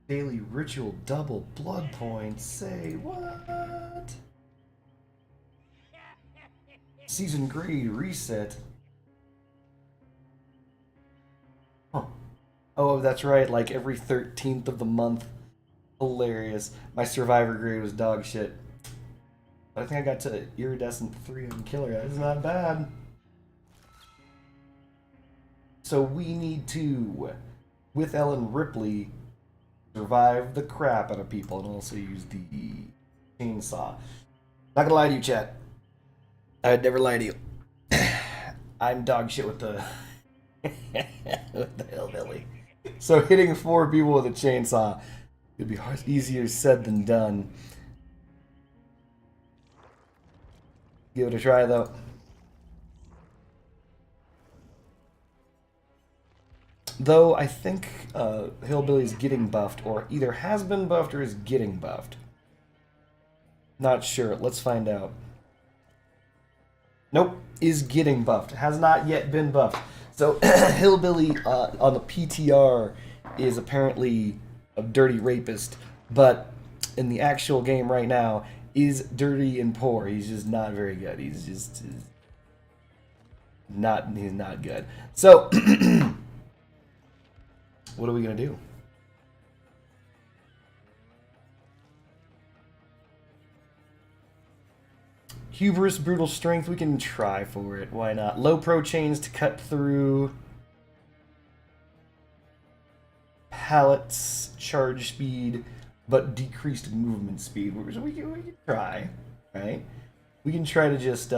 Daily ritual double blood points. Say what? Season grade reset. Huh. Oh, that's right. Like every 13th of the month. Hilarious. My survivor grade was dog shit. But I think I got to iridescent 3 on killer. That's not bad. So we need to, with Ellen Ripley, survive the crap out of people and also use the chainsaw. Not gonna lie to you, chat. I'd never lie to you. I'm dog shit with the with the hillbilly. So hitting 4 people with a chainsaw would be easier said than done. Give it a try though. Though I think Hillbilly is getting buffed, or either has been buffed or is getting buffed. Not sure. Let's find out. Nope, is getting buffed. Has not yet been buffed. So Hillbilly on the PTR is apparently a dirty rapist, but in the actual game right now is dirty and poor. He's just not very good. He's not good. So what are we gonna do? Hubris, brutal strength, we can try for it. Why not? Low pro chains to cut through. Pallets, charge speed, but decreased movement speed. So we can try, right? We can try to just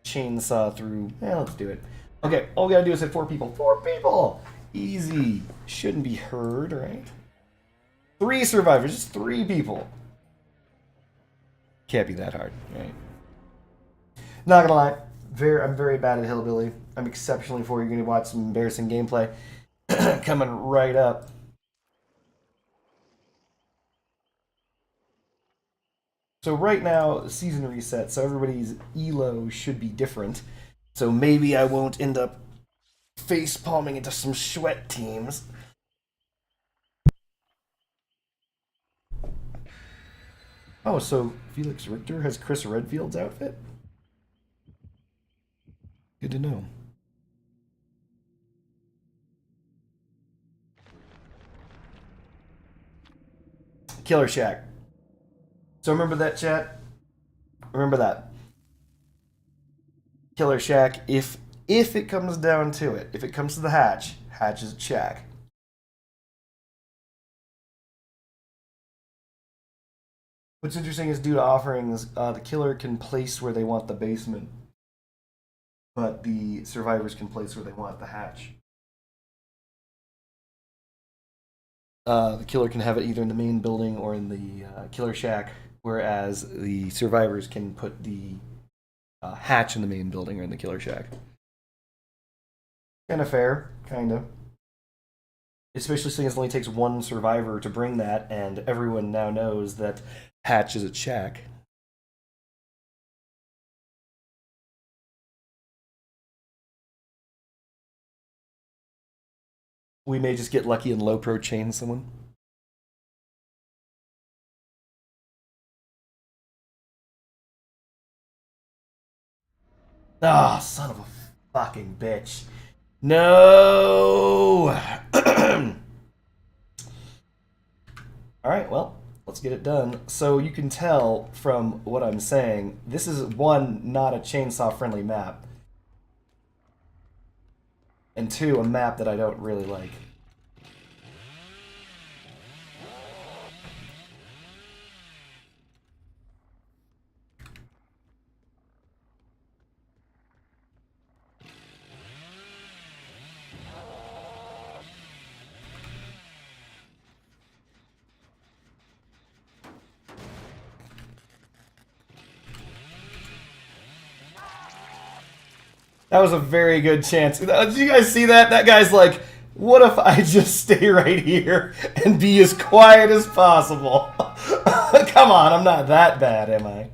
chainsaw through. Yeah, let's do it. Okay, all we gotta do is hit 4 people. 4 people! Easy. Shouldn't be heard, right? 3 survivors, just 3 people. Can't be that hard, right? Not gonna lie, I'm very bad at Hillbilly. I'm exceptionally poor. You're gonna watch some embarrassing gameplay coming right up. So right now, season reset, so everybody's elo should be different. So maybe I won't end up face palming into some sweat teams. Oh, so Felix Richter has Chris Redfield's outfit? Good to know. Killer Shack. So remember that, chat? Remember that. Killer Shack, if it comes down to it, if it comes to the hatch, hatch is a shack. What's interesting is due to offerings, the killer can place where they want the basement, but the survivors can place where they want the hatch. The killer can have it either in the main building or in the killer shack, whereas the survivors can put the hatch in the main building or in the killer shack. Kind of fair, kind of. Especially seeing as it only takes 1 survivor to bring that, and everyone now knows that hatch is a shack. We may just get lucky and low pro chain someone. Ah, oh, son of a fucking bitch. No! Alright, well, let's get it done. So you can tell from what I'm saying, this is, 1, not a chainsaw-friendly map. And 2, a map that I don't really like. That was a very good chance. Did you guys see that? That guy's like, what if I just stay right here and be as quiet as possible? Come on, I'm not that bad, am I?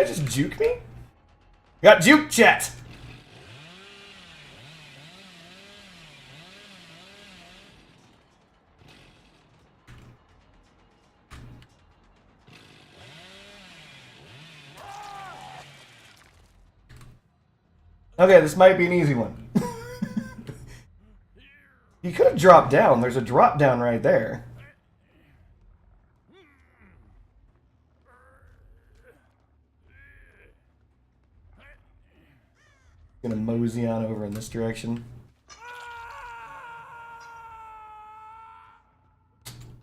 just juke me? Got juke, chat! Okay, this might be an easy one. He could have dropped down. There's a drop down right there. Gonna mosey on over in this direction.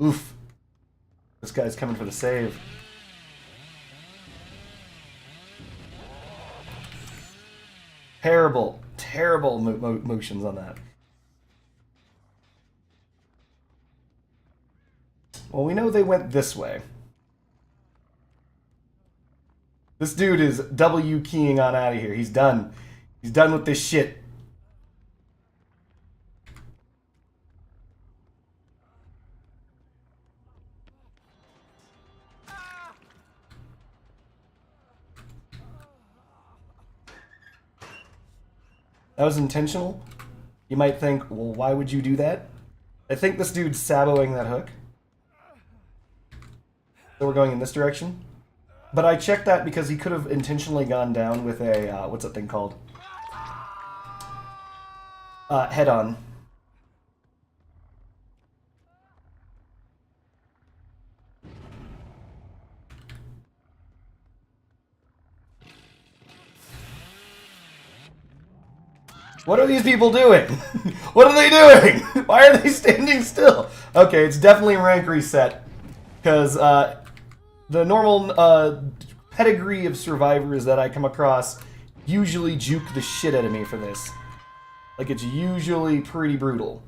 Oof. This guy's coming for the save. Terrible, terrible motions on that. Well, we know they went this way. This dude is W keying on out of here. He's done. He's done with this shit. That was intentional. You might think, well, why would you do that? I think this dude's saboing that hook. So we're going in this direction. But I checked that because he could have intentionally gone down with a, what's that thing called? Head-on. What are these people doing? What are they doing? Why are they standing still? Okay, it's definitely rank reset. Because the normal pedigree of survivors that I come across usually juke the shit out of me for this. Like, it's usually pretty brutal.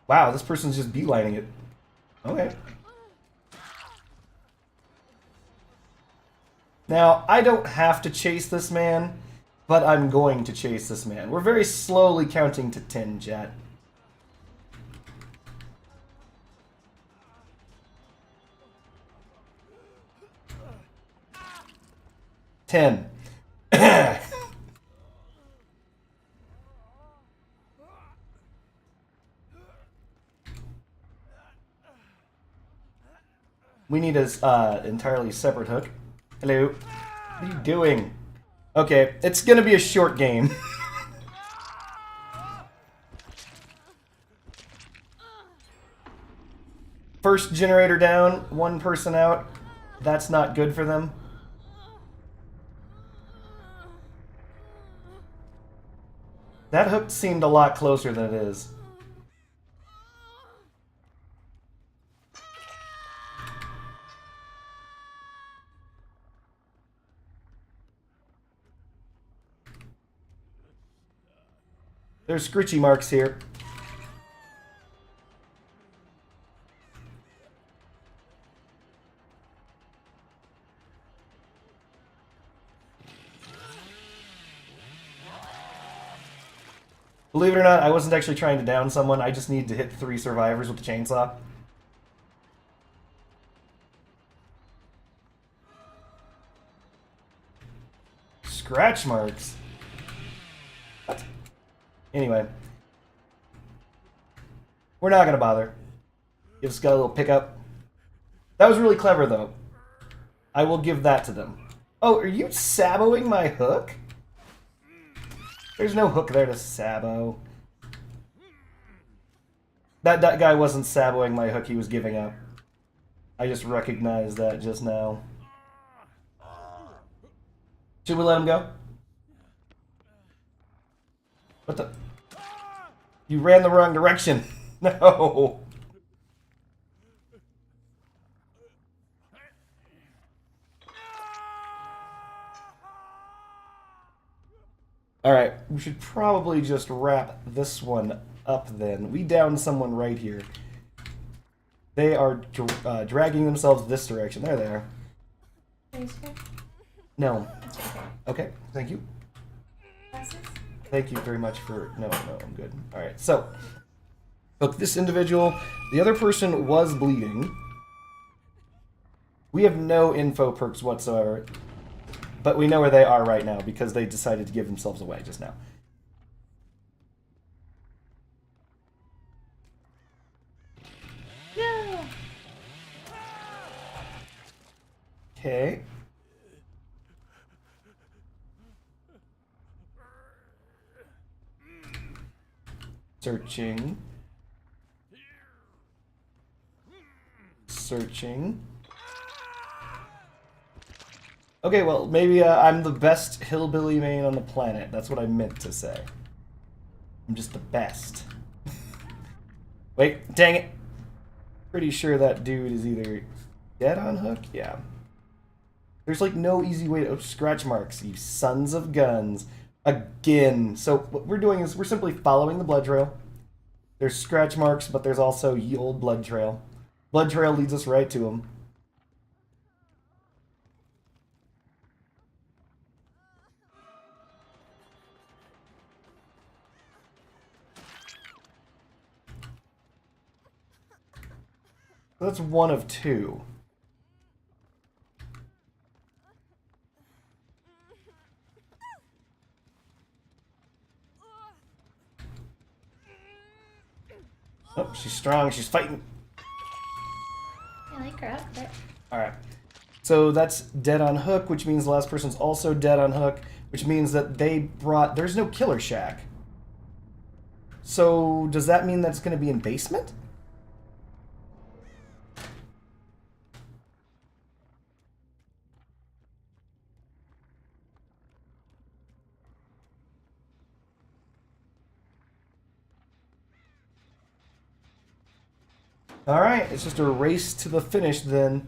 Wow, this person's just beelining it. Okay. Now, I don't have to chase this man, but I'm going to chase this man. We're very slowly counting to 10, chat. Ten. We need a entirely separate hook. Hello. What are you doing? Okay, it's gonna be a short game. First generator down, one person out. That's not good for them. That hook seemed a lot closer than it is. There's scritchy marks here. Believe it or not, I wasn't actually trying to down someone. I just need to hit 3 survivors with the chainsaw. Scratch marks? What? Anyway. We're not gonna bother. You just got a little pickup. That was really clever, though. I will give that to them. Oh, are you saboing my hook? There's no hook there to sabo. That guy wasn't saboing my hook, he was giving up. I just recognized that just now. Should we let him go? What the? You ran the wrong direction. No. Alright, we should probably just wrap this one up then. We downed someone right here. They are dragging themselves this direction. There they are. Are you scared? No. That's okay. Okay, thank you. Glasses? Thank you very much for... No, I'm good. Alright, so... Look, this individual... The other person was bleeding. We have no info perks whatsoever. But we know where they are right now because they decided to give themselves away just now. No! Okay. Searching. Searching. Okay, well, maybe I'm the best hillbilly main on the planet. That's what I meant to say. I'm just the best. Wait, dang it. Pretty sure that dude is either dead on hook? Yeah. There's like no easy way to... Oh, scratch marks, you sons of guns. Again. So what we're doing is we're simply following the blood trail. There's scratch marks, but there's also ye old blood trail. Blood trail leads us right to him. That's one of two. Oh, she's strong. She's fighting. I like her outfit. Alright. So that's dead on hook, which means the last person's also dead on hook, which means that they brought... There's no killer shack. So does that mean that's going to be in basement? Alright, it's just a race to the finish then.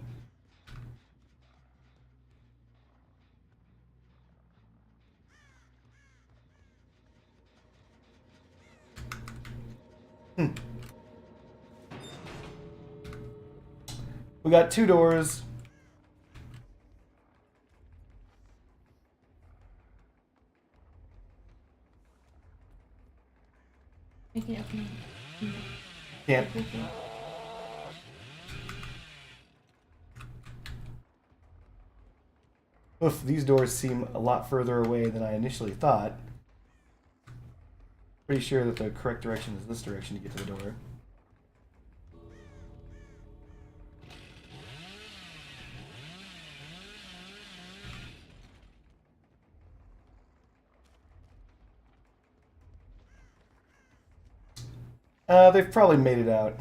We got two doors. We can open them. Can't. Oof, these doors seem a lot further away than I initially thought. Pretty sure that the correct direction is this direction to get to the door. They've probably made it out.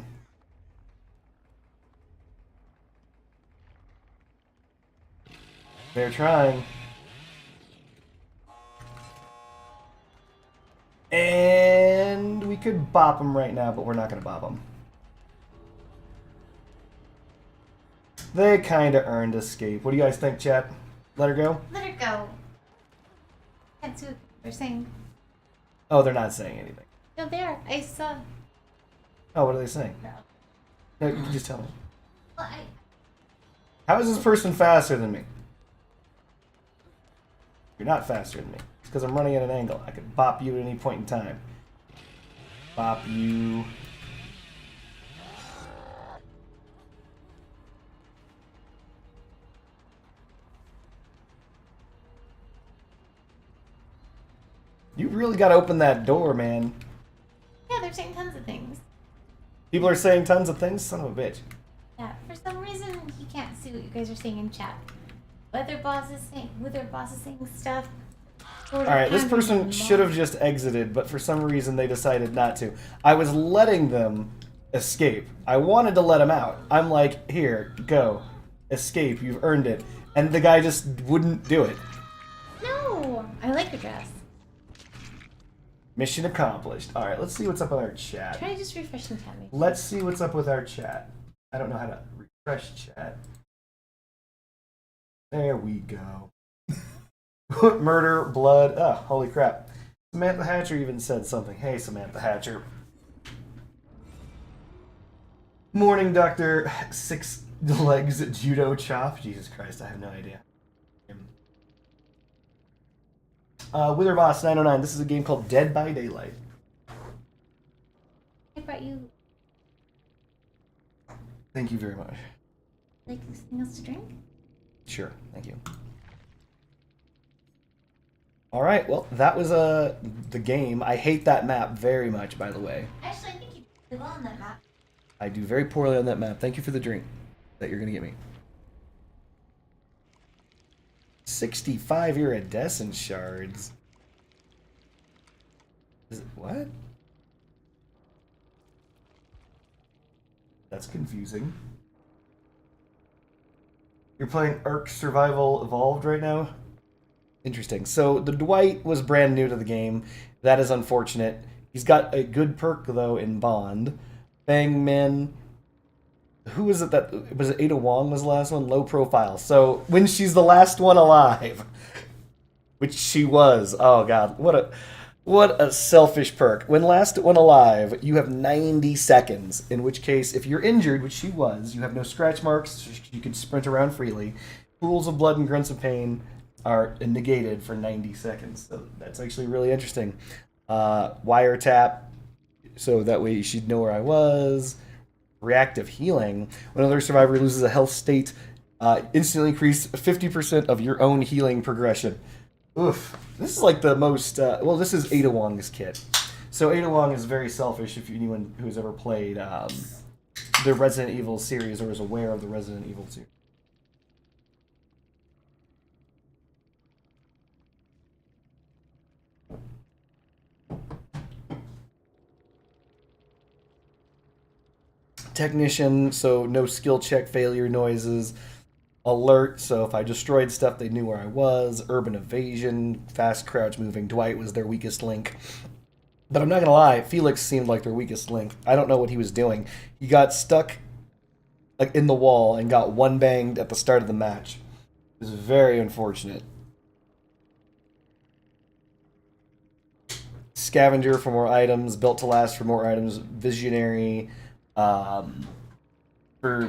They're trying. And we could bop them right now, but we're not going to bop them. They kind of earned escape. What do you guys think, chat? Let her go? Let her go. Can't see what they're saying. Oh, they're not saying anything. No, they are. I saw. Oh, what are they saying? No. No, you can just tell me. Well, How is this person faster than me? You're not faster than me. It's because I'm running at an angle. I could bop you at any point in time. Bop you. You really got to open that door, man. Yeah, they're saying tons of things. People are saying tons of things? Son of a bitch. Yeah, for some reason he can't see what you guys are saying in chat. Whether boss is saying stuff. Alright, this person should have just exited, but for some reason they decided not to. I was letting them escape. I wanted to let them out. I'm like, here, go. Escape, you've earned it. And the guy just wouldn't do it. No! I like your dress. Mission accomplished. Alright, let's see what's up with our chat. Try to just refresh the tab. Let's see what's up with our chat. I don't know how to refresh chat. There we go. Murder, blood. Oh, holy crap. Samantha Hatcher even said something. Hey, Samantha Hatcher. Morning, Doctor. 6 legs judo chop. Jesus Christ, I have no idea. Wither Boss 909. This is a game called Dead by Daylight. I brought you Thank you very much. like something else to drink. Sure, thank you. All right, well, that was the game. I hate that map very much, by the way. Actually, I think you did well on that map. I do very poorly on that map. Thank you for the drink that you're going to get me. 65 iridescent shards. Is it, what? That's confusing. You're playing Ark Survival Evolved right now? Interesting. So the Dwight was brand new to the game. That is unfortunate. He's got a good perk, though, in Bond. Bang Min. Who was it that... Was it Ada Wong was the last one? Low profile. So when she's the last one alive, which she was. Oh, God. What a selfish perk. When last one alive, you have 90 seconds. In which case, if you're injured, which she was, you have no scratch marks. You can sprint around freely. Pools of blood and grunts of pain are negated for 90 seconds. So that's actually really interesting. Wiretap, so that way she'd know where I was. Reactive healing. When another survivor loses a health state, instantly increase 50% of your own healing progression. Oof. This is like the most... well, this is Ada Wong's kit. So Ada Wong is very selfish if anyone who's ever played the Resident Evil series or is aware of the Resident Evil series. Technician, so no skill check failure noises. Alert, so if I destroyed stuff, they knew where I was. Urban evasion, fast crouch moving. Dwight was their weakest link. But I'm not gonna lie, Felix seemed like their weakest link. I don't know what he was doing. He got stuck like in the wall and got one banged at the start of the match. It was very unfortunate. Scavenger for more items, built to last for more items, visionary. For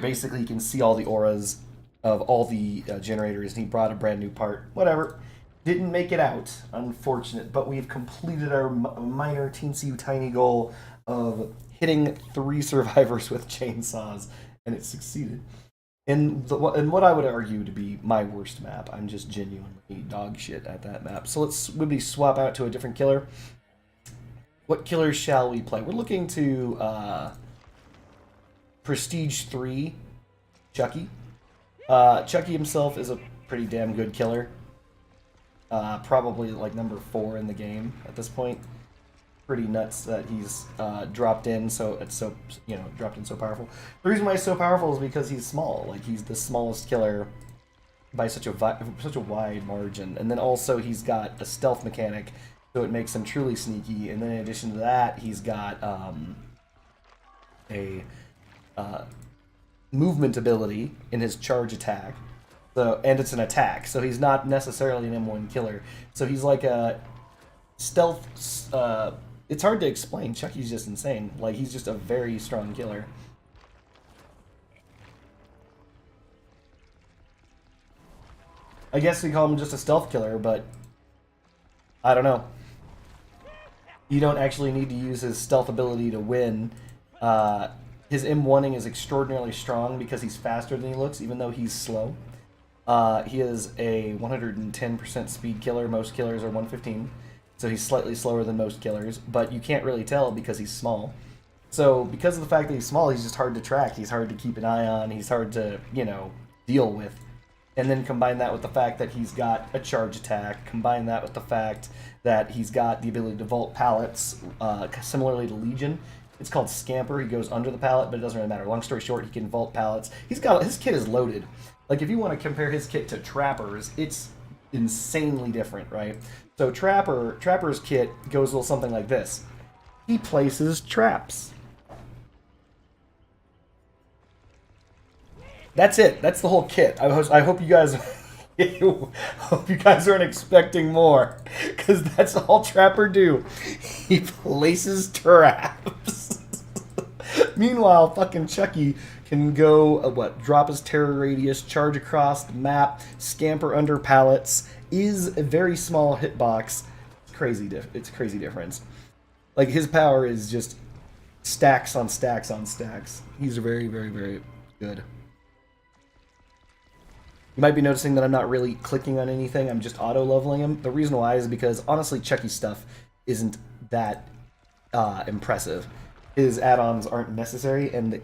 basically you can see all the auras of all the generators, and he brought a brand new part. Whatever. Didn't make it out. Unfortunate. But we've completed our minor teensy tiny goal of hitting 3 survivors with chainsaws, and it succeeded. In what I would argue to be my worst map. I'm just genuinely dog shit at that map. So let's maybe swap out to a different killer. What killers shall we play? We're looking to Prestige 3, Chucky. Chucky himself is a pretty damn good killer. Probably like number 4 in the game at this point. Pretty nuts that he's dropped in, so it's so dropped in so powerful. The reason why he's so powerful is because he's small. Like he's the smallest killer by such a wide margin, and then also he's got a stealth mechanic, so it makes him truly sneaky. And then in addition to that, he's got a movement ability in his charge attack, and it's an attack, so he's not necessarily an M1 killer. So he's like a stealth. It's hard to explain. Chucky's just insane. Like he's just a very strong killer. I guess we call him just a stealth killer, but I don't know. You don't actually need to use his stealth ability to win. His M1ing is extraordinarily strong because he's faster than he looks, even though he's slow. He is a 110% speed killer. Most killers are 115, so he's slightly slower than most killers, but you can't really tell because he's small. So because of the fact that he's small, he's just hard to track. He's hard to keep an eye on. He's hard to, deal with. And then combine that with the fact that he's got a charge attack. Combine that with the fact that he's got the ability to vault pallets, similarly to Legion. It's called Scamper. He goes under the pallet, but it doesn't really matter. Long story short, he can vault pallets. His kit is loaded. Like, if you want to compare his kit to Trapper's, it's insanely different, right? So Trapper's kit goes a little something like this. He places traps. That's it. That's the whole kit. I hope you guys... hope you guys aren't expecting more, because that's all Trapper do. He places traps. Meanwhile, fucking Chucky can go, drop his terror radius, charge across the map, scamper under pallets, is a very small hitbox. It's a crazy difference. Like, his power is just stacks on stacks on stacks. He's very, very, very good. You might be noticing that I'm not really clicking on anything. I'm just auto-leveling him. The reason why is because, honestly, Chucky's stuff isn't that impressive. His add-ons aren't necessary, and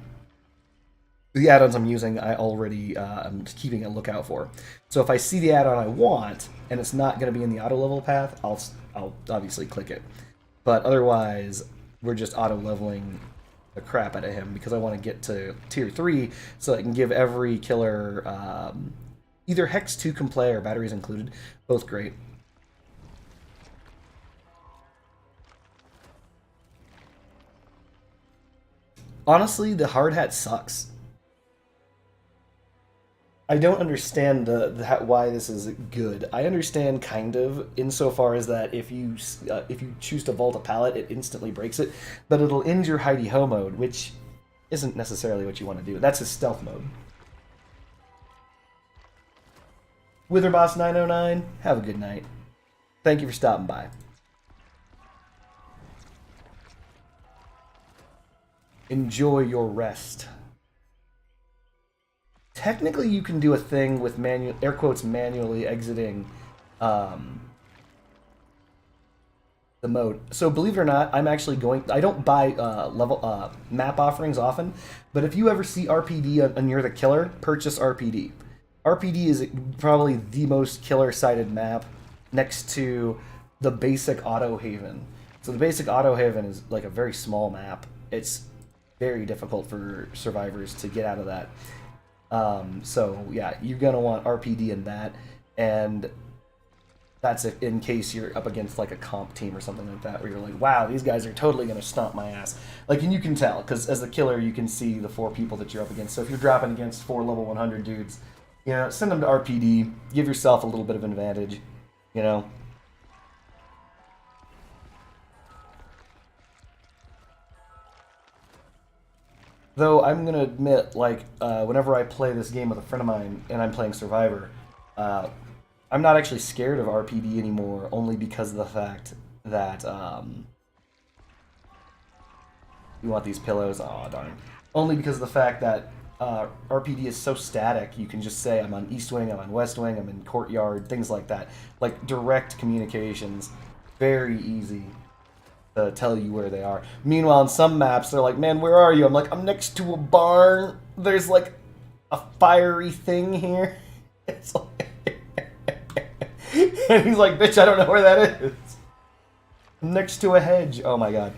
the add-ons I'm using, I already am keeping a lookout for. So if I see the add-on I want, and it's not going to be in the auto-level path, I'll obviously click it. But otherwise, we're just auto-leveling the crap out of him, because I want to get to Tier 3, so I can give every killer either Hex 2 can play or batteries included. Both great. Honestly, the hard hat sucks. I don't understand why this is good. I understand kind of insofar as that if you choose to vault a pallet, it instantly breaks it, but it'll end your hidey ho mode, which isn't necessarily what you want to do. That's his stealth mode. Witherboss 909, have a good night. Thank you for stopping by. Enjoy your rest. Technically, you can do a thing with air quotes manually exiting the mode. So believe it or not, I'm actually I don't buy map offerings often, but if you ever see RPD and you're the killer, purchase RPD. RPD is probably the most killer-sided map next to the basic Auto Haven. So the basic Auto Haven is like a very small map. It's very difficult for survivors to get out of that. So yeah, you're gonna want RPD in that, and that's in case you're up against like a comp team or something like that, where you're like, wow, these guys are totally gonna stomp my ass. Like, and you can tell, because as the killer, you can see the 4 people that you're up against. So if you're dropping against 4 level 100 dudes, you know, send them to RPD, give yourself a little bit of an advantage, you know. Though I'm gonna admit, like, whenever I play this game with a friend of mine and I'm playing Survivor, I'm not actually scared of RPD anymore, only because of the fact that you want these pillows. Oh darn! Only because of the fact that RPD is so static. You can just say I'm on East Wing, I'm on West Wing, I'm in Courtyard, things like that. Like direct communications, very easy to tell you where they are. Meanwhile, on some maps, they're like, man, where are you? I'm like, I'm next to a barn. There's like a fiery thing here. It's like... and he's like, bitch, I don't know where that is. I'm next to a hedge. Oh my god.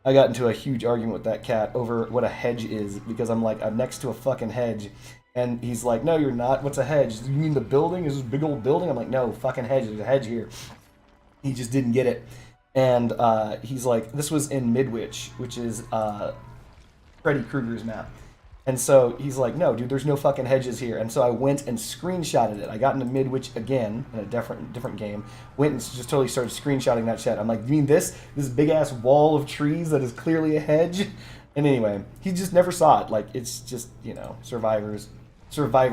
I got into a huge argument with that cat over what a hedge is, because I'm like, I'm next to a fucking hedge. And he's like, no, you're not. What's a hedge? You mean the building? Is this big old building? I'm like, no, fucking hedge. There's a hedge here. He just didn't get it. And he's like, this was in Midwich, which is Freddy Krueger's map. And so he's like, no, dude, there's no fucking hedges here. And so I went and screenshotted it. I got into Midwich again in a different game. Went and just totally started screenshotting that shit. I'm like, you mean this big ass wall of trees that is clearly a hedge? And anyway, he just never saw it. Like, it's just, you know, Survivor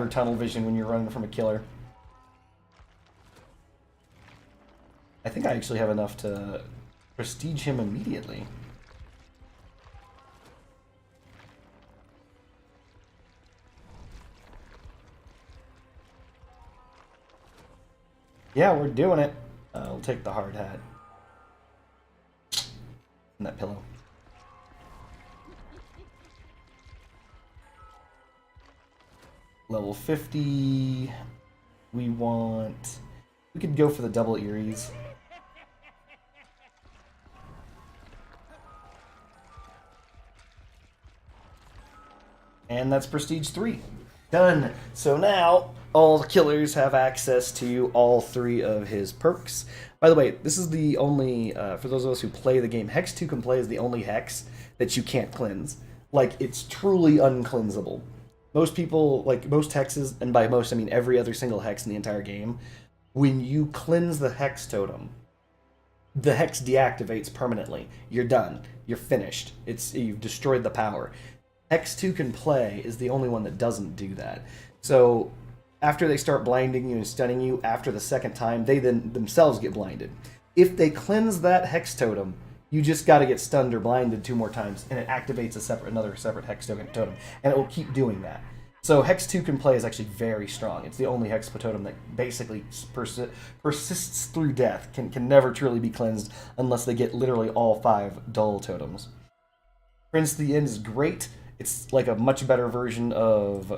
tunnel vision when you're running from a killer. I think I actually have enough to prestige him immediately. Yeah, we're doing it. I'll take the hard hat. And that pillow. Level 50. We could go for the double Eries. And that's Prestige 3. Done. So now, all the killers have access to all 3 of his perks. By the way, this is the only, for those of us who play the game, Hex 2 can play is the only Hex that you can't cleanse. Like, it's truly uncleansable. Most people, like, most Hexes, and by most I mean every other single Hex in the entire game, when you cleanse the Hex totem, the hex deactivates permanently. You're done. You're finished. You've destroyed the power. Hex 2 can play is the only one that doesn't do that. So after they start blinding you and stunning you, after the second time, they then themselves get blinded. If they cleanse that hex totem, you just got to get stunned or blinded 2 more times, and it activates another separate hex totem, and it will keep doing that. So Hex 2 can play is actually very strong. It's the only Hex totem that basically persists through death, can never truly be cleansed unless they get literally all 5 dull totems. Prince of the End is great. It's like a much better version of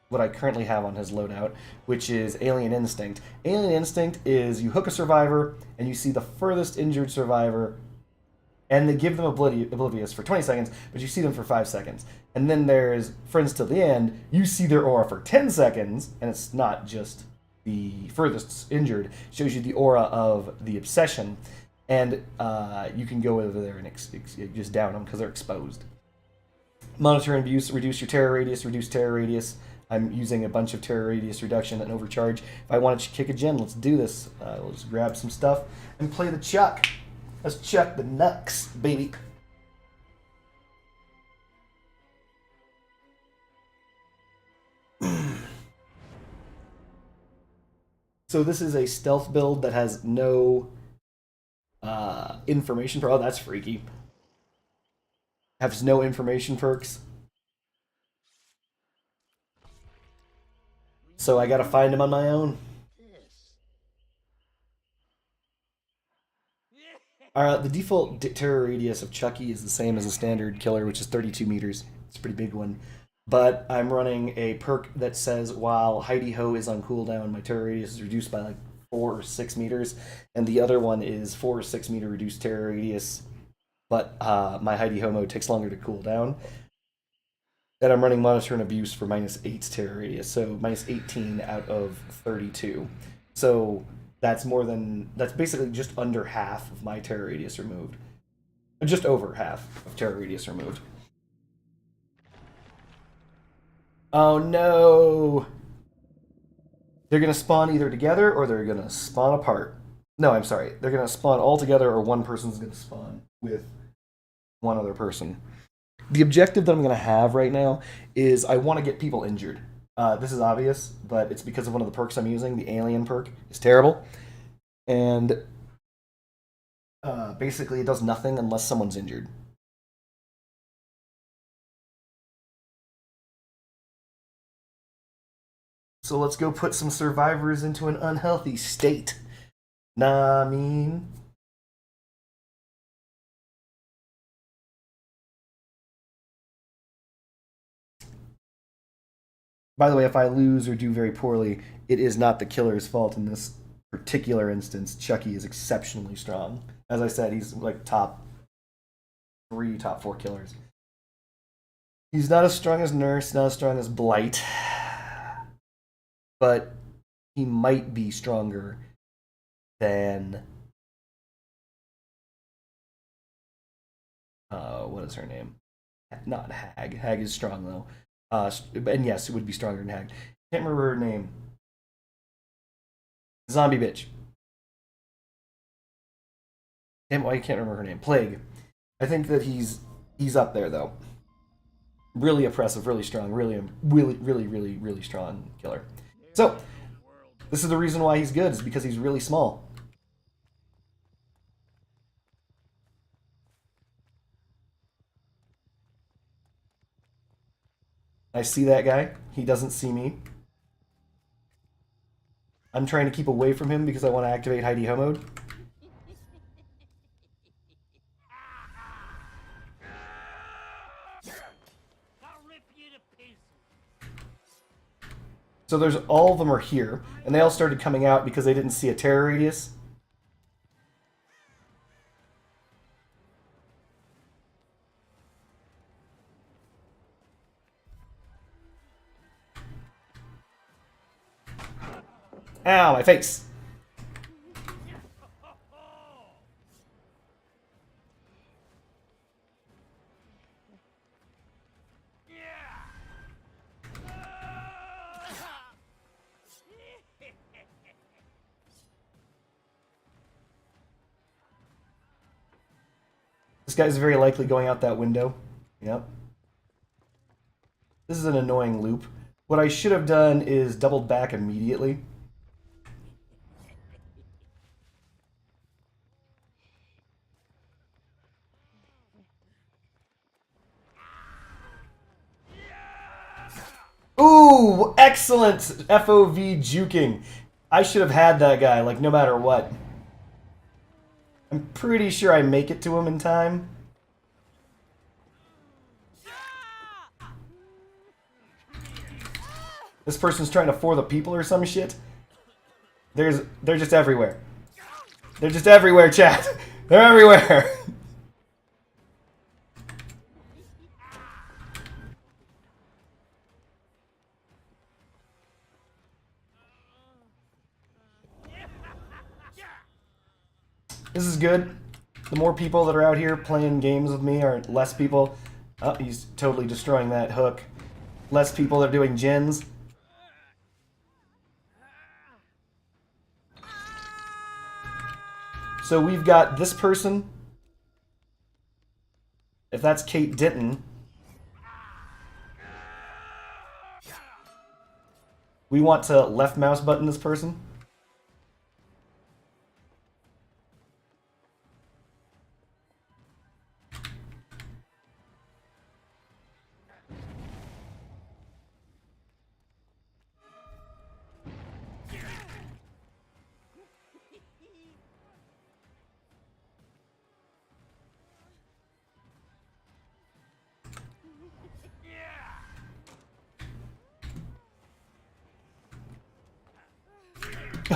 what I currently have on his loadout, which is Alien Instinct. Alien Instinct is you hook a survivor, and you see the furthest injured survivor, and they give them Oblivious for 20 seconds, but you see them for 5 seconds. And then there's Friends Till the End. You see their aura for 10 seconds, and it's not just the furthest injured. It shows you the aura of the Obsession, and you can go over there and just down them because they're exposed. Monitor and Abuse, reduce your terror radius, reduce terror radius. I'm using a bunch of terror radius reduction and overcharge. If I want to kick a gen, let's do this. We'll just grab some stuff and play the Chuck. Let's chuck the Nux, baby. So this is a stealth build that has no information for. Oh, that's freaky. Has no information perks. So I gotta find him on my own. The default terror radius of Chucky is the same as a standard killer, which is 32 meters. It's a pretty big one. But I'm running a perk that says while Heidi Ho is on cooldown, my terror radius is reduced by like 4 or 6 meters. And the other one is 4 or 6 meter reduced terror radius. But my Heidi Ho mode takes longer to cool down. And I'm running Monitor and Abuse for -8 terror radius. So -18 out of 32. So that's basically just under half of my terror radius removed. Just over half of terror radius removed. Oh no! They're gonna spawn either together or they're gonna spawn apart. No, I'm sorry. They're gonna spawn all together or one person's gonna spawn with one other person. The objective that I'm gonna have right now is I want to get people injured. This is obvious, but it's because of one of the perks I'm using. The Alien perk is terrible. And basically it does nothing unless someone's injured. So let's go put some survivors into an unhealthy state. Nah, I mean... By the way, if I lose or do very poorly, it is not the killer's fault in this particular instance. Chucky is exceptionally strong. As I said, he's like top 3, top 4 killers. He's not as strong as Nurse, not as strong as Blight, but he might be stronger than what is her name? Not Hag. Hag is strong though. And yes, it would be stronger than Hag. Can't remember her name. Zombie bitch. Damn, I can't remember her name. Plague. I think that he's up there though. Really oppressive, really strong, really strong killer. So this is the reason why he's good, is because he's really small. I see that guy. He doesn't see me. I'm trying to keep away from him because I want to activate Heidi Ho mode. So there's all of them are here, and they all started coming out because they didn't see a terror radius. Ow, my face! This guy's very likely going out that window. Yep. This is an annoying loop. What I should have done is doubled back immediately. Ooh, excellent FOV juking. I should have had that guy, like, no matter what. I'm pretty sure I make it to him in time. This person's trying to for the people or some shit. They're just everywhere. They're just everywhere, chat. They're everywhere. This is good. The more people that are out here playing games with me are less people. Oh, he's totally destroying that hook. Less people that are doing gens. So we've got this person. If that's Kate Denton, we want to left mouse button this person.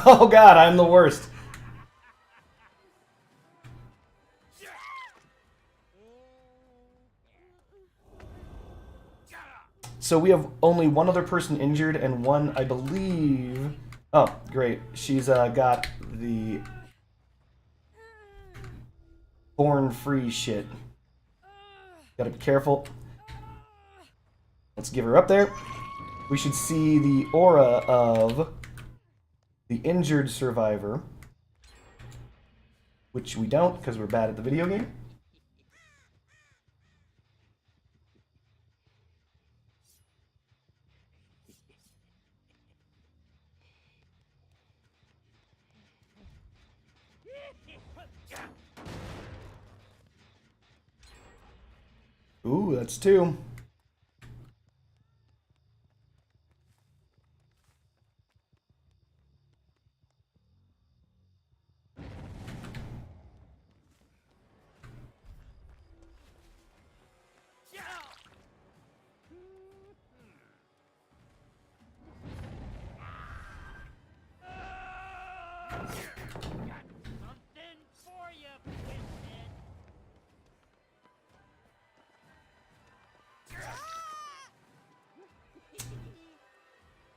Oh god, I'm the worst. So we have only one other person injured and one, I believe... Oh, great. She's got the born free shit. Gotta be careful. Let's give her up there. We should see the aura of the injured survivor, which we don't because we're bad at the video game. Ooh, that's two.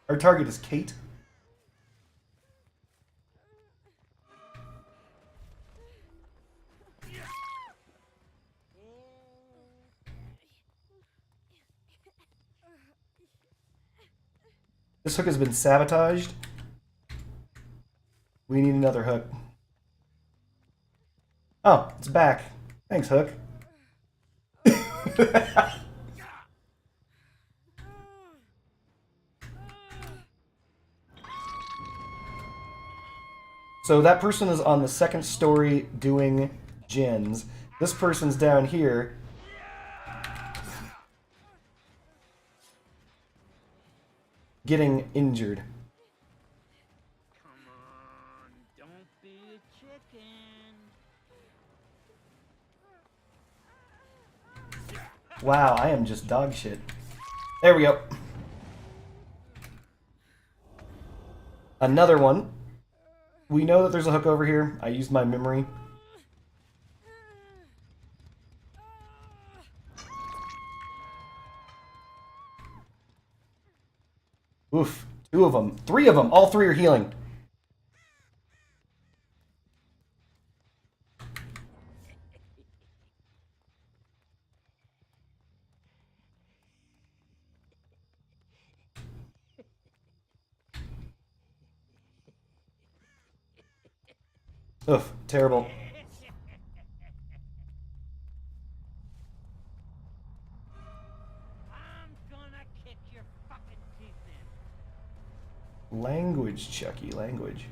Our target is Kate. This hook has been sabotaged. We need another hook. Oh, it's back. Thanks, hook. So that person is on the second story doing gens. This person's down here. Getting injured. Come on, don't be a chicken. Wow, I am just dog shit. There we go. Another one. We know that there's a hook over here. I used my memory. Oof. Two of them. Three of them. All three are healing. Oof. Terrible. Chucky, language.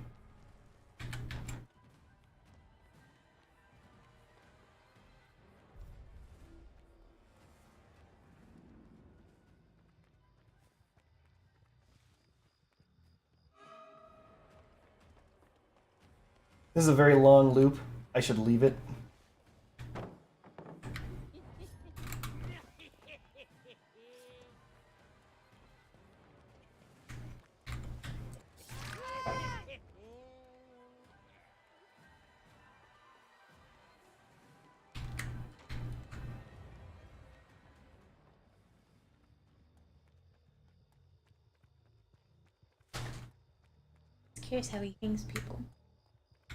This is a very long loop. I should leave it. Curious how he hangs people.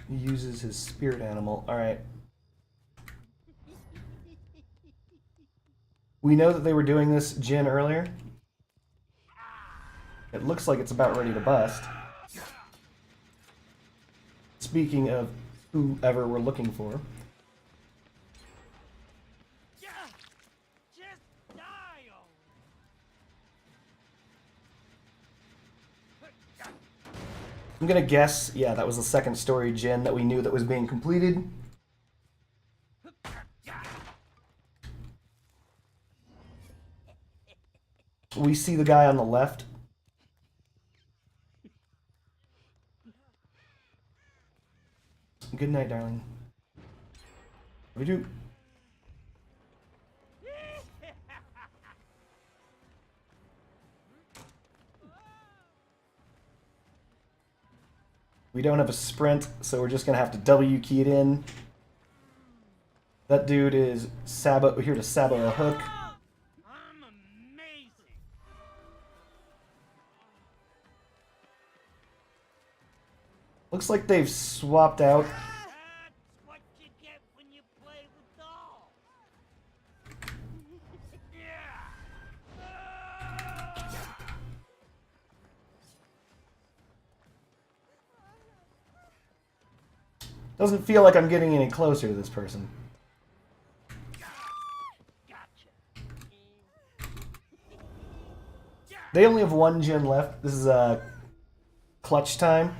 He uses his spirit animal. Alright. We know that they were doing this gin earlier. It looks like it's about ready to bust. Speaking of whoever we're looking for. Just die I'm gonna guess, yeah, that was the second story gin that we knew that was being completed. We see the guy on the left. Good night, darling. We do. We don't have a sprint, so we're just gonna have to W key it in. That dude is Sabo. We're here to Sabo a hook. I'm amazing. Looks like they've swapped out. That's what you get when you play with dolls. Doesn't feel like I'm getting any closer to this person. They only have one gin left. This is clutch time.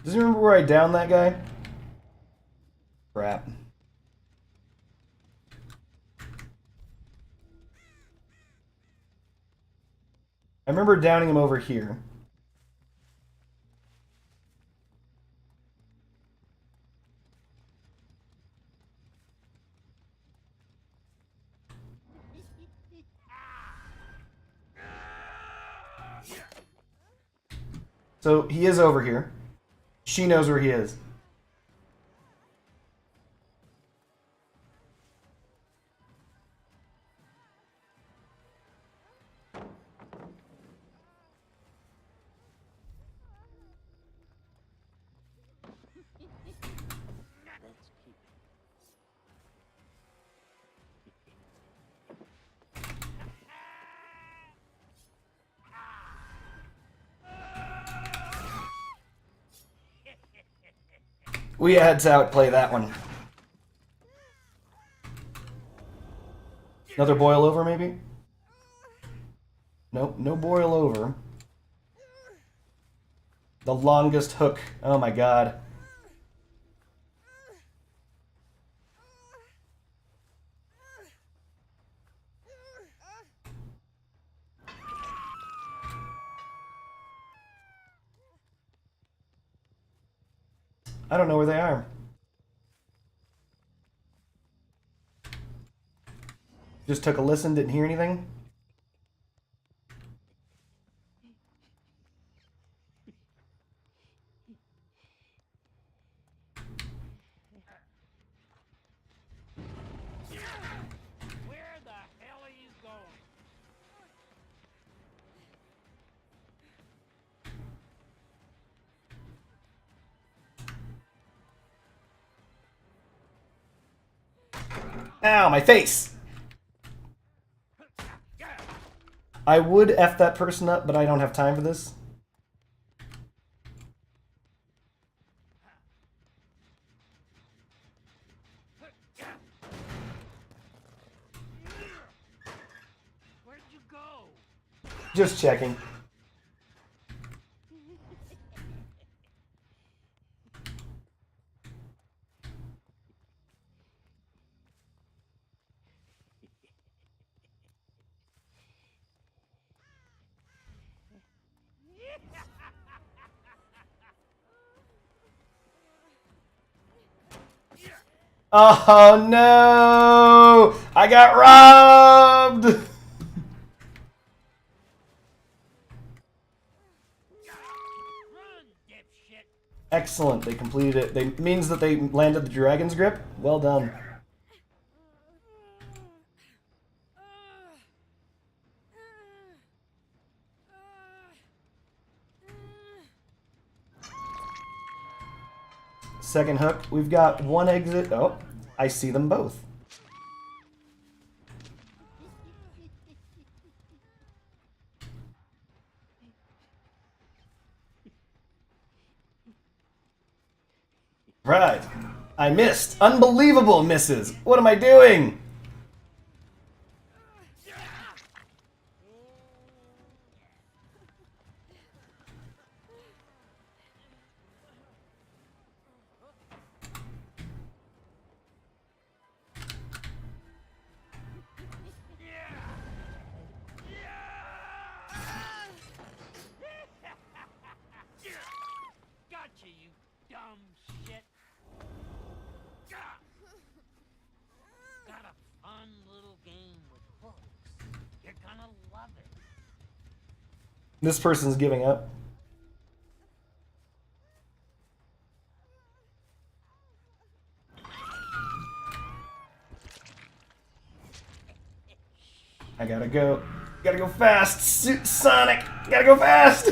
Does he remember where I downed that guy? Crap. I remember downing him over here. So he is over here. She knows where he is. We had to outplay that one. Another boil over, maybe? Nope, no boil over. The longest hook. Oh my god. I don't know where they are. Just took a listen, didn't hear anything. Where the hell are you going? Ow, my face! I would F that person up, but I don't have time for this. Where'd you go? Just checking. Oh no! I got robbed! Run, dipshit. Excellent, they completed it. It means that they landed the dragon's grip. Well done. Second hook. We've got one exit. Oh, I see them both. Right. I missed. Unbelievable misses. What am I doing? Gotcha, you dumb shit. Got a fun little game with hooks. You're gonna love it. This person's giving up. I gotta go. Gotta go fast. Sonic. Gotta go fast.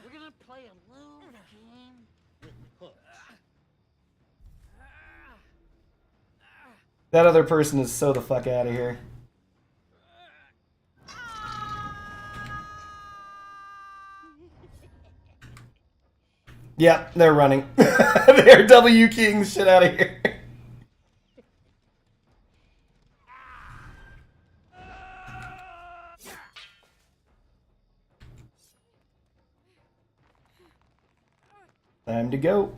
We're gonna play a little game with hooks. That other person is so the fuck out of here. Yeah, they're running. They're W keying the shit out of here. Time to go.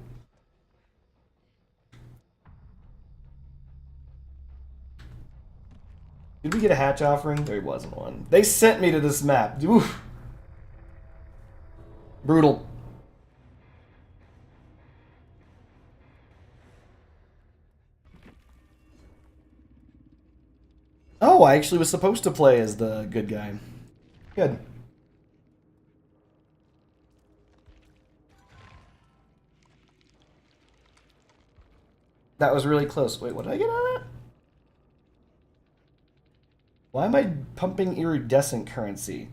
Did we get a hatch offering? There wasn't one. They sent me to this map. Oof. Brutal. Oh, I actually was supposed to play as the good guy. Good. That was really close. Wait, what did I get out of that? Why am I pumping iridescent currency?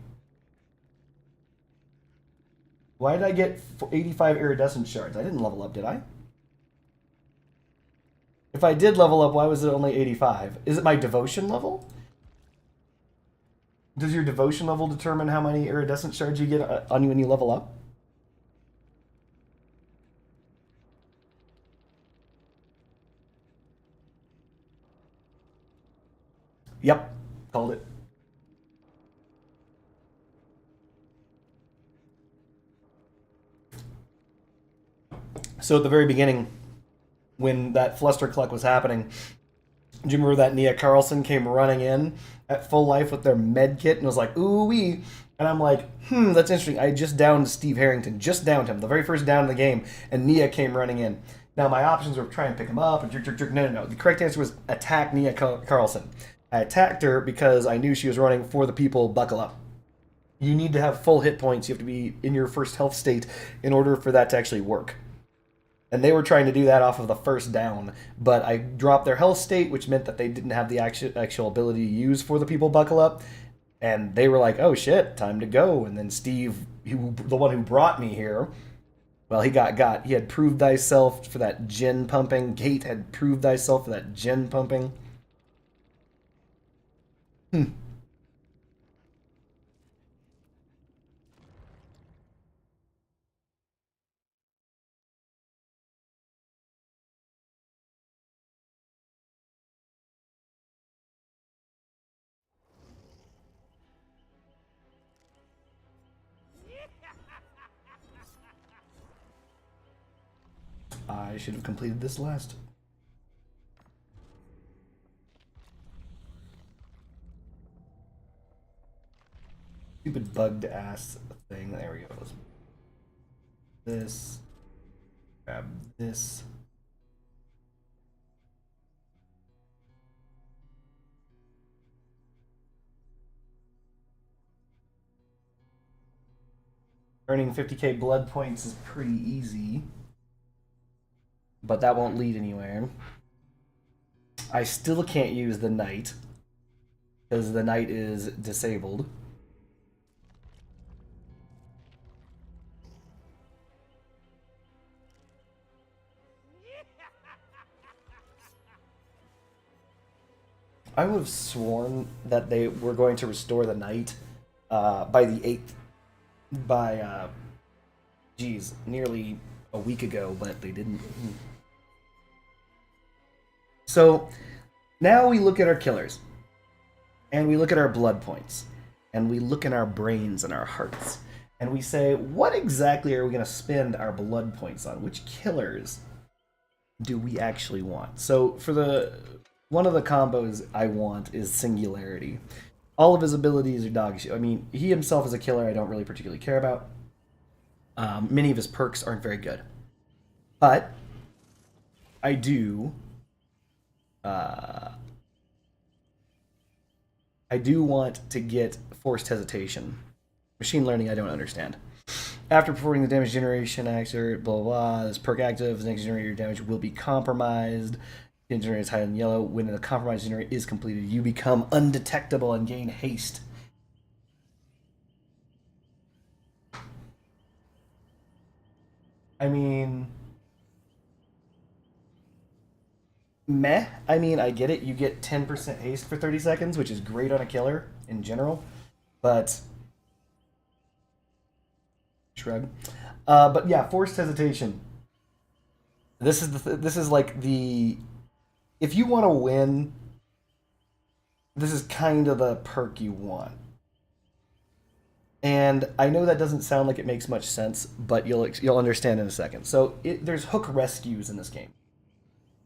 Why did I get 85 iridescent shards? I didn't level up, did I? If I did level up, why was it only 85? Is it my devotion level? Does your devotion level determine how many iridescent shards you get on you when you level up? Yep, called it. So at the very beginning, when that Flustercluck was happening, do you remember that Nia Carlson came running in at full life with their med kit and was like, ooh-wee. And I'm like, that's interesting. I just downed Steve Harrington, just downed him, the very first down in the game, and Nia came running in. Now, my options were try and pick him up and jerk. No. The correct answer was attack Nia Carlson. I attacked her because I knew she was running for the people, buckle up. You need to have full hit points. You have to be in your first health state in order for that to actually work. And they were trying to do that off of the first down, but I dropped their health state, which meant that they didn't have the actual ability to use for the people buckle up. And they were like, "Oh shit, time to go." And then Steve, the one who brought me here, well, he got. He had proved thyself for that gin pumping. Kate had proved thyself for that gin pumping. Hmm. I should have completed this last. Stupid bugged ass thing. There we go. This. Grab this. Earning 50k blood points is pretty easy, but that won't lead anywhere. I still can't use the knight because the knight is disabled. I would have sworn that they were going to restore the knight by the 8th, by, geez, nearly a week ago, but they didn't. So now we look at our killers, and we look at our blood points, and we look in our brains and our hearts, and we say, what exactly are we going to spend our blood points on? Which killers do we actually want? So for one of the combos I want is Singularity. All of his abilities are dog shit. I mean, he himself is a killer I don't really particularly care about. Many of his perks aren't very good. But I do want to get Forced Hesitation. Machine Learning I don't understand. After performing the damage generation actor, blah, blah, blah, this perk active, the next generator damage will be compromised. The generator is highlighted in yellow. When the compromised generator is completed, you become undetectable and gain haste. I mean, meh. I mean, I get it. You get 10% haste for 30 seconds, which is great on a killer in general, but shrug. But yeah, Forced Hesitation. This is like the, if you want to win, this is kind of the perk you want. And I know that doesn't sound like it makes much sense, but you'll understand in a second. So there's hook rescues in this game,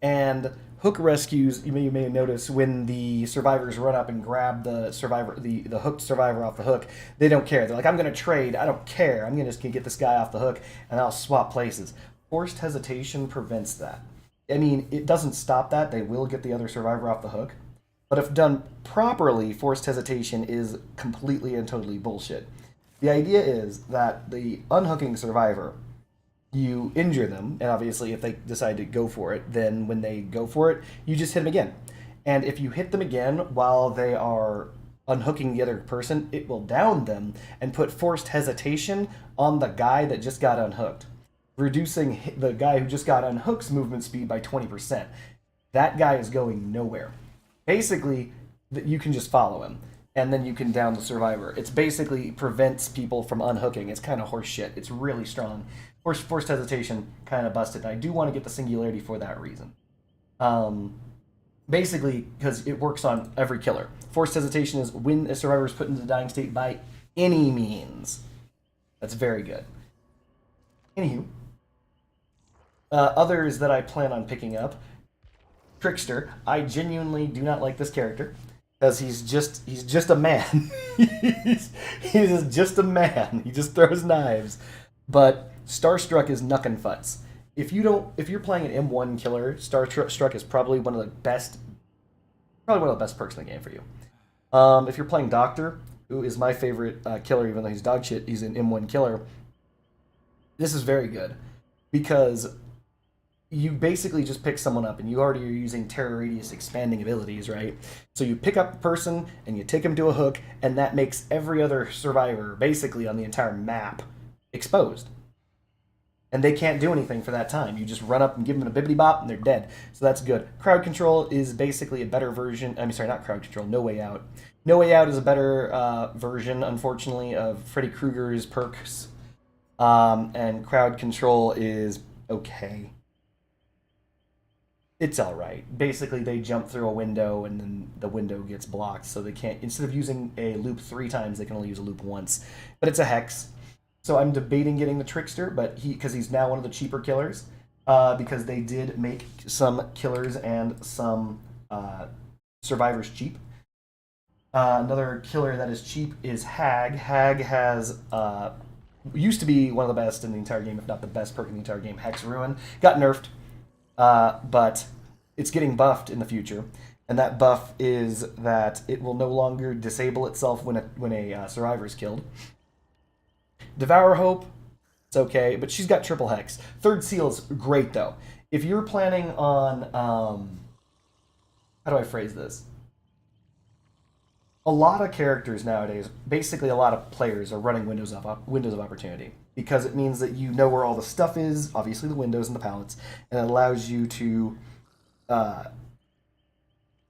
and hook rescues, you may notice when the survivors run up and grab the survivor, the hooked survivor off the hook, they don't care. They're like, I'm gonna trade. I don't care. I'm just gonna get this guy off the hook, and I'll swap places. Forced Hesitation prevents that. I mean, it doesn't stop that. They will get the other survivor off the hook, but if done properly, Forced Hesitation is completely and totally bullshit. The idea is that the unhooking survivor, you injure them, and obviously if they decide to go for it, then when they go for it, you just hit them again. And if you hit them again while they are unhooking the other person, it will down them and put Forced Hesitation on the guy that just got unhooked, reducing the guy who just got unhooked's movement speed by 20%. That guy is going nowhere. Basically, you can just follow him, and then you can down the survivor. It's basically prevents people from unhooking. It's kind of horse shit. It's really strong. Forced Hesitation kind of busted. I do want to get the Singularity for that reason. Basically, because it works on every killer. Forced Hesitation is when a survivor is put into the dying state by any means. That's very good. Anywho, others that I plan on picking up. Trickster. I genuinely do not like this character because he's just a man. he's just a man. He just throws knives. But Starstruck is knuckin' futz. If you're playing an M1 killer, Starstruck is probably one of the best perks in the game for you. If you're playing Doctor, who is my favorite killer, even though he's dog shit, he's an M1 killer. This is very good because you basically just pick someone up, and you already are using terror radius expanding abilities, right? So you pick up a person and you take them to a hook, and that makes every other survivor basically on the entire map exposed. And they can't do anything for that time. You just run up and give them a bibbity bop, and they're dead. So that's good. Crowd control is basically a better version. I mean, sorry, not crowd control. No Way Out. No Way Out is a better version, unfortunately, of Freddy Krueger's perks. And crowd control is okay. It's all right. Basically, they jump through a window, and then the window gets blocked, so they can't. Instead of using a loop 3 times, they can only use a loop once. But it's a hex. So I'm debating getting the Trickster, but because he's now one of the cheaper killers, because they did make some killers and some survivors cheap. Another killer that is cheap is Hag. Hag has used to be one of the best in the entire game, if not the best perk in the entire game. Hex Ruin got nerfed, but it's getting buffed in the future, and that buff is that it will no longer disable itself when a survivor is killed. Devour Hope, it's okay, but she's got triple hex. Third Seal's great, though. If you're planning on... how do I phrase this? A lot of characters nowadays, basically a lot of players, are running windows of opportunity, because it means that you know where all the stuff is, obviously the windows and the pallets, and it allows you to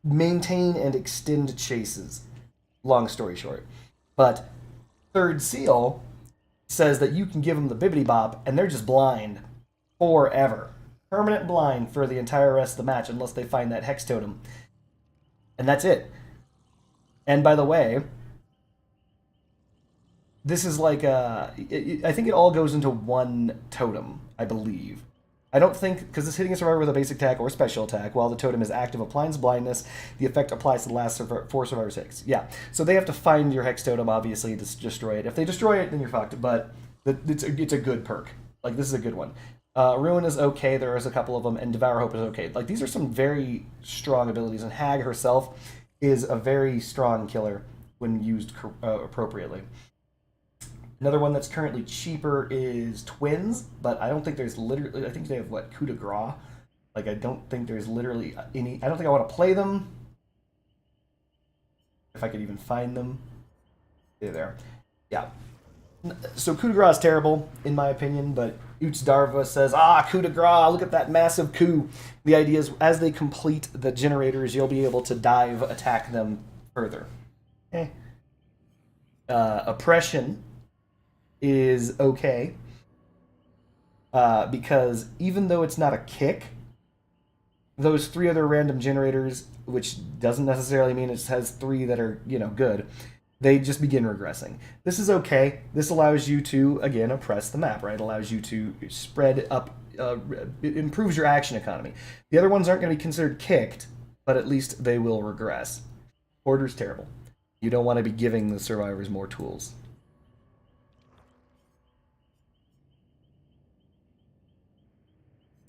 maintain and extend chases, long story short. But Third Seal says that you can give them the bibbity bop, and they're just blind forever. Permanent blind for the entire rest of the match, unless they find that hex totem. And that's it. And by the way, this is like I think it all goes into one totem, I believe. I don't think, because it's hitting a survivor with a basic attack or special attack while the totem is active, applies blindness. The effect applies to the last 4 survivors' hits. Yeah, so they have to find your hex totem, obviously, to destroy it. If they destroy it, then you're fucked. But it's a good perk. Like, this is a good one. Ruin is okay. There is a couple of them, and Devour Hope is okay. Like, these are some very strong abilities, and Hag herself is a very strong killer when used appropriately. Another one that's currently cheaper is Twins, but I don't think there's literally... I think they have, what, coup de grace? Like, I don't think there's literally any... I don't think I want to play them. If I could even find them. They're there. Yeah. So coup de grace is terrible, in my opinion, but Uts Darva says, coup de grace, look at that massive coup. The idea is, as they complete the generators, you'll be able to dive, attack them further. Oppression is okay, because even though it's not a kick, those 3 other random generators, which doesn't necessarily mean it has 3 that are, good, they just begin regressing. This is okay. This allows you to, again, oppress the map, right? It allows you to spread up, it improves your action economy. The other ones aren't going to be considered kicked, but at least they will regress. Order's terrible. You don't want to be giving the survivors more tools.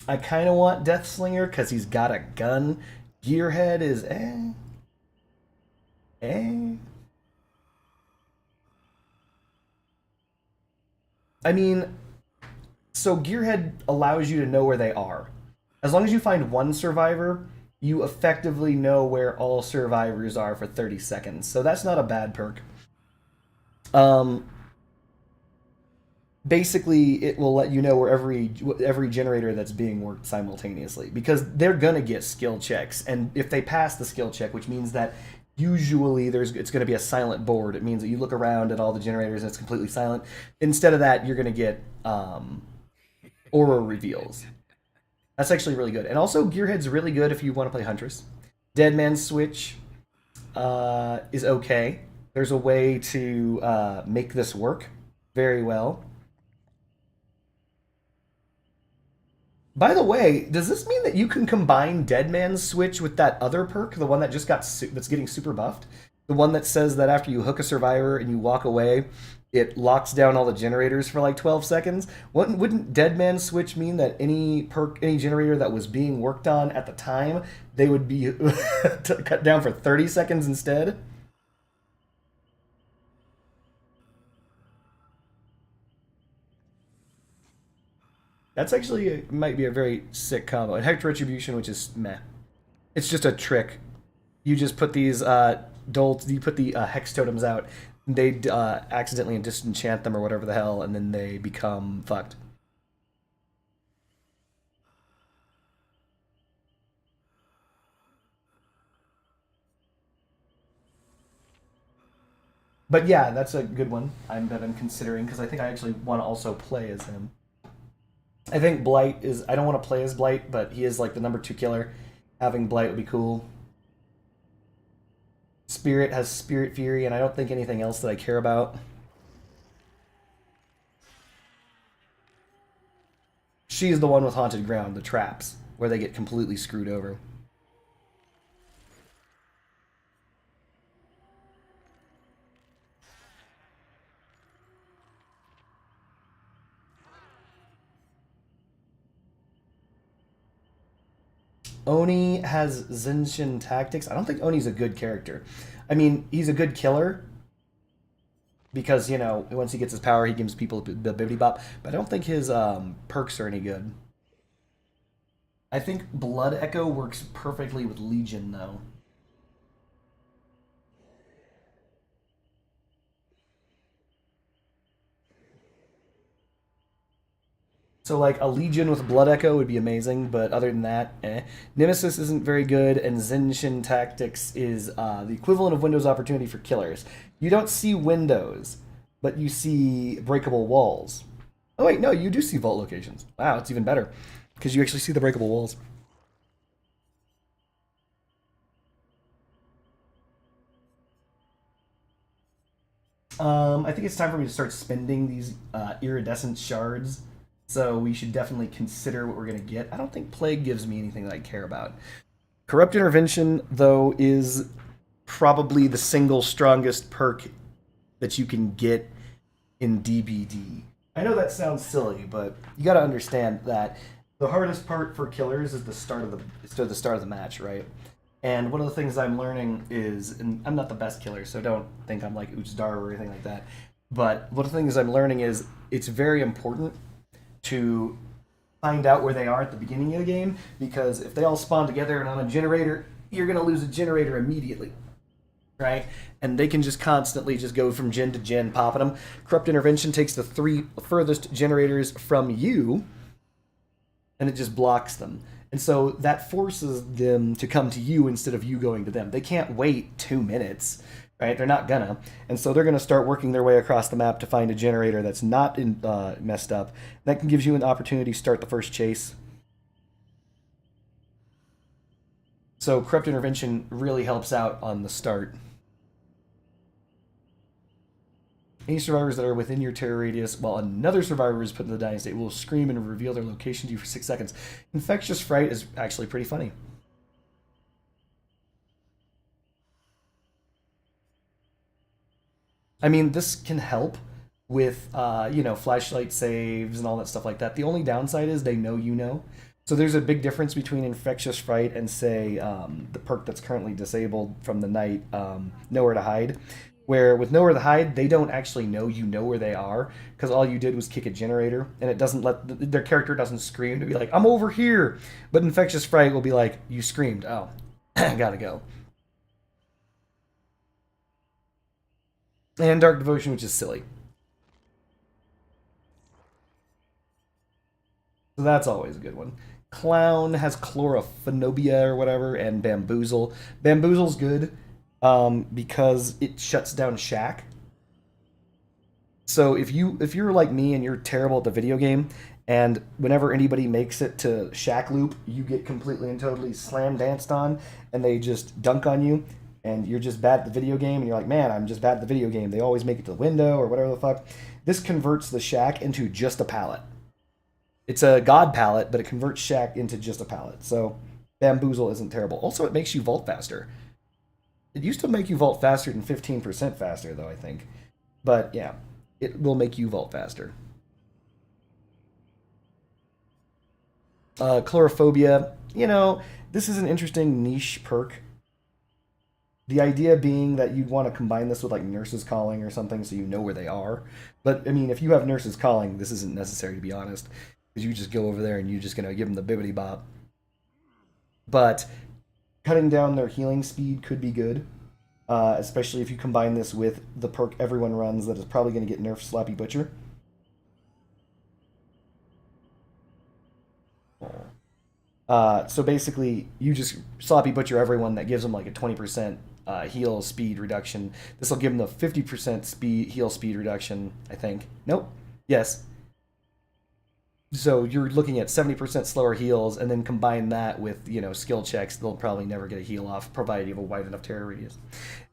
I kind of want Deathslinger because he's got a gun. Gearhead is I mean, so Gearhead allows you to know where they are. As long as you find one survivor, you effectively know where all survivors are for 30 seconds. So that's not a bad perk. Basically, it will let you know where every generator that's being worked simultaneously, because they're gonna get skill checks, and if they pass the skill check, which means that usually it's going to be a silent board. It means that you look around at all the generators and it's completely silent. Instead of that, you're going to get aura reveals. That's actually really good. And also, Gearhead's really good if you want to play Huntress. Dead Man's Switch is okay. There's a way to make this work very well. By the way, does this mean that you can combine Dead Man's Switch with that other perk, the one that just got that's getting super buffed? The one that says that after you hook a survivor and you walk away, it locks down all the generators for like 12 seconds? Wouldn't Dead Man's Switch mean that any generator that was being worked on at the time, they would be cut down for 30 seconds instead? That's actually might be a very sick combo. And Hector Retribution, which is meh. It's just a trick. You just put these you put the hex totems out. They accidentally disenchant them or whatever the hell, and then they become fucked. But yeah, that's a good one that I'm considering because I think I actually want to also play as him. I think Blight is. I don't want to play as Blight, but he is like the number 2 killer. Having Blight would be cool. Spirit has Spirit Fury, and I don't think anything else that I care about. She's the one with Haunted Ground, the traps, where they get completely screwed over. Oni has Zenshin Tactics. I don't think Oni's a good character. I mean, he's a good killer because, you know, once he gets his power, he gives people the bibbity bop. But I don't think his perks are any good. I think Blood Echo works perfectly with Legion, though. So, like, a Legion with Blood Echo would be amazing, but other than that, eh. Nemesis isn't very good, and Zenshin Tactics is the equivalent of Windows Opportunity for killers. You don't see windows, but you see breakable walls. Oh, wait, no, you do see vault locations. Wow, it's even better, because you actually see the breakable walls. I think it's time for me to start spending these iridescent shards. So we should definitely consider what we're going to get. I don't think Plague gives me anything that I care about. Corrupt Intervention, though, is probably the single strongest perk that you can get in DBD. I know that sounds silly, but you got to understand that the hardest part for killers is the start of the match, right? And one of the things I'm learning is, and I'm not the best killer, so don't think I'm like Uzdar or anything like that. But one of the things I'm learning is it's very important to find out where they are at the beginning of the game, because if they all spawn together and on a generator, you're going to lose a generator immediately, right? And they can just constantly just go from gen to gen, popping them. Corrupt Intervention takes the 3 furthest generators from you, and it just blocks them. And so that forces them to come to you instead of you going to them. They can't wait 2 minutes, right? They're not gonna. And so they're gonna start working their way across the map to find a generator that's not messed up. That can give you an opportunity to start the first chase. So Corrupt Intervention really helps out on the start. Any survivors that are within your terror radius while another survivor is put in the dying state will scream and reveal their location to you for 6 seconds. Infectious Fright is actually pretty funny. I mean, this can help with, flashlight saves and all that stuff like that. The only downside is they know you know. So there's a big difference between Infectious Fright and, say, the perk that's currently disabled from the night, Nowhere to Hide. Where with Nowhere to Hide, they don't actually know you know where they are, because all you did was kick a generator, and it doesn't their character doesn't scream to be like, I'm over here. But Infectious Fright will be like, you screamed. Oh, gotta go. And Dark Devotion, which is silly. So that's always a good one. Clown has Chlorophobia or whatever, and Bamboozle. Bamboozle's good. Because it shuts down Shack. So if you're like me and you're terrible at the video game, and whenever anybody makes it to Shack Loop, you get completely and totally slam danced on, and they just dunk on you, and you're just bad at the video game, and you're like, man, I'm just bad at the video game. They always make it to the window or whatever the fuck. This converts the Shack into just a pallet. It's a god pallet, but it converts Shack into just a pallet. So Bamboozle isn't terrible. Also, it makes you vault faster. It used to make you vault faster than 15% faster, though, I think. But, yeah, it will make you vault faster. Chlorophobia, this is an interesting niche perk. The idea being that you'd want to combine this with, like, Nurses Calling or something so you know where they are. But, I mean, if you have Nurses Calling, this isn't necessary, to be honest. because you just go over there and you're just gonna give them the bibbity bop. But cutting down their healing speed could be good, especially if you combine this with the perk everyone runs that is probably going to get nerfed, Sloppy Butcher. So basically, you just Sloppy Butcher everyone that gives them like a 20% heal speed reduction. This will give them the 50% heal speed reduction, I think. Nope. Yes. So you're looking at 70% slower heals, and then combine that with, skill checks. They'll probably never get a heal off, provided you have a wide enough terror radius.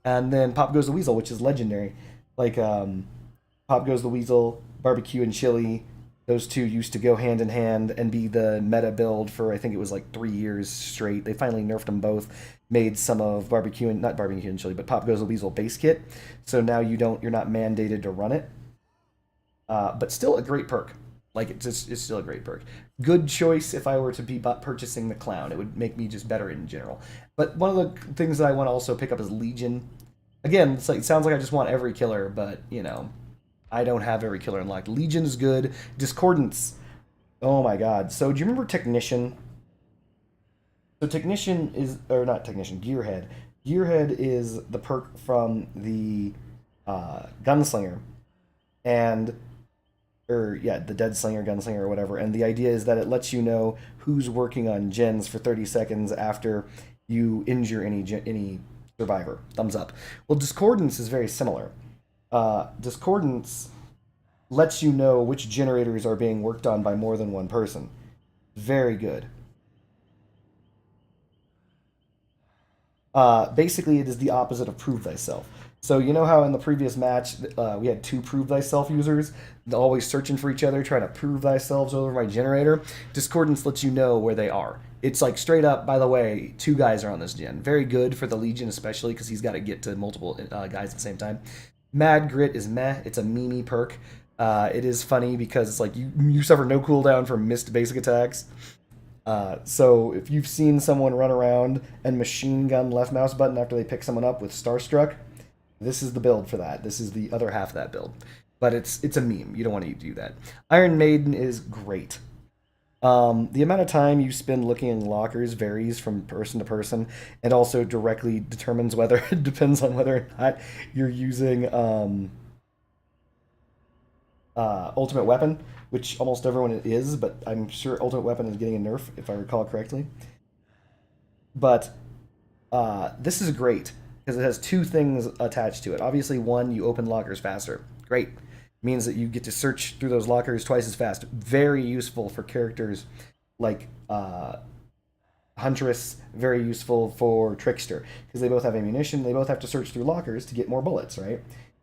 And then Pop Goes the Weasel, which is legendary. Like, Pop Goes the Weasel, Barbecue and Chili, those two used to go hand in hand and be the meta build for, I think it was like 3 years straight. They finally nerfed them both, made some of not Barbecue and Chili, but Pop Goes the Weasel base kit. So now you're not mandated to run it. But still a great perk. Like, it's still a great perk. Good choice if I were to be purchasing the Clown. It would make me just better in general. But one of the things that I want to also pick up is Legion. Again, it sounds like I just want every killer, but, I don't have every killer unlocked. Legion is good. Discordance. Oh my god. So, do you remember Technician? So, Technician is... Or not Technician, Gearhead. Gearhead is the perk from the Gunslinger. And... the Dead Slinger, Gunslinger, or whatever. And the idea is that it lets you know who's working on gens for 30 seconds after you injure any survivor. Thumbs up. Well, Discordance is very similar. Discordance lets you know which generators are being worked on by more than one person. Very good. Basically, it is the opposite of Prove Thyself. So you know how in the previous match we had 2 Prove Thyself users always searching for each other, trying to prove thyself over my generator? Discordance lets you know where they are. It's like straight up, by the way, 2 guys are on this gen. Very good for the Legion especially, because he's got to get to multiple guys at the same time. Mad Grit is meh. It's a meme perk. It is funny because it's like you suffer no cooldown from missed basic attacks. So if you've seen someone run around and machine gun left mouse button after they pick someone up with Starstruck, this is the build for that. This is the other half of that build. But it's a meme. You don't want to do that. Iron Maiden is great. The amount of time you spend looking in lockers varies from person to person, and also directly determines whether it depends on whether or not you're using Ultimate Weapon, which almost everyone is, but I'm sure Ultimate Weapon is getting a nerf, if I recall correctly. But this is great, because it has 2 things attached to it. Obviously, one, you open lockers faster. Great. Means that you get to search through those lockers twice as fast. Very useful for characters like Huntress, very useful for Trickster, because they both have ammunition, they both have to search through lockers to get more bullets, right?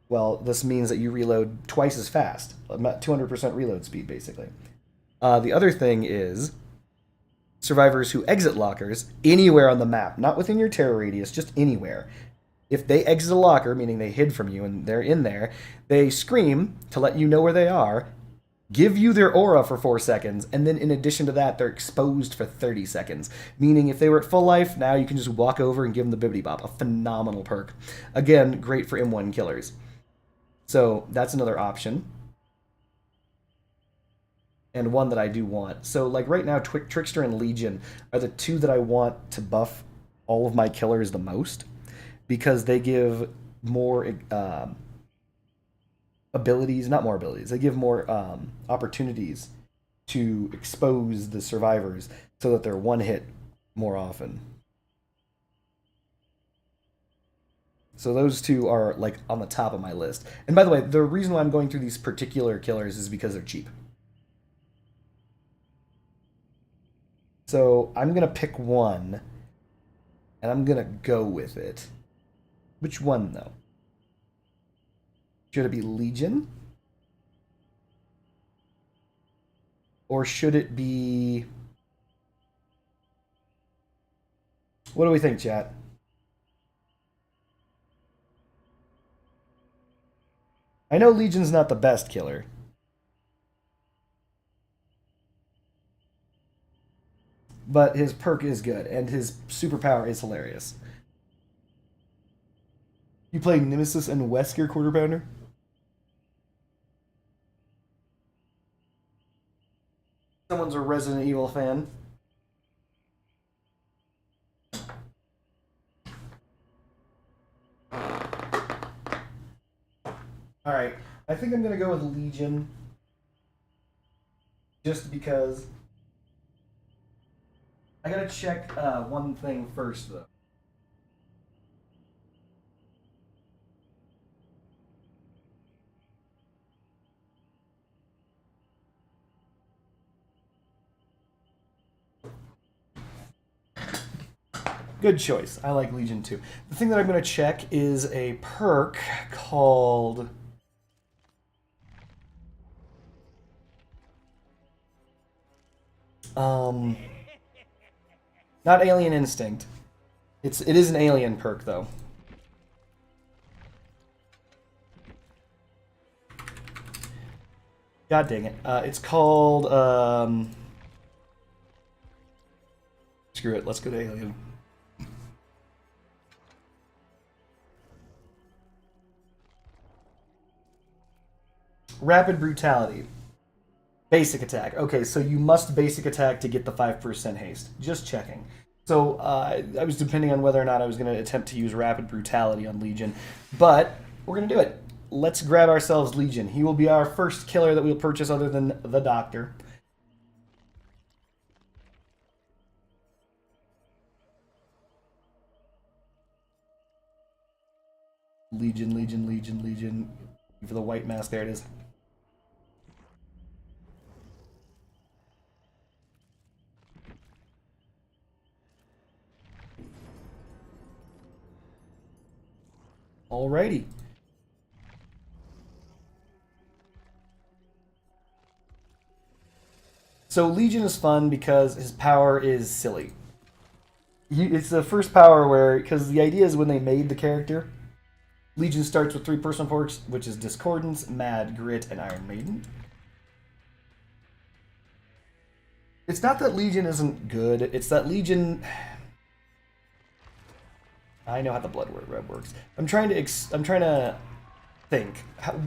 Well, this means that you reload twice as fast, 200% reload speed, basically. The other thing is survivors who exit lockers anywhere on the map, not within your terror radius, just anywhere. If they exit a locker, meaning they hid from you and they're in there, they scream to let you know where they are, give you their aura for 4 seconds, and then in addition to that, they're exposed for 30 seconds. Meaning if they were at full life, now you can just walk over and give them the bibbity bop. A phenomenal perk. Again, great for M1 killers. So that's another option. And one that I do want. So like right now, Trickster and Legion are the 2 that I want to buff all of my killers the most, because they give more abilities, not more abilities, they give more opportunities to expose the survivors so that they're one hit more often. So those 2 are like on the top of my list. And by the way, the reason why I'm going through these particular killers is because they're cheap. So I'm going to pick one, and I'm going to go with it. Which one, though? Should it be Legion? Or should it be... What do we think, chat? I know Legion's not the best killer. But his perk is good, and his superpower is hilarious. You play Nemesis and Wesker Quarter Pounder? 'Cause Someone's a Resident Evil fan. Alright, I think I'm gonna go with Legion. Just because. I gotta check one thing first, though. Good choice. I like Legion too. The thing that I'm going to check is a perk called... Not Alien Instinct. It is an alien perk, though. God dang it. It's called... Screw it. Let's go to Alien. Rapid Brutality. Basic attack. Okay, so you must basic attack to get the 5% haste. Just checking. So I was depending on whether or not I was going to attempt to use Rapid Brutality on Legion, but we're going to do it. Let's grab ourselves Legion. He will be our first killer that we'll purchase other than the Doctor. Legion, Legion, Legion, Legion. For the white mask, there it is. Alrighty. So Legion is fun because his power is silly. It's the first power where, because the idea is when they made the character, Legion starts with 3 personal perks, which is Discordance, Mad, Grit, and Iron Maiden. It's not that Legion isn't good, it's that Legion... I know how the blood red works. I'm trying to think. How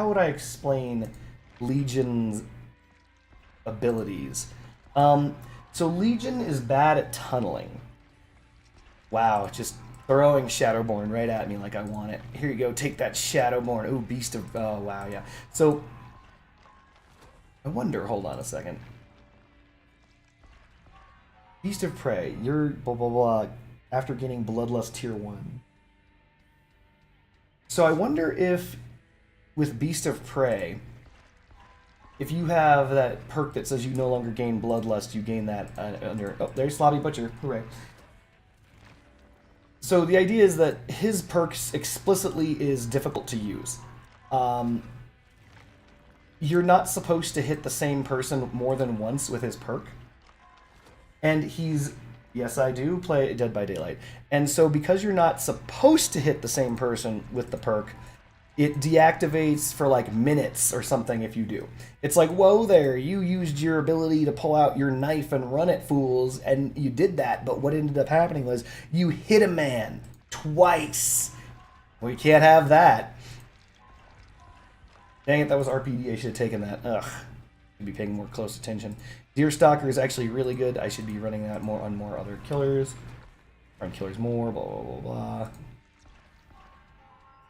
would I explain Legion's abilities? So Legion is bad at tunneling. Wow, just throwing Shadowborn right at me like I want it. Here you go, take that Shadowborn. Ooh, Beast of... Oh, wow, yeah. So, I wonder, hold on a second. Beast of Prey, you're blah, blah, blah, after getting Bloodlust Tier 1. So I wonder if, with Beast of Prey, if you have that perk that says you no longer gain Bloodlust, you gain that under... Oh, there's Slobby Butcher. Hooray. So the idea is that his perks explicitly is difficult to use. You're not supposed to hit the same person more than once with his perk. And he's... Yes, I do play Dead by Daylight. And so because you're not supposed to hit the same person with the perk, it deactivates for like minutes or something if you do. It's like, whoa there, you used your ability to pull out your knife and run it, fools, and you did that, but what ended up happening was you hit a man twice. Well, you can't have that. Dang it, that was RPD, I should have taken that. Ugh, should be paying more close attention. Deerstalker is actually really good. I should be running that more on more other killers. Run killers more, blah, blah, blah, blah.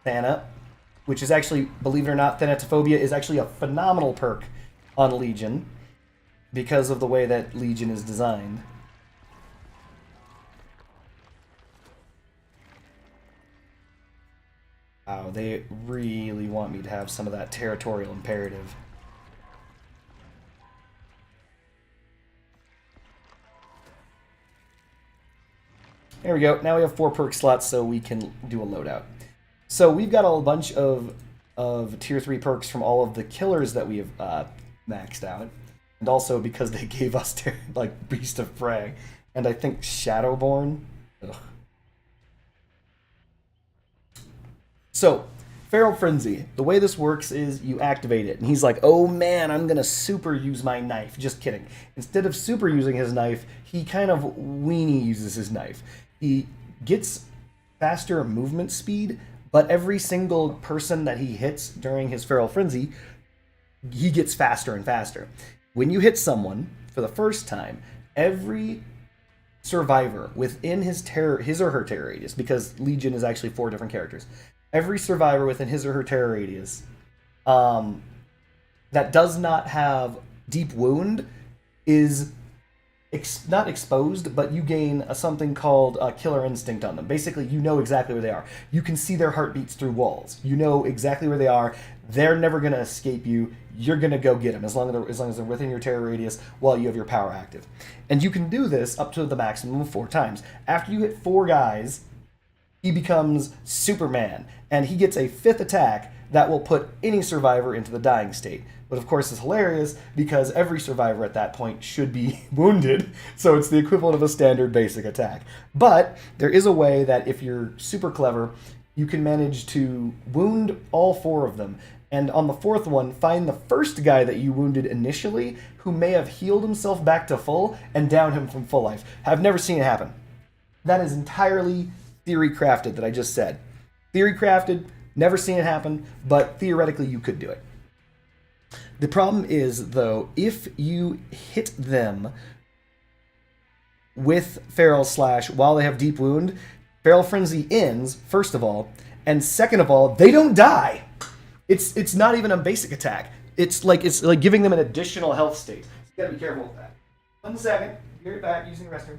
Thana, which is actually, believe it or not, Thanatophobia is actually a phenomenal perk on Legion because of the way that Legion is designed. Wow, they really want me to have some of that territorial imperative. There we go. Now we have 4 perk slots so we can do a loadout. So we've got a bunch of tier 3 perks from all of the killers that we have maxed out. And also because they gave us like Beast of Prey. And I think Shadowborn. Ugh. So, Feral Frenzy. The way this works is you activate it. And he's like, oh man, I'm going to super use my knife. Just kidding. Instead of super using his knife, he kind of weenie uses his knife. He gets faster movement speed, but every single person that he hits during his Feral Frenzy, he gets faster and faster. When you hit someone, for the first time, every survivor within his or her terror radius, because Legion is actually 4 different characters. Every survivor within his or her terror radius that does not have deep wound is not exposed, but you gain something called killer instinct on them. Basically, you know exactly where they are. You can see their heartbeats through walls. You know exactly where they are. They're never going to escape you. You're going to go get them as long as they're within your terror radius while you have your power active. And you can do this up to the maximum of 4 times. After you hit 4 guys, he becomes Superman, and he gets a 5th attack that will put any survivor into the dying state. But of course, it's hilarious because every survivor at that point should be wounded, so it's the equivalent of a standard basic attack. But there is a way that if you're super clever, you can manage to wound all 4 of them. And on the 4th one, find the first guy that you wounded initially who may have healed himself back to full and down him from full life. I've never seen it happen. That is entirely theory crafted that I just said. Theory crafted, never seen it happen, but theoretically you could do it. The problem is, though, if you hit them with Feral Slash while they have Deep Wound, Feral Frenzy ends, first of all, and second of all, they don't die. It's not even a basic attack. It's like giving them an additional health state. You gotta be careful with that. 1 second. Be right back using the restroom.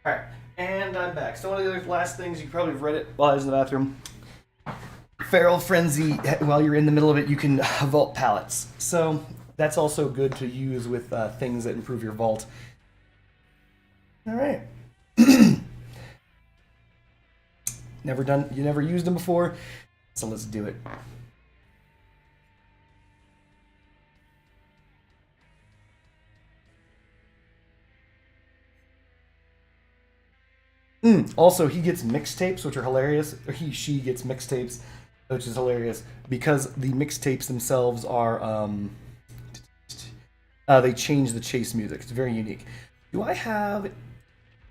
Alright, and I'm back. So one of the other last things, you probably have read it while I was in the bathroom. Feral Frenzy, while you're in the middle of it, you can vault pallets. So that's also good to use with things that improve your vault. Alright. You never used them before, so let's do it. Also, he gets mixtapes, which are hilarious. Or she gets mixtapes, which is hilarious because the mixtapes themselves are they change the chase music. It's very unique. Do I have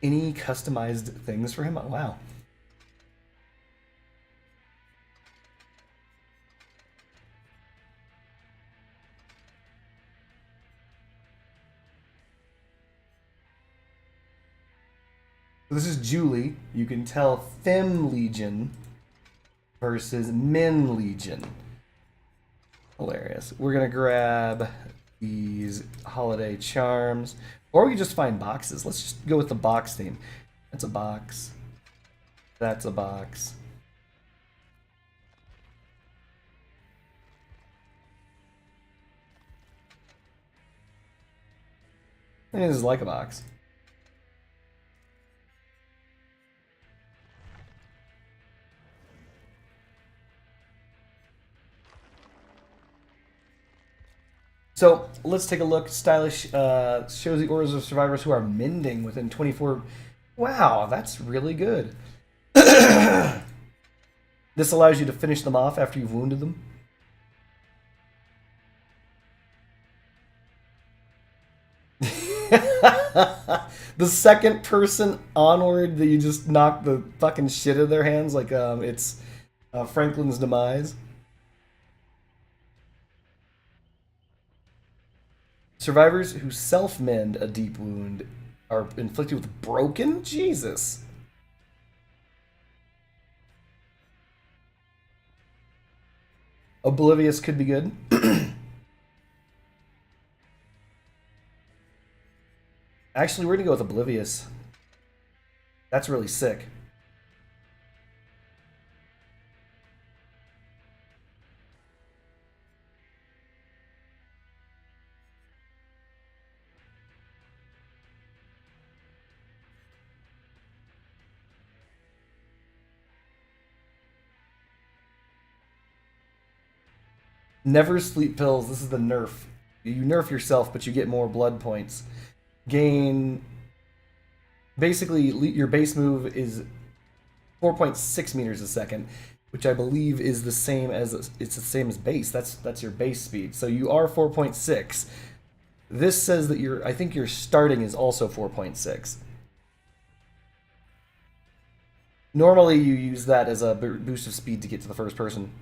any customized things for him? Oh, wow. This is Julie. You can tell Fem Legion versus Men Legion. Hilarious. We're gonna grab these holiday charms, or we can just find boxes. Let's just go with the box theme. That's a box. That's a box. I think this is like a box. So let's take a look. Stylish shows the orders of survivors who are mending within 24. Wow, that's really good. This allows you to finish them off after you've wounded them. The second person onward that you just knock the fucking shit out of their hands like it's Franklin's demise. Survivors who self-mend a deep wound are inflicted with broken? Jesus. Oblivious could be good. Actually, we're gonna go with Oblivious. That's really sick. Never sleep pills. This is the nerf. You nerf yourself, but you get more blood points. Gain. Basically, your base move is 4.6 meters a second, which I believe is the same as it's the same as base. That's your base speed. So you are 4.6. This says that I think your starting is also 4.6. Normally, you use that as a boost of speed to get to the first person.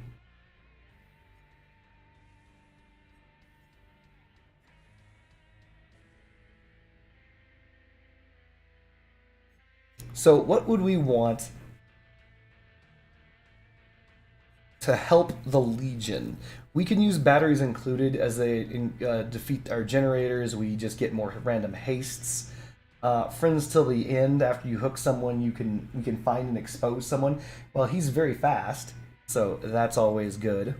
So what would we want to help the Legion? We can use batteries included as they defeat our generators. We just get more random hastes. Friends till the end. After you hook someone, we can find and expose someone. Well, he's very fast, so that's always good.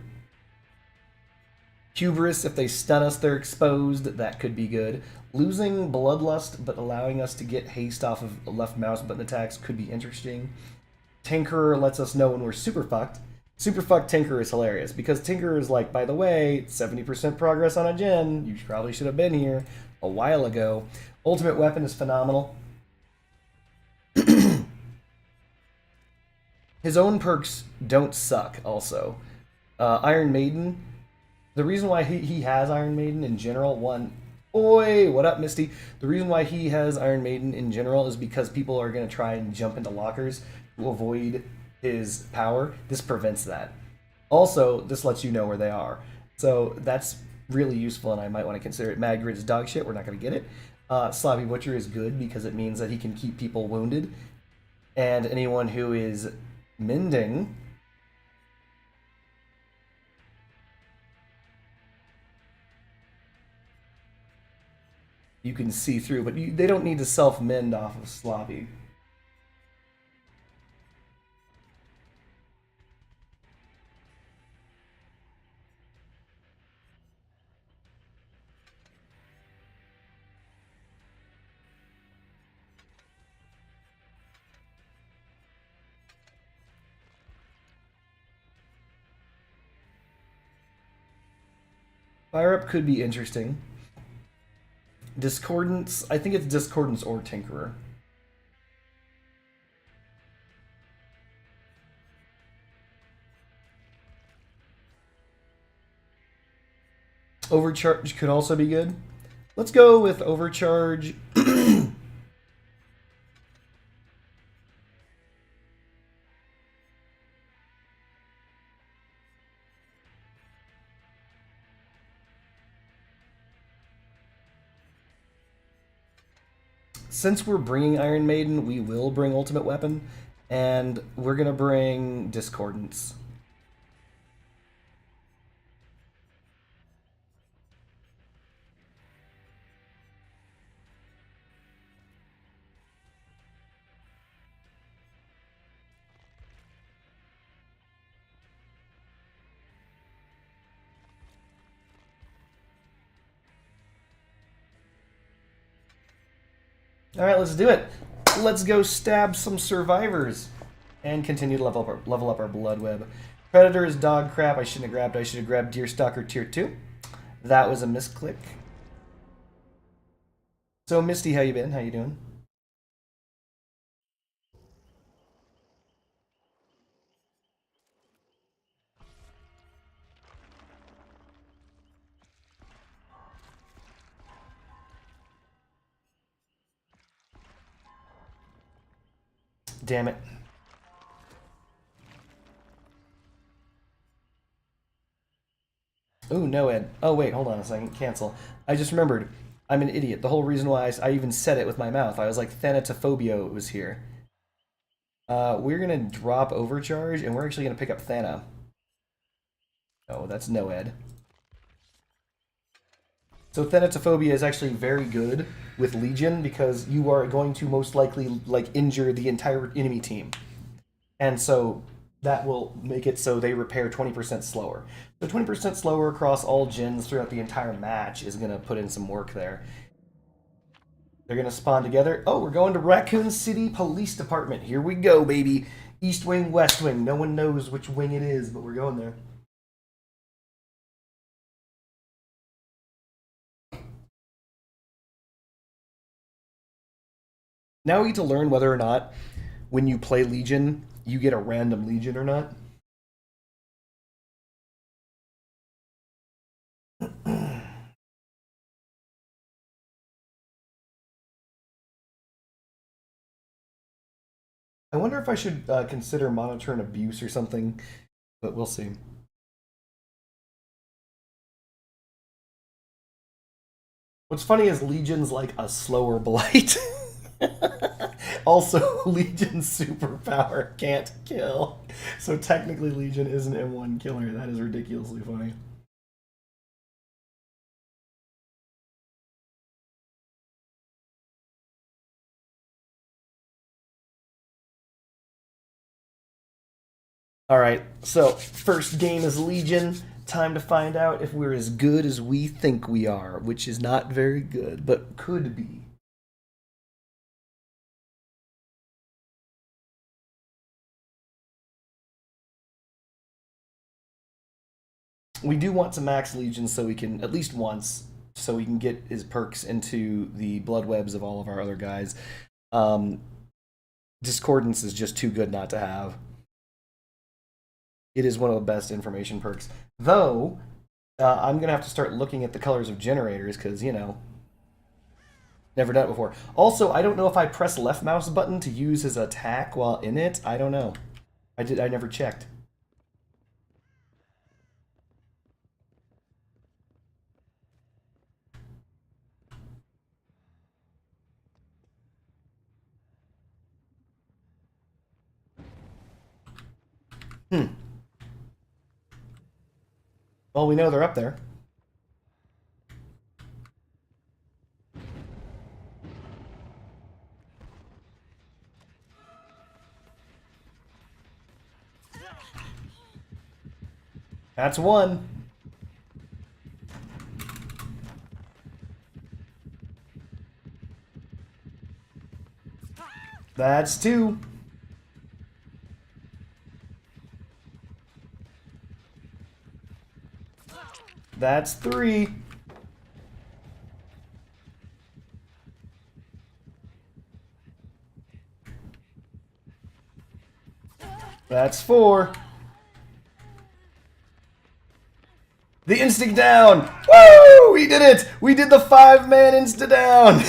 Hubris, if they stun us, they're exposed. That could be good. Losing Bloodlust, but allowing us to get haste off of left mouse button attacks could be interesting. Tinkerer lets us know when we're super fucked. Super fucked Tinkerer is hilarious, because Tinkerer is like, by the way, 70% progress on a gen. You probably should have been here a while ago. Ultimate Weapon is phenomenal. His own perks don't suck, also. Iron Maiden. The reason why he has Iron Maiden in general, Oi, what up, Misty? The reason why he has Iron Maiden in general is because people are going to try and jump into lockers to avoid his power. This prevents that. Also, this lets you know where they are. So that's really useful, and I might want to consider it. Mad Grid is dog shit. We're not going to get it. Sloppy Butcher is good because it means that he can keep people wounded. And anyone who is mending... you can see through, but they don't need to self-mend off of Sloppy. Fire Up could be interesting. Discordance, I think it's Discordance or Tinkerer. Overcharge could also be good. Let's go with overcharge. Since we're bringing Iron Maiden, we will bring Ultimate Weapon, and we're gonna bring Discordance. All right, let's do it. Let's go stab some survivors and continue to level up our blood web. Predator is dog crap. I shouldn't have grabbed. I should have grabbed Deerstalker tier 2. That was a misclick. So Misty, how you been? How you doing? Damn it. Ooh, no, Ed. Oh, wait, hold on a second. Cancel. I just remembered. I'm an idiot. The whole reason why I even said it with my mouth, I was like, Thanatophobia was here. We're going to drop Overcharge, and we're actually going to pick up Thana. Oh, that's no, Ed. So Thanatophobia is actually very good with Legion because you are going to most likely like injure the entire enemy team. And so that will make it so they repair 20% slower. So 20% slower across all gens throughout the entire match is going to put in some work there. They're going to spawn together. Oh, we're going to Raccoon City Police Department. Here we go, baby. East Wing, West Wing. No one knows which wing it is, but we're going there. Now we get to learn whether or not when you play Legion, you get a random Legion or not. I wonder if I should consider monitor and abuse or something, but we'll see. What's funny is Legion's like a slower blight. Also, Legion's superpower can't kill. So technically Legion is an M1 killer. That is ridiculously funny. Alright, so first game is Legion. Time to find out if we're as good as we think we are, which is not very good, but could be. We do want to max Legion so we can, at least once, so we can get his perks into the blood webs of all of our other guys. Discordance is just too good not to have. It is one of the best information perks. Though, I'm going to have to start looking at the colors of generators, because, you know, never done it before. Also, I don't know if I press left mouse button to use his attack while in it. I don't know. I never checked. Well, we know they're up there. That's one. That's two. That's three. That's four. The instinct down! Woo! We did it! We did the 5-man insta down!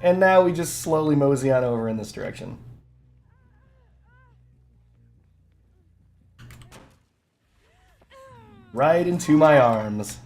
And now we just slowly mosey on over in this direction. Right into my arms.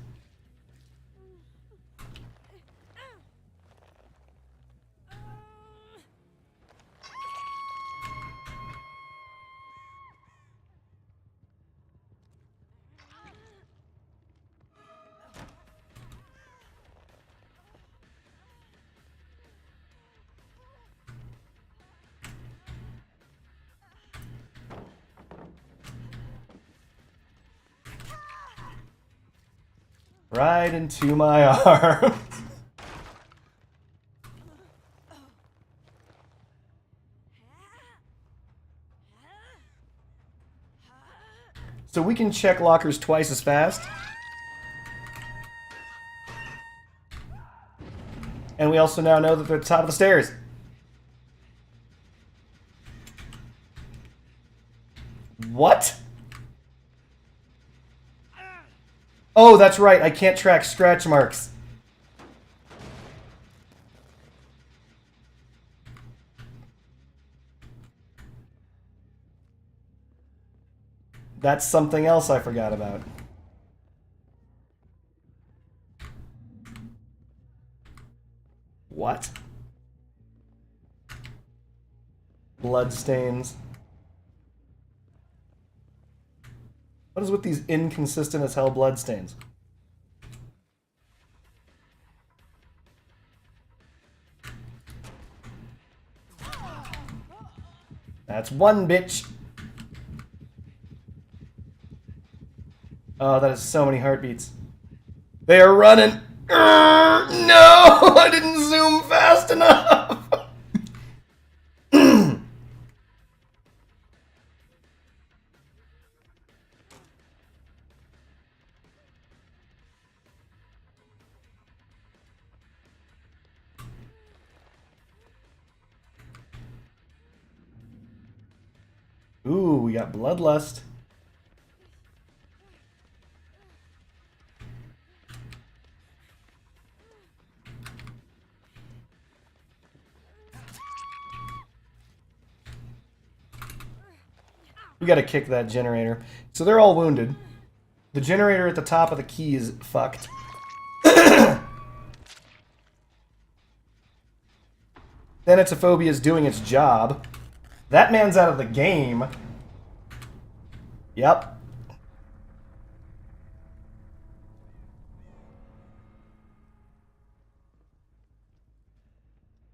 Right into my arms. So we can check lockers twice as fast. And we also now know that they're at the top of the stairs. What? Oh, that's right. I can't track scratch marks. That's something else I forgot about. What? Bloodstains. What is with these inconsistent as hell bloodstains? That's one bitch. Oh, that is so many heartbeats. They are running. No, I didn't zoom fast enough. Ooh, we got bloodlust. We gotta kick that generator. So they're all wounded. The generator at the top of the key is fucked. Thanatophobia is doing its job. That man's out of the game. Yep. I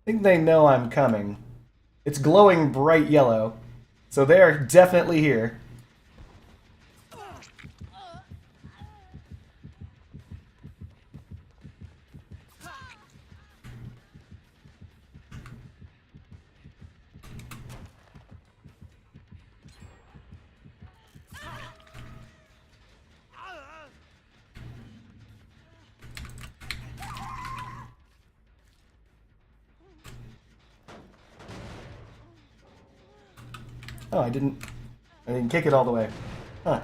think they know I'm coming. It's glowing bright yellow. So they are definitely here. Oh, I didn't kick it all the way. Huh.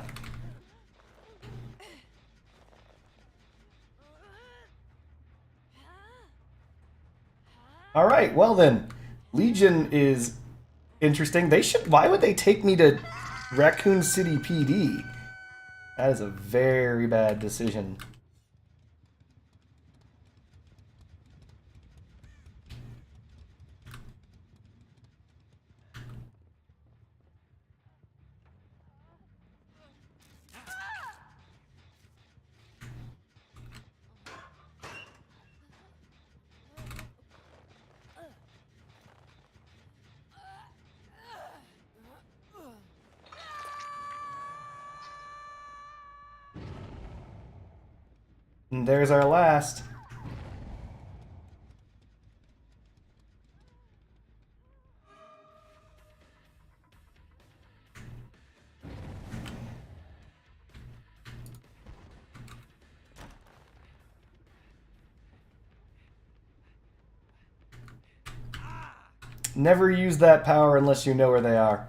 All right, well then, Legion is interesting. Why would they take me to Raccoon City PD? That is a very bad decision. And there's our last. Never use that power unless you know where they are.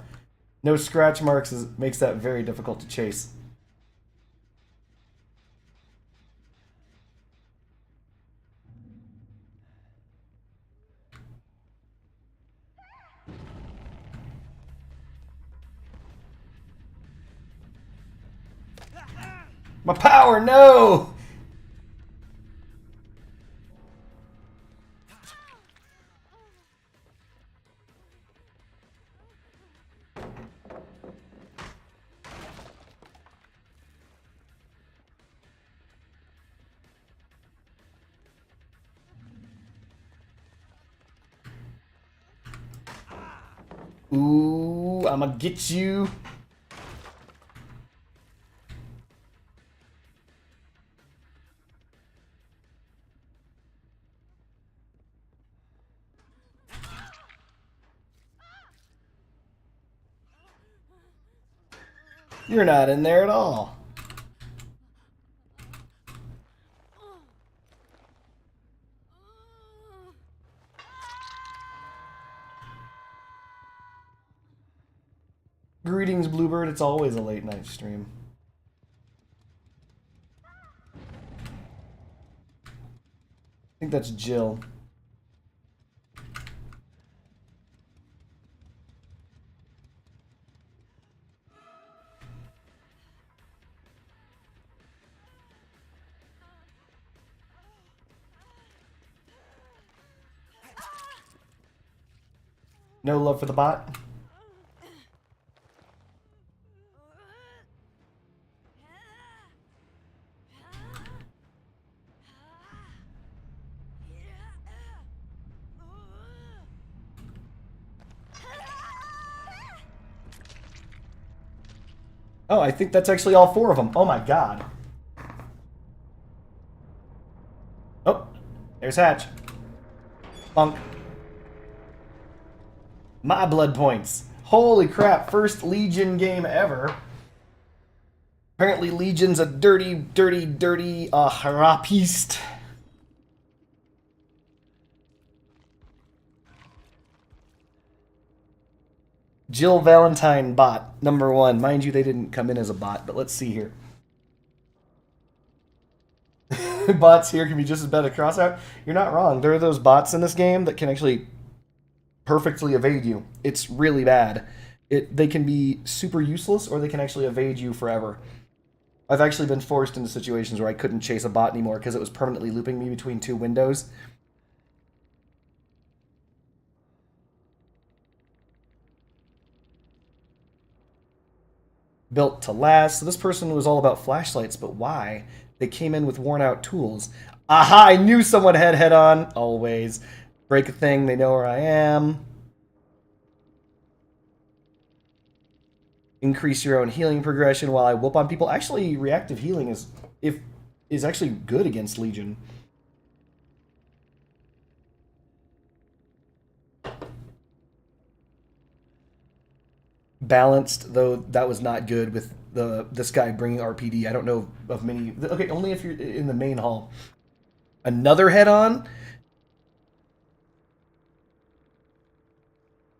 No scratch marks makes that very difficult to chase. My power, no! Ooh, I'ma get you. You're not in there at all. Greetings, Bluebird. It's always a late night stream. I think that's Jill. No love for the bot. Oh, I think that's actually all 4 of them. Oh my god. Oh, there's Hatch. Bunk. My blood points. Holy crap, first Legion game ever. Apparently Legion's a dirty harapiste. Jill Valentine bot, number 1. Mind you, they didn't come in as a bot, but let's see here. Bots here can be just as bad as crossout. You're not wrong. There are those bots in this game that can actually perfectly evade you. It's really bad. They can be super useless, or they can actually evade you forever. I've actually been forced into situations where I couldn't chase a bot anymore because it was permanently looping me between 2 windows. Built to last. So this person was all about flashlights, but why? They came in with worn out tools. Aha! I knew someone had head on. Always. Break a thing, they know where I am. Increase your own healing progression while I whoop on people. Actually, reactive healing is actually good against Legion. Balanced, though that was not good with this guy bringing RPD. I don't know of many. Okay, only if you're in the main hall. Another head-on?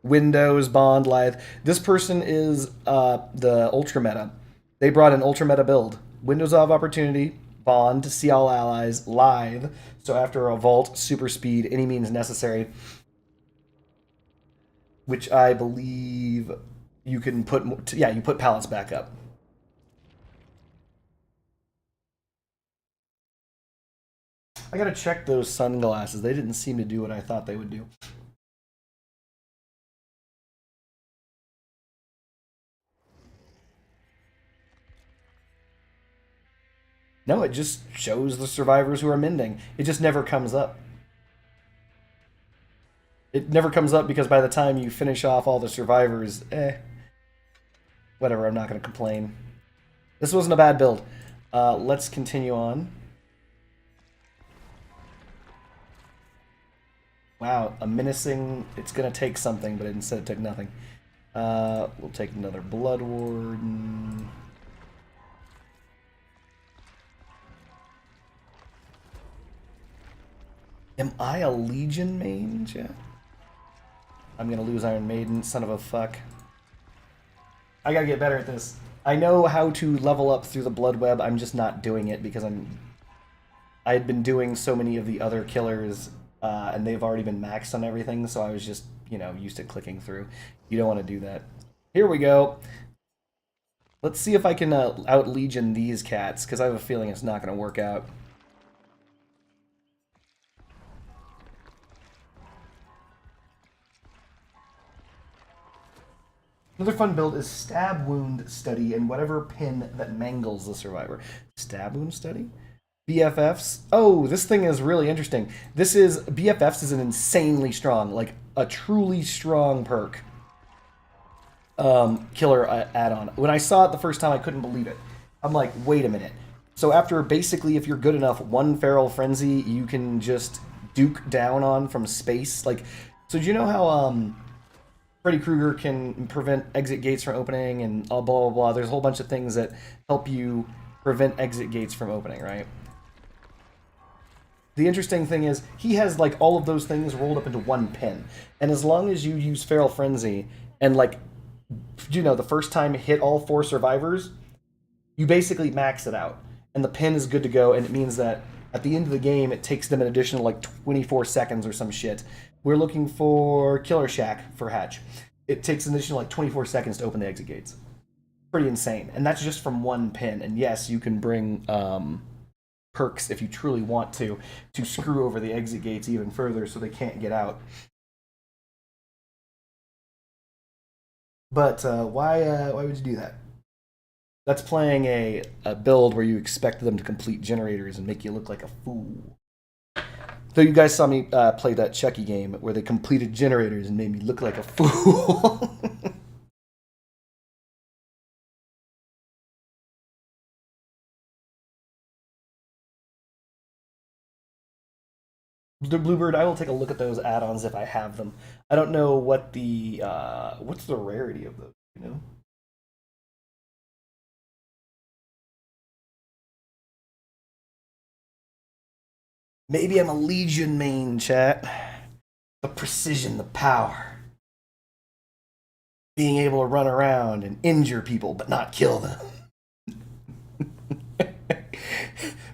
Windows, Bond, Lithe. This person is the Ultra Meta. They brought an Ultra Meta build. Windows of Opportunity, Bond, See All Allies, Lithe. So after a Vault, Super Speed, any means necessary. Which I believe you can put... Yeah, you put pallets back up. I gotta check those sunglasses. They didn't seem to do what I thought they would do. No, it just shows the survivors who are mending. It just never comes up. It never comes up because by the time you finish off all the survivors, whatever, I'm not going to complain. This wasn't a bad build. Let's continue on. Wow, a menacing... It's going to take something, but instead it took nothing. We'll take another Blood Warden. Am I a Legion main, chat? I'm gonna lose Iron Maiden, son of a fuck. I gotta get better at this. I know how to level up through the Blood Web, I'm just not doing it because I had been doing so many of the other killers, and they've already been maxed on everything, so I was just, you know, used to clicking through. You don't want to do that. Here we go. Let's see if I can out-legion these cats, because I have a feeling it's not going to work out. Another fun build is Stab Wound Study and whatever pin that mangles the survivor. Stab Wound Study? BFFs? Oh, this thing is really interesting. BFFs is an insanely strong, like a truly strong perk. Killer add-on. When I saw it the first time, I couldn't believe it. I'm like, wait a minute. So after basically, if you're good enough, one Feral Frenzy, you can just duke down on from space. Like, so do you know how Freddy Krueger can prevent exit gates from opening and blah, blah, blah. There's a whole bunch of things that help you prevent exit gates from opening, right? The interesting thing is, he has, like, all of those things rolled up into one pin. And as long as you use Feral Frenzy and, like, you know, the first time hit all 4 survivors, you basically max it out. And the pin is good to go, and it means that at the end of the game, it takes them an additional, like, 24 seconds or some shit. We're looking for Killer Shack for Hatch. It takes an additional, like, 24 seconds to open the exit gates. Pretty insane. And that's just from one pin. And yes, you can bring perks, if you truly want to screw over the exit gates even further so they can't get out. But why would you do that? That's playing a build where you expect them to complete generators and make you look like a fool. Though you guys saw me play that Chucky game where they completed generators and made me look like a fool. The Bluebird, I will take a look at those add-ons if I have them. I don't know what the what's the rarity of those, you know? Maybe I'm a Legion main, chat. The precision, the power. Being able to run around and injure people but not kill them.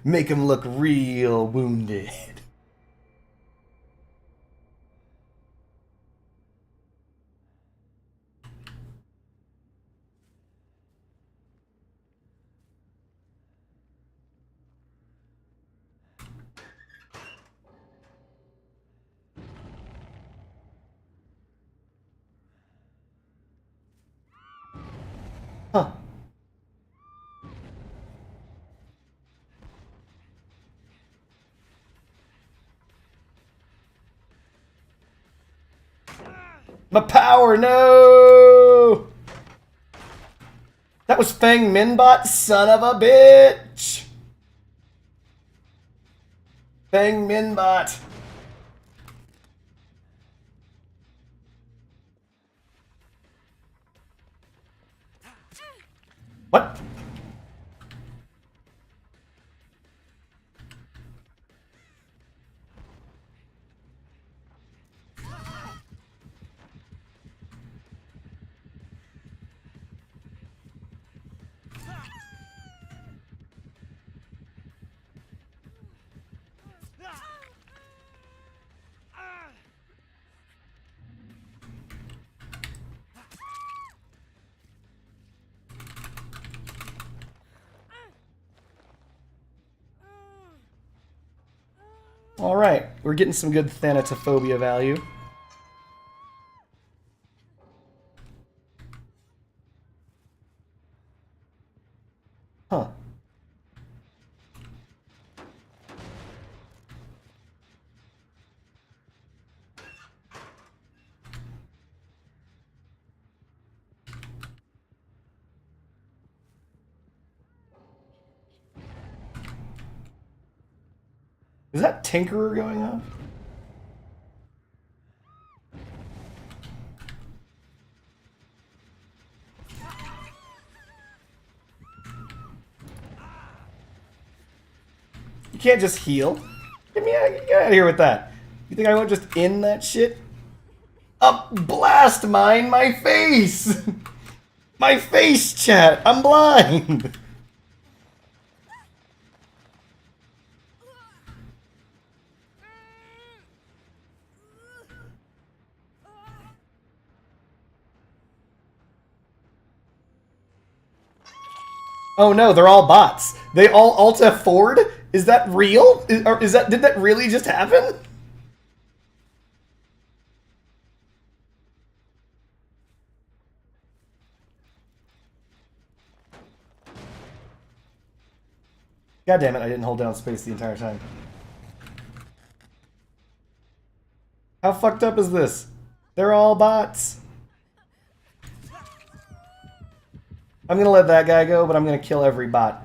Make them look real wounded. Huh. My power, no! That was Fang Minbot, son of a bitch! Fang Minbot. What? Alright, we're getting some good Thanatophobia value. Huh. Is that Tinkerer going on? You can't just heal. Get out of here with that. You think I won't just end that shit? Blast mine my face! My face, chat! I'm blind! Oh no, they're all bots. They all Alt F forward? Is that real? Did that really just happen? God damn it, I didn't hold down space the entire time. How fucked up is this? They're all bots. I'm gonna let that guy go, but I'm gonna kill every bot.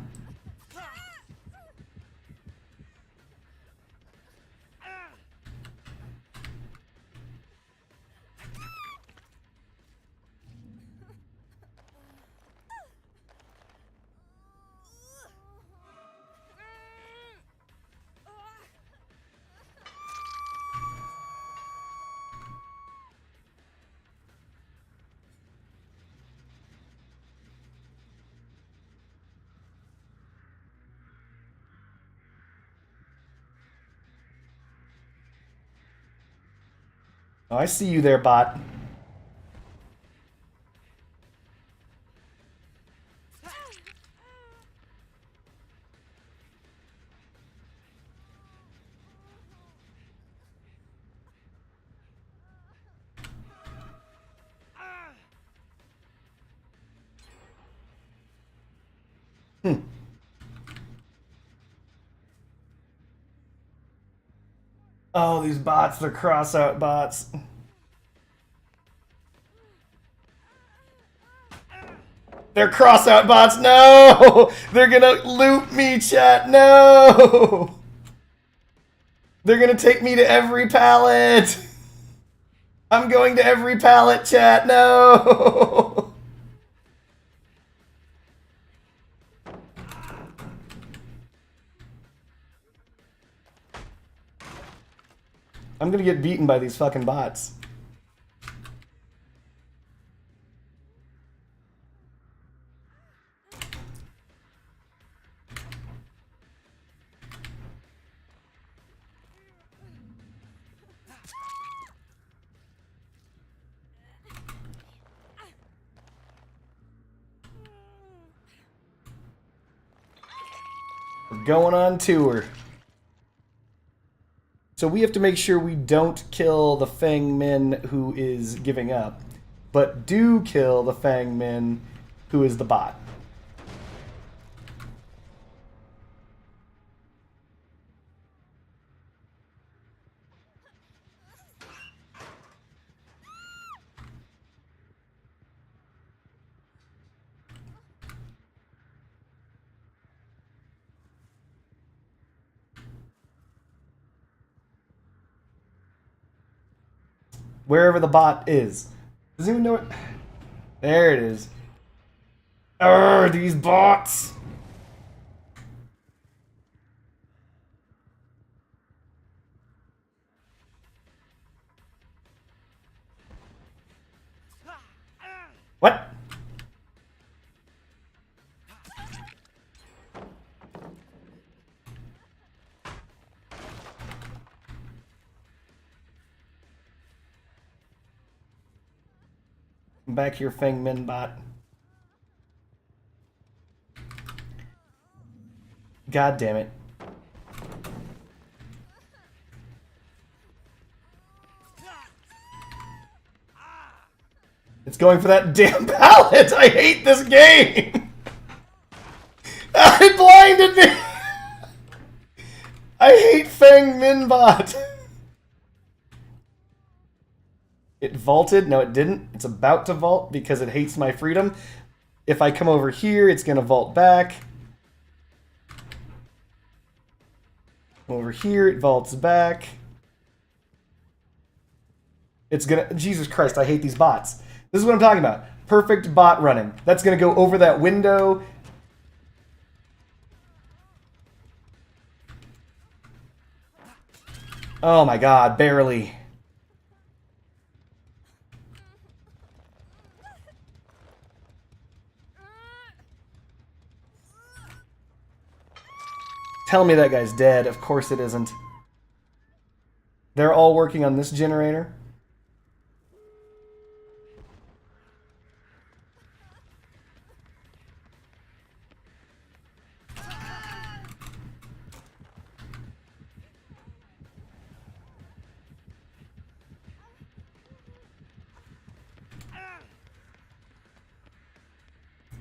Oh, I see you there, bot. Oh, these bots, they're cross-out bots. They're cross-out bots, no! They're gonna loot me, chat, no! They're gonna take me to every pallet! I'm going to every pallet, chat, no! I'm gonna get beaten by these fucking bots. We're going on tour. So we have to make sure we don't kill the Fang Min who is giving up, but do kill the Fang Min who is the bot. Wherever the bot is. Does anyone know it? There it is. Arrgh, these bots! What? Come back here, Fang Min bot. God damn it. It's going for that damn pallet! I hate this game! It blinded me! I hate Fang Min bot! It vaulted. No, it didn't. It's about to vault because it hates my freedom. If I come over here, it's going to vault back. Over here, it vaults back. It's going to... Jesus Christ, I hate these bots. This is what I'm talking about. Perfect bot running. That's going to go over that window. Oh my god, barely. Tell me that guy's dead. Of course it isn't. They're all working on this generator.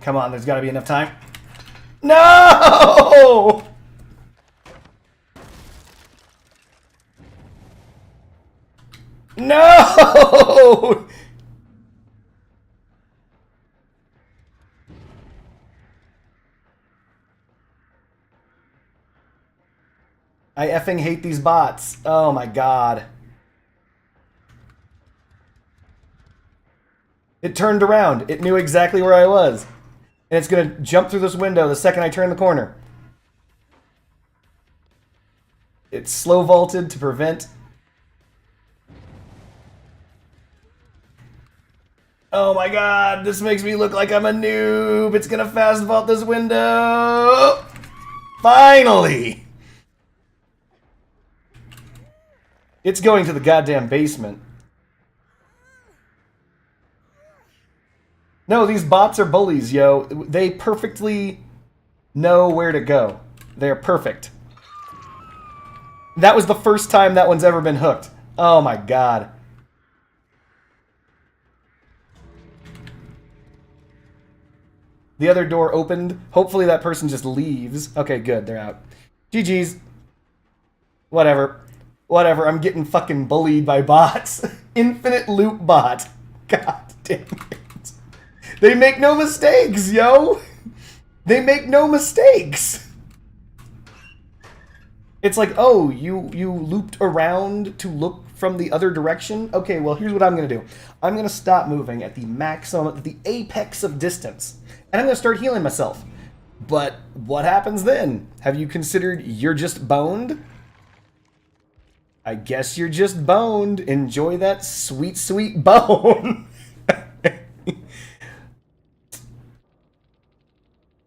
Come on, there's got to be enough time. No! No! I effing hate these bots. Oh my god. It turned around. It knew exactly where I was. And it's going to jump through this window the second I turn the corner. It's slow vaulted to prevent. Oh my god, this makes me look like I'm a noob. It's going to fast vault this window. Finally! It's going to the goddamn basement. No, these bots are bullies, yo. They perfectly know where to go. They're perfect. That was the first time that one's ever been hooked. Oh my god. The other door opened. Hopefully that person just leaves. Okay, good. They're out. GG's. Whatever. Whatever. I'm getting fucking bullied by bots. Infinite loop bot. God damn it. They make no mistakes, yo! They make no mistakes! It's like, oh, you looped around to look from the other direction? Okay, well, here's what I'm going to do. I'm going to stop moving at the maximum, at the apex of distance. And I'm going to start healing myself. But what happens then? Have you considered you're just boned? I guess you're just boned. Enjoy that sweet, sweet bone.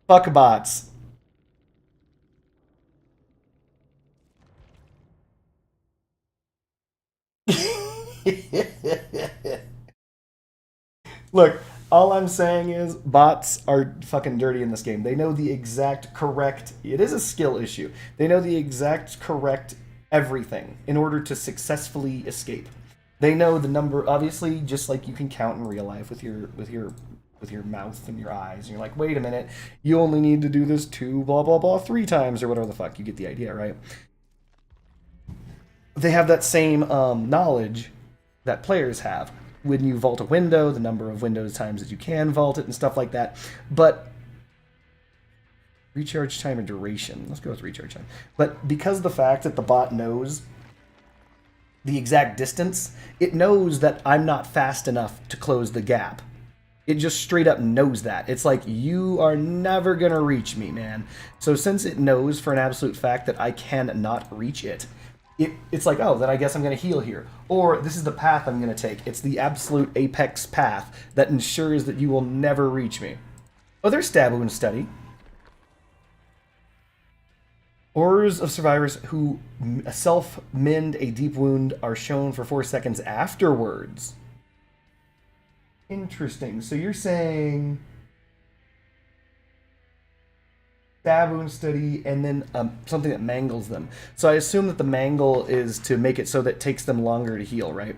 Fuck bots. Look, all I'm saying is bots are fucking dirty in this game. They know the exact correct... It is a skill issue. They know the exact correct everything in order to successfully escape. They know the number, obviously, just like you can count in real life with your mouth and your eyes. And you're like, wait a minute, you only need to do this 2, blah, blah, blah, 3 times, or whatever the fuck. You get the idea, right? They have that same knowledge that players have. When you vault a window, the number of windows times that you can vault it and stuff like that. But recharge time and duration. Let's go with recharge time. But because of the fact that the bot knows the exact distance, it knows that I'm not fast enough to close the gap. It just straight up knows that. It's like, you are never gonna reach me, man. So since it knows for an absolute fact that I cannot reach it, it's like, oh, then I guess I'm gonna heal here. Or this is the path I'm gonna take. It's the absolute apex path that ensures that you will never reach me. Oh, there's stab wound study. Orders of survivors who self-mend a deep wound are shown for 4 seconds afterwards. Interesting. So you're saying stab wound study and then something that mangles them. So I assume that the mangle is to make it so that it takes them longer to heal, right?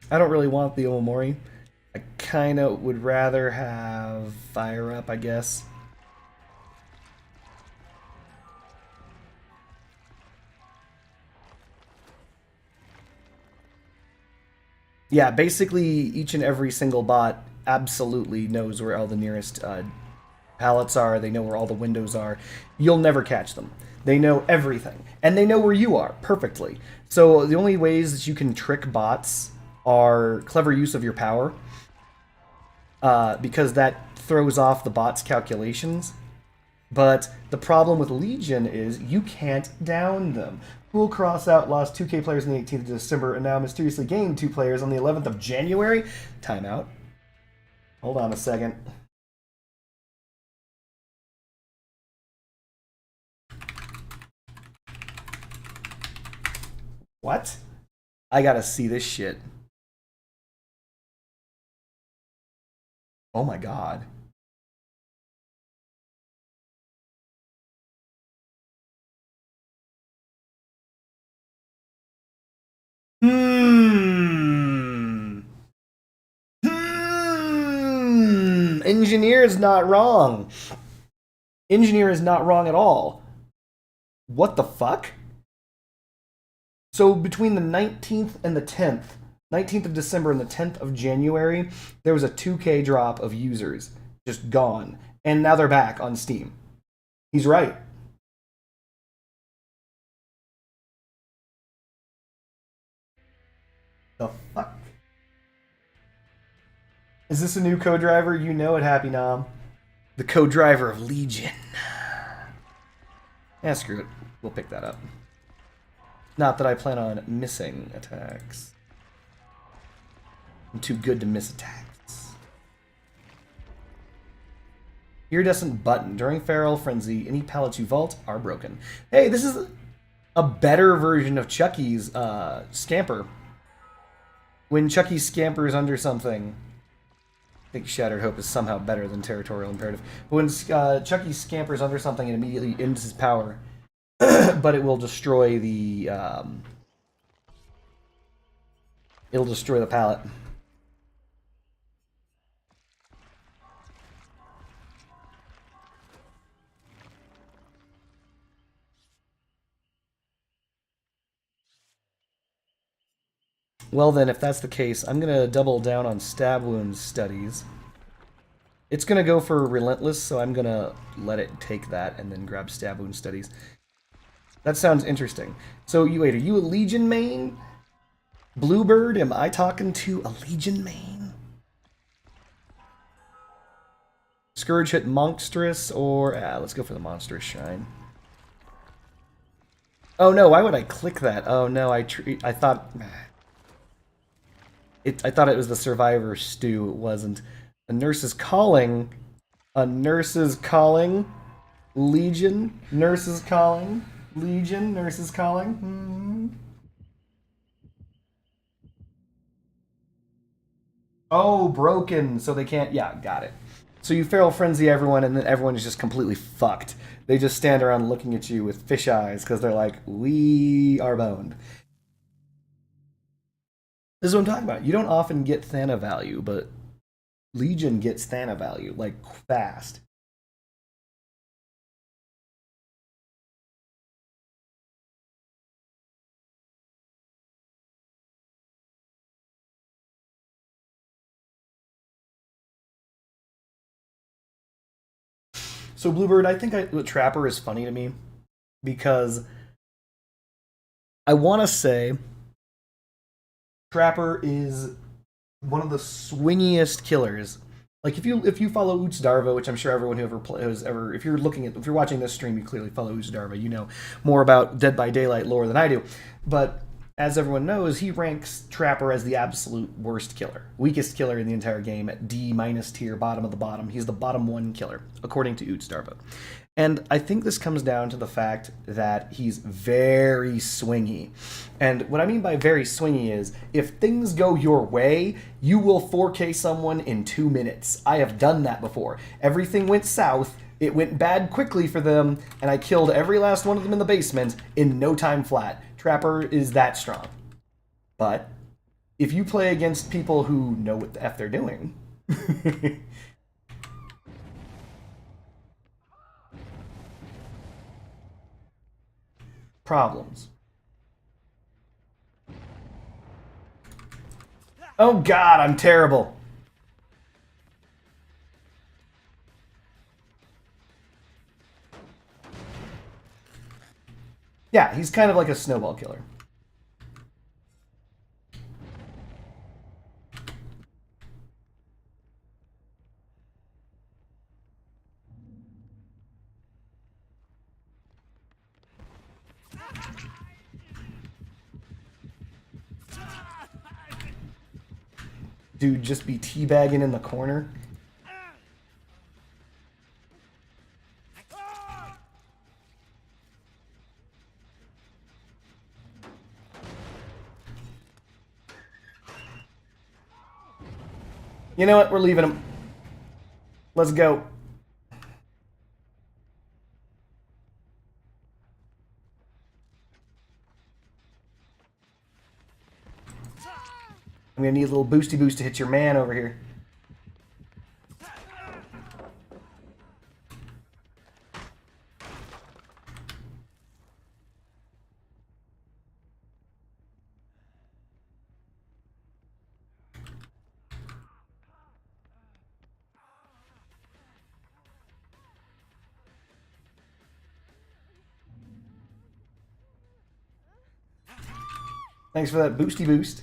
I don't really want the Omori. I kind of would rather have Fire Up, I guess. Yeah, basically each and every single bot absolutely knows where all the nearest pallets are. They know where all the windows are. You'll never catch them. They know everything. And they know where you are perfectly. So the only ways that you can trick bots are clever use of your power. Because that throws off the bot's calculations. But the problem with Legion is you can't down them. Pool Crossout lost 2K players on the 18th of December and now mysteriously gained 2 players on the 11th of January. Timeout. Hold on a second. What? I gotta see this shit. Oh my god. Hmm. Engineer is not wrong. Engineer is not wrong at all. What the fuck? So between the 19th and the 10th, 19th of December and the 10th of January, there was a 2K drop of users just gone. And now they're back on Steam. He's right. The fuck? Is this a new co-driver? You know it, Happy Nom. The co-driver of Legion. Yeah, screw it. We'll pick that up. Not that I plan on missing attacks. I'm too good to miss attacks. Iridescent button. During Feral Frenzy, any pallets you vault are broken. Hey, this is a better version of Chucky's scamper. When Chucky scampers under something... I think Shattered Hope is somehow better than Territorial Imperative. But when Chucky scampers under something, it immediately ends his power. But it will destroy the... it'll destroy the pallet. Well then, if that's the case, I'm going to double down on stab wound studies. It's going to go for relentless, so I'm going to let it take that and then grab stab wound studies. That sounds interesting. So, wait, are you a Legion main? Bluebird, am I talking to a Legion main? Scourge hit monstrous, or... let's go for the monstrous shine. Oh no, why would I click that? Oh no, I thought... I thought it was the Survivor stew. It wasn't. A nurse is calling. A nurse is calling. Legion. Nurse is calling. Legion. Nurse is calling. Oh, broken. So they can't... Yeah, got it. So you feral frenzy everyone, and then everyone is just completely fucked. They just stand around looking at you with fish eyes because they're like, we are boned. This is what I'm talking about. You don't often get Thana value, but Legion gets Thana value, like, fast. So Bluebird, I think Trapper is funny to me because I want to say Trapper is one of the swingiest killers. Like if you follow Uts Darva, which I'm sure everyone who has ever if you're watching this stream, you clearly follow Uts Darva. You know more about Dead by Daylight lore than I do. But as everyone knows, he ranks Trapper as the absolute worst killer. Weakest killer in the entire game at D- tier, bottom of the bottom. He's the bottom one killer, according to Uts Darva. And I think this comes down to the fact that he's very swingy. And what I mean by very swingy is, if things go your way, you will 4K someone in 2 minutes. I have done that before. Everything went south, it went bad quickly for them, and I killed every last one of them in the basement in no time flat. Trapper is that strong. But if you play against people who know what the F they're doing... problems. Oh god, I'm terrible. Yeah, he's kind of like a snowball killer. Dude, just be teabagging in the corner. You know what? We're leaving him. Let's go. I'm gonna need a little boosty boost to hit your man over here. Thanks for that boosty boost.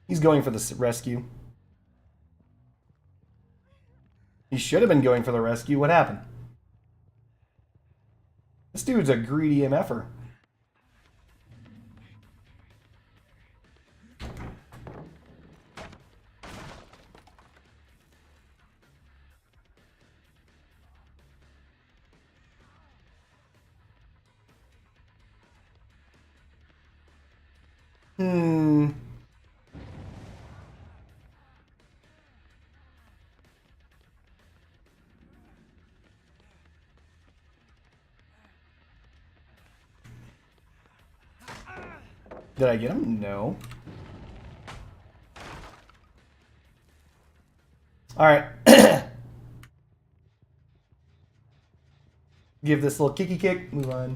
He's going for the rescue. He should have been going for the rescue. What happened? This dude's a greedy MFer. Did I get him? No. Alright. Give this little kicky kick. Move on.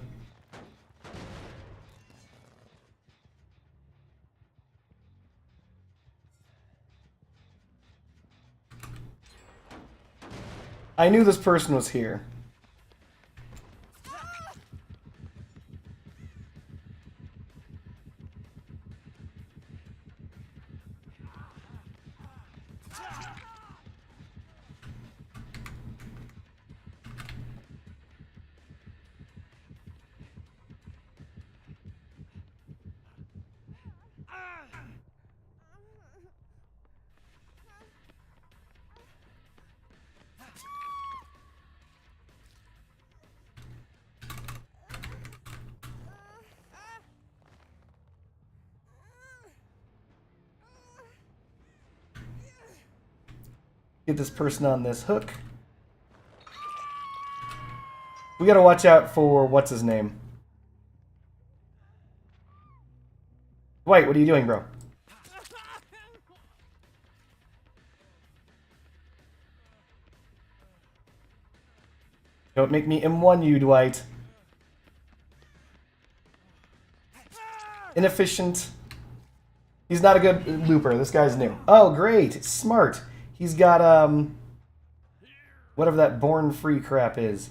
I knew this person was here. Get this person on this hook. We gotta watch out for what's his name. Dwight, what are you doing, bro? Don't make me M1 you, Dwight. Inefficient. He's not a good looper. This guy's new. Oh, great. Smart. He's got, whatever that born free crap is.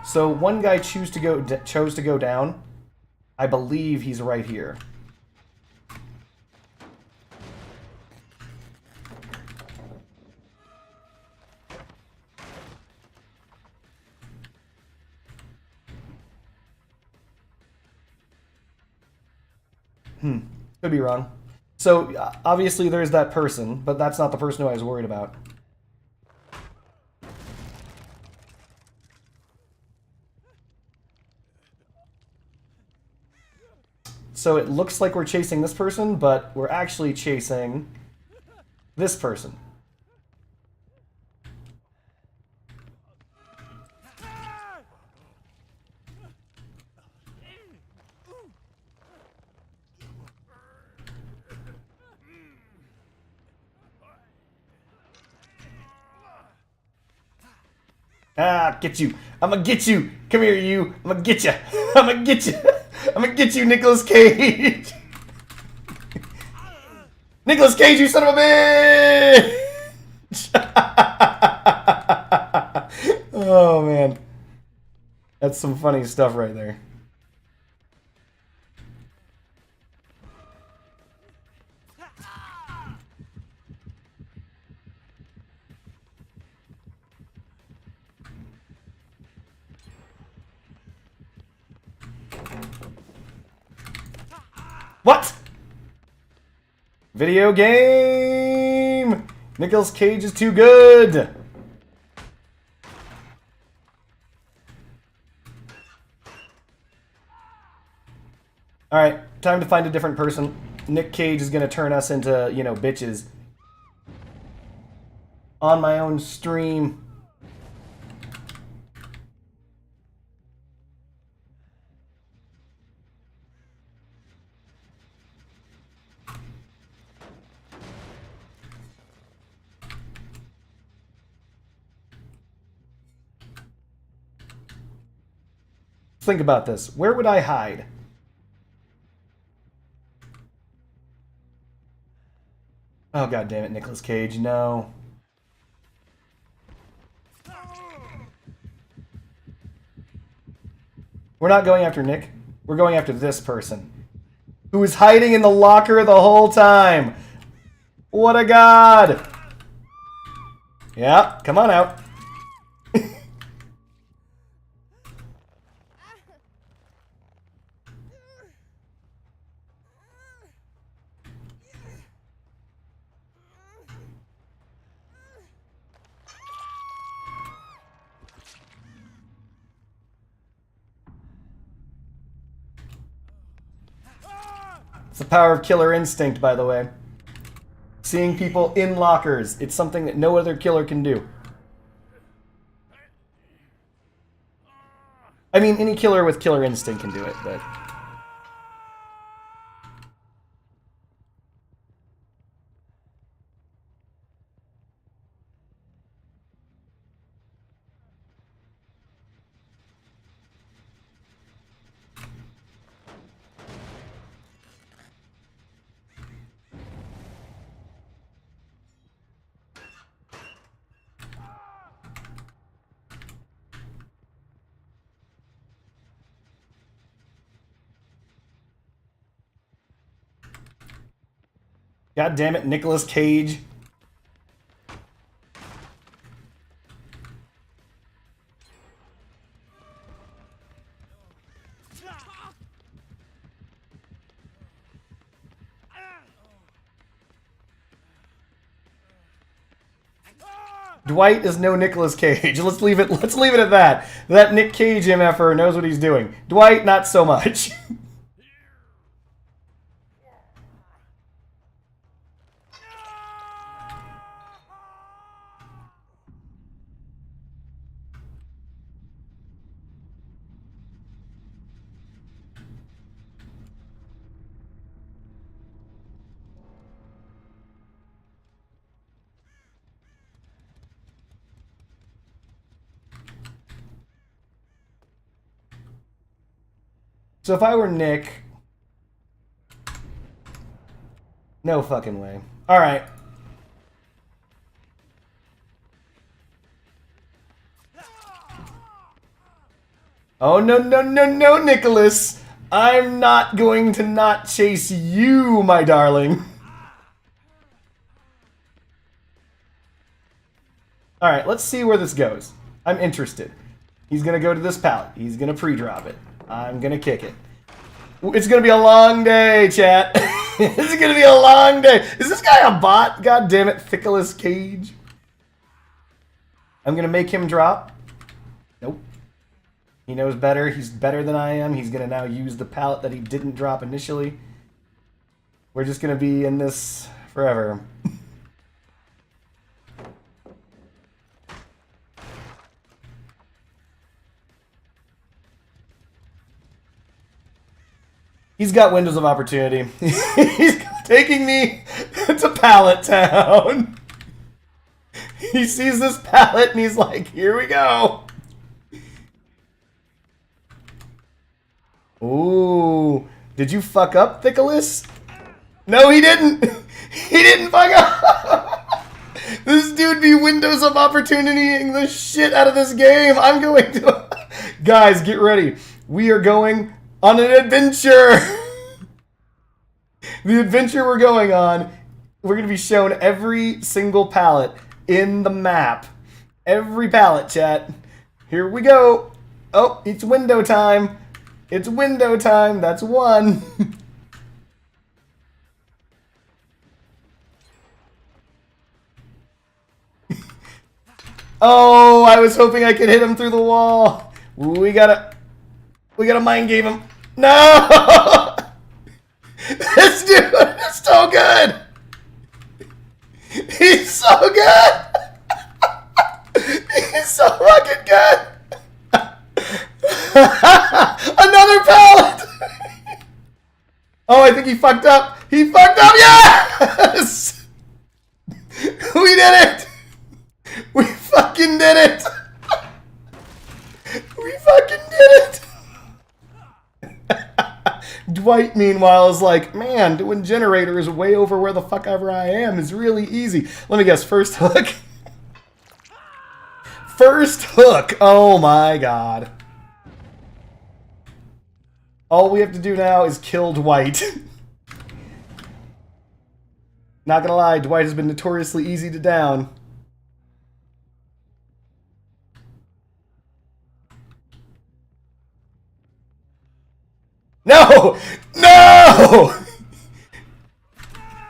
So one guy chose to go down. I believe he's right here. Could be wrong. So obviously there's that person, but that's not the person who I was worried about. So it looks like we're chasing this person, but we're actually chasing this person. Ah, get you. I'm gonna get you. Come here, you. I'm gonna get you. I'm gonna get you. I'm gonna get you, Nicolas Cage. Nicolas Cage, you son of a bitch! Oh, man. That's some funny stuff right there. What? Video game! Nicolas Cage is too good! Alright, time to find a different person. Nick Cage is gonna turn us into, you know, bitches. On my own stream. Think about this. Where would I hide? Oh, god damn it, Nicolas Cage, no. We're not going after Nick. We're going after this person. Who was hiding in the locker the whole time. What a god! Yeah, come on out. It's the power of killer instinct, by the way. Seeing people in lockers. It's something that no other killer can do. I mean, any killer with killer instinct can do it, but... God damn it, Nicolas Cage. Dwight is no Nicolas Cage. Let's leave it at that. That Nick Cage MFer knows what he's doing. Dwight, not so much. So if I were Nick... No fucking way. Alright. Oh, no, no, no, no, Nicholas! I'm not going to not chase you, my darling. Alright, let's see where this goes. I'm interested. He's gonna go to this pallet. He's gonna pre-drop it. I'm gonna kick it. It's gonna be a long day, chat. It's gonna be a long day. Is this guy a bot? God damn it, Nicolas Cage. I'm gonna make him drop. Nope. He knows better. He's better than I am. He's gonna now use the pallet that he didn't drop initially. We're just gonna be in this forever. He's got windows of opportunity. He's taking me to Pallet Town. He sees this pallet and he's like, here we go. Ooh. Did you fuck up, Nicholas? No, he didn't. He didn't fuck up. This dude be windows of opportunitying the shit out of this game. I'm going to... Guys, get ready. We are going on an adventure. The adventure we're going on, we're going to be shown every single pallet in the map. Every pallet, chat. Here we go. Oh, it's window time. It's window time. That's one. Oh, I was hoping I could hit him through the wall. We gotta mind game him. No! This dude is so good. He's so good. He's so fucking good. Another pallet. Oh, I think he fucked up. He fucked up. Yes! We did it. We fucking did it. We fucking did it. Dwight, meanwhile, is like, man, doing generators way over where the fuck ever I am is really easy. Let me guess, first hook. First hook. Oh my god. All we have to do now is kill Dwight. Not gonna lie, Dwight has been notoriously easy to down. No! No!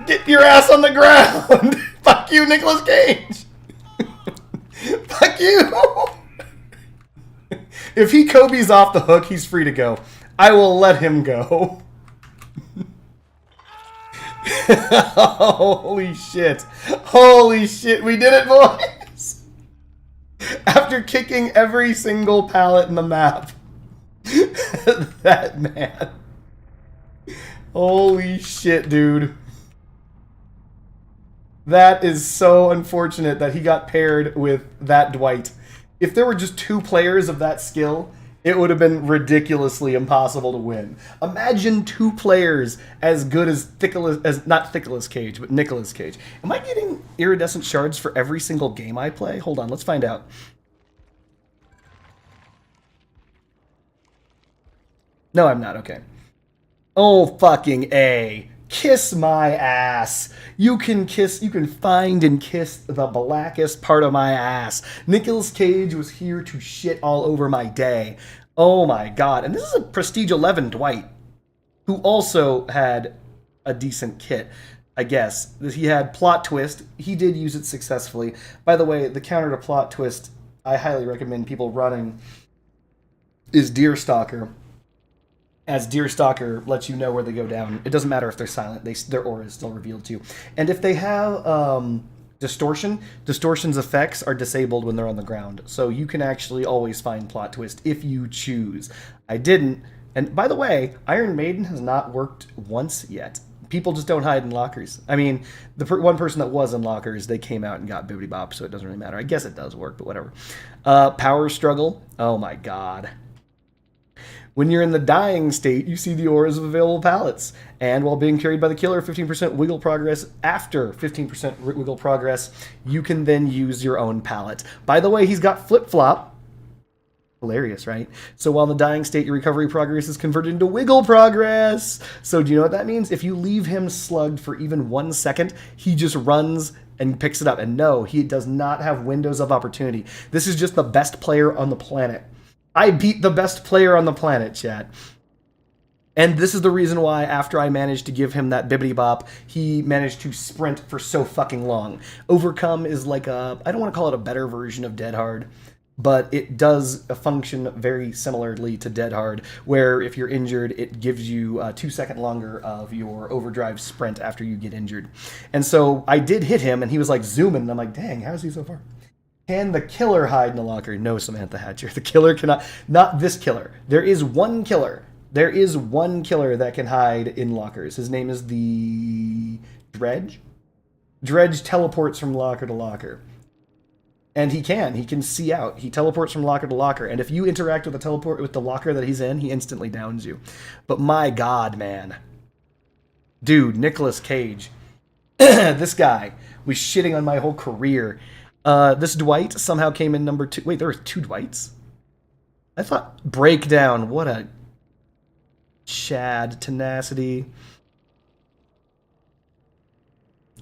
Get your ass on the ground! Fuck you, Nicolas Cage! Fuck you! If he Kobe's off the hook, he's free to go. I will let him go. Holy shit. Holy shit, we did it, boys! After kicking every single pallet in the map. That man. Holy shit, dude. That is so unfortunate that he got paired with that Dwight. If there were just 2 players of that skill, it would have been ridiculously impossible to win. Imagine 2 players as good as not Nicolas Cage, but Nicolas Cage. Am I getting iridescent shards for every single game I play? Hold on, let's find out. No, I'm not. Okay. Oh, fucking A. Kiss my ass. You can find and kiss the blackest part of my ass. Nicolas Cage was here to shit all over my day. Oh my god. And this is a Prestige 11 Dwight, who also had a decent kit, I guess. He had Plot Twist. He did use it successfully. By the way, the counter to Plot Twist I highly recommend people running is Deerstalker. As Deerstalker lets you know where they go down. It doesn't matter if they're silent. Their aura is still revealed to you. And if they have Distortion, Distortion's effects are disabled when they're on the ground. So you can actually always find Plot Twist if you choose. I didn't. And by the way, Iron Maiden has not worked once yet. People just don't hide in lockers. I mean, the one person that was in lockers, they came out and got bibbity bop, so it doesn't really matter. I guess it does work, but whatever. Power Struggle. Oh my god. When you're in the dying state, you see the auras of available pallets. And while being carried by the killer, 15% wiggle progress. After 15% wiggle progress, you can then use your own pallet. By the way, he's got flip-flop. Hilarious, right? So while in the dying state, your recovery progress is converted into wiggle progress. So do you know what that means? If you leave him slugged for even 1 second, he just runs and picks it up. And no, he does not have windows of opportunity. This is just the best player on the planet. I beat the best player on the planet, chat. And this is the reason why, after I managed to give him that bibbity bop, he managed to sprint for so fucking long. Overcome is like a, I don't want to call it a better version of Dead Hard, but it does function very similarly to Dead Hard, where if you're injured, it gives you 2 seconds longer of your overdrive sprint after you get injured. And so I did hit him, and he was like zooming, and I'm like, dang, how is he so far? Can the killer hide in the locker? No, Samantha Hatcher. The killer cannot. Not this killer. There is one killer. There is one killer that can hide in lockers. His name is the Dredge. Dredge teleports from locker to locker. And he can see out. He teleports from locker to locker, and if you interact with the locker that he's in, he instantly downs you. But my god, man. Dude, Nicolas Cage. This guy was shitting on my whole career. This Dwight somehow came in number 2. Wait, there were 2 Dwights? I thought Breakdown. What a Chad. Tenacity.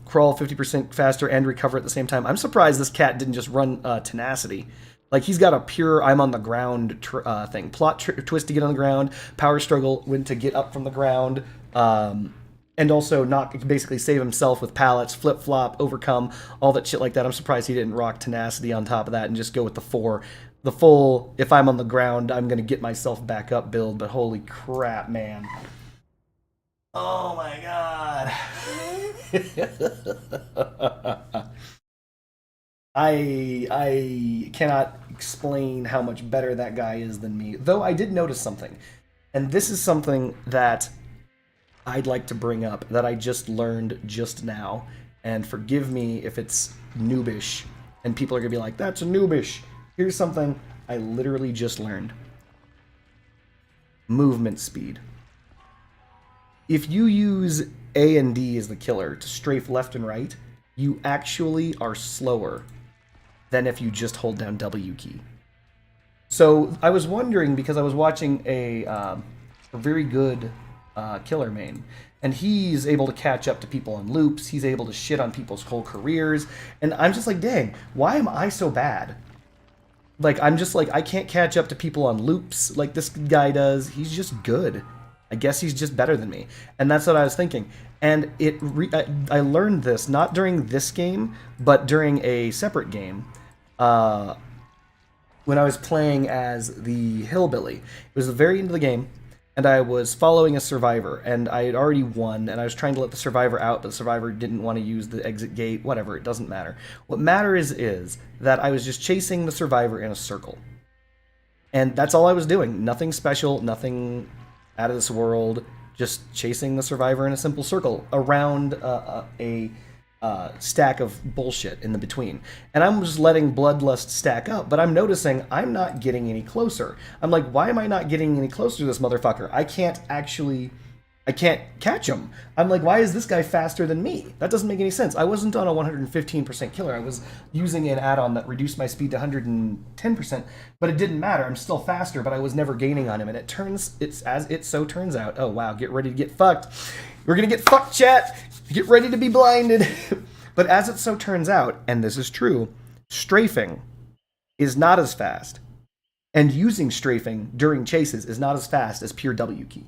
Crawl 50% faster and recover at the same time. I'm surprised this cat didn't just run Tenacity. Like, he's got a pure I'm on the ground thing. Plot twist to get on the ground. Power struggle when to get up from the ground. And also basically save himself with pallets, flip-flop, overcome, all that shit like that. I'm surprised he didn't rock Tenacity on top of that and just go with the 4. The full, if I'm on the ground, I'm going to get myself back up build. But holy crap, man. Oh my god. I cannot explain how much better that guy is than me. Though I did notice something. And this is something that I'd like to bring up that I just learned just now. And forgive me if it's noobish. And people are going to be like, that's a noobish. Here's something I literally just learned. Movement speed. If you use A and D as the killer to strafe left and right, you actually are slower than if you just hold down W key. So I was wondering, because I was watching a very good killer main, and he's able to catch up to people on loops, he's able to shit on people's whole careers, and I'm just like, dang, why am I so bad? Like, I'm just like, I can't catch up to people on loops like this guy does. He's just good. I guess he's just better than me. And that's what I was thinking. And I learned this, not during this game, but during a separate game. When I was playing as the Hillbilly. It was the very end of the game, and I was following a survivor, and I had already won, and I was trying to let the survivor out, but the survivor didn't want to use the exit gate, whatever, it doesn't matter. What matters is that I was just chasing the survivor in a circle. And that's all I was doing. Nothing special, nothing out of this world, just chasing the survivor in a simple circle around a stack of bullshit in the between. And I'm just letting bloodlust stack up, but I'm noticing I'm not getting any closer. I'm like, why am I not getting any closer to this motherfucker? I can't catch him. I'm like, why is this guy faster than me? That doesn't make any sense. I wasn't on a 115% killer. I was using an add-on that reduced my speed to 110%, but it didn't matter. I'm still faster, but I was never gaining on him. And it so turns out, oh wow, get ready to get fucked. We're gonna get fucked, chat. Get ready to be blinded. But as it so turns out, and this is true, strafing is not as fast. And using strafing during chases is not as fast as pure W key.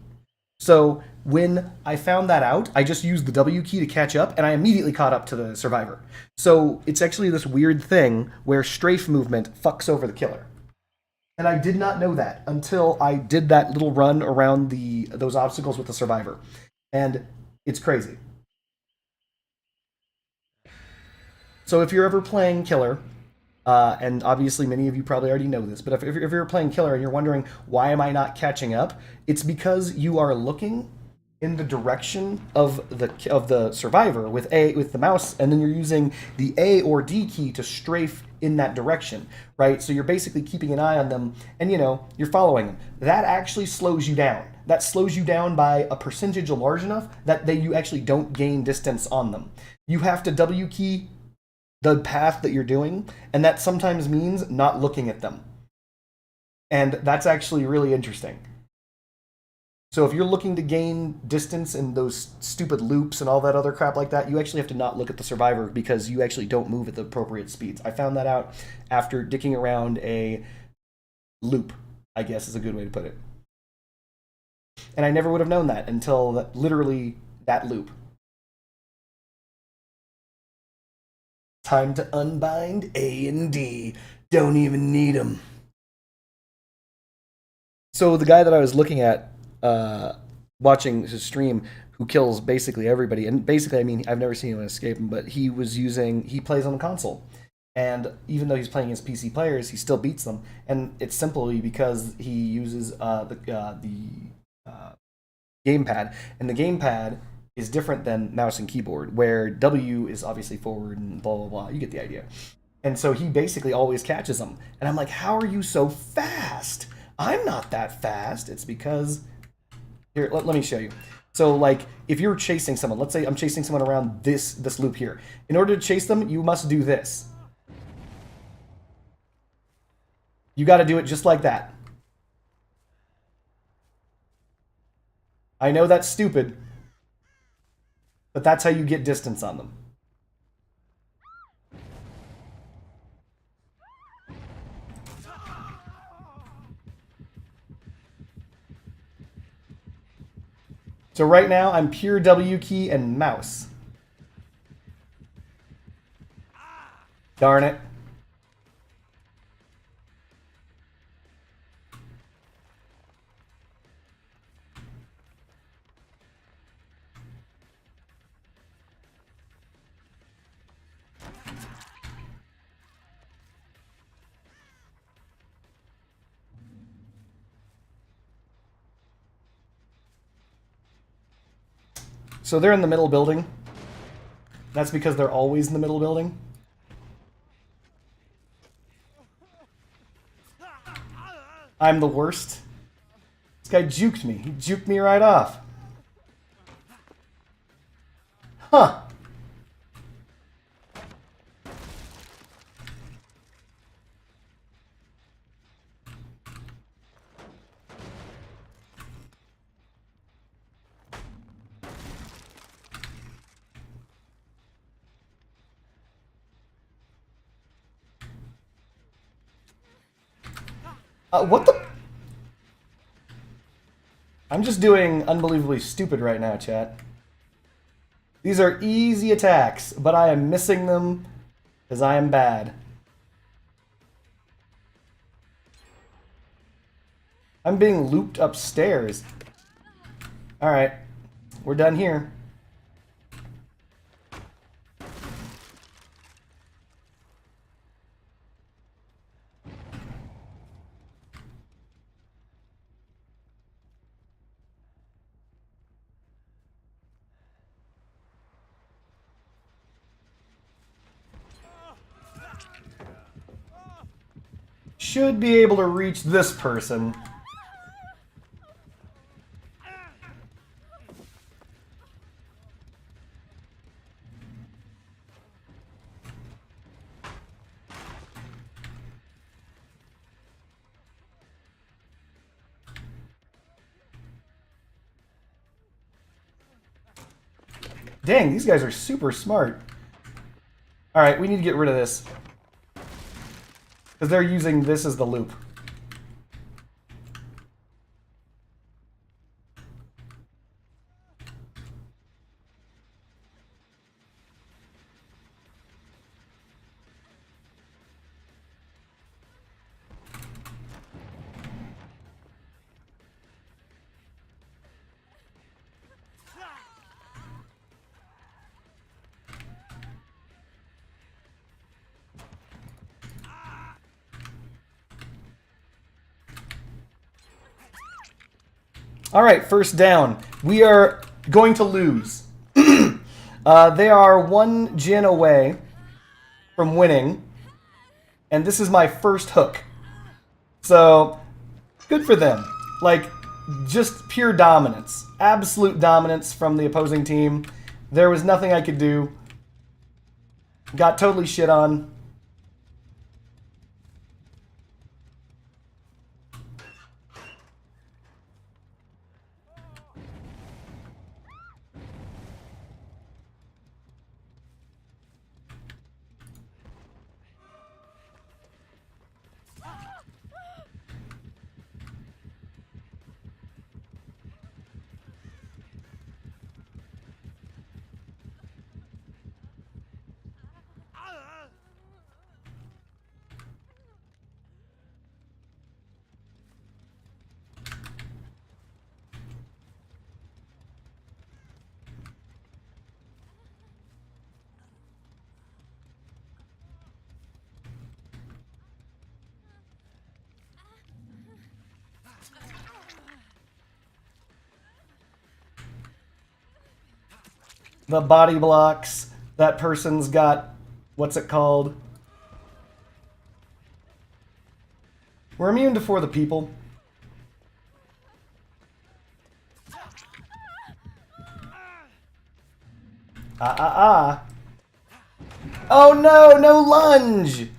So when I found that out, I just used the W key to catch up, and I immediately caught up to the survivor. So it's actually this weird thing where strafe movement fucks over the killer. And I did not know that until I did that little run around those obstacles with the survivor. And it's crazy. So if you're ever playing killer, and obviously many of you probably already know this, but if you're playing killer and you're wondering, why am I not catching up? It's because you are looking in the direction of the survivor with the mouse, and then you're using the A or D key to strafe in that direction, right? So you're basically keeping an eye on them, and you're following them. That actually slows you down. That slows you down by a percentage large enough that you actually don't gain distance on them. You have to W key the path that you're doing, and that sometimes means not looking at them. And that's actually really interesting. So if you're looking to gain distance in those stupid loops and all that other crap like that, you actually have to not look at the survivor because you actually don't move at the appropriate speeds. I found that out after dicking around a loop, I guess is a good way to put it. And I never would have known that until literally that loop. Time to unbind A and D. Don't even need them. So the guy that I was looking at, watching his stream, who kills basically everybody, and basically, I mean, I've never seen anyone escape him, but he plays on the console. And even though he's playing against PC players, he still beats them. And it's simply because he uses the gamepad. And the gamepad is different than mouse and keyboard, where W is obviously forward and blah, blah, blah. You get the idea. And so he basically always catches them. And I'm like, how are you so fast? I'm not that fast. It's because... Here, let me show you. So, like, if you're chasing someone, let's say I'm chasing someone around this loop here. In order to chase them, you must do this. You got to do it just like that. I know that's stupid, but that's how you get distance on them. So right now, I'm pure W key and mouse. Darn it. So they're in the middle building. That's because they're always in the middle building. I'm the worst. This guy juked me. He juked me right off. Huh. What the? I'm just doing unbelievably stupid right now, chat. These are easy attacks, but I am missing them because I am bad. I'm being looped upstairs. Alright, we're done here. Should be able to reach this person. Dang, these guys are super smart. Alright, we need to get rid of this. Because they're using this as the loop. All right, first down. We are going to lose. They are one Jin away from winning, and this is my first hook. So, good for them. Like, just pure dominance. Absolute dominance from the opposing team. There was nothing I could do. Got totally shit on. The body blocks. That person's got, what's it called? We're immune to For the People. Oh no, no lunge!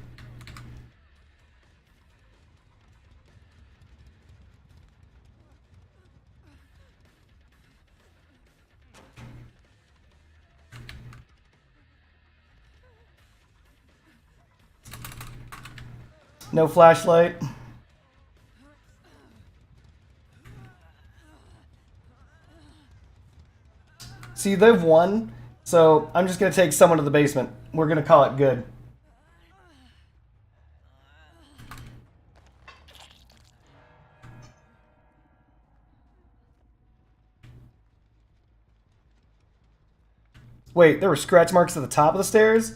No flashlight. See, they've won, so I'm just going to take someone to the basement. We're going to call it good. Wait, there were scratch marks at the top of the stairs?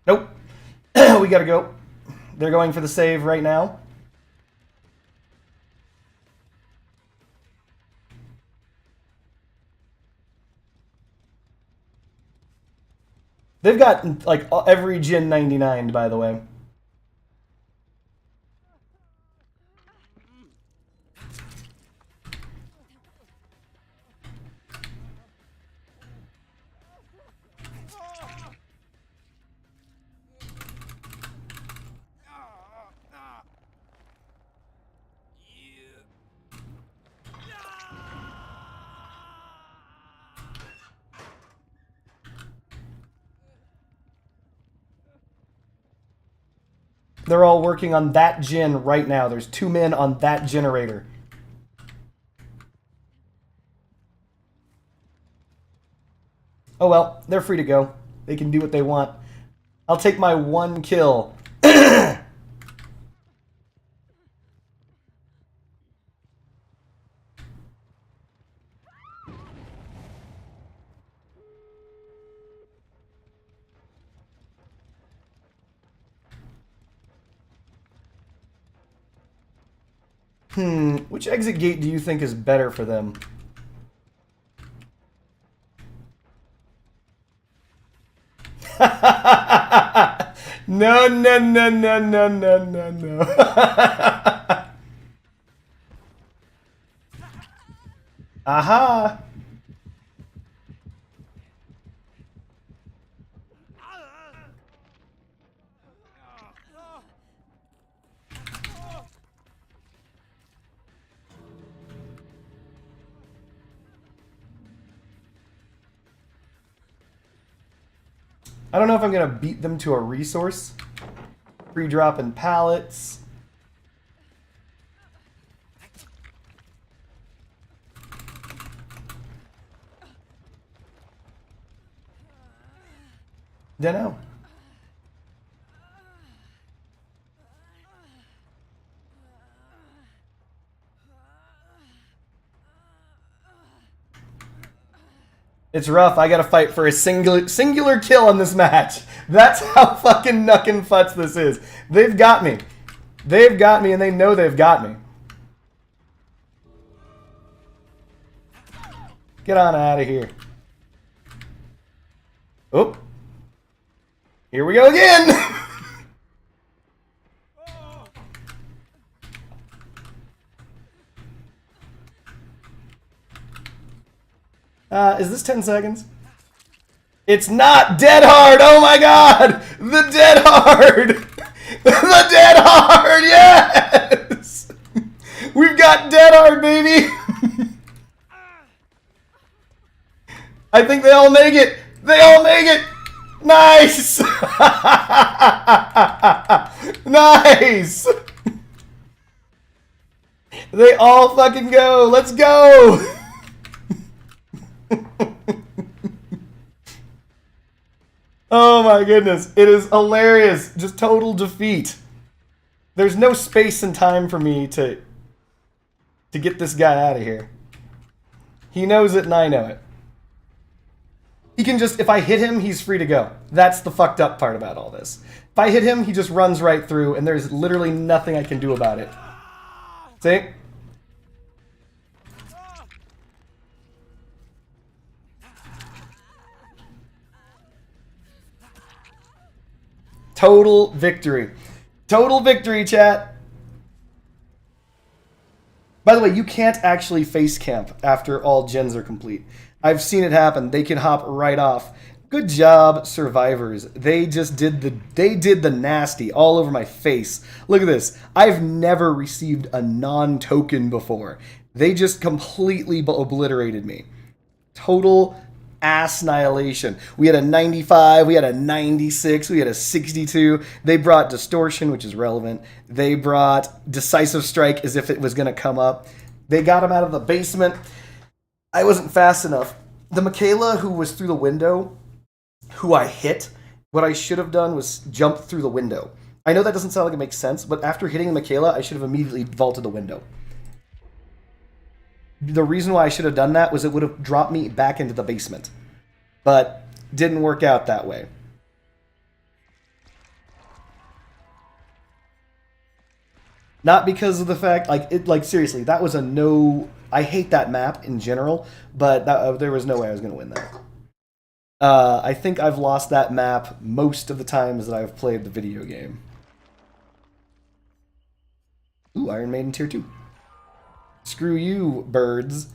Nope. We gotta go. They're going for the save right now. They've got, like, every Jin 99'd, by the way. They're all working on that Jin right now. There's 2 men on that generator. Oh well, they're free to go. They can do what they want. I'll take my 1 kill. Which exit gate do you think is better for them? No, no, no, no, no, no, no, no. Aha! I don't know if I'm going to beat them to a resource. Free dropping pallets. Dunno. It's rough. I gotta fight for a singular kill on this match. That's how fucking knuckin' futz this is. They've got me. They've got me, and they know they've got me. Get on out of here. Oh. Here we go again! Is this 10 seconds? It's not dead hard! Oh my god! The dead hard! The dead hard! Yes! We've got dead hard, baby! I think they all make it! They all make it! Nice! Nice! They all fucking go! Let's go! Oh my goodness. It is hilarious. Just total defeat. There's no space and time for me to get this guy out of here. He knows it and I know it. He can just, if I hit him, he's free to go. That's the fucked up part about all this. If I hit him, he just runs right through, and there's literally nothing I can do about it. See? Total victory. Total victory, chat. By the way, you can't actually face camp after all gens are complete. I've seen it happen. They can hop right off. Good job, survivors. They just did the nasty all over my face. Look at this. I've never received a non-token before. They just completely obliterated me. Total ass annihilation. We had a 95, we had a 96, we had a 62. They brought distortion, which is relevant. They brought decisive strike as if it was going to come up. They got him out of the basement. I wasn't fast enough. The Michaela who was through the window, who I hit, what I should have done was jump through the window. I know that doesn't sound like it makes sense, but after hitting the Michaela, I should have immediately vaulted the window. The reason why I should have done that was it would have dropped me back into the basement. But didn't work out that way. Not because of the fact, seriously, that was a no... I hate that map in general, but there was no way I was going to win that. I think I've lost that map most of the times that I've played the video game. Ooh, Iron Maiden Tier 2. Screw you, birds.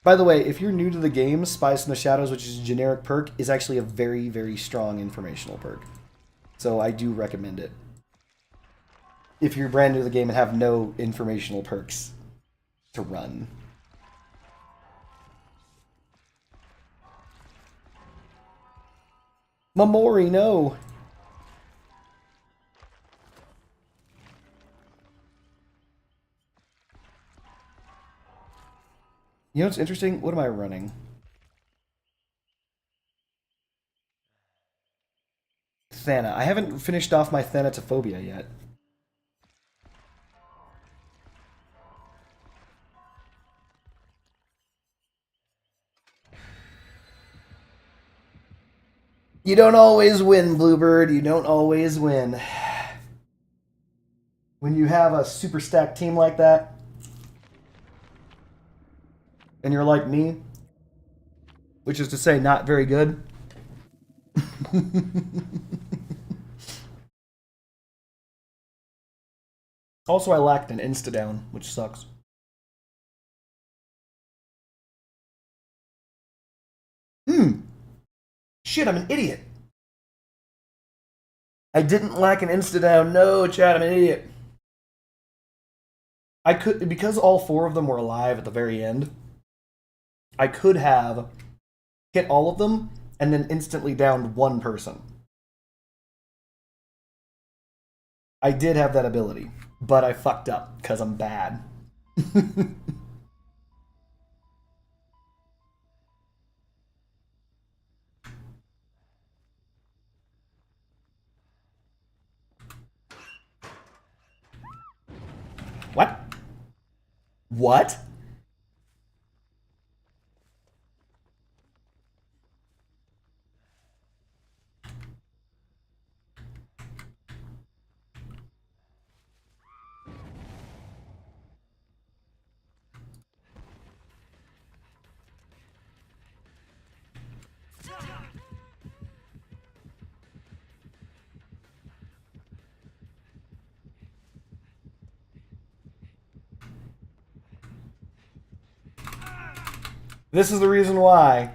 By the way, if you're new to the game, Spies in the Shadows, which is a generic perk, is actually a very, very strong informational perk. So I do recommend it. If you're brand new to the game and have no informational perks to run. Mamori, no! You know what's interesting? What am I running? Thana. I haven't finished off my Thanatophobia yet. You don't always win, Bluebird. You don't always win. When you have a super stacked team like that, and you're like me, which is to say not very good. Also, I lacked an insta-down, which sucks. Shit, I'm an idiot. I didn't lack an insta-down. No, chat, I'm an idiot. I could, because all four of them were alive at the very end, I could have hit all of them and then instantly downed one person. I did have that ability, but I fucked up because I'm bad. What? What? This is the reason why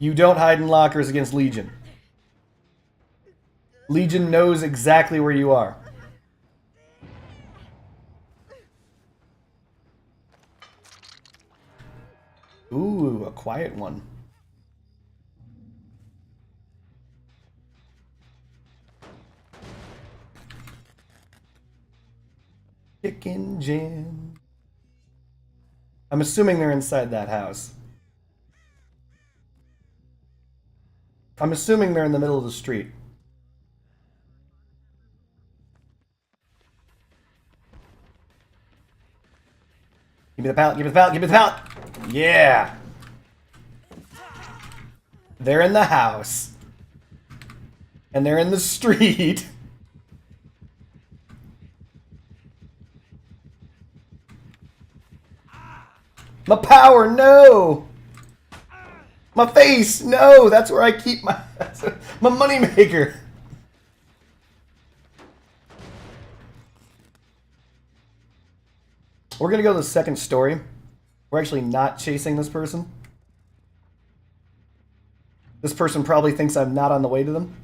you don't hide in lockers against Legion. Legion knows exactly where you are. Ooh, a quiet one. Chicken Jam. I'm assuming they're inside that house. I'm assuming they're in the middle of the street. Give me the pallet, give me the pallet, give me the pallet! Yeah. They're in the house. And they're in the street. My power, no! My face, no! That's where I keep my my moneymaker. We're gonna go to the second story. We're actually not chasing this person. This person probably thinks I'm not on the way to them.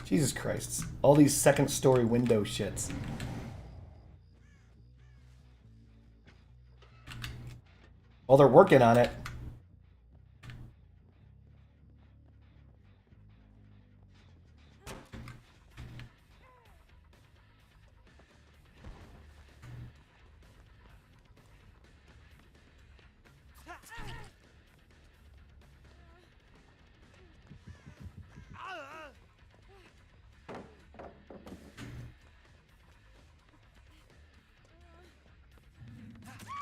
Jesus Christ. All these second story window shits. Well, they're working on it.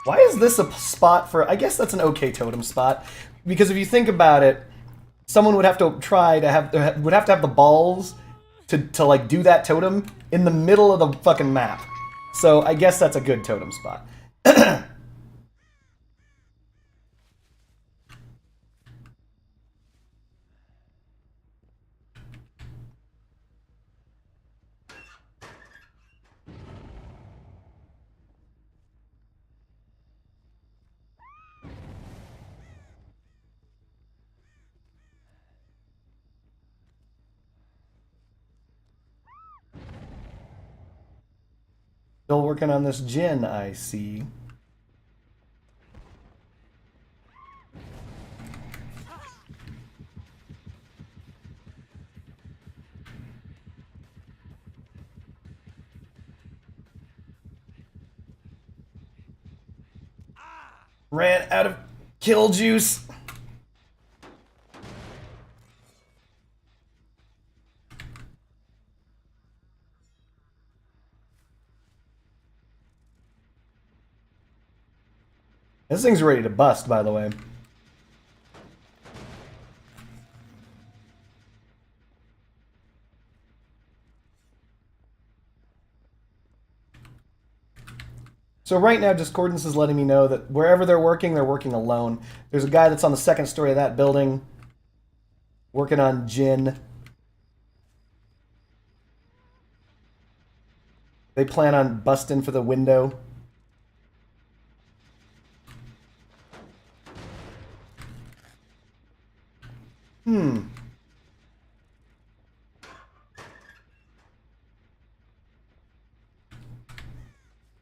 Why is this a spot for... I guess that's an okay totem spot. Because if you think about it, someone would have to try to have... would have to have the balls to like, do that totem in the middle of the fucking map. So I guess that's a good totem spot. Still working on this gin, I see. Ran out of kill juice. This thing's ready to bust, by the way. So right now, Discordance is letting me know that wherever they're working alone. There's a guy that's on the second story of that building working on gin. They plan on busting for the window.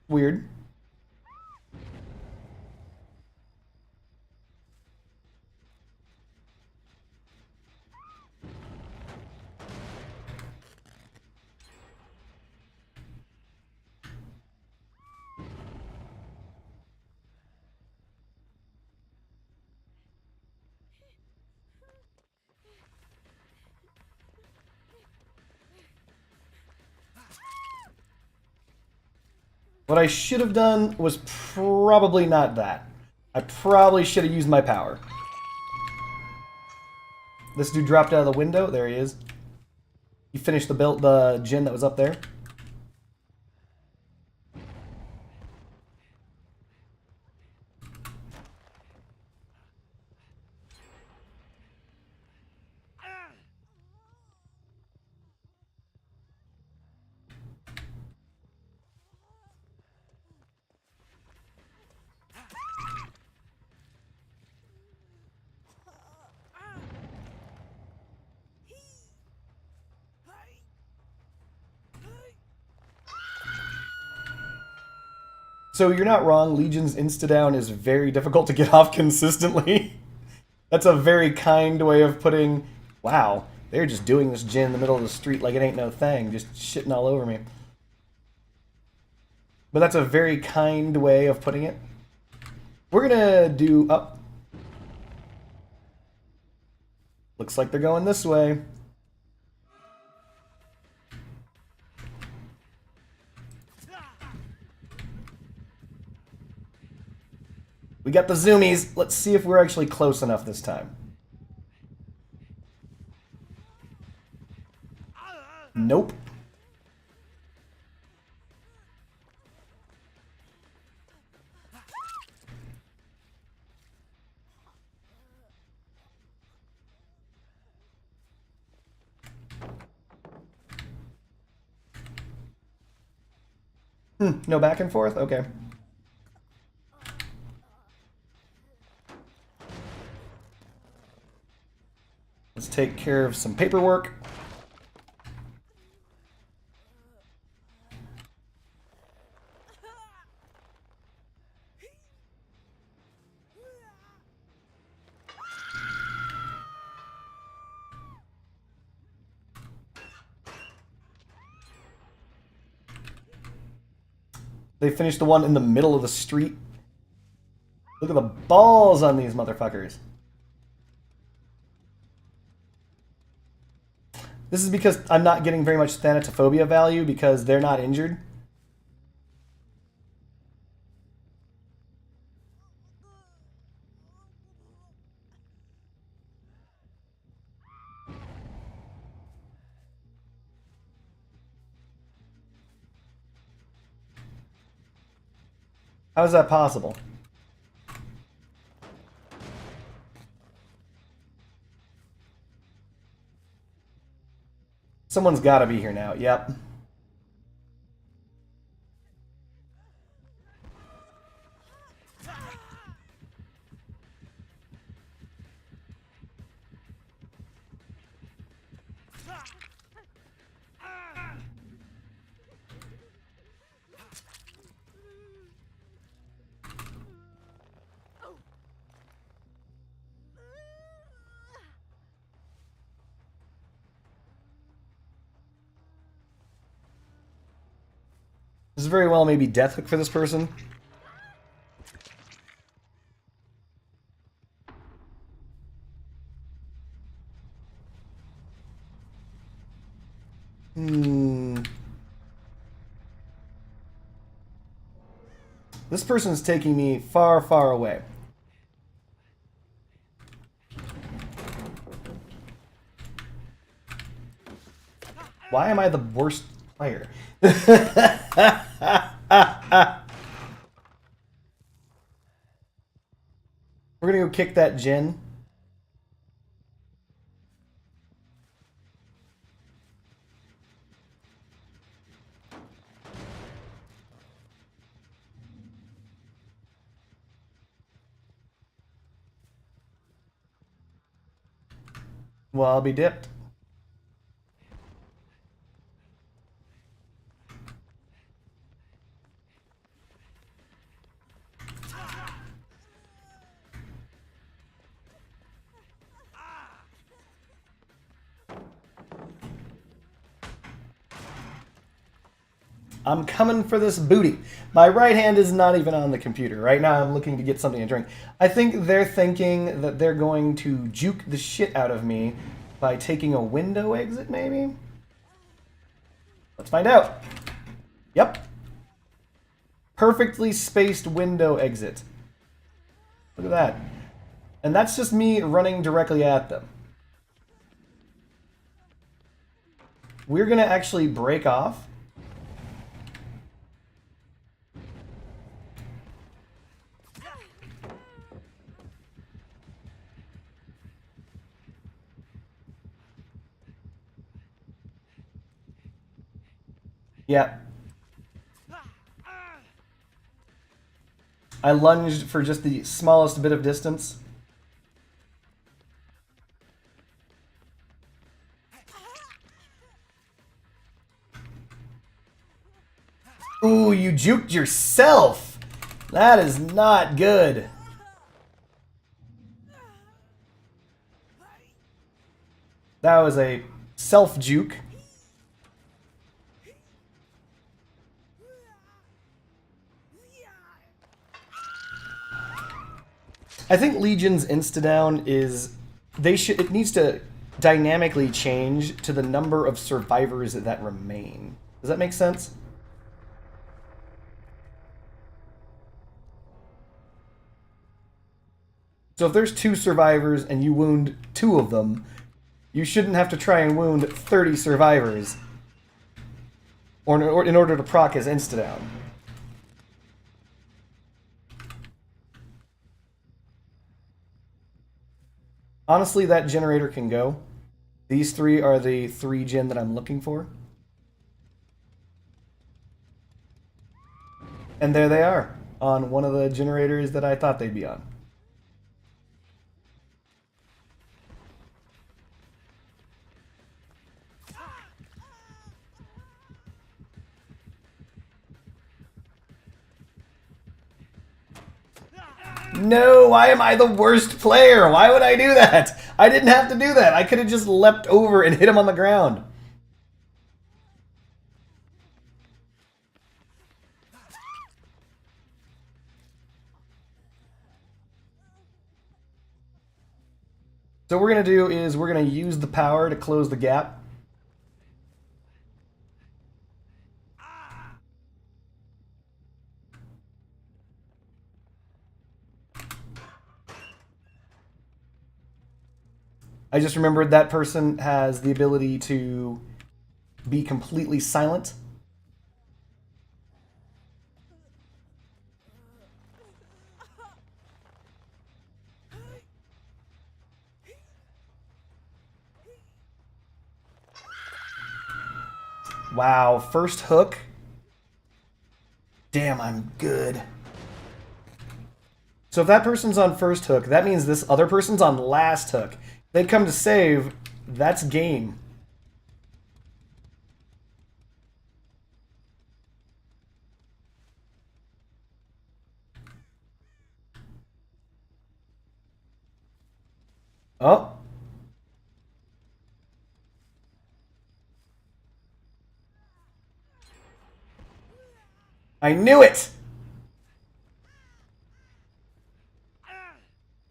Weird. What I should have done was probably not that. I probably should have used my power. This dude dropped out of the window. There he is. He finished the gin that was up there. So you're not wrong, Legion's insta-down is very difficult to get off consistently. That's a very kind way of putting... Wow. They're just doing this gin in the middle of the street like it ain't no thing, just shitting all over me. But that's a very kind way of putting it. We're gonna do up. Looks like they're going this way. We got the zoomies. Let's see if we're actually close enough this time. Nope. No back and forth? Okay. Let's take care of some paperwork. They finished the one in the middle of the street. Look at the balls on these motherfuckers. This is because I'm not getting very much thanatophobia value because they're not injured. How is that possible? Someone's got to be here now. Yep. This is very well maybe death hook for this person. This person's taking me far, far away. Why am I the worst player? We're gonna go kick that gin. Well, I'll be dipped. I'm coming for this booty. My right hand is not even on the computer. Right now I'm looking to get something to drink. I think they're thinking that they're going to juke the shit out of me by taking a window exit, maybe? Let's find out. Yep. Perfectly spaced window exit. Look at that. And that's just me running directly at them. We're going to actually break off. Yeah. I lunged for just the smallest bit of distance. Ooh, you juked yourself! That is not good. That was a self-juke. I think Legion's insta-down is... It needs to dynamically change to the number of survivors that remain. Does that make sense? So if there's 2 survivors and you wound 2 of them, you shouldn't have to try and wound 30 survivors or in order to proc his insta-down. Honestly, that generator can go. These 3 are the 3 gen that I'm looking for. And there they are, on one of the generators that I thought they'd be on. No, why am I the worst player? Why would I do that? I didn't have to do that. I could have just leapt over and hit him on the ground. So what we're going to do is we're going to use the power to close the gap. I just remembered that person has the ability to be completely silent. Wow, first hook. Damn, I'm good. So if that person's on first hook, that means this other person's on last hook. They come to save, that's game. Oh. I knew it!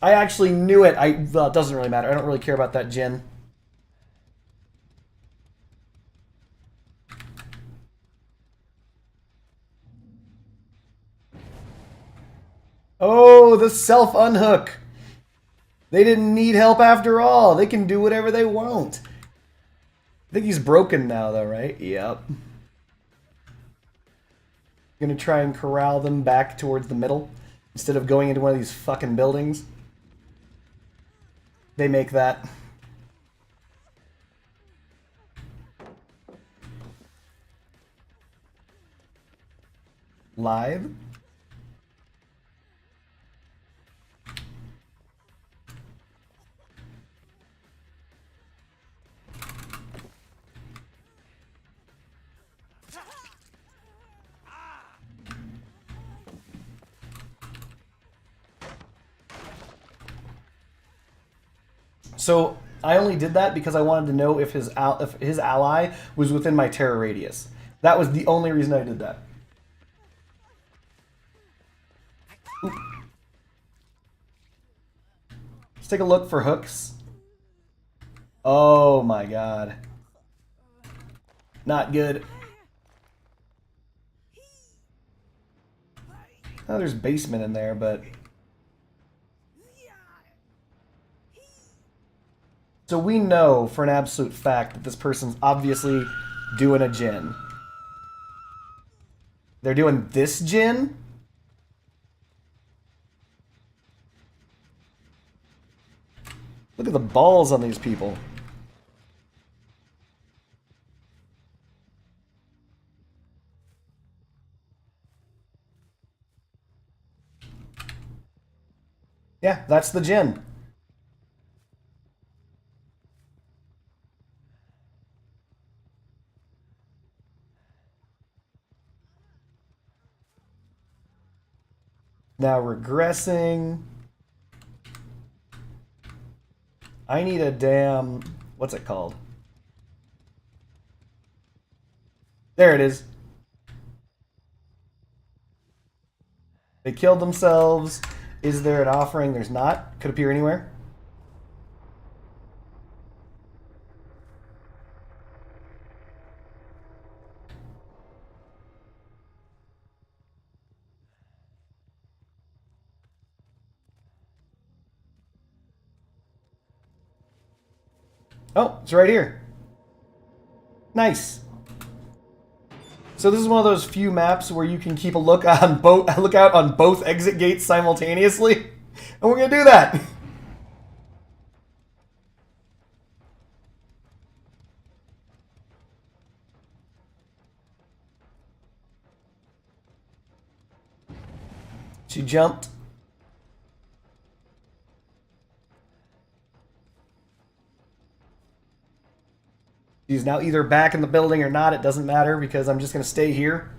I actually knew it. Well, it doesn't really matter. I don't really care about that gen. Oh, the self-unhook. They didn't need help after all. They can do whatever they want. I think he's broken now, though, right? Yep. Gonna try and corral them back towards the middle instead of going into one of these fucking buildings. They make that. Live. So I only did that because I wanted to know if his ally was within my terror radius. That was the only reason I did that. Oop. Let's take a look for hooks. Oh my god. Not good. Oh, there's basement in there, but... So we know for an absolute fact that this person's obviously doing a gen. They're doing this gen? Look at the balls on these people. Yeah, that's the gen. Now regressing. I need a damn what's it called? There it is. They killed themselves. Is there an offering? There's not. Could appear anywhere. Oh, it's right here. Nice. So this is one of those few maps where you can keep a lookout on both exit gates simultaneously, and we're gonna do that. She jumped. She's now either back in the building or not. It doesn't matter because I'm just going to stay here.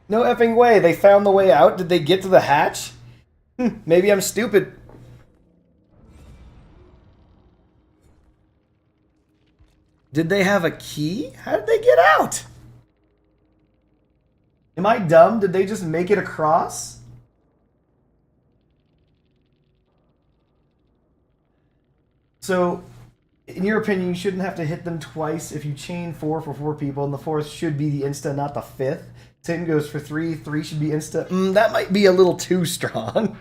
No effing way. They found the way out. Did they get to the hatch? Maybe I'm stupid. Did they have a key? How did they get out? Am I dumb? Did they just make it across? So, in your opinion, you shouldn't have to hit them twice if you chain 4 for 4 people, and the 4th should be the insta, not the 5th. Same goes for 3. 3 should be insta. That might be a little too strong.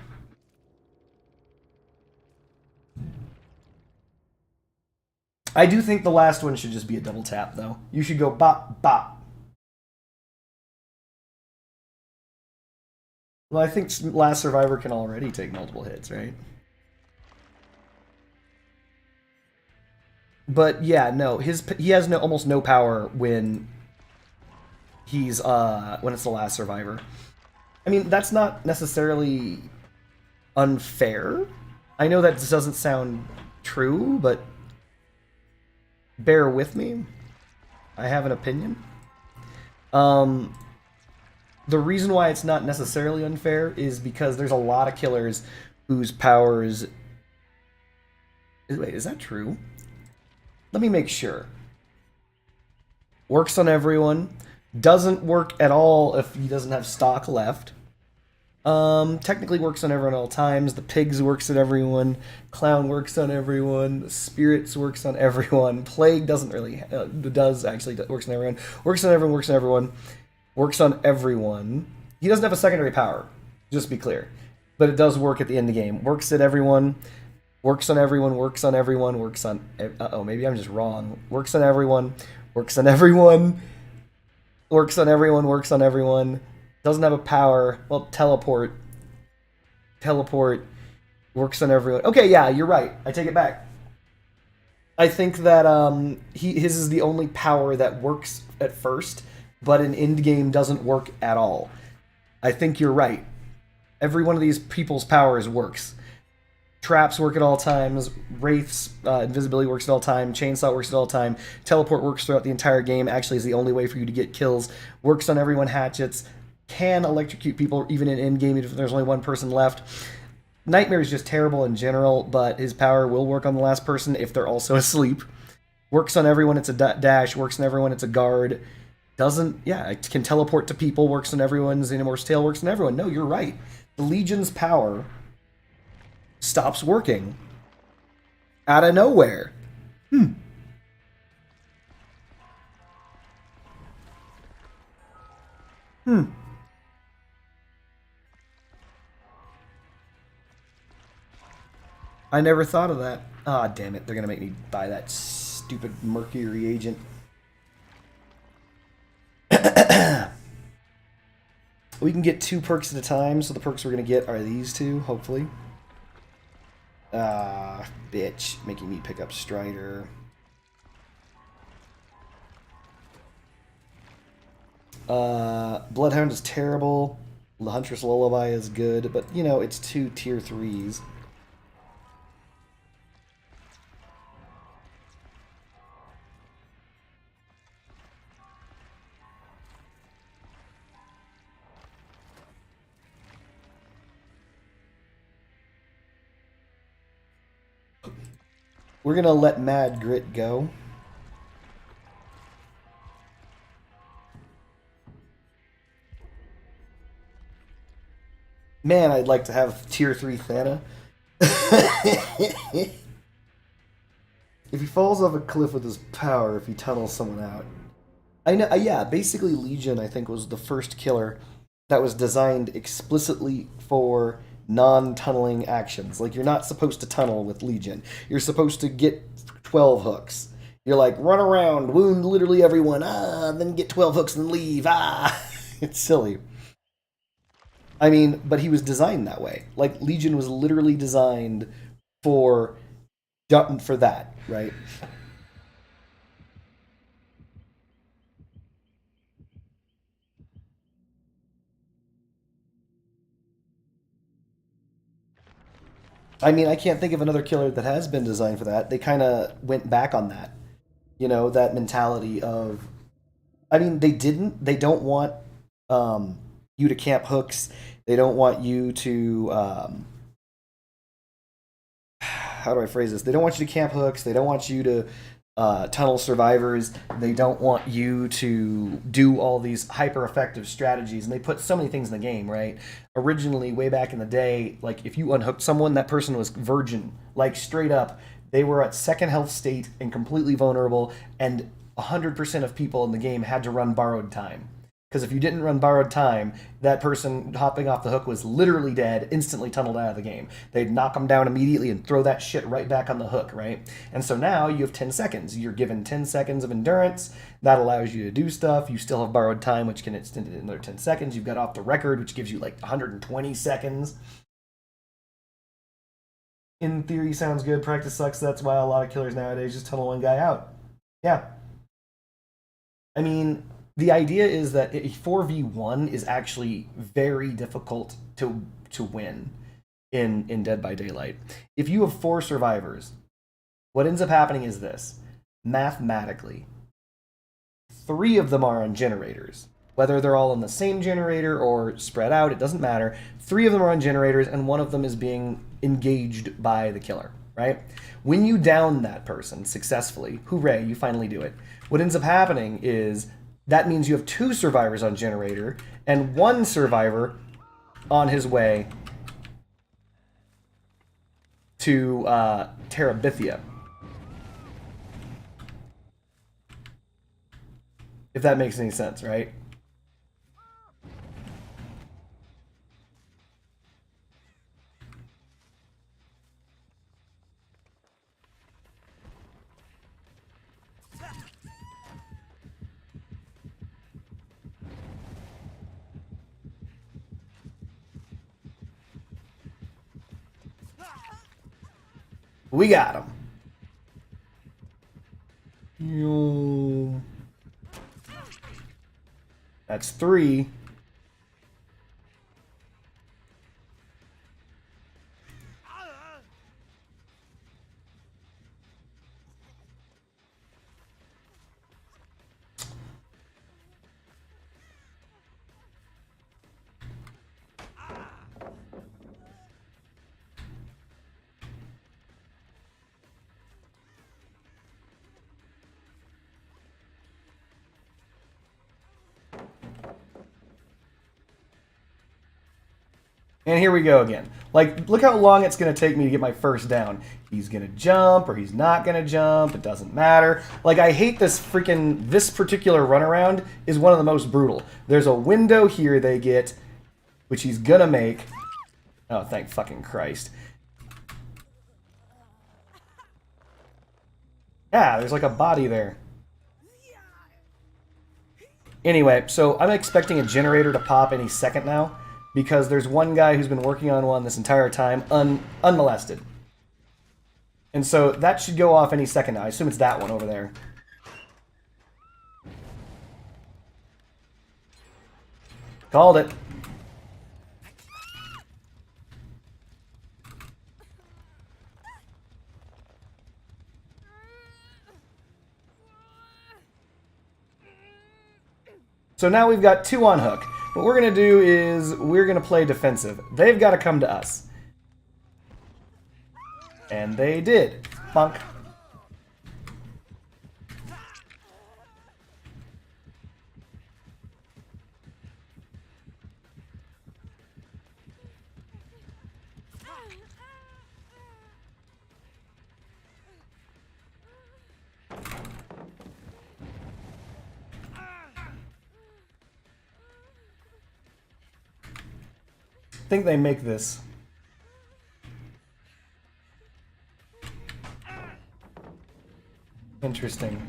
I do think the last one should just be a double tap, though. You should go bop, bop. Well, I think Last Survivor can already take multiple hits, right? But yeah, no, he has almost no power when he's when it's the Last Survivor. I mean, that's not necessarily unfair. I know that doesn't sound true, but bear with me. I have an opinion. The reason why it's not necessarily unfair is because there's a lot of killers whose powers... Wait, is that true? Let me make sure. Works on everyone. Doesn't work at all if he doesn't have stock left. Technically works on everyone at all times. The pigs works on everyone. Clown works on everyone. The spirits works on everyone. Plague doesn't really... works on everyone. Works on everyone, works on everyone. Works on everyone. He doesn't have a secondary power, just to be clear. But it does work at the end of the game. Works at everyone. Works on everyone, works on everyone, works on... Uh-oh, maybe I'm just wrong. Works on everyone, works on everyone, works on everyone, works on everyone. Doesn't have a power. Well, teleport. Teleport. Works on everyone. Okay, yeah, you're right. I take it back. I think that his is the only power that works at first, but in endgame doesn't work at all. I think you're right. Every one of these people's powers works. Traps work at all times. Wraiths, invisibility works at all time. Chainsaw works at all time. Teleport works throughout the entire game. Actually, is the only way for you to get kills. Works on everyone. Hatchets. Can electrocute people even in endgame if there's only one person left. Nightmare is just terrible in general, but his power will work on the last person if they're also asleep. Works on everyone. It's a dash. Works on everyone. It's a guard. Doesn't... Yeah, it can teleport to people. Works on everyone. Xenomorph's tail works on everyone. No, you're right. The Legion's power... stops working out of nowhere. I never thought of that. Ah, damn it. They're going to make me buy that stupid mercury agent. We can get 2 perks at a time, so the perks we're going to get are these 2, hopefully. Ah, bitch. Making me pick up Strider. Bloodhound is terrible. The Huntress Lullaby is good, but, you know, it's 2 tier 3s. We're gonna let Mad Grit go. Man, I'd like to have tier 3 Thana. If he falls off a cliff with his power, if he tunnels someone out. I know, yeah, basically Legion, I think, was the first killer that was designed explicitly for non-tunneling actions. Like, you're not supposed to tunnel with Legion. You're supposed to get 12 hooks. You're like, run around, wound literally everyone, then get 12 hooks and leave, It's silly. I mean, but he was designed that way. Like, Legion was literally designed for that, right? I mean, I can't think of another killer that has been designed for that. They kind of went back on that. You know, that mentality of... I mean, they don't want you to camp hooks. They don't want you to... how do I phrase this? They don't want you to camp hooks. They don't want you to tunnel survivors. They don't want you to do all these hyper-effective strategies. And they put so many things in the game, right? Originally, way back in the day, like, if you unhooked someone, that person was virgin. Like, straight up, they were at second health state and completely vulnerable, and 100% of people in the game had to run borrowed time. Because if you didn't run borrowed time, that person hopping off the hook was literally dead, instantly tunneled out of the game. They'd knock them down immediately and throw that shit right back on the hook, right? And so now you have 10 seconds. You're given 10 seconds of endurance. That allows you to do stuff. You still have borrowed time, which can extend it another 10 seconds. You've got off the record, which gives you like 120 seconds. In theory, sounds good. Practice sucks. That's why a lot of killers nowadays just tunnel one guy out. Yeah. I mean... the idea is that a 4v1 is actually very difficult to win in Dead by Daylight. If you have 4 survivors, what ends up happening is this. Mathematically, 3 of them are on generators. Whether they're all on the same generator or spread out, it doesn't matter. 3 of them are on generators, and 1 of them is being engaged by the killer, right? When you down that person successfully, hooray, you finally do it. What ends up happening is... that means you have 2 survivors on generator and 1 survivor on his way to Terabithia. If that makes any sense, right? We got him. That's 3. And here we go again. Like, look how long it's going to take me to get my first down. He's going to jump, or he's not going to jump. It doesn't matter. Like, I hate this freaking... this particular runaround is one of the most brutal. There's a window here they get, which he's going to make. Oh, thank fucking Christ. Yeah, there's like a body there. Anyway, so I'm expecting a generator to pop any second now, because there's one guy who's been working on one this entire time, unmolested. And so that should go off any second now. I assume it's that one over there. Called it. So now we've got 2 on hook. What we're going to do is we're going to play defensive. They've got to come to us. And they did. Bonk. I think they make this. Interesting.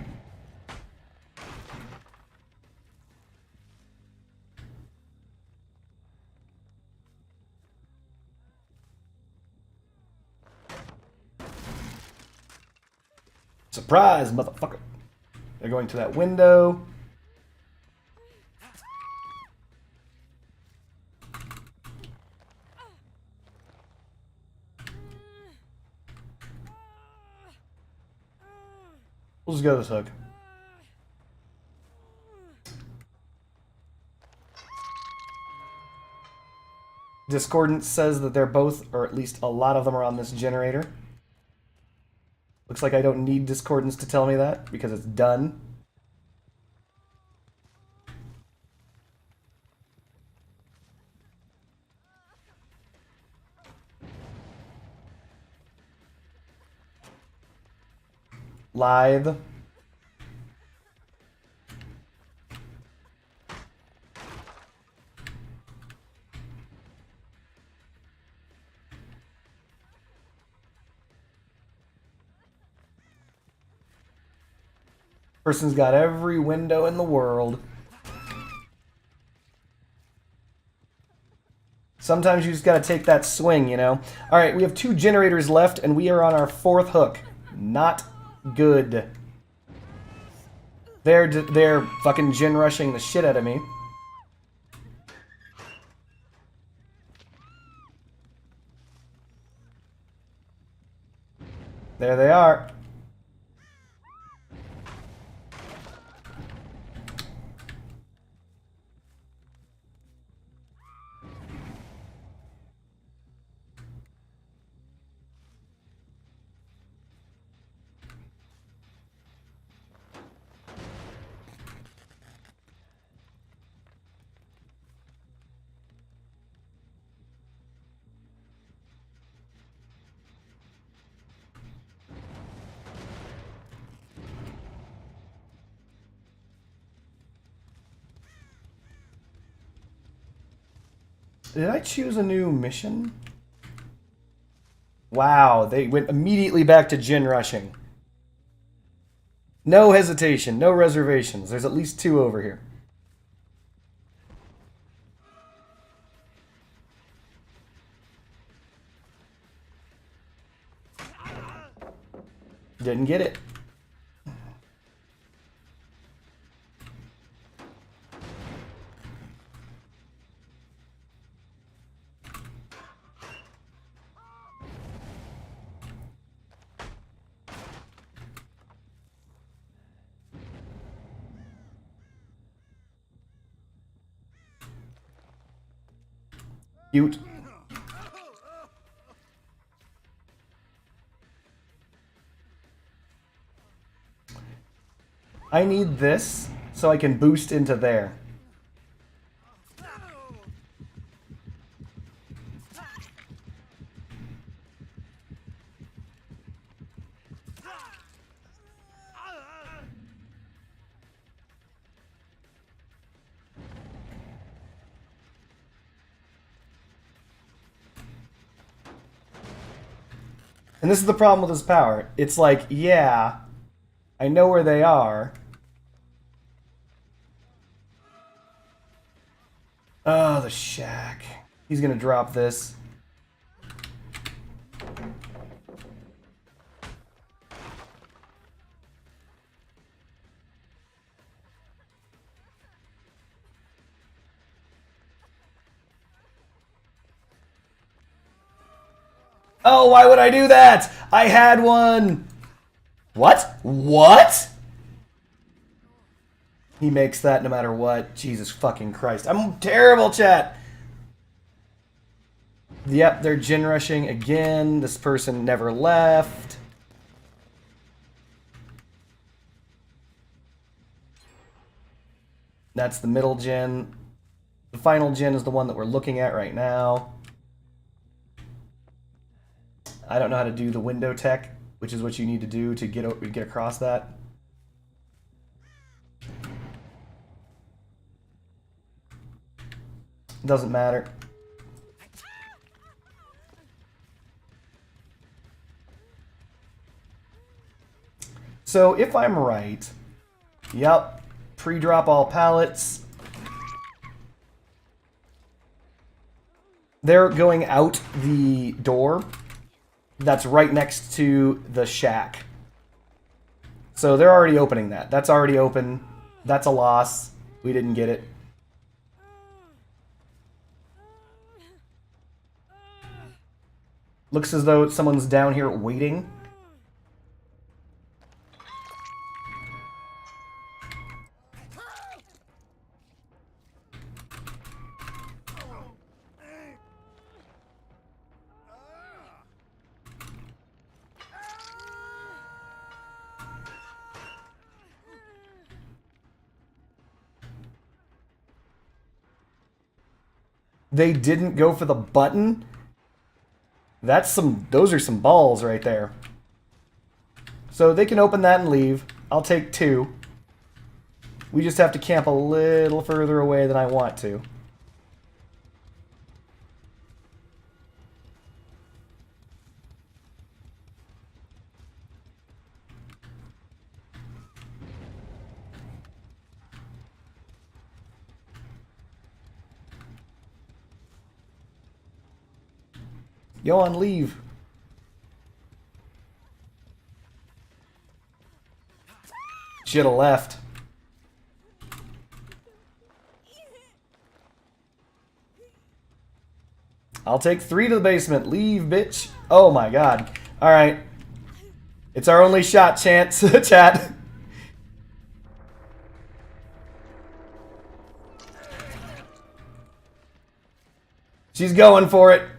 Surprise, motherfucker. They're going to that window. We'll just go this hook. Discordance says that they're both, or at least a lot of them, are on this generator. Looks like I don't need Discordance to tell me that, because it's done. Lithe. Person's got every window in the world. Sometimes you just gotta take that swing, you know? Alright, we have 2 generators left, and we are on our 4th hook. Not good. They're fucking gen rushing the shit out of me. There they are. Did I choose a new mission? Wow, they went immediately back to gen rushing. No hesitation, no reservations. There's at least 2 over here. Didn't get it. Cute. I need this so I can boost into there. And this is the problem with his power. It's like, yeah, I know where they are. Oh, the shack. He's gonna drop this. Oh, why would I do that? I had one. What? What? He makes that no matter what. Jesus fucking Christ. I'm terrible, chat. Yep, they're gin rushing again. This person never left. That's the middle gin. The final gin is the one that we're looking at right now. I don't know how to do the window tech, which is what you need to do to get across that. Doesn't matter. So if I'm right, yep, pre-drop all pallets. They're going out the door that's right next to the shack. So they're already opening that. That's already open. That's a loss. We didn't get it. Looks as though someone's down here waiting. They didn't go for the button? Those are some balls right there. So they can open that and leave. I'll take 2. We just have to camp a little further away than I want to. Go on, leave. Should have left. I'll take 3 to the basement. Leave, bitch. Oh my god. Alright. It's our only shot, chance. Chat. She's going for it.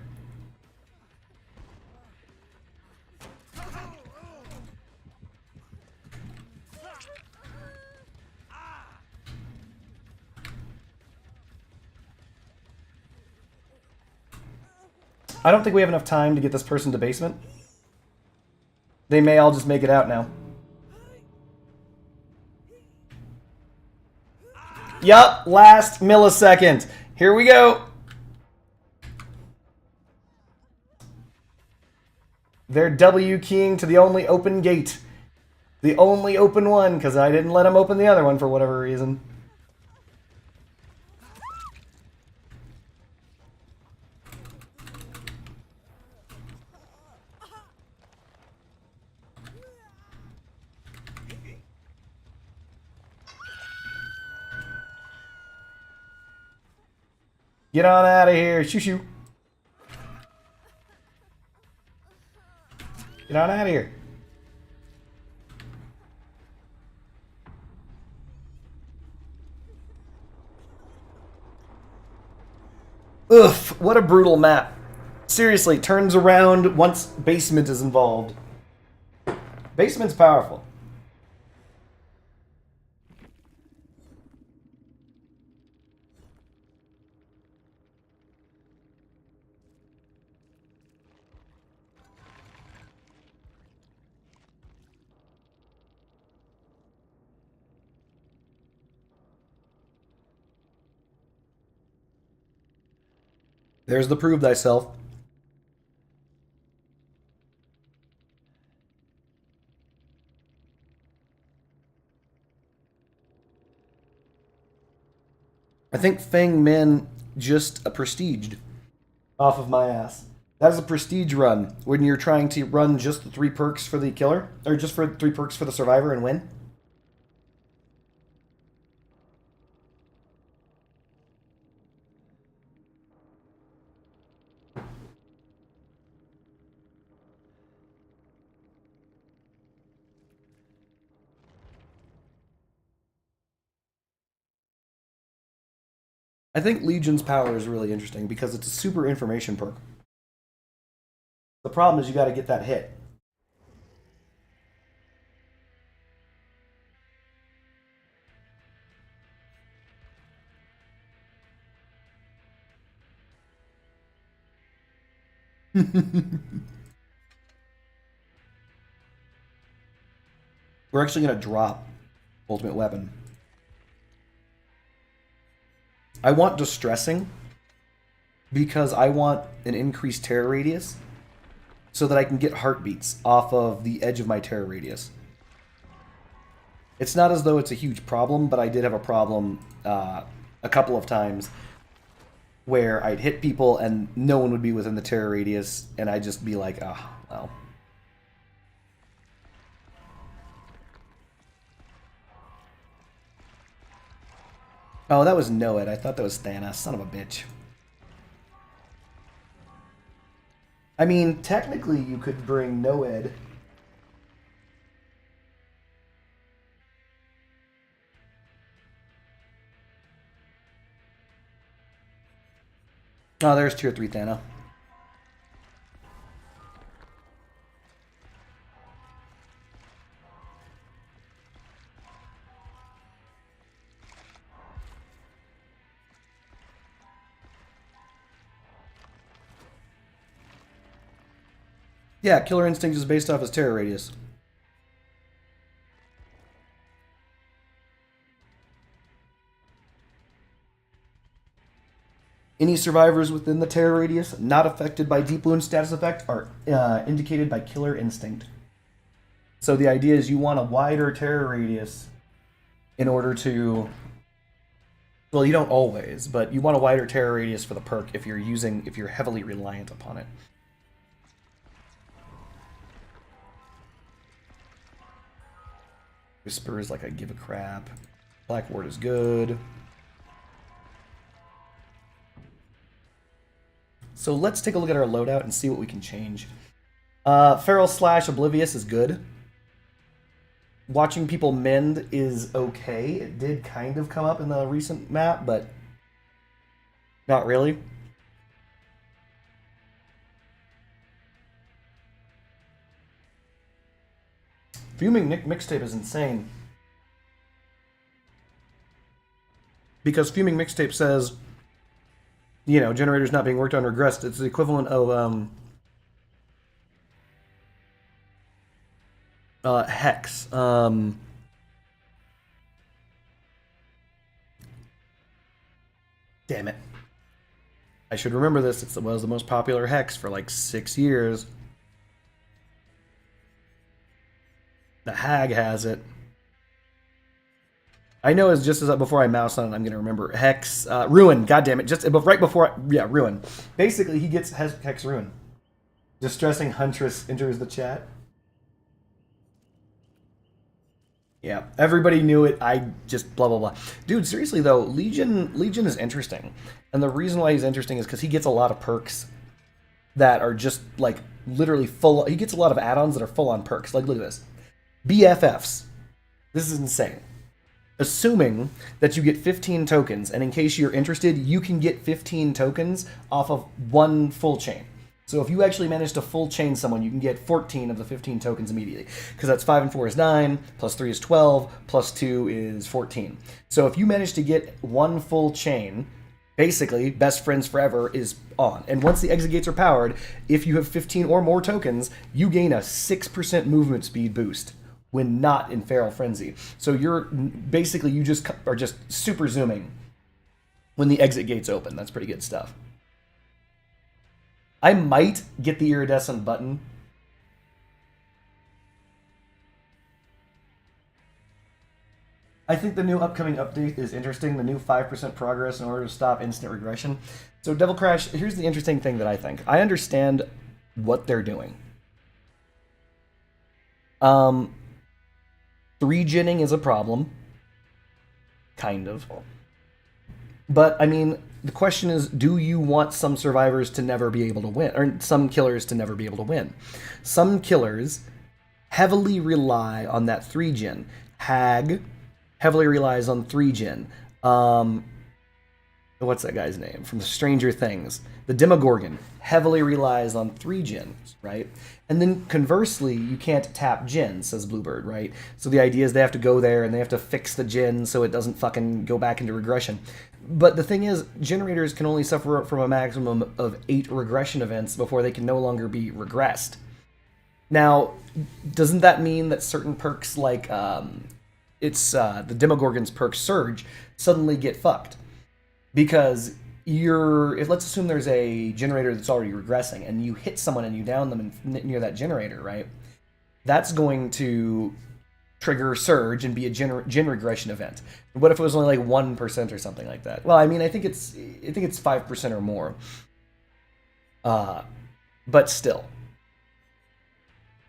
I don't think we have enough time to get this person to basement. They may all just make it out now. Yup, last millisecond. Here we go. They're W keying to the only open gate. The only open one, because I didn't let them open the other one for whatever reason. Get on out of here. Shoo shoo. Get on out of here. Oof, what a brutal map. Seriously, turns around once basement is involved. Basement's powerful. There's the prove thyself. I think Fang Min just prestiged off of my ass. That is a prestige run when you're trying to run just the 3 perks for the killer, or just for 3 perks for the survivor and win. I think Legion's power is really interesting because it's a super information perk. The problem is you got to get that hit. We're actually going to drop Ultimate Weapon. I want Distressing because I want an increased terror radius so that I can get heartbeats off of the edge of my terror radius. It's not as though it's a huge problem, but I did have a problem a couple of times where I'd hit people and no one would be within the terror radius, and I'd just be like, ah, oh, well. Oh, that was Noed. I thought that was Thanos. Son of a bitch. I mean, technically you could bring Noed. Oh, there's tier 3 Thanos. Yeah, Killer Instinct is based off his terror radius. Any survivors within the terror radius not affected by Deep Wound status effect are indicated by Killer Instinct. So the idea is you want a wider terror radius in order to... Well, you don't always, but you want a wider terror radius for the perk if you're heavily reliant upon it. Whisper is like I give a crap. Black Ward is good. So let's take a look at our loadout and see what we can change. Feral / Oblivious is good. Watching people mend is okay. It did kind of come up in the recent map, but not really. Fuming Mixtape is insane. Because Fuming Mixtape says, you know, generators not being worked on regressed. It's the equivalent of Hex. Damn it. I should remember this. It was the most popular Hex for like 6 years. The Hag has it. I know it's just as before I mouse on it, I'm going to remember. Hex, Ruin, goddammit. Just right before, yeah, Ruin. Basically, he gets Hex Ruin. Distressing Huntress enters the chat. Yeah, everybody knew it. I just blah, blah, blah. Dude, seriously, though, Legion is interesting. And the reason why he's interesting is because he gets a lot of perks that are just, like, literally full. He gets a lot of add-ons that are full-on perks. Like, look at this. BFFs. This is insane. Assuming that you get 15 tokens, and in case you're interested, you can get 15 tokens off of one full chain. So if you actually manage to full chain someone, you can get 14 of the 15 tokens immediately. Because that's 5 and 4 is 9, plus 3 is 12, plus 2 is 14. So if you manage to get one full chain, basically, Best Friends Forever is on. And once the exit gates are powered, if you have 15 or more tokens, you gain a 6% movement speed boost when not in Feral Frenzy. So you're basically, you just are just super zooming when the exit gates open. That's pretty good stuff. I might get the iridescent button. I think the new upcoming update is interesting. The new 5% progress in order to stop instant regression. So Devil Crash, here's the interesting thing that I think. I understand what they're doing. 3-genning is a problem. Kind of. But, I mean, the question is, do you want some survivors to never be able to win? Or some killers to never be able to win? Some killers heavily rely on that 3-gen. Hag heavily relies on 3-gen. What's that guy's name? From Stranger Things. The Demogorgon heavily relies on 3-gens, right? And then conversely, you can't tap gen, says Bluebird, right? So the idea is they have to go there and they have to fix the gen so it doesn't fucking go back into regression. But the thing is, generators can only suffer from a maximum of 8 regression events before they can no longer be regressed. Now, doesn't that mean that certain perks like the Demogorgon's perk Surge suddenly get fucked? Because let's assume there's a generator that's already regressing and you hit someone and you down them near that generator, right? That's going to trigger Surge and be a gen regression event. What if it was only like 1% or something like that? Well, I mean, I think it's 5% or more. But still.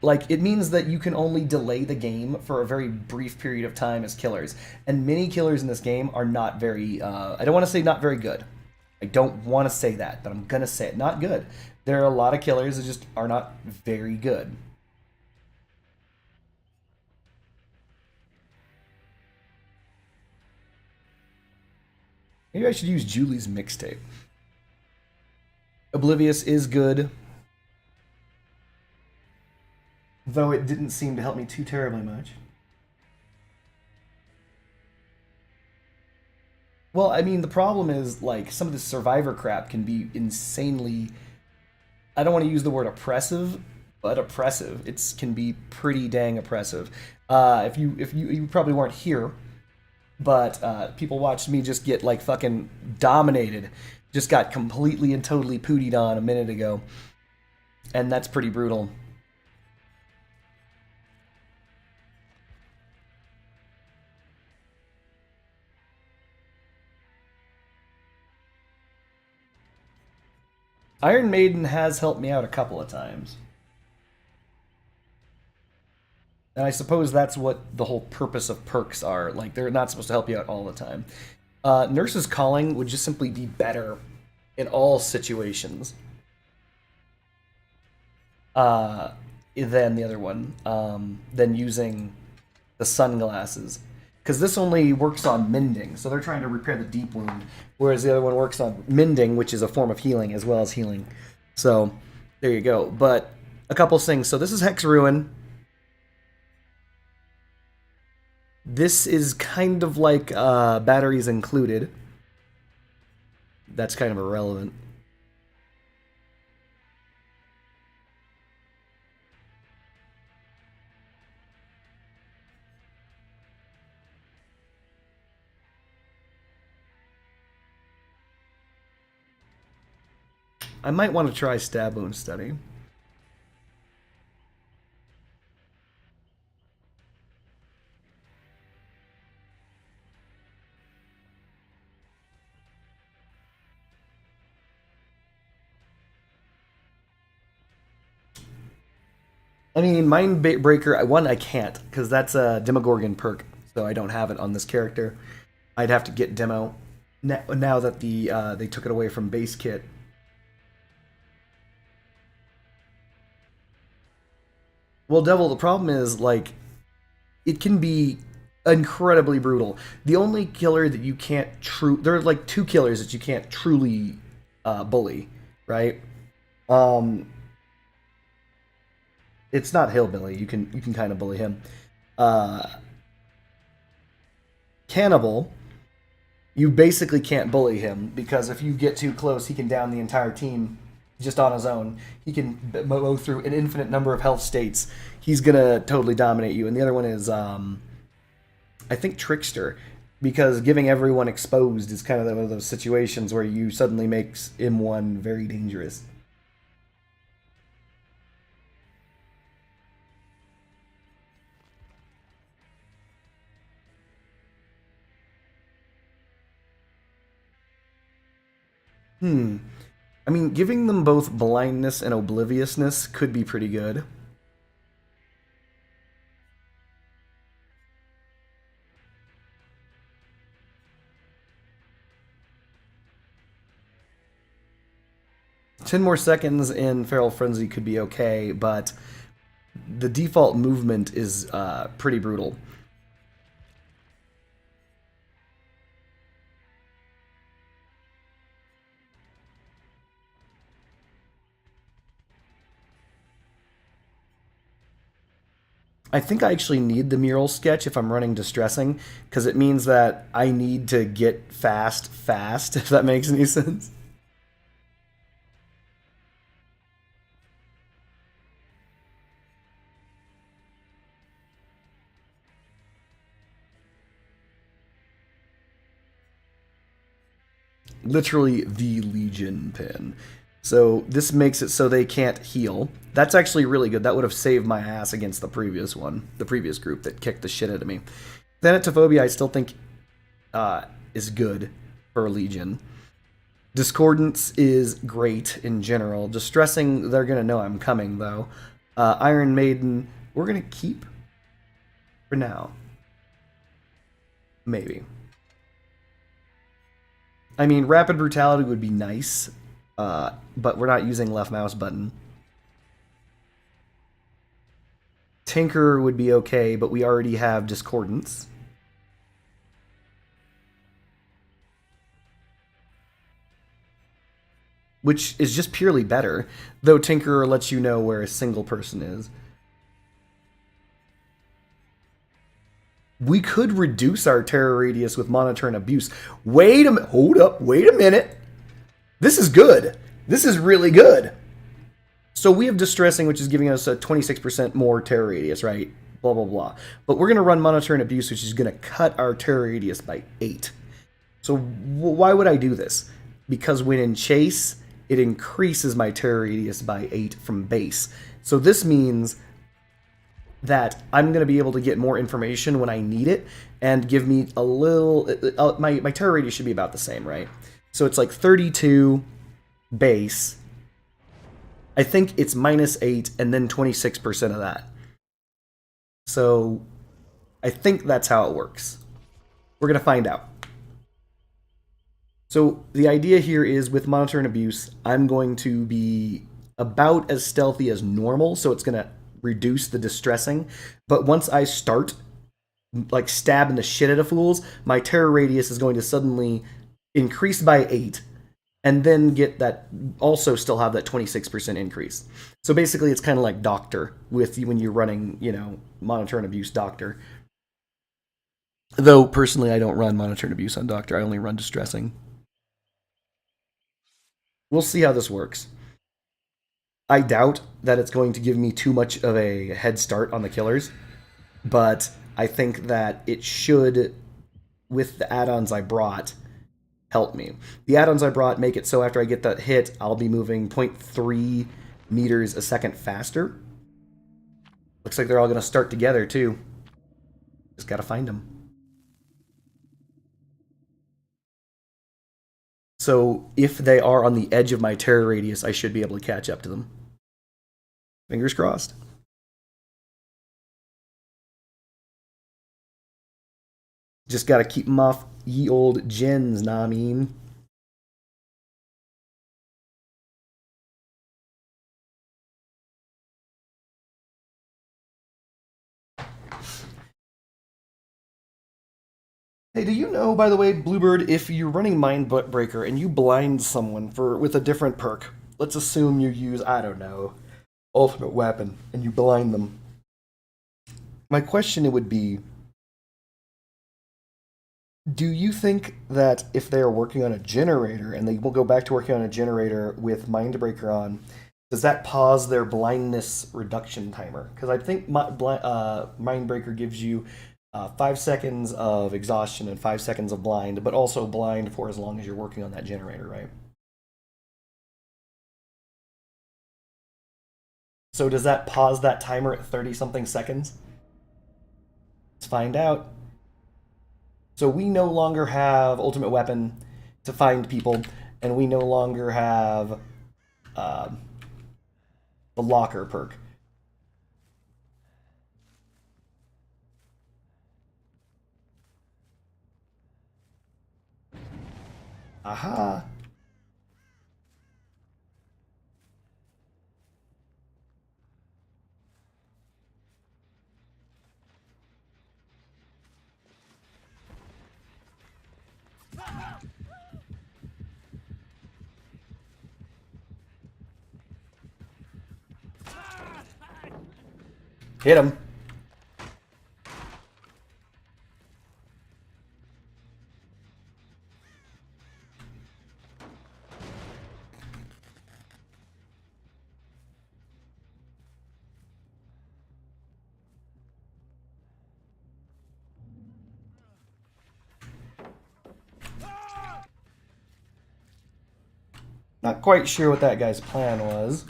Like, it means that you can only delay the game for a very brief period of time as killers. And many killers in this game are not very, I don't want to say not very good. I don't want to say that, but I'm going to say it. Not good. There are a lot of killers that just are not very good. Maybe I should use Julie's mixtape. Oblivious is good. Though it didn't seem to help me too terribly much. Well, I mean, the problem is, like, some of the survivor crap can be insanely... I don't want to use the word oppressive, but oppressive. It can be pretty dang oppressive. If you probably weren't here, but people watched me just get, like, fucking dominated. Just got completely and totally pootied on a minute ago. And that's pretty brutal. Iron Maiden has helped me out a couple of times. And I suppose that's what the whole purpose of perks are. Like, they're not supposed to help you out all the time. Nurse's Calling would just simply be better in all situations than the other one, than using the sunglasses. Because this only works on mending, so they're trying to repair the deep wound, whereas the other one works on mending, which is a form of healing as well as healing. So, there you go. But a couple things. So this is Hex Ruin. This is kind of like batteries included. That's kind of irrelevant. I might want to try Stab Wound Study. I mean, Mind Breaker, one I can't, because that's a Demogorgon perk, so I don't have it on this character. I'd have to get Demo now that they took it away from base kit. Well, Devil, the problem is, like, it can be incredibly brutal. The only killer that you can't there are like 2 killers that you can't truly bully, right? It's not Hillbilly. You can kind of bully him. Cannibal, you basically can't bully him because if you get too close, he can down the entire team just on his own. He can mow through an infinite number of health states. He's gonna totally dominate you. And the other one is, I think, Trickster, because giving everyone exposed is kind of one of those situations where you suddenly makes M1 very dangerous. I mean, giving them both blindness and obliviousness could be pretty good. Ten more seconds in Feral Frenzy could be okay, but the default movement is pretty brutal. I think I actually need the mural sketch if I'm running distressing, because it means that I need to get fast, if that makes any sense. Literally the Legion pin. So this makes it so they can't heal. That's actually really good. That would have saved my ass against the previous one, the previous group that kicked the shit out of me. Thanatophobia I still think is good for Legion. Discordance is great in general. Distressing, they're going to know I'm coming, though. Iron Maiden, we're going to keep for now. Maybe. I mean, Rapid Brutality would be nice, but we're not using left mouse button. Tinker would be okay, but we already have Discordance. Which is just purely better, though Tinkerer lets you know where a single person is. We could reduce our terror radius with Monitor and Abuse. Wait a minute. Hold up. Wait a minute. This is good. This is really good. So we have Distressing, which is giving us a 26% more terror radius, right? Blah, blah, blah. But we're going to run Monitor and Abuse, which is going to cut our terror radius by 8. So why would I do this? Because when in Chase, it increases my terror radius by 8 from base. So this means that I'm going to be able to get more information when I need it and give me a little... my terror radius should be about the same, right? So it's like 32 base. I think it's -8 and then 26% of that. So I think that's how it works. We're going to find out. So the idea here is with Monitor and Abuse, I'm going to be about as stealthy as normal, so it's going to reduce the distressing. But once I start like stabbing the shit out of fools, my terror radius is going to suddenly increase by 8 and then get that, also still have that 26% increase. So basically it's kind of like Doctor with when you're running, you know, Monitor and Abuse Doctor. Though personally I don't run Monitor and Abuse on Doctor, I only run Distressing. We'll see how this works. I doubt that it's going to give me too much of a head start on the killers, but I think that it should, with the add-ons I brought, help me. The add-ons I brought make it so after I get that hit, I'll be moving 0.3 meters a second faster. Looks like they're all going to start together, too. Just gotta find them. So if they are on the edge of my terror radius, I should be able to catch up to them. Fingers crossed. Just gotta keep them off ye old gens, nah I mean. Hey, do you know, by the way, Bluebird, if you're running Mindbreaker and you blind someone with a different perk, let's assume you use, I don't know, Ultimate Weapon, and you blind them. My question would be, do you think that if they are working on a generator and they will go back to working on a generator with Mindbreaker on, does that pause their blindness reduction timer? Because I think Mindbreaker gives you 5 seconds of exhaustion and 5 seconds of blind, but also blind for as long as you're working on that generator, right? So does that pause that timer at 30-something seconds? Let's find out. So we no longer have Ultimate Weapon to find people, and we no longer have the locker perk. Aha. Hit him. Not quite sure what that guy's plan was.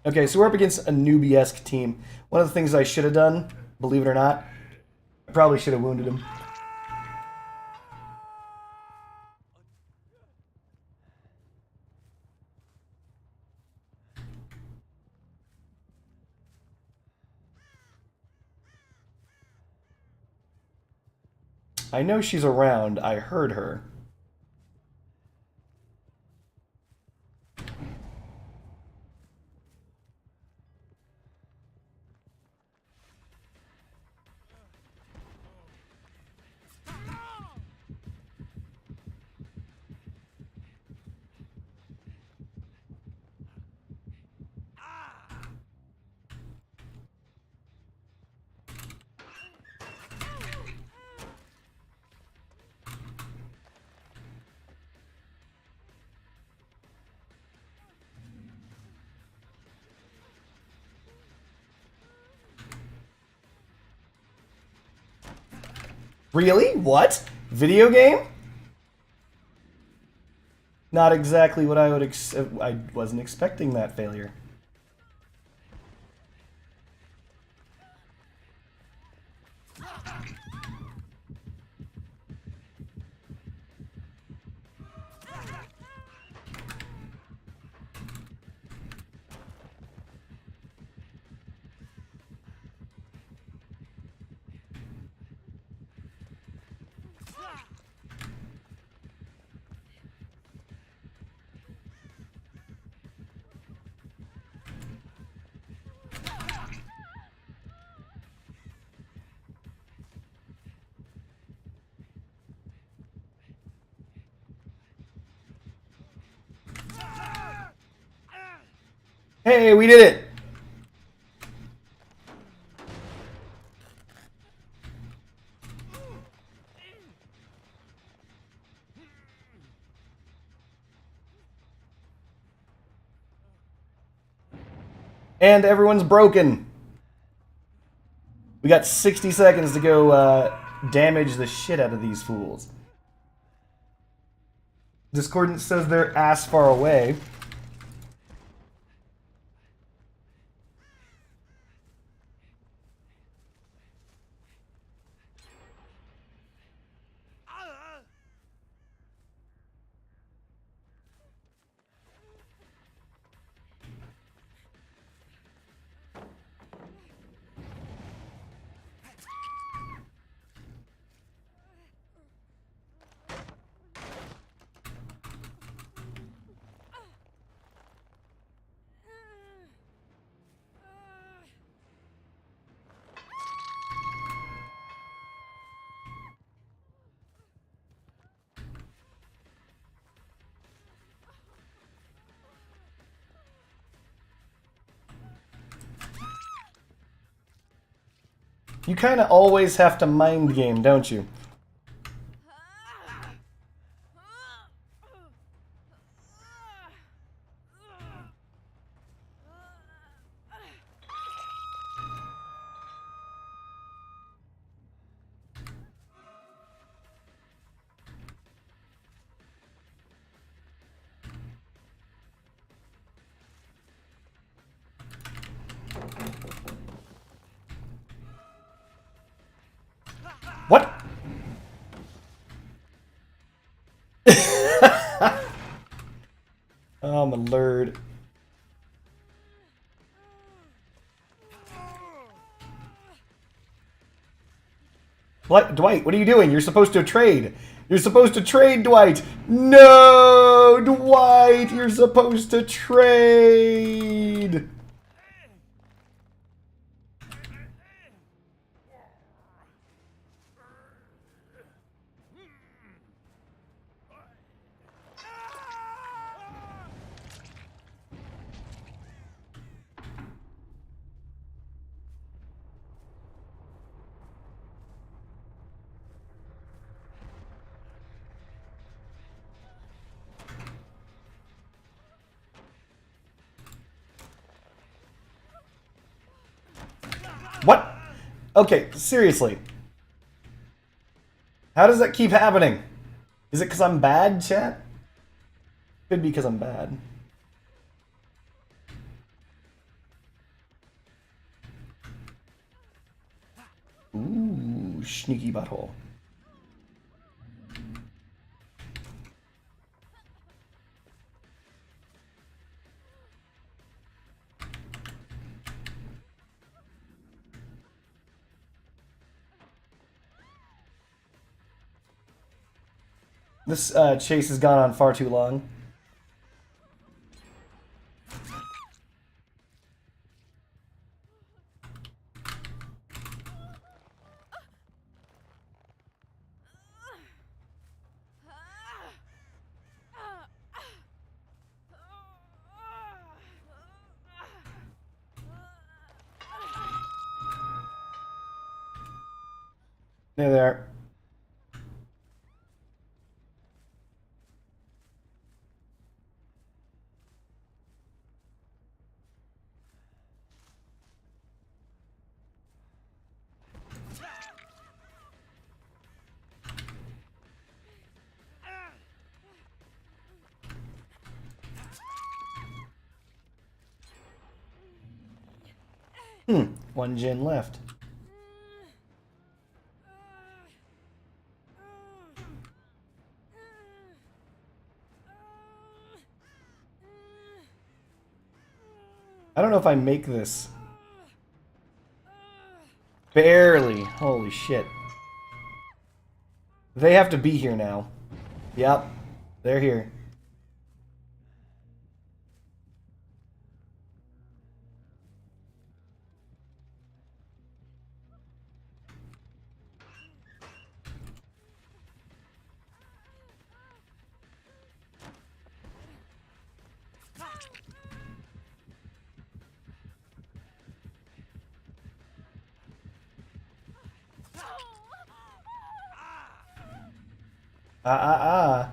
Okay, so we're up against a newbie-esque team. One of the things I should have done, believe it or not, I probably should have wounded him. I know she's around. I heard her. Really? What? Video game? Not exactly what I would I wasn't expecting that failure. Hey, we did it! And everyone's broken. We got 60 seconds to go damage the shit out of these fools. Discordance says they're ass far away. You kind of always have to mind game, don't you? What? Dwight, what are you doing? You're supposed to trade. You're supposed to trade, Dwight. No, Dwight, you're supposed to trade. What? Okay, seriously. How does that keep happening? Is it because I'm bad, chat? Could be because I'm bad. Ooh, sneaky butthole. This chase has gone on far too long. There, there. One gen left. I don't know if I make this. Barely. Holy shit. They have to be here now. Yep. They're here. Ah.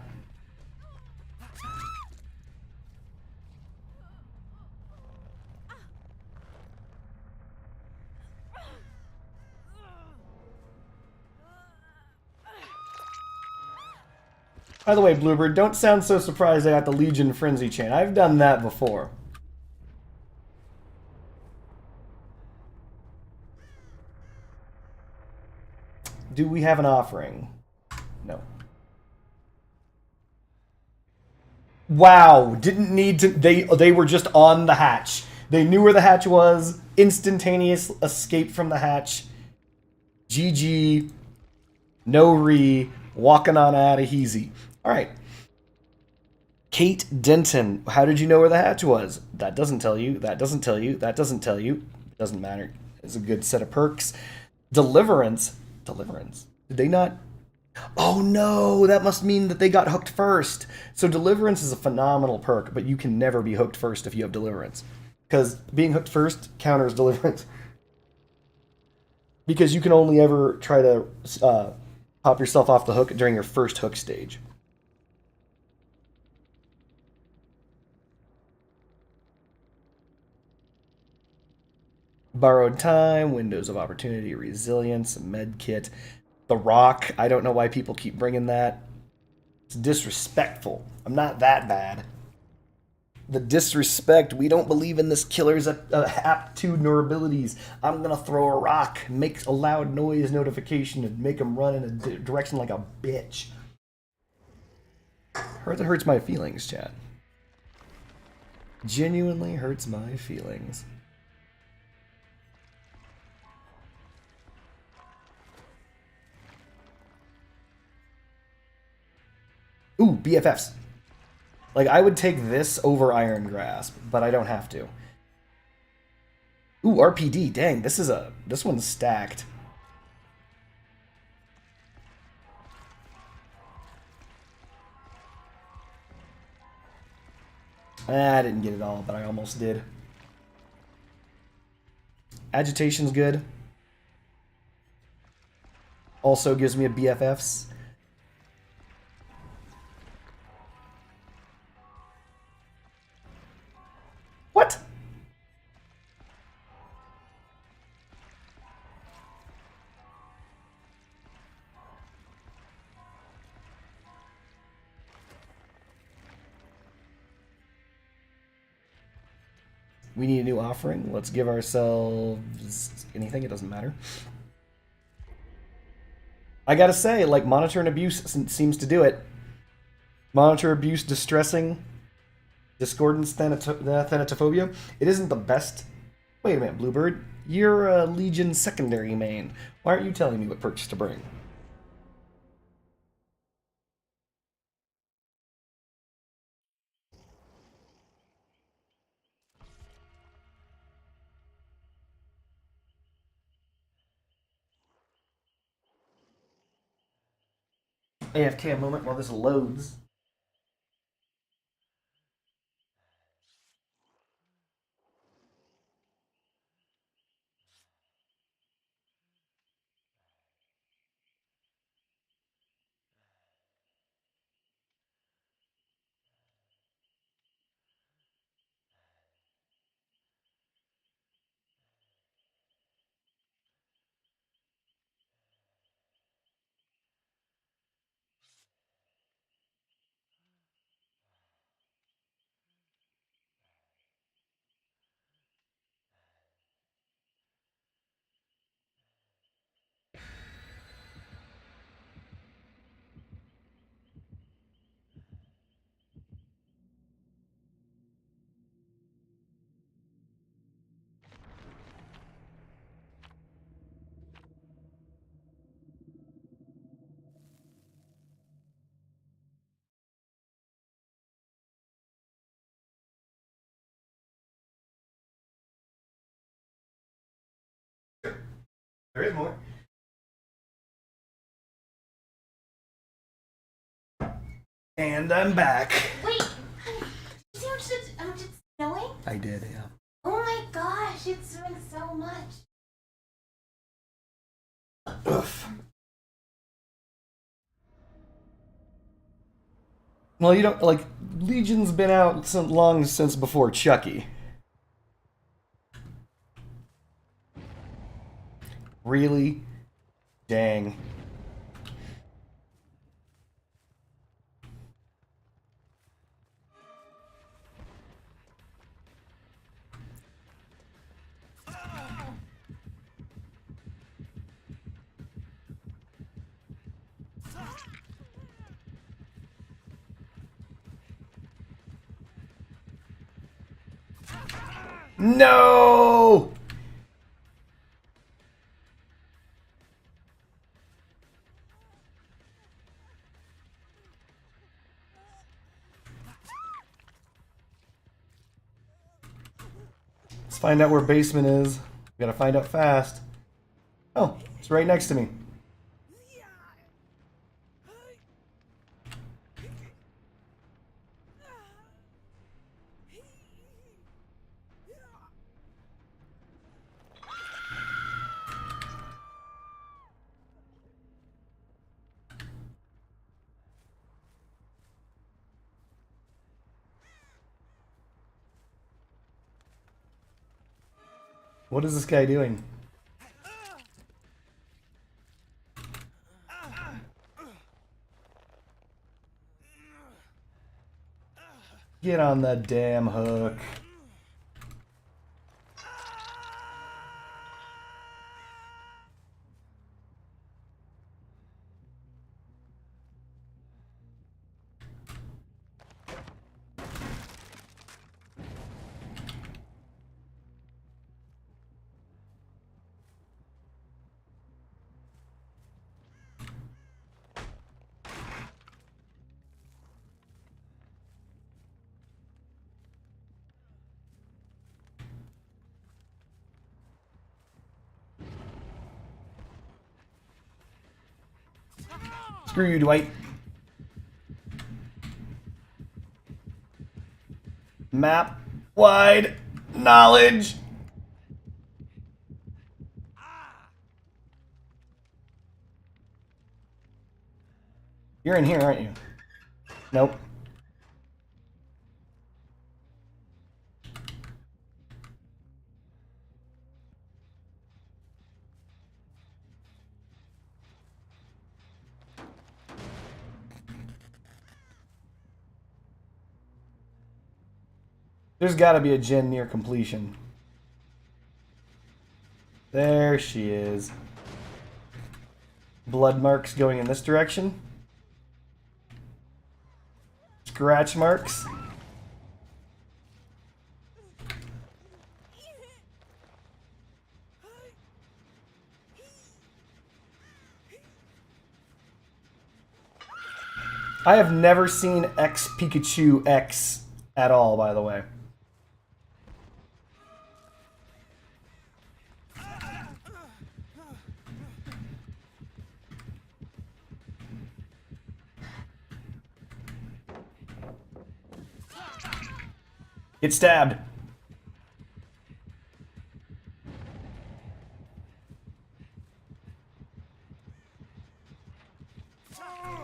By the way, Bluebird, don't sound so surprised I got the Legion Frenzy chain. I've done that before. Do we have an offering? No. Wow, didn't need to. They were just on the hatch. They knew where the hatch was. Instantaneous escape from the hatch. GG. No re. Walking on out of easy. All right. Kate Denton. How did you know where the hatch was? That doesn't tell you. That doesn't tell you. That doesn't tell you. Doesn't matter. It's a good set of perks. Deliverance. Deliverance. Did they not? Oh no, that must mean that they got hooked first. So Deliverance is a phenomenal perk, but you can never be hooked first if you have Deliverance. Because being hooked first counters Deliverance. Because you can only ever try to pop yourself off the hook during your first hook stage. Borrowed Time, Windows of Opportunity, Resilience, Medkit. The Rock, I don't know why people keep bringing that. It's disrespectful. I'm not that bad. The disrespect, we don't believe in this killer's aptitude nor abilities. I'm gonna throw a rock, make a loud noise notification, and make him run in a direction like a bitch. Hurts my feelings, chat. Genuinely hurts my feelings. Ooh, BFFs. Like, I would take this over Iron Grasp, but I don't have to. Ooh, RPD. Dang, this one's stacked. I didn't get it all, but I almost did. Agitation's good. Also gives me a BFFs. What? We need a new offering. Let's give ourselves anything. It doesn't matter. I gotta say, like, Monitor and Abuse seems to do it. Monitor, Abuse, Distressing, Discordance, Thanatophobia. It isn't the best. Wait a minute, Bluebird. You're a Legion secondary main. Why aren't you telling me what perks to bring? AFK a moment while this loads. There is more. And I'm back. Wait, you see how much it's snowing? I did, yeah. Oh my gosh, it's snowing so much. Ugh. Well, you don't, like, Legion's been out long since before Chucky. Really? Dang. No! Let's find out where basement is. We gotta find out fast. Oh, it's right next to me. What is this guy doing? Get on the damn hook. Screw you, Dwight. Map wide knowledge. You're in here, aren't you? Nope. There's got to be a gen near completion. There she is. Blood marks going in this direction. Scratch marks. I have never seen X Pikachu X at all, by the way. Get stabbed.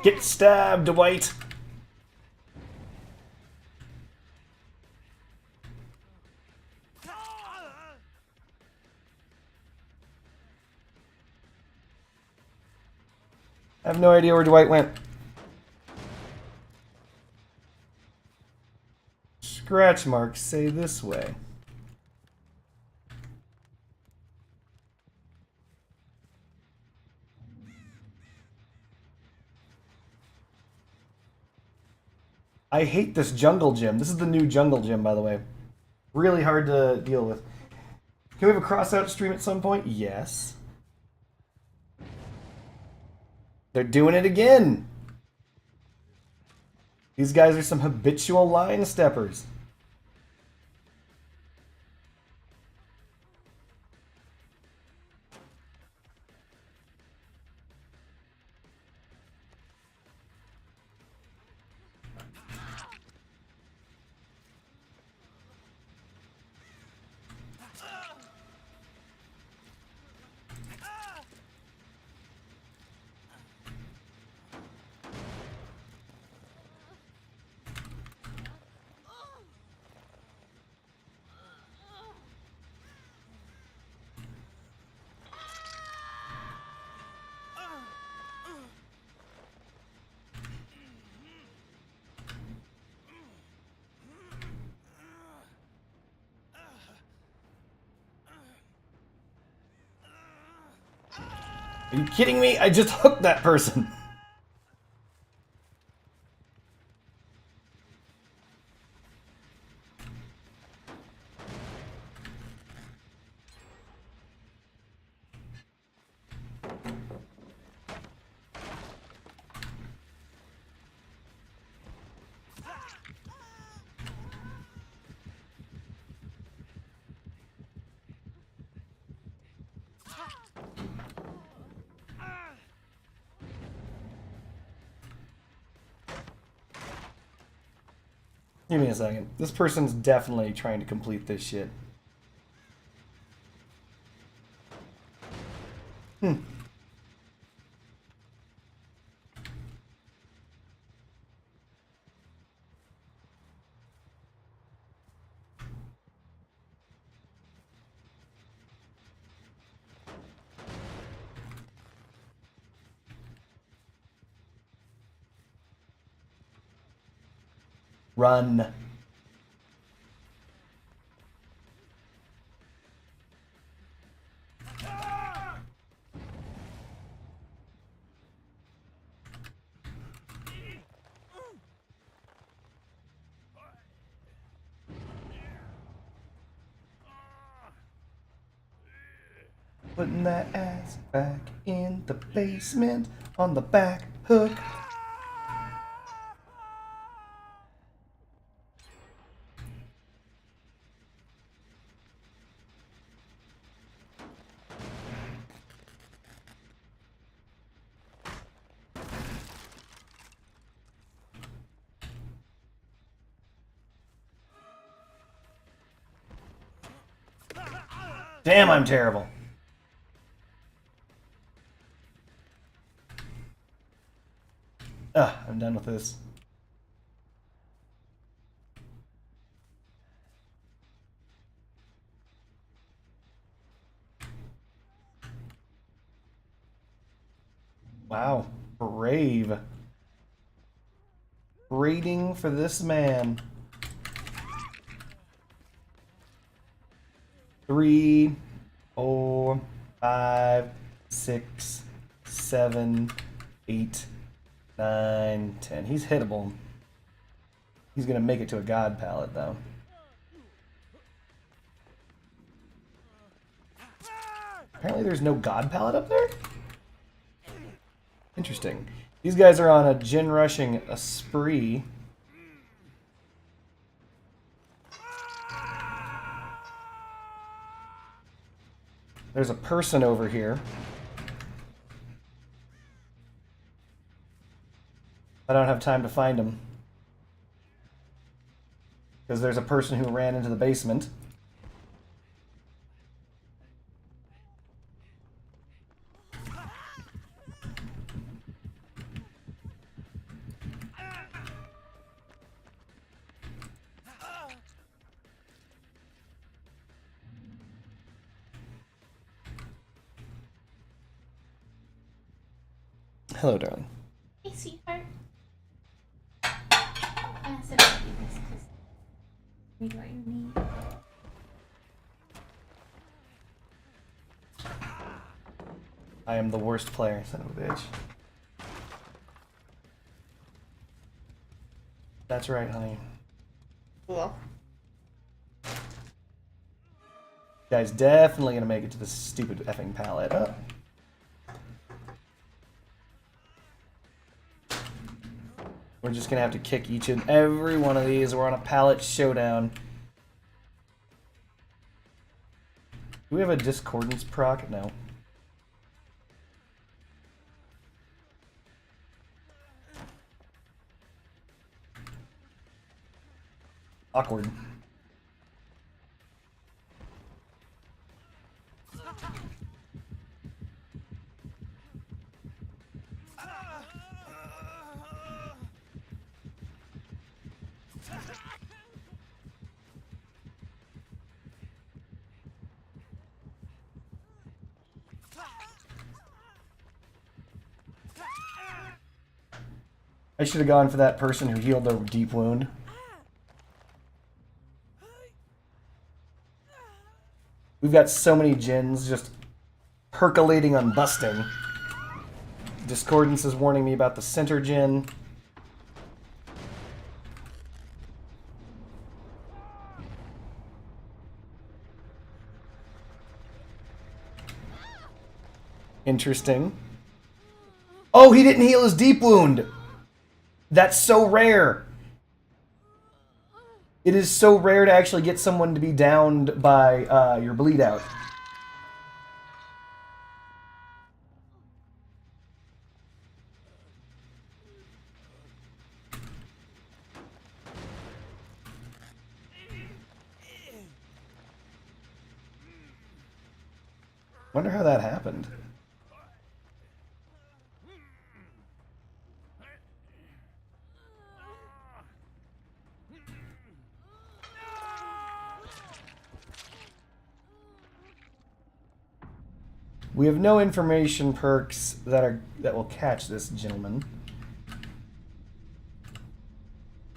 Get stabbed, Dwight. I have no idea where Dwight went. Scratch marks say this way. I hate this jungle gym. This is the new jungle gym, by the way. Really hard to deal with. Can we have a cross-out stream at some point? Yes. They're doing it again. These guys are some habitual line steppers. Are you kidding me? I just hooked that person. Give me a second. This person's definitely trying to complete this shit. Run. Putting that ass back in the basement on the back hook. Damn, I'm terrible. Ugh, I'm done with this. Wow, brave. Rating for this man. 3, 4, 5, 6, 7, 8, 9, 10. He's hittable. He's gonna make it to a god palette though. Apparently there's no god palette up there? Interesting. These guys are on a gin rushing a spree. There's a person over here. I don't have time to find him. Because there's a person who ran into the basement. Hello, darling. Hey, sweetheart. I said I'd do this because read what you need. I am the worst player, son of a bitch. That's right, honey. Cool. Guy's definitely gonna make it to this stupid effing pallet. Oh. We're just gonna have to kick each and every one of these. We're on a pallet showdown. Do we have a discordance proc? No. Awkward. I should have gone for that person who healed their deep wound. We've got so many gins just percolating on busting. Discordance is warning me about the center gin. Interesting. Oh, he didn't heal his deep wound! That's so rare! It is so rare to actually get someone to be downed by your bleed out. Wonder how that happened. We have no information perks that will catch this gentleman.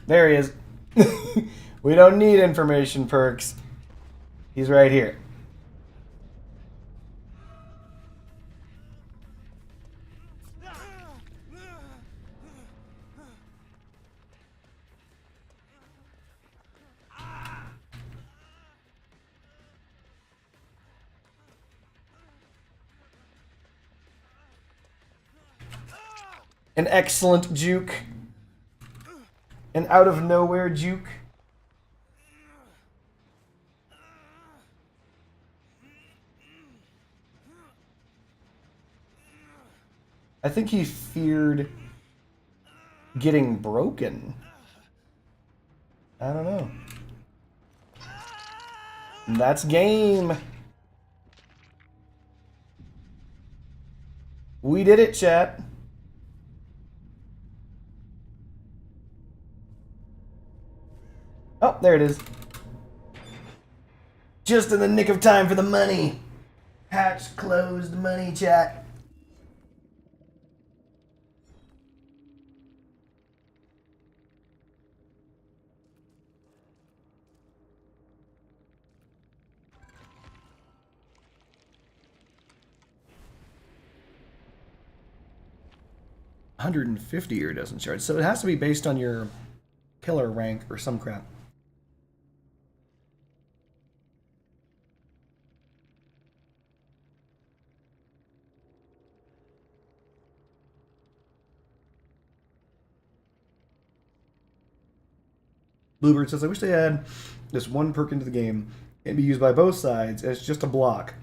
There he is. We don't need information perks. He's right here. An excellent juke. An out of nowhere juke. I think he feared getting broken. I don't know. And that's game. We did it, chat. Oh, there it is. Just in the nick of time for the money. Hatch closed money, chat. $150 iridescent shards. So it has to be based on your killer rank or some crap. Bluebird says, I wish they had this one perk into the game and be used by both sides as just a block.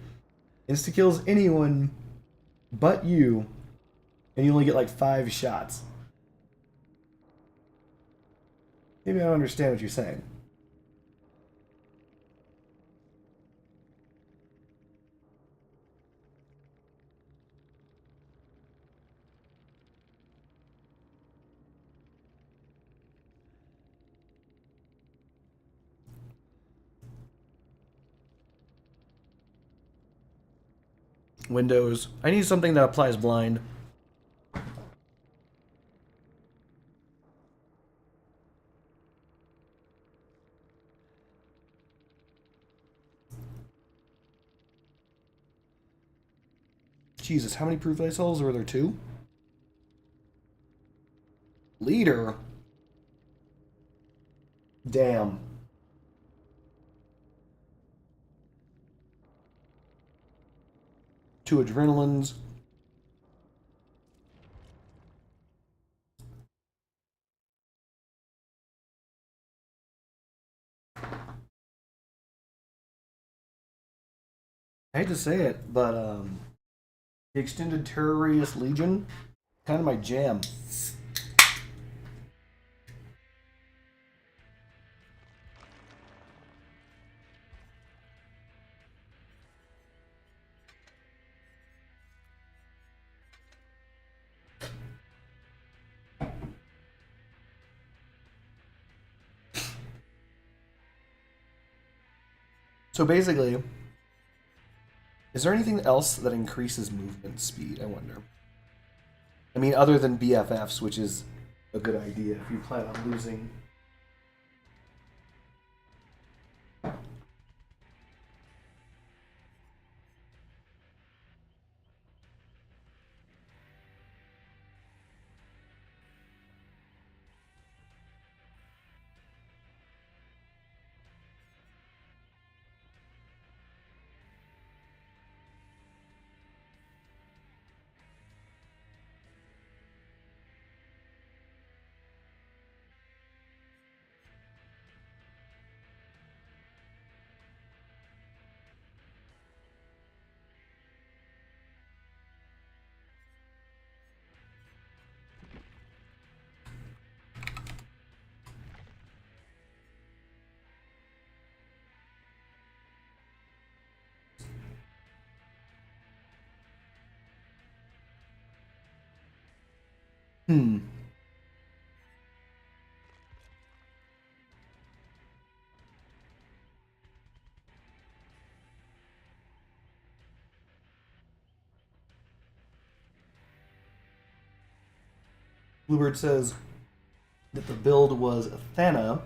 Insta kills anyone but you, and you only get like 5 shots. Maybe I don't understand what you're saying. Windows. I need something that applies blind. Jesus, how many proof light cells were there? 2? Leader? Damn. Two adrenalines. I hate to say it, but the Extended Terror Radius Legion, kind of my jam. So basically, is there anything else that increases movement speed, I wonder? I mean, other than BFFs, which is a good idea if you plan on losing. Hmm. Bluebird says that the build was Thana,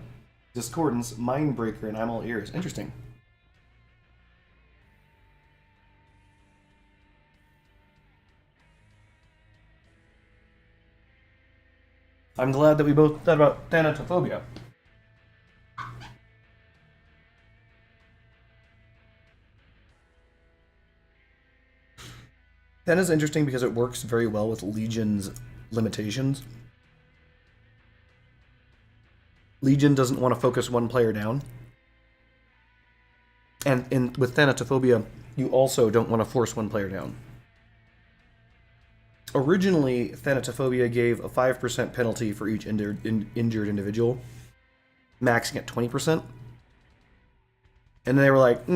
Discordance, Mindbreaker, and I'm all ears. Interesting. I'm glad that we both thought about Thanatophobia. Thana's interesting because it works very well with Legion's limitations. Legion doesn't want to focus one player down. And with Thanatophobia, you also don't want to force one player down. Originally, Thanatophobia gave a 5% penalty for each injured individual, maxing at 20%. And then they were like,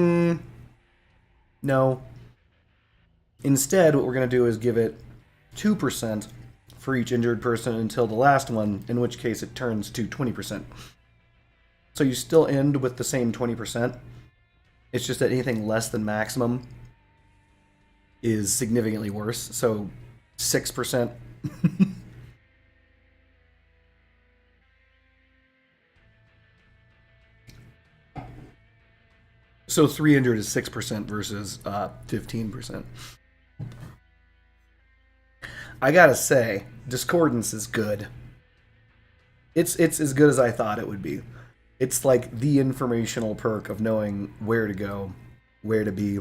no. Instead, what we're going to do is give it 2% for each injured person until the last one, in which case it turns to 20%. So you still end with the same 20%. It's just that anything less than maximum is significantly worse. So 6%. So 300 is 6% versus 15%. I gotta say, Discordance is good. It's as good as I thought it would be. It's like the informational perk of knowing where to go, where to be.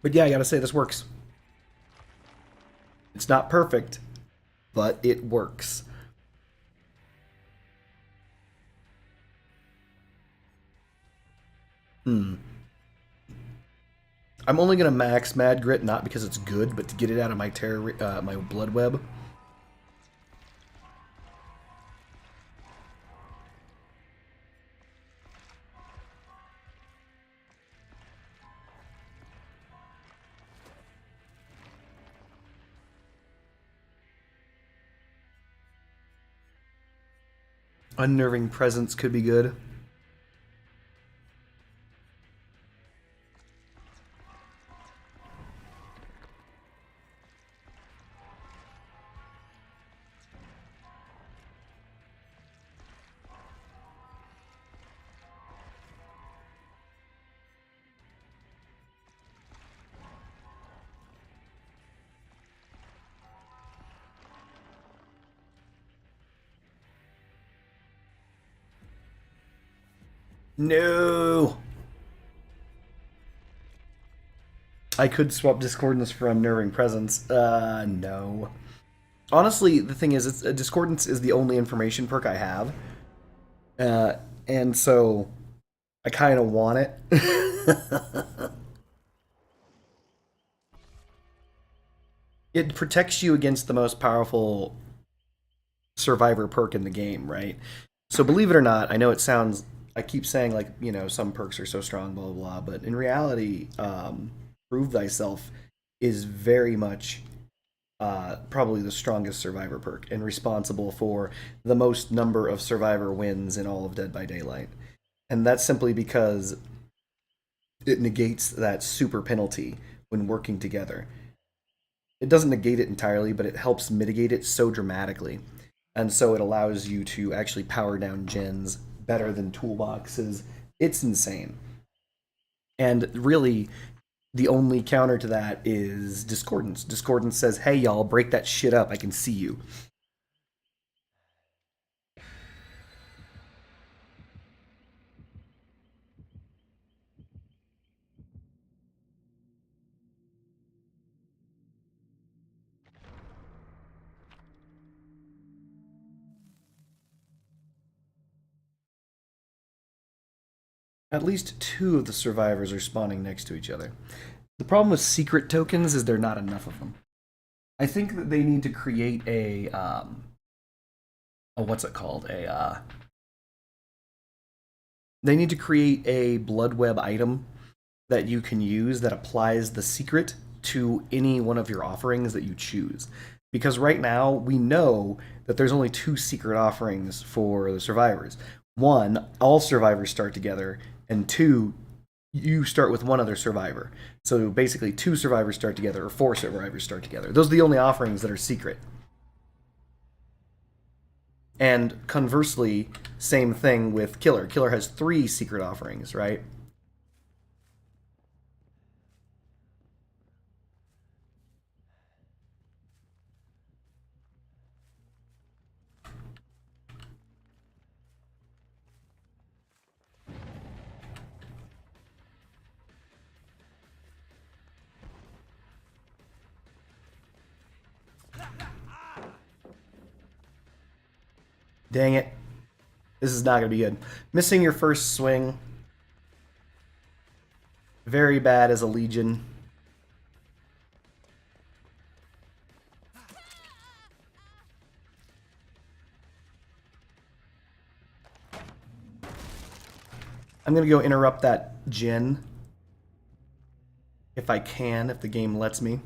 But yeah, I gotta say, this works. It's not perfect, but it works. I'm only gonna max Mad Grit not because it's good, but to get it out of my my blood web. Unnerving Presence could be good. No! I could swap Discordance for Unnerving Presence. No. Honestly, the thing is, Discordance is the only information perk I have. And so I kind of want it. It protects you against the most powerful survivor perk in the game, right? So believe it or not, I know it sounds, I keep saying like, you know, some perks are so strong, blah, blah, blah, but in reality, Prove Thyself is very much probably the strongest survivor perk and responsible for the most number of survivor wins in all of Dead by Daylight. And that's simply because it negates that super penalty when working together. It doesn't negate it entirely, but it helps mitigate it so dramatically. And so it allows you to actually power down gens better than toolboxes. It's insane. And really, the only counter to that is Discordance. Discordance says, hey, y'all, break that shit up. I can see you. At least 2 of the survivors are spawning next to each other. The problem with secret tokens is there are not enough of them. I think that they need to create a what's it called? They need to create a blood web item that you can use that applies the secret to any one of your offerings that you choose. Because right now, we know that there's only 2 secret offerings for the survivors. 1, all survivors start together, and 2, you start with one other survivor. So basically, 2 survivors start together, or 4 survivors start together. Those are the only offerings that are secret. And conversely, same thing with Killer. Killer has 3 secret offerings, right? Dang it. This is not going to be good. Missing your first swing. Very bad as a Legion. I'm gonna go interrupt that gen. If I can, if the game lets me.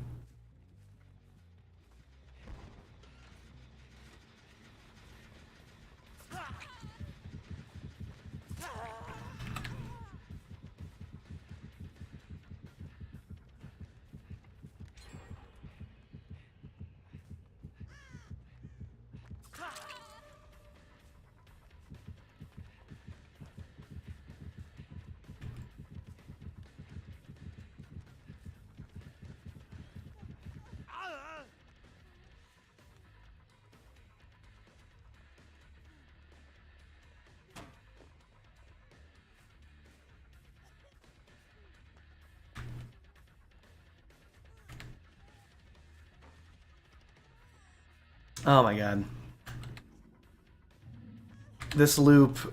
Oh my god. This loop.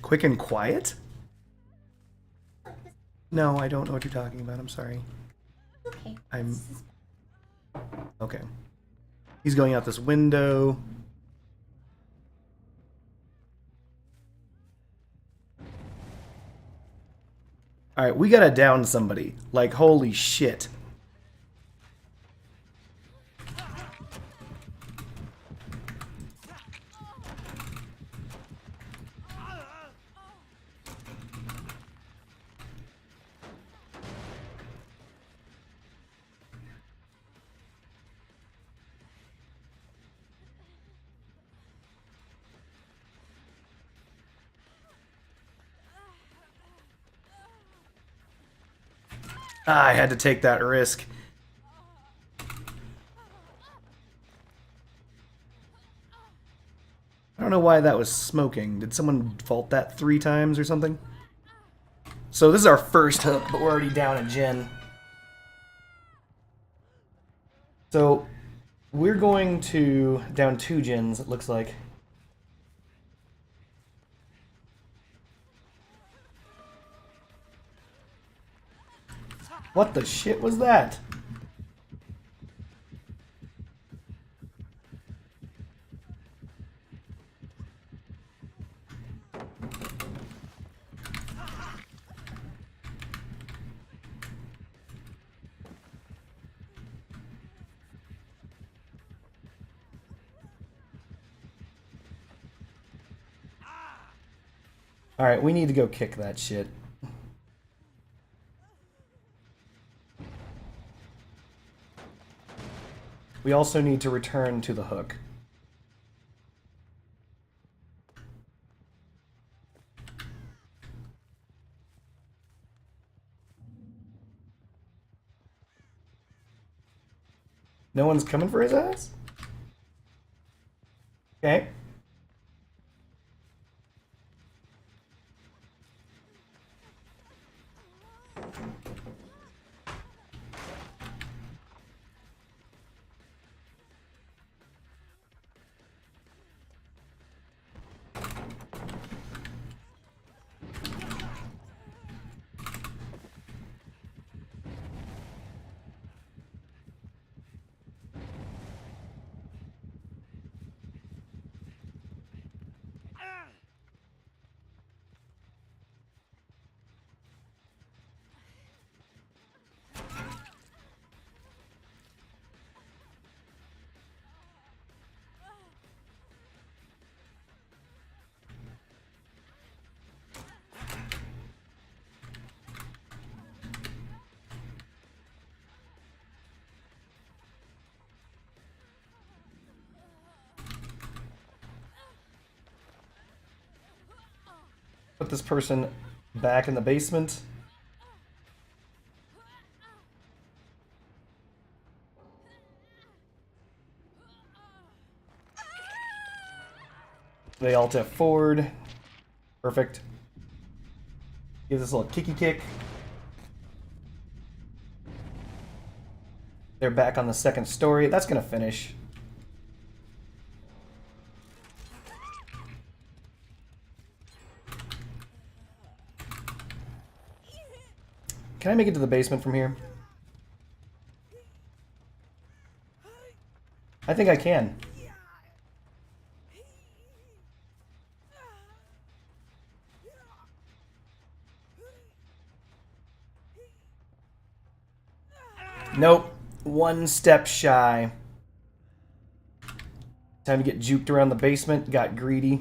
Quick and quiet? No, I don't know what you're talking about. I'm sorry. Okay. I'm... Okay. He's going out this window. Alright, we gotta down somebody. Like, holy shit. Ah, I had to take that risk. I don't know why that was smoking. Did someone fault that 3 times or something? So this is our first hook, but we're already down a gen. So we're going to down 2 gens, it looks like. What the shit was that? Alright, we need to go kick that shit. We also need to return to the hook. No one's coming for his ass? Okay. Put this person back in the basement. They alt F forward. Perfect. Give this a little kicky kick. They're back on the second story. That's going to finish. Can I make it to the basement from here? I think I can. Nope. One step shy. Time to get juked around the basement. Got greedy.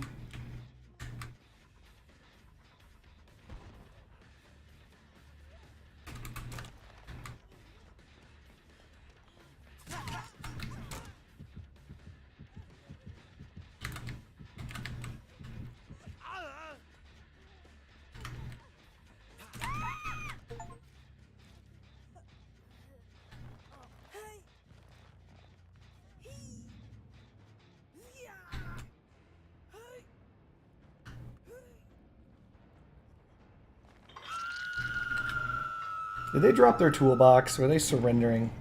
Did they drop their toolbox? Or are they surrendering?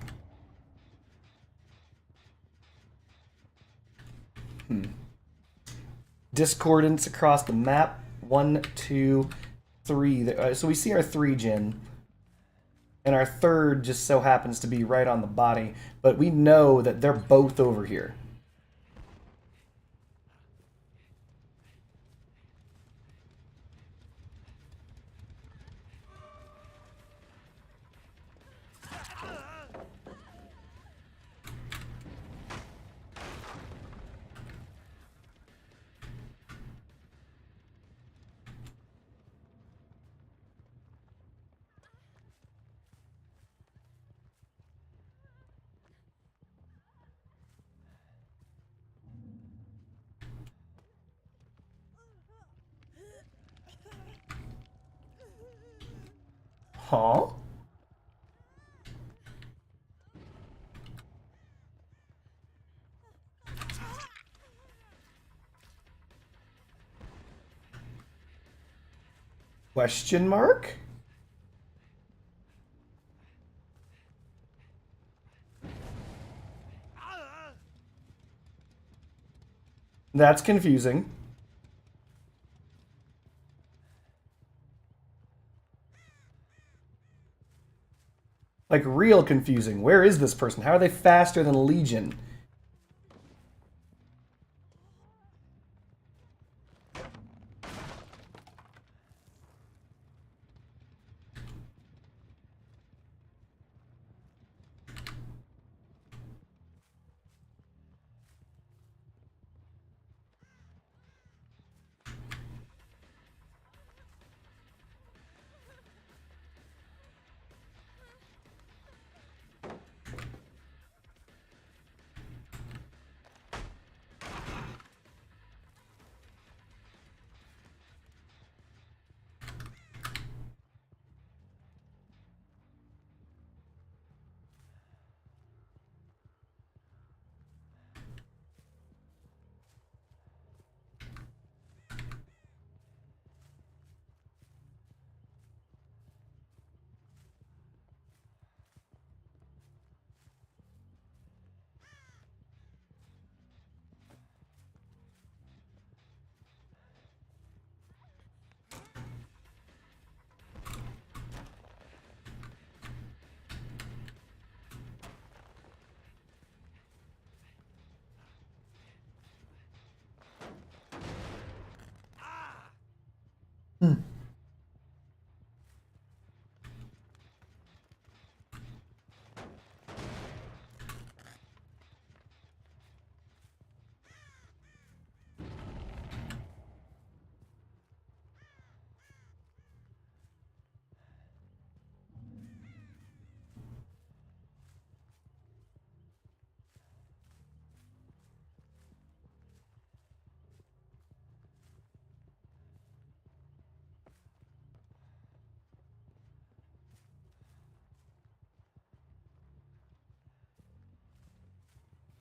Discordance across the map. 1, 2, 3. So we see our 3 Jin. And our third just so happens to be right on the body. But we know that they're both over here. Huh? Question mark? That's confusing. Like, real confusing. Where is this person? How are they faster than Legion?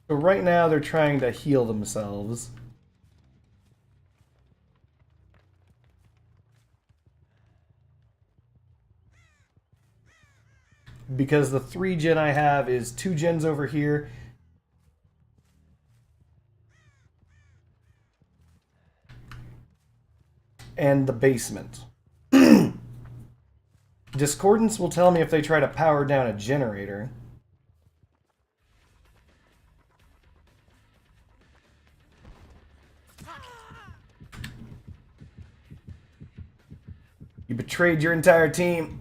So right now they're trying to heal themselves. because the 3 gen I have is 2 gens over here. And the basement. Discordance will tell me if they try to power down a generator. You betrayed your entire team.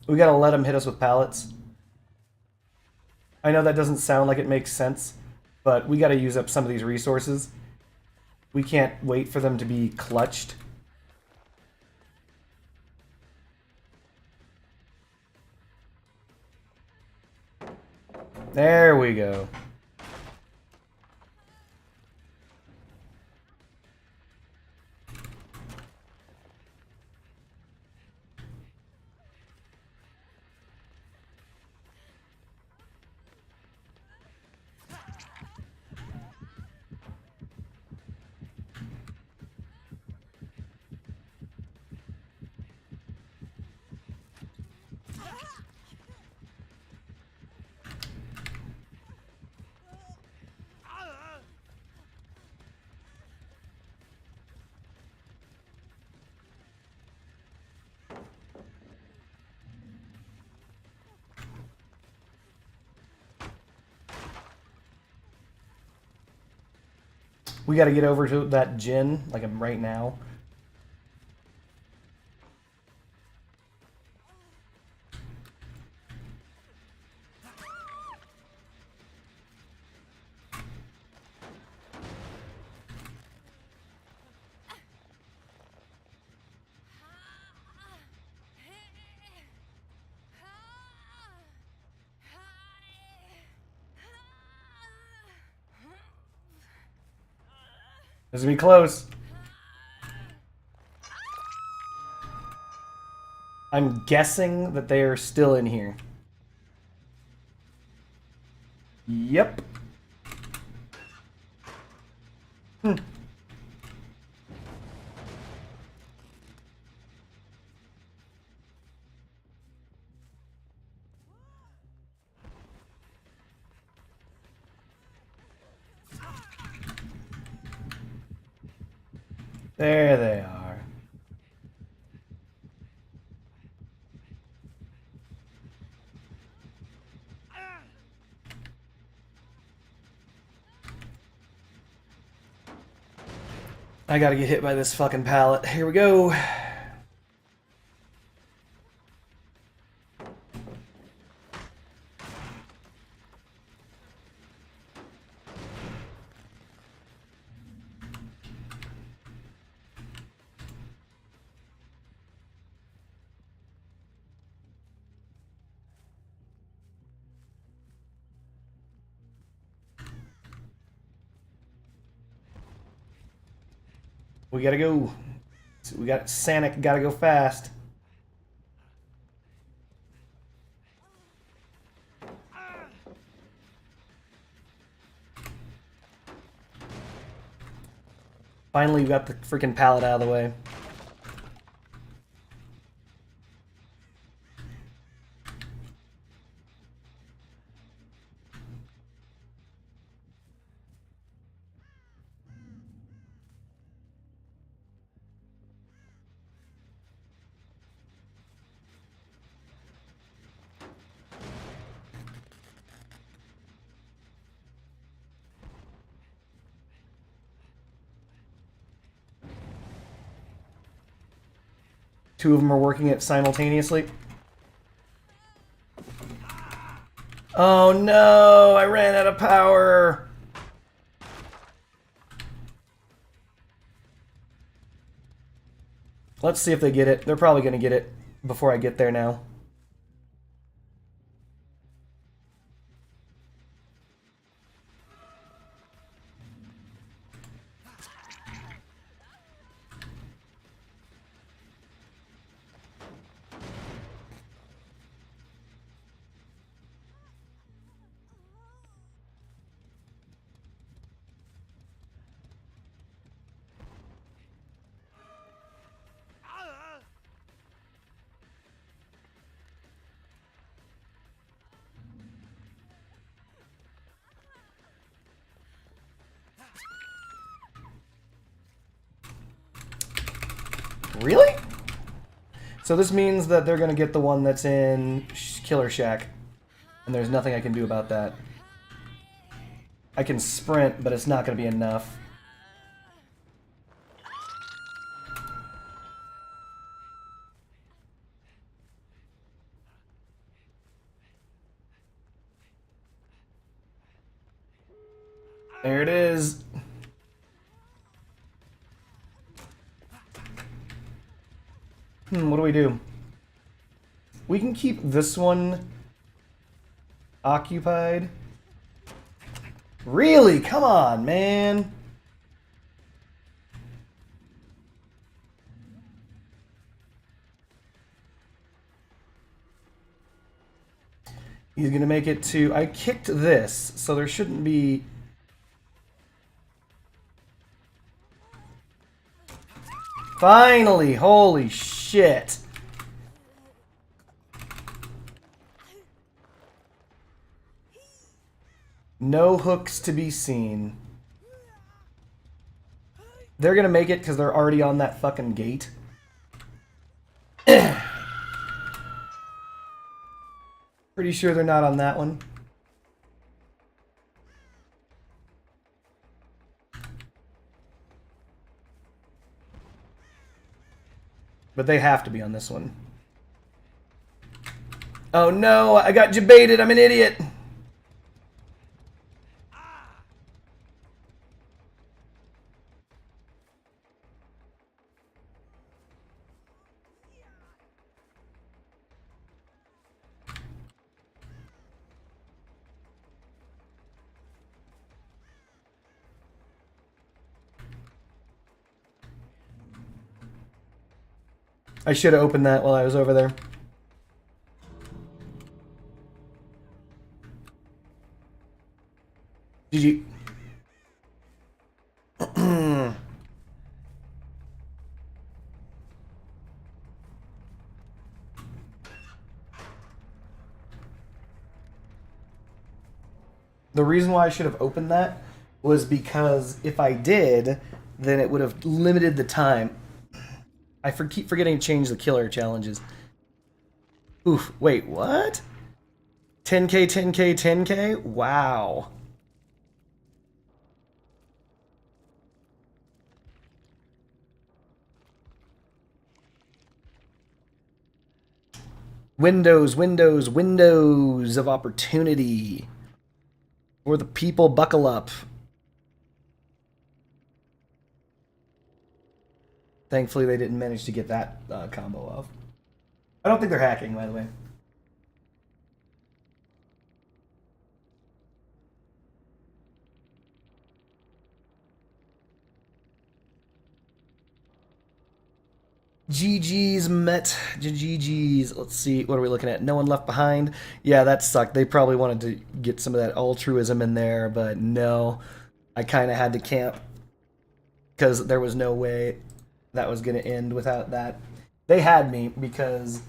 We gotta let them hit us with pallets. I know that doesn't sound like it makes sense, but we gotta use up some of these resources. We can't wait for them to be clutched. There we go. We gotta get over to that gin, like right now. This is gonna be close. I'm guessing that they are still in here. Yep. There they are. I gotta get hit by this fucking pallet. Here we go. We gotta go. So we got Sanic, gotta go fast. Finally, we got the freaking pallet out of the way. Two of them are working it simultaneously. Oh no, I ran out of power. Let's see if they get it. They're probably going to get it before I get there now. Really? So this means that they're going to get the one that's in Killer Shack. And there's nothing I can do about that. I can sprint, but it's not going to be enough. There it is. What do we do? We can keep this one occupied. Really? Come on, man. He's gonna make it to... I kicked this, so there shouldn't be... Finally! Holy shit! No hooks to be seen. They're gonna make it because they're already on that fucking gate. Pretty sure they're not on that one. But they have to be on this one. Oh no, I got jebaited, I'm an idiot! I should have opened that while I was over there. GG. The reason why I should have opened that was because if I did, then it would have limited the time. I keep forgetting to change the killer challenges. Oof, wait, what? 10k, 10k, 10k? Wow. Windows, windows, windows of opportunity. For the people, buckle up. Thankfully, they didn't manage to get that combo off. I don't think they're hacking, by the way. GG's met. GG's. Let's see. What are we looking at? No one left behind. Yeah, that sucked. They probably wanted to get some of that altruism in there, but no. I kind of had to camp because there was no way that was going to end without that. They had me because,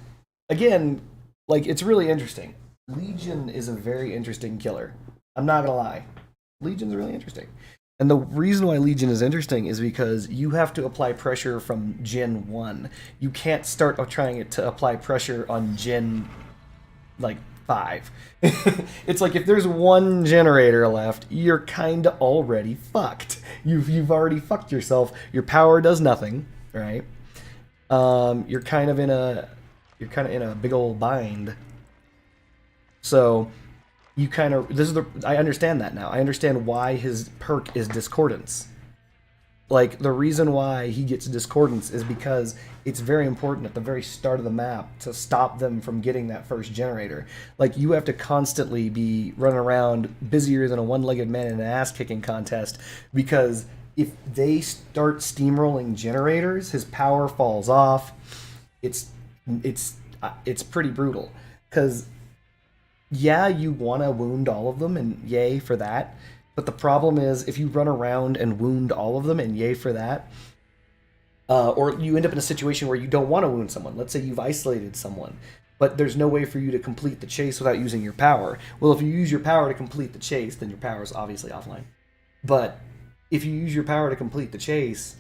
again, like, it's really interesting. Legion is a very interesting killer. I'm not going to lie. Legion's really interesting. And the reason why Legion is interesting is because you have to apply pressure from Gen 1. You can't start trying to apply pressure on Gen, like, 5. It's like if there's one generator left, you're kind of already fucked. You've already fucked yourself. Your power does nothing, right? You're kind of in a big old bind. So you kind of, I understand that now. I understand why his perk is Discordance. Like, the reason why he gets Discordance is because it's very important at the very start of the map to stop them from getting that first generator. Like, you have to constantly be running around busier than a one-legged man in an ass-kicking contest, because if they start steamrolling generators, his power falls off. It's pretty brutal. Because, yeah, you want to wound all of them, and yay for that. But the problem is, if you run around and wound all of them, and yay for that, or you end up in a situation where you don't want to wound someone. Let's say you've isolated someone, but there's no way for you to complete the chase without using your power. Well, if you use your power to complete the chase, then your power is obviously offline. But if you use your power to complete the chase,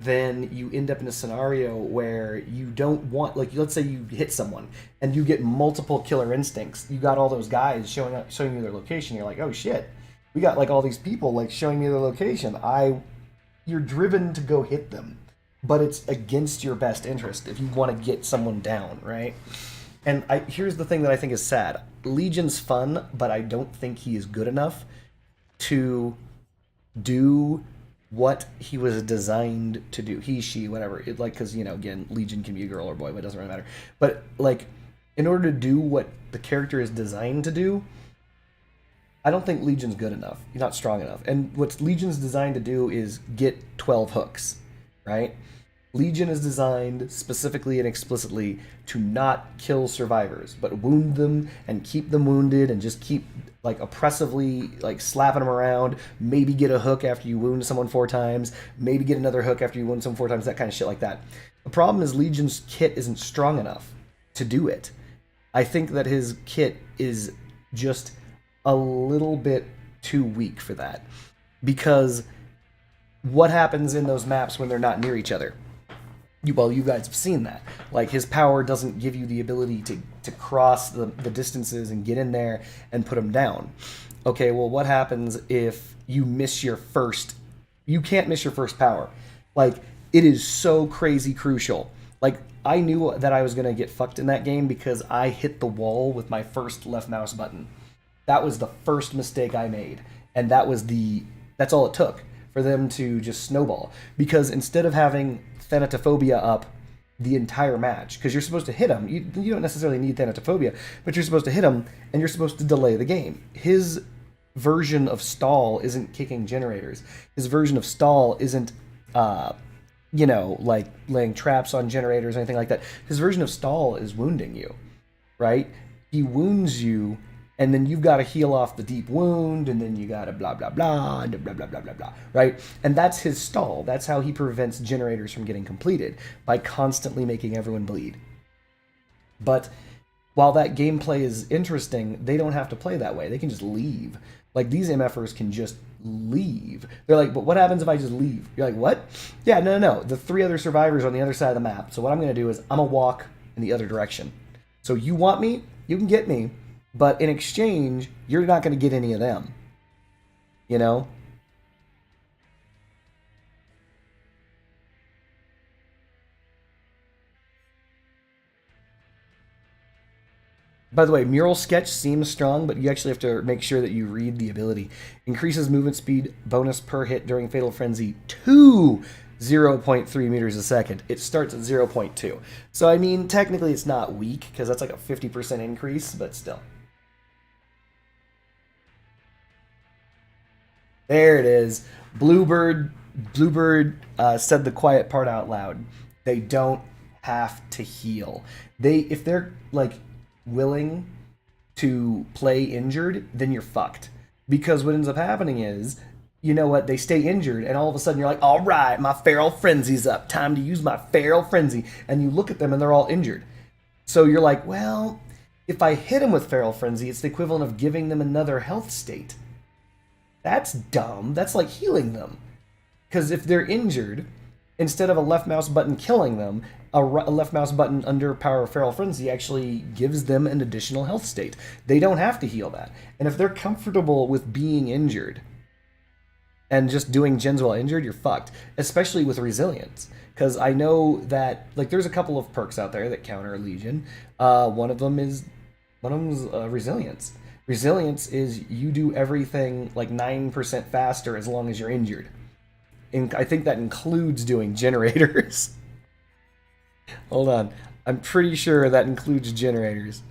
then you end up in a scenario where you don't want, like, let's say you hit someone and you get multiple killer instincts. You got all those guys showing you their location. You're like, oh shit, we got like all these people like showing me their location. You're driven to go hit them, but it's against your best interest if you want to get someone down, right? And here's the thing that I think is sad. Legion's fun, but I don't think he is good enough to do what he was designed to do. He, she, whatever. It, like, because, you know, again, Legion can be a girl or boy, but it doesn't really matter. But, like, in order to do what the character is designed to do, I don't think Legion's good enough. He's not strong enough. And what Legion's designed to do is get 12 hooks, right? Legion is designed specifically and explicitly to not kill survivors, but wound them and keep them wounded and just keep like oppressively like slapping them around, maybe get a hook after you wound someone 4 times, maybe get another hook after you wound someone 4 times, that kind of shit like that. The problem is Legion's kit isn't strong enough to do it. I think that his kit is just a little bit too weak for that. Because what happens in those maps when they're not near each other? Well, you guys have seen that. Like, his power doesn't give you the ability to cross the distances and get in there and put them down. Okay, well, what happens if you miss your first... You can't miss your first power. Like, it is so crazy crucial. Like, I knew that I was going to get fucked in that game because I hit the wall with my first left mouse button. That was the first mistake I made. And that's all it took for them to just snowball. Because instead of having Thanatophobia up the entire match, because you're supposed to hit him. You don't necessarily need Thanatophobia, but you're supposed to hit him, and you're supposed to delay the game. His version of stall isn't kicking generators. His version of stall isn't, like laying traps on generators or anything like that. His version of stall is wounding you, right? He wounds you, and then you've got to heal off the deep wound, and then you got to blah, blah, blah, and blah, blah, blah, blah, blah, right? And that's his stall. That's how he prevents generators from getting completed, by constantly making everyone bleed. But while that gameplay is interesting, they don't have to play that way. They can just leave. Like, these MFers can just leave. They're like, but what happens if I just leave? You're like, what? Yeah, no. The 3 other survivors are on the other side of the map. So what I'm going to do is I'm going to walk in the other direction. So you want me? You can get me. But in exchange, you're not going to get any of them. You know? By the way, Mural Sketch seems strong, but you actually have to make sure that you read the ability. Increases movement speed bonus per hit during Fatal Frenzy to 0.3 meters a second. It starts at 0.2. So, I mean, technically it's not weak, because that's like a 50% increase, but still. There it is. Bluebird said the quiet part out loud. They don't have to heal. If they're like willing to play injured, then you're fucked. Because what ends up happening is, you know what, they stay injured, and all of a sudden you're like, all right, my feral frenzy's up. Time to use my feral frenzy. And you look at them and they're all injured. So you're like, well, if I hit them with feral frenzy, it's the equivalent of giving them another health state. That's dumb. That's like healing them. Because if they're injured, instead of a left mouse button killing them, a left mouse button under Power of Feral Frenzy actually gives them an additional health state. They don't have to heal that. And if they're comfortable with being injured and just doing gens while injured, you're fucked. Especially with resilience. Because I know that, like, there's a couple of perks out there that counter Legion. One of them is resilience. Resilience is you do everything like 9% faster as long as you're injured. And I think that includes doing generators. Hold on. I'm pretty sure that includes generators.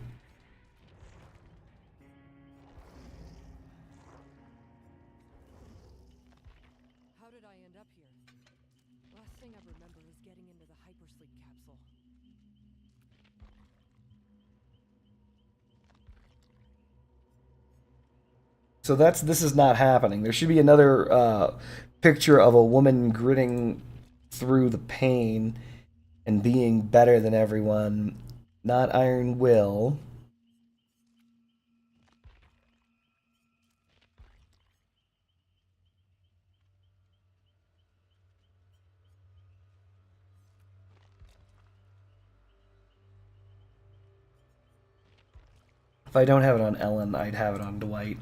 How did I end up here? Last thing I remember is getting into the hypersleep capsule. So this is not happening. There should be another picture of a woman gritting through the pain and being better than everyone. Not Iron Will. If I don't have it on Ellen, I'd have it on Dwight.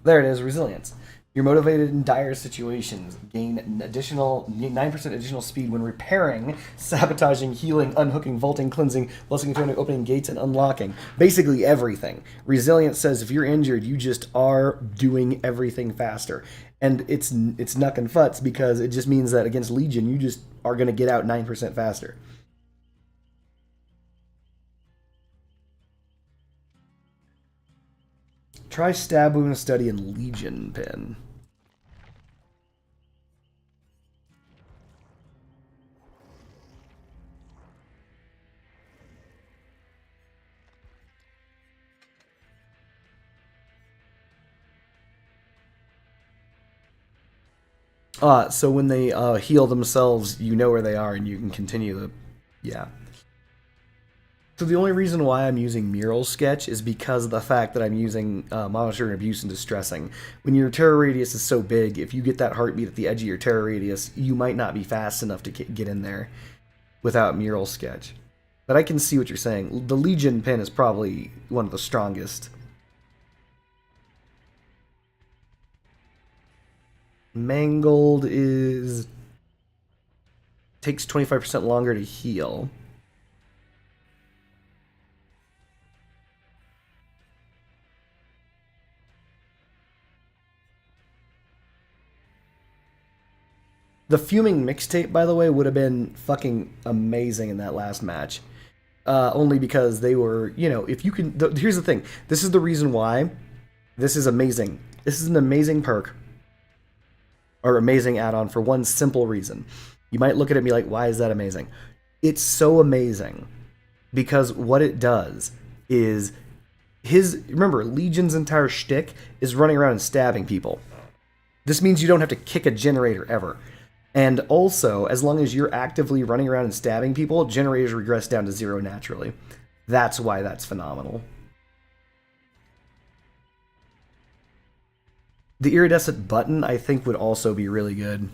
There it is, resilience. You're motivated in dire situations. Gain additional 9% additional speed when repairing, sabotaging, healing, unhooking, vaulting, cleansing, blessing, throwing, opening gates, and unlocking. Basically everything. Resilience says if you're injured, you just are doing everything faster. And it's nuck and futz because it just means that against Legion, you just are going to get out 9% faster. Try stab wound study and Legion pin. So when they heal themselves, you know where they are and you can continue the... Yeah. So the only reason why I'm using Mural Sketch is because of the fact that I'm using Monitoring Abuse and Distressing. When your terror radius is so big, if you get that heartbeat at the edge of your terror radius, you might not be fast enough to get in there without Mural Sketch. But I can see what you're saying. The Legion pin is probably one of the strongest. Mangled is... takes 25% longer to heal. The Fuming mixtape, by the way, would have been fucking amazing in that last match. Only because they were, you know, if you can... here's the thing. This is the reason why this is amazing. This is an amazing perk. Or amazing add-on for one simple reason. You might look at it and be like, why is that amazing? It's so amazing because what it does is remember, Legion's entire shtick is running around and stabbing people. This means you don't have to kick a generator ever. And also, as long as you're actively running around and stabbing people, generators regress down to 0 naturally. That's why that's phenomenal. The iridescent button, I think, would also be really good.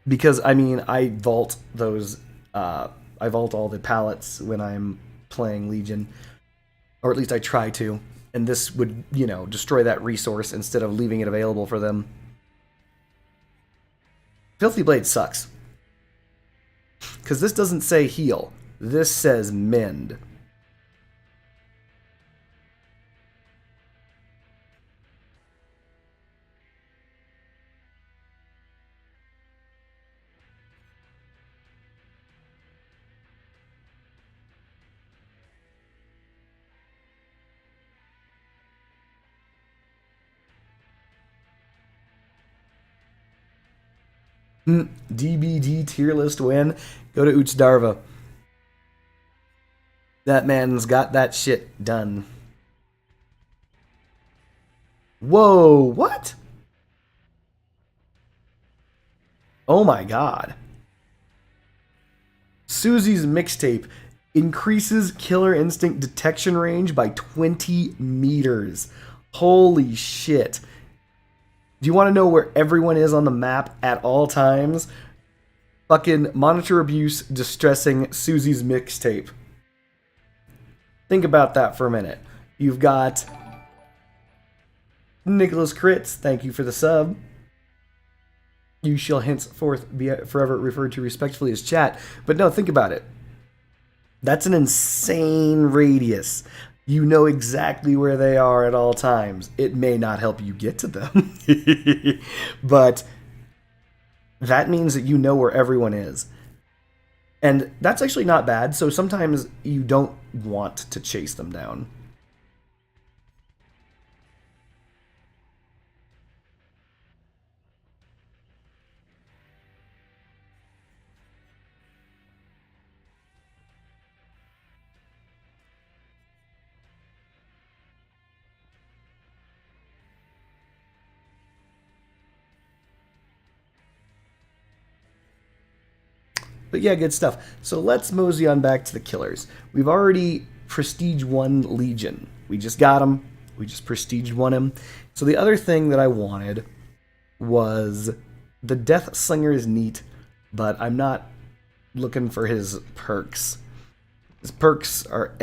Because, I mean, I vault those... I vault all the pallets when I'm playing Legion. Or at least I try to. And this would, you know, destroy that resource instead of leaving it available for them. Filthy Blade sucks. Because this doesn't say heal. This says mend. DBD tier list win. Go to Uchdarva. That man's got that shit done. Whoa, what? Oh my god. Susie's mixtape increases Killer Instinct detection range by 20 meters. Holy shit. Do you want to know where everyone is on the map at all times? Fucking Monitor Abuse, Distressing, Susie's mixtape. Think about that for a minute. You've got Nicholas Kritz, thank you for the sub. You shall henceforth be forever referred to respectfully as chat. But no, think about it. That's an insane radius. You know exactly where they are at all times. It may not help you get to them. But that means that you know where everyone is. And that's actually not bad. So sometimes you don't want to chase them down. But yeah, good stuff. So let's mosey on back to the killers. We've already Prestige 1 Legion. We just got him. We just Prestige 1 him. So the other thing that I wanted was The Death Slinger is neat, but I'm not looking for his perks. His perks are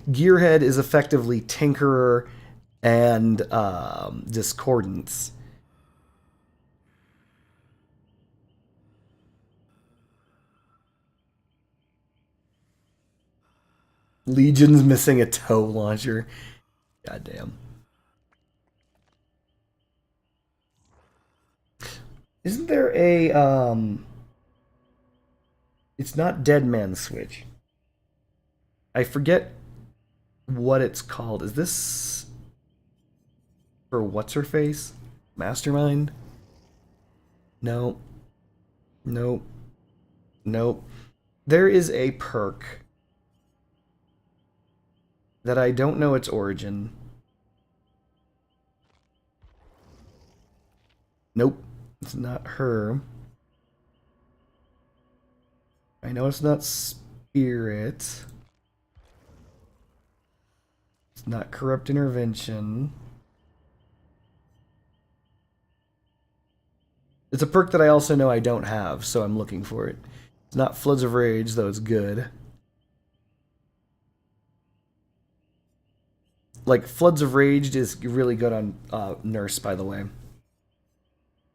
Gearhead is effectively Tinkerer and Discordance. Legion's missing a tow launcher. Goddamn. Isn't there a it's not Dead Man Switch. I forget what it's called. Is this for what's her face? Mastermind? No. Nope. Nope. There is a perk that I don't know its origin. Nope. It's not her. I know it's not Spirit. It's not Corrupt Intervention. It's a perk that I also know I don't have, so I'm looking for it. It's not Floods of Rage, though it's good. Like, Floods of Rage is really good on Nurse, by the way.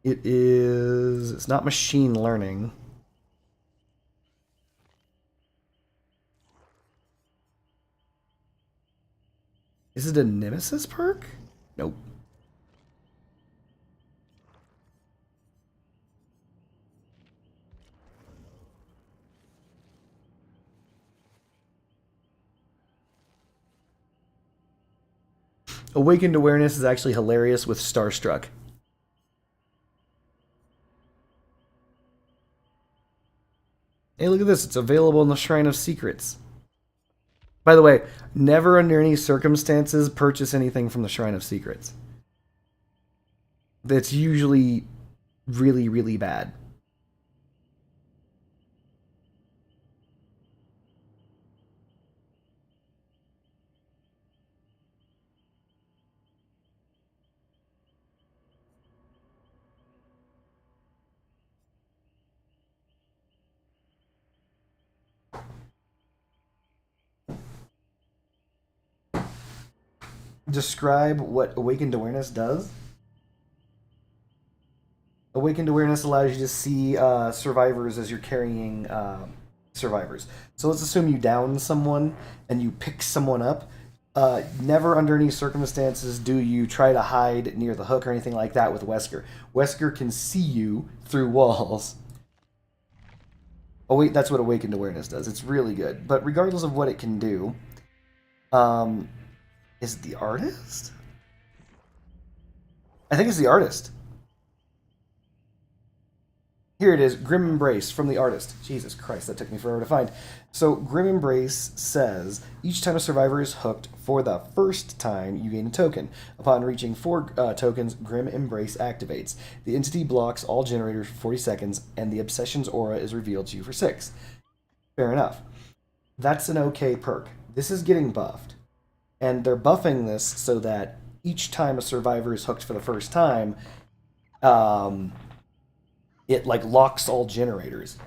It is... It's not Machine Learning. Is it a Nemesis perk? Nope. Awakened Awareness is actually hilarious with Starstruck. Hey, look at this. It's available in the Shrine of Secrets. By the way, never under any circumstances purchase anything from the Shrine of Secrets. That's usually really, really bad. Describe what Awakened Awareness does. Awakened Awareness allows you to see survivors as you're carrying survivors. So let's assume you down someone and you pick someone up. Never under any circumstances do you try to hide near the hook or anything like that with Wesker. Wesker can see you through walls. Oh wait, that's what Awakened Awareness does. It's really good. But regardless of what it can do, is it the artist? I think it's the artist. Here it is, Grim Embrace from the artist. Jesus Christ, that took me forever to find. So Grim Embrace says, each time a survivor is hooked for the first time, you gain a token. Upon reaching 4 tokens, Grim Embrace activates. The entity blocks all generators for 40 seconds, and the Obsession's aura is revealed to you for 6. Fair enough. That's an okay perk. This is getting buffed. And they're buffing this so that each time a survivor is hooked for the first time, it like locks all generators.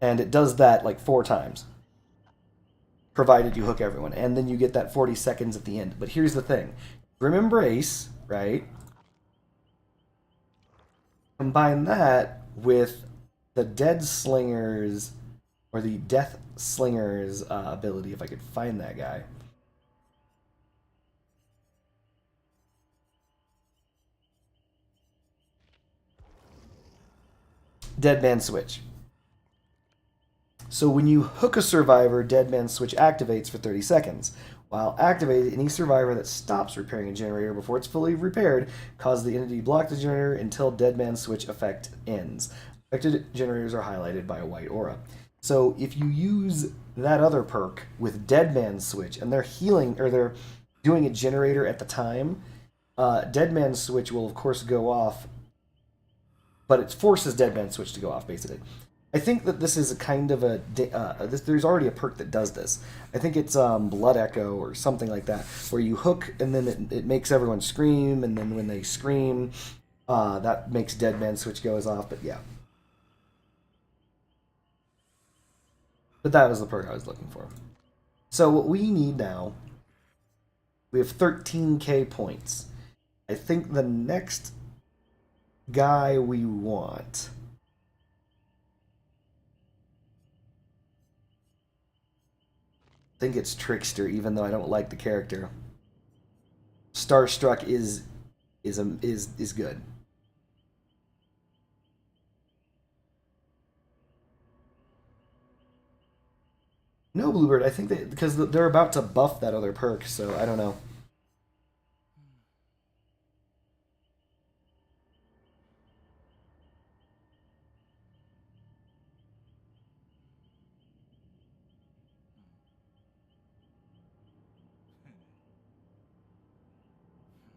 And it does that like 4 times. Provided you hook everyone. And then you get that 40 seconds at the end. But here's the thing. Grim Embrace, right? Combine that with the Dead Slinger's or the Death Slinger's ability, if I could find that guy. Dead Man Switch. So when you hook a survivor, Dead Man Switch activates for 30 seconds. While activated, any survivor that stops repairing a generator before it's fully repaired causes the entity to block the generator until Dead Man Switch effect ends. Affected generators are highlighted by a white aura. So if you use that other perk with Dead Man Switch and they're healing or they're doing a generator at the time, Dead Man Switch will of course go off, but it forces Dead Man Switch to go off, basically. I think that this is a kind of a... there's already a perk that does this. I think it's Blood Echo or something like that, where you hook and then it makes everyone scream, and then when they scream, That makes Dead Man Switch goes off, but yeah. But that was the perk I was looking for. So what we need now, we have 13k points. I think the next guy we want... I think it's Trickster, even though I don't like the character. Starstruck is good. No, Bluebird. I think because they're about to buff that other perk, so I don't know.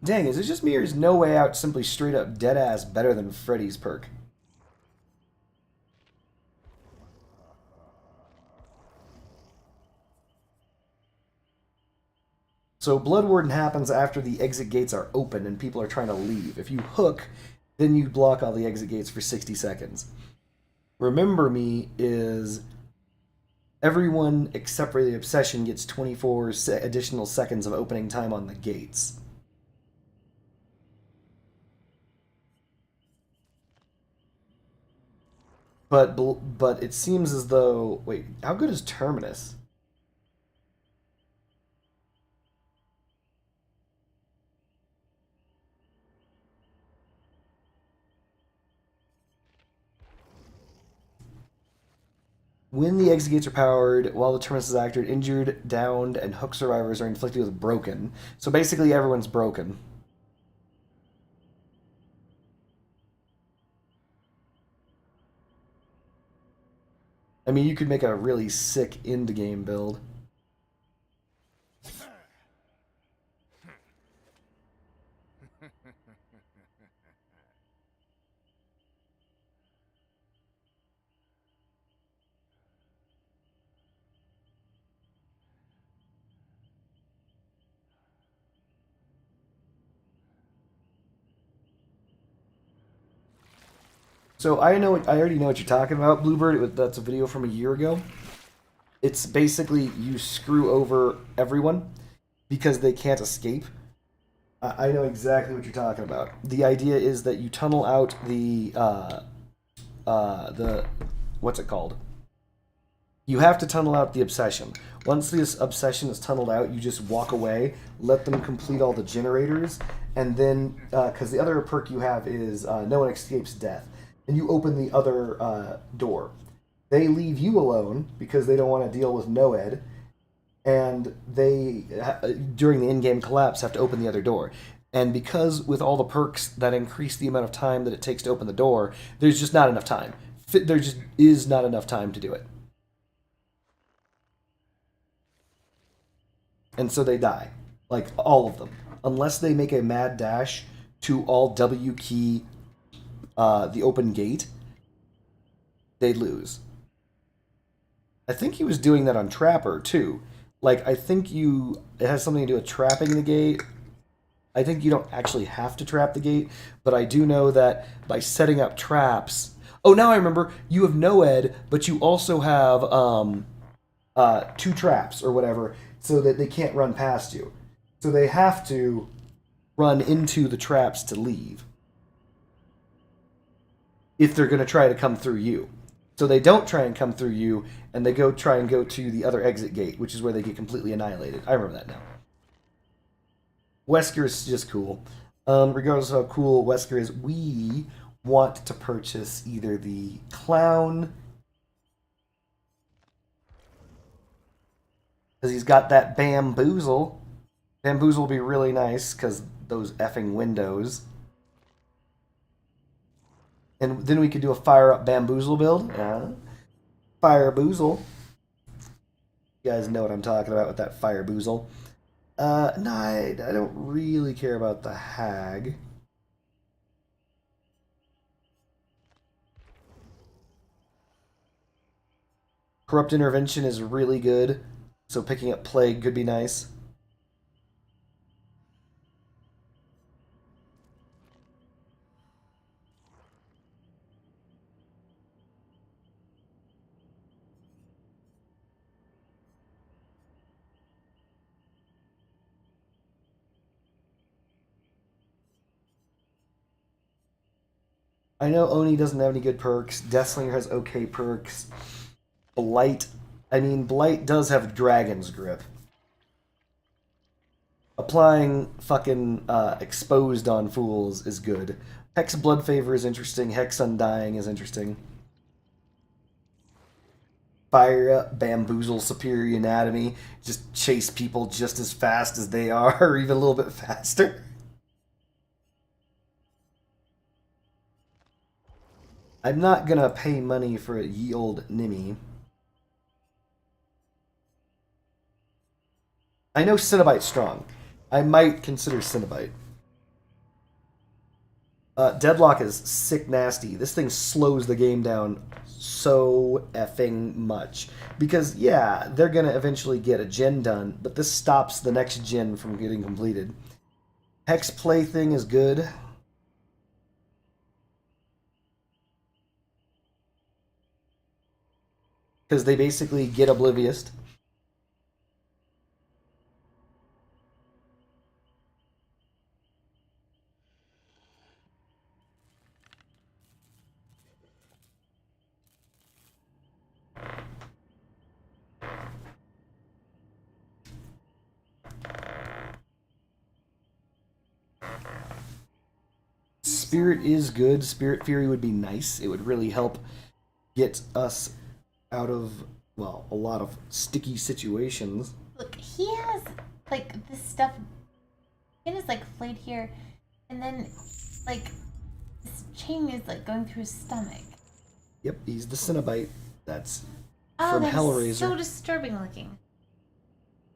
Dang, is it just me or is No Way Out simply straight up deadass better than Freddy's perk? So Blood Warden happens after the exit gates are open and people are trying to leave. If you hook, then you block all the exit gates for 60 seconds. Remember Me is everyone except for the Obsession gets 24 additional seconds of opening time on the gates. But it seems as though... Wait, how good is Terminus? When the exit gates are powered, while the terminus is active, injured, downed, and hook survivors are inflicted with broken. So basically everyone's broken. I mean, you could make a really sick end-game build. So I already know what you're talking about, Bluebird. That's a video from a year ago. It's basically you screw over everyone because they can't escape. I know exactly what you're talking about. The idea is that you tunnel out the what's it called? You have to tunnel out the Obsession. Once this Obsession is tunneled out, you just walk away, let them complete all the generators, and then, because the other perk you have is no one escapes death, and you open the other door. They leave you alone because they don't want to deal with Noed, and they, during the in-game collapse, have to open the other door. And because with all the perks that increase the amount of time that it takes to open the door, there's just not enough time. There just is not enough time to do it. And so they die. Like, all of them. Unless they make a mad dash to all W key the open gate, they lose. I think he was doing that on Trapper, too. Like, I think it has something to do with trapping the gate. I think you don't actually have to trap the gate, but I do know that by setting up traps... Oh, now I remember. You have Noed, but you also have 2 traps or whatever, so that they can't run past you. So they have to run into the traps to leave. If they're going to try to come through you. So they don't try and come through you, and they try and go to the other exit gate, which is where they get completely annihilated. I remember that now. Wesker is just cool. Regardless of how cool Wesker is, we want to purchase either the Clown, because he's got that Bamboozle. Bamboozle will be really nice, because those effing windows. And then we could do a fire-up Bamboozle build. Fire-boozle. You guys know what I'm talking about with that Fire-boozle. No, I don't really care about the Hag. Corrupt Intervention is really good, so picking up Plague could be nice. I know Oni doesn't have any good perks. Deathslinger has okay perks. Blight. I mean, Blight does have Dragon's Grip. Applying fucking Exposed on fools is good. Hex Blood Favor is interesting. Hex Undying is interesting. Fire Up, Bamboozle Superior Anatomy. Just chase people just as fast as they are, or even a little bit faster. I'm not gonna pay money for a ye old Nimmy. I know Cenobite's strong. I might consider Cenobite. Deadlock is sick nasty. This thing slows the game down so effing much. Because, yeah, they're gonna eventually get a gen done, but this stops the next gen from getting completed. Hex Plaything is good. Because they basically get oblivious. Spirit is good. Spirit Fury would be nice. It would really help get us out of, well, a lot of sticky situations. Look, he has like this stuff in his like flayed here, and then like this chain is like going through his stomach. Yep, he's the Cenobite. That's Oh, from that's Hellraiser. so disturbing looking.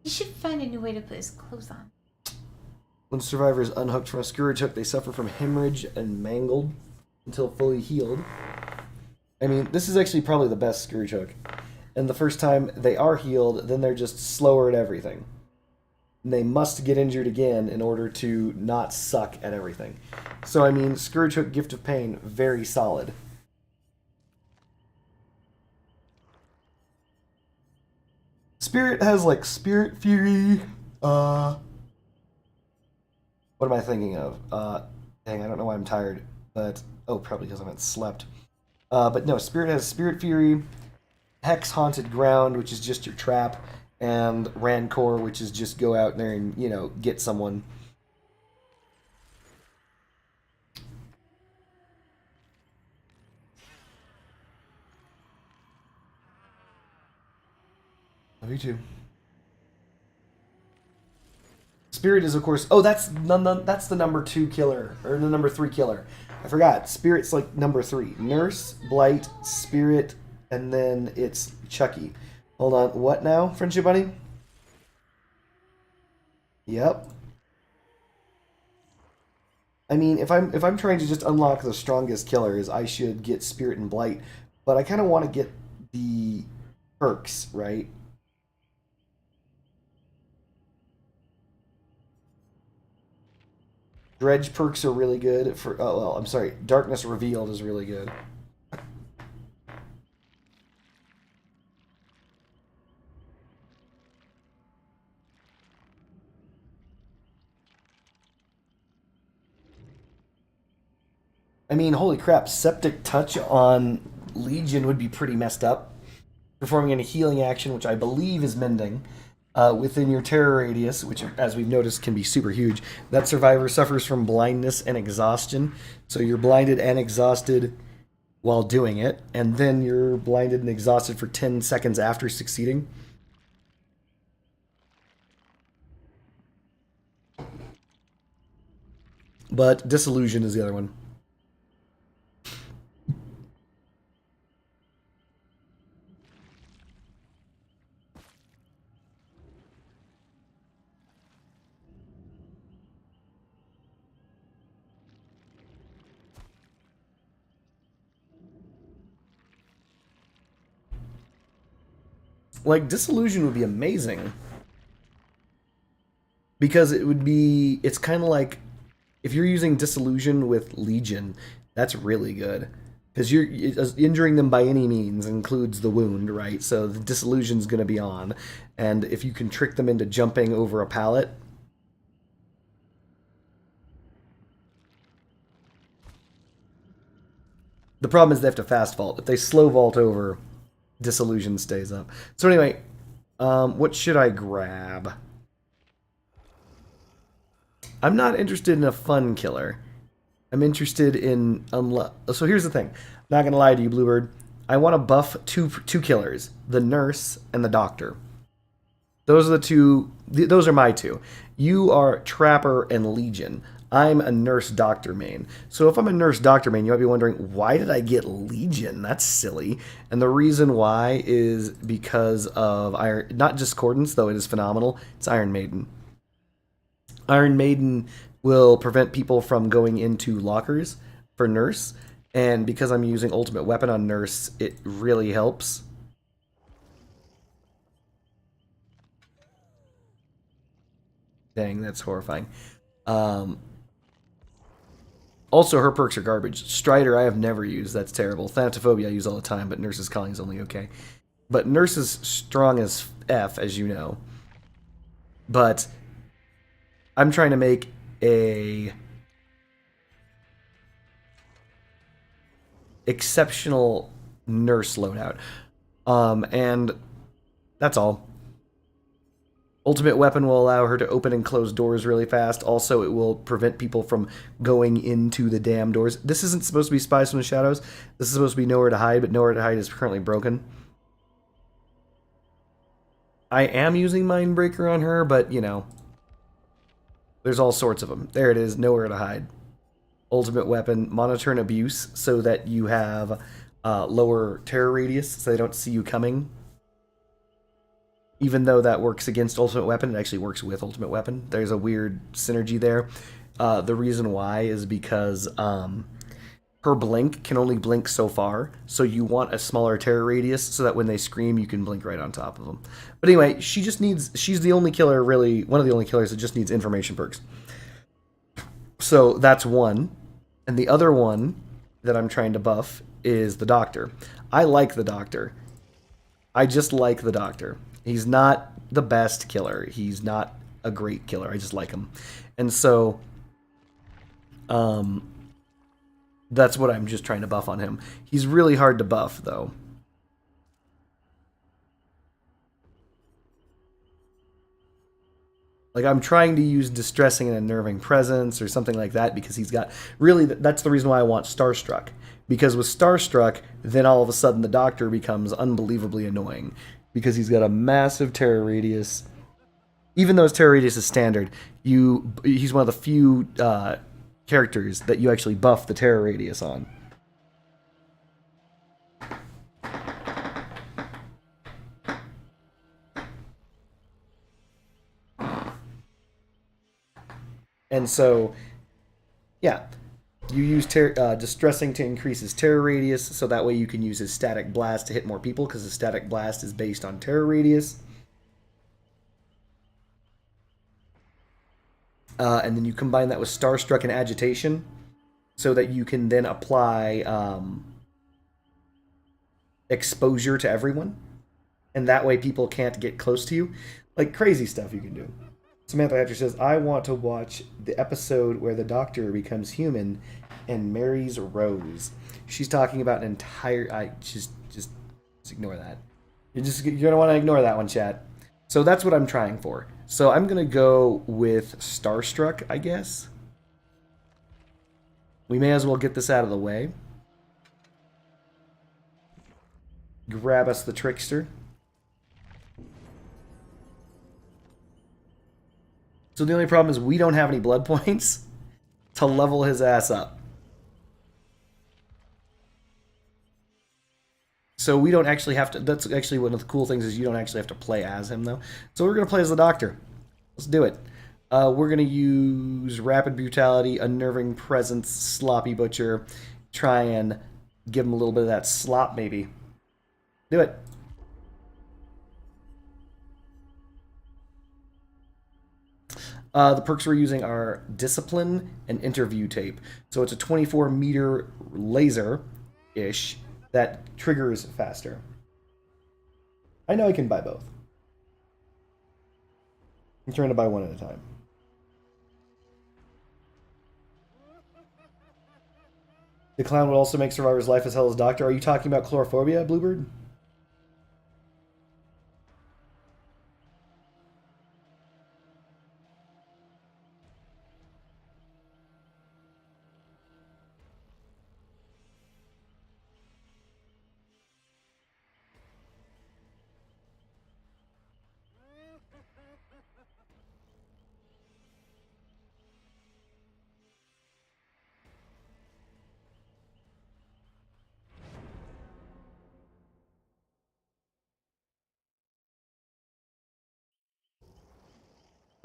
He should find a new way to put his clothes on. When survivors unhooked from a scourge hook, they suffer from hemorrhage and mangled until fully healed. I mean, this is actually probably the best scourge hook. And the first time they are healed, then they're just slower at everything. And they must get injured again in order to not suck at everything. So, I mean, Scourge Hook, Gift of Pain, very solid. Spirit has, like, Spirit Fury. What am I thinking of? Dang, I don't know why I'm tired. But, oh, probably because I haven't slept. But no, Spirit has Spirit Fury, Hex Haunted Ground, which is just your trap, and Rancor, which is just go out there and, you know, get someone. Me too. Spirit is, of course... Oh, that's the number 2 killer, or the number 3 killer. I forgot. Spirit's like number 3. Nurse, Blight, Spirit, and then it's Chucky. Hold on. What now, Friendship Bunny? Yep. I mean, if I'm trying to just unlock the strongest killers, I should get Spirit and Blight. But I kind of want to get the perks, right? Dredge perks are really good for... Oh, well, I'm sorry. Darkness Revealed is really good. I mean, holy crap. Septic Touch on Legion would be pretty messed up. Performing a healing action, which I believe is Mending, within your terror radius, which, as we've noticed, can be super huge. That survivor suffers from blindness and exhaustion. So you're blinded and exhausted while doing it, and then you're blinded and exhausted for 10 seconds after succeeding. But Disillusion is the other one. Like, Disillusion would be amazing. Because it would be... It's kind of like... If you're using Disillusion with Legion, that's really good. Because you're injuring them by any means includes the wound, right? So the Disillusion's going to be on. And if you can trick them into jumping over a pallet... The problem is they have to fast vault. If they slow vault over, disillusion stays up. So anyway, what should I grab? I'm not interested in a fun killer. I'm interested in so here's the thing. I'm not gonna lie to you, Bluebird. I want to buff two killers: the nurse and the doctor. Those are the two. Those are my two. You are Trapper and Legion. I'm a nurse doctor main. So if I'm a nurse doctor main, you might be wondering, why did I get Legion? That's silly. And the reason why is because of Iron, not Discordance, though it is phenomenal. It's Iron Maiden. Iron Maiden will prevent people from going into lockers for nurse. And because I'm using ultimate weapon on nurse, it really helps. Dang, that's horrifying. Also, her perks are garbage. Strider, I have never used. That's terrible. Thanatophobia I use all the time, but Nurse's Calling is only okay. But Nurse is strong as F, as you know. But I'm trying to make a exceptional Nurse loadout. And that's all. Ultimate Weapon will allow her to open and close doors really fast. Also, it will prevent people from going into the damn doors. This isn't supposed to be Spies from the Shadows. This is supposed to be Nowhere to Hide, but Nowhere to Hide is currently broken. I am using Mindbreaker on her, but, you know, there's all sorts of them. There it is, Nowhere to Hide. Ultimate Weapon, Monitor and Abuse, so that you have lower terror radius, so they don't see you coming. Even though that works against Ultimate Weapon, it actually works with Ultimate Weapon. There's a weird synergy there. The reason why is because her blink can only blink so far, so you want a smaller terror radius so that when they scream, you can blink right on top of them. But anyway, she's the only killer, really, one of the only killers that just needs information perks. So that's one. And the other one that I'm trying to buff is the Doctor. I like the Doctor. I just like the Doctor. He's not the best killer. He's not a great killer. I just like him. And so, that's what I'm just trying to buff on him. He's really hard to buff, though. Like, I'm trying to use Distressing and Unnerving Presence or something like that because he's got... Really, that's the reason why I want Starstruck. Because with Starstruck, then all of a sudden the Doctor becomes unbelievably annoying. Because he's got a massive terror radius. Even though his terror radius is standard, he's one of the few characters that you actually buff the terror radius on. And so, yeah, you use Distressing to increase his terror radius, so that way you can use his Static Blast to hit more people, because his Static Blast is based on terror radius. And then you combine that with Starstruck and Agitation, so that you can then apply exposure to everyone. And that way people can't get close to you. Like, crazy stuff you can do. Samantha Hatcher says, I want to watch the episode where the Doctor becomes human and marries Rose. She's talking about an entire... Just ignore that. You're going to want to ignore that one, chat. So that's what I'm trying for. So I'm going to go with Starstruck, I guess. We may as well get this out of the way. Grab us the Trickster. So the only problem is we don't have any blood points to level his ass up. So we don't actually have to... That's actually one of the cool things is you don't actually have to play as him, though. So we're going to play as the Doctor. Let's do it. We're going to use Rapid Brutality, Unnerving Presence, Sloppy Butcher. Try and give him a little bit of that slop, maybe. Do it. The perks we're using are Discipline and Interview Tape. So it's a 24-meter laser-ish that triggers faster. I know I can buy both. I'm trying to buy one at a time. The clown would also make survivor's life as hell as doctor. Are you talking about chlorophobia, Bluebird?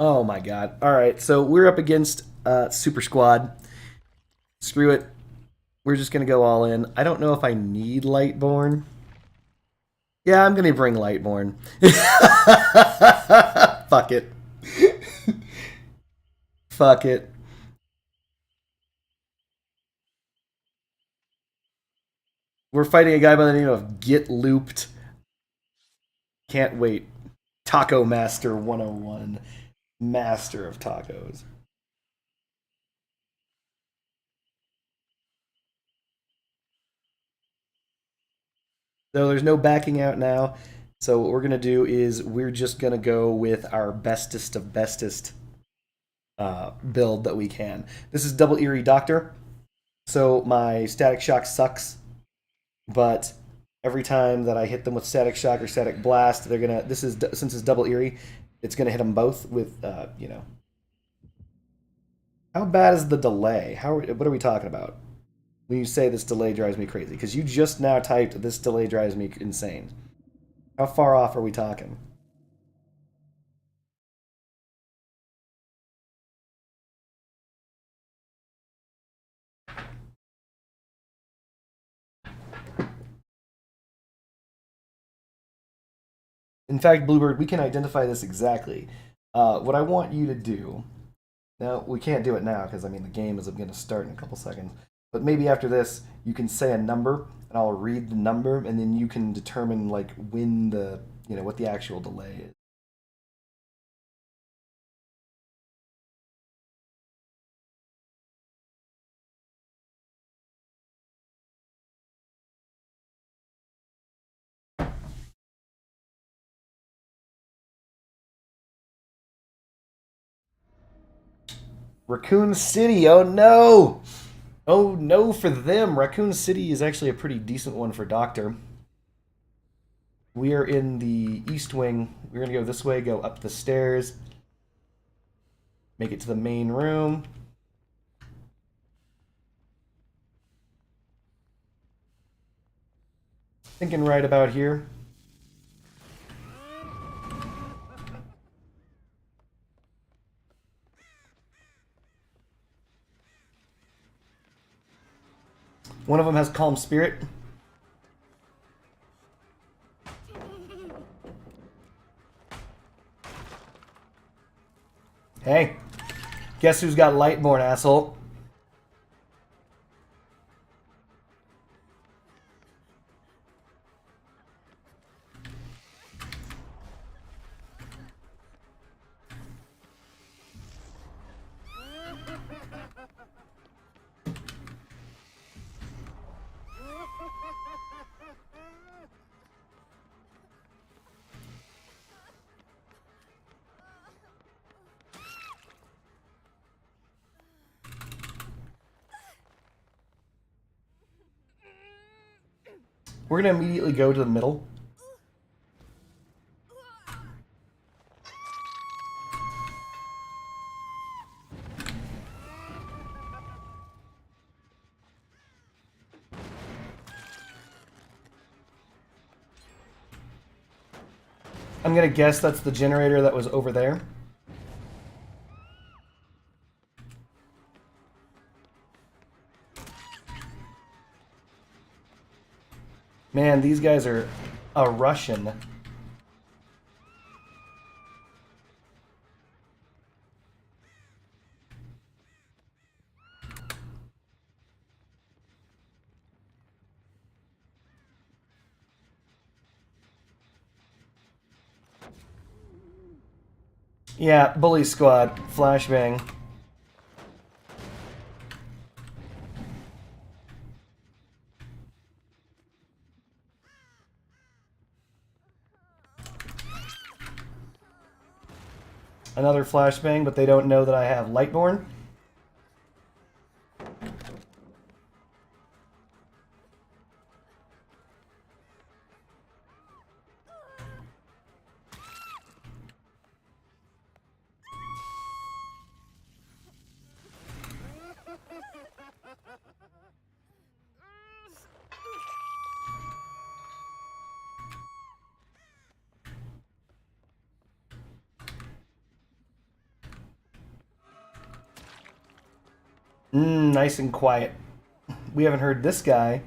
Oh my god. Alright, so we're up against Super Squad. Screw it. We're just gonna go all in. I don't know if I need Lightborn. Yeah, I'm gonna bring Lightborn. Fuck it. Fuck it. We're fighting a guy by the name of Get Looped. Can't wait. Taco Master 101. Master of tacos. So there's no backing out now. So what we're going to do is we're just going to go with our bestest of bestest build that we can. This is Double Eerie Doctor. So my Static Shock sucks. But every time that I hit them with Static Shock or Static Blast, they're going to... Since it's Double Eerie, it's going to hit them both with, you know... How bad is the delay? What are we talking about? When you say this delay drives me crazy, because you just now typed this delay drives me insane. How far off are we talking? In fact, Bluebird, we can identify this exactly. What I want you to do... Now, we can't do it now, because, I mean, the game is going to start in a couple seconds. But maybe after this, you can say a number, and I'll read the number, and then you can determine, like, when the, you know, what the actual delay is. Raccoon City, oh no! Oh no for them. Raccoon City is actually a pretty decent one for Doctor. We are in the East Wing. We're going to go this way, go up the stairs, make it to the main room. Thinking right about here. One of them has Calm Spirit. Hey, guess who's got Lightborn, asshole? We're going to immediately go to the middle. I'm going to guess that's the generator that was over there. Man, these guys are a Russian. Yeah, Bully Squad, flashbang. Another flashbang, but they don't know that I have Lightborn. Nice and quiet. We haven't heard this guy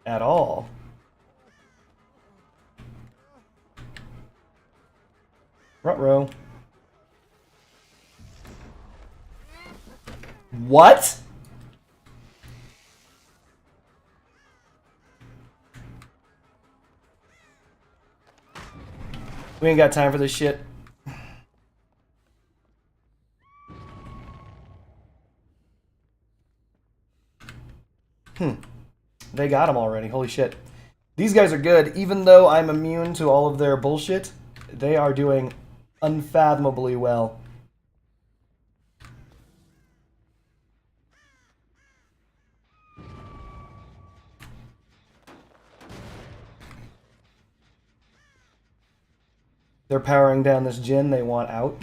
at all. Ruh-roh. What? We ain't got time for this shit. They got him already. Holy shit. These guys are good. Even though I'm immune to all of their bullshit, they are doing unfathomably well. They're powering down this gin they want out.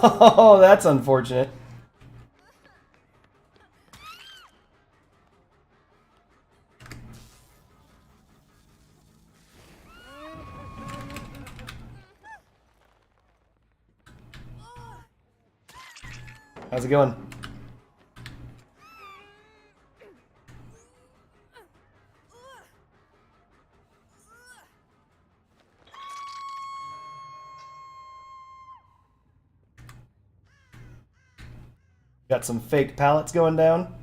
Oh, that's unfortunate. How's it going? Got some fake pallets going down.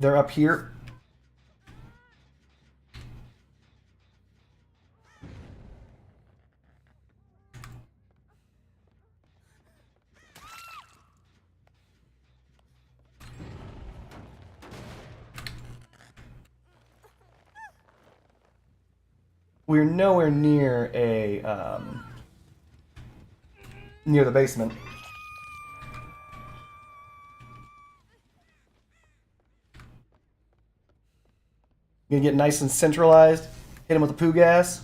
They're up here. We're nowhere near near the basement. Gonna get nice and centralized. Hit him with the poo gas.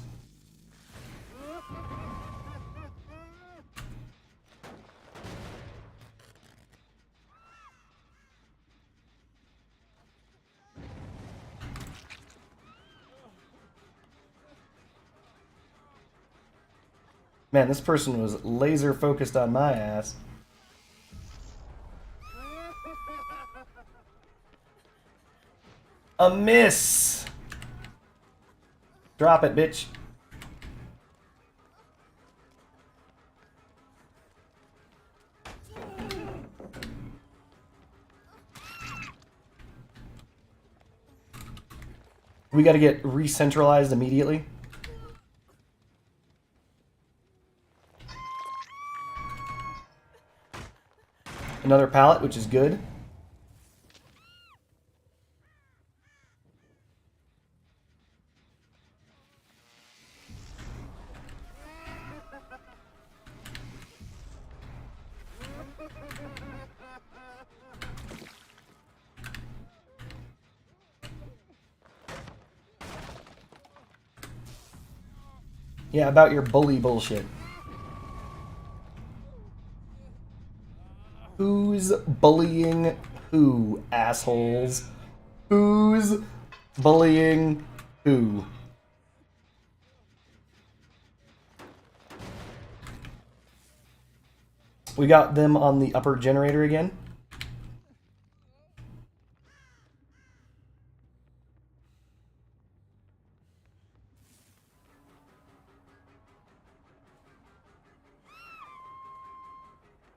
Man, this person was laser focused on my ass. A miss! Drop it, bitch. We gotta get re-centralized immediately. Another pallet, which is good. Yeah, about your bully bullshit. Who's bullying who, assholes? Who's bullying who? We got them on the upper generator again.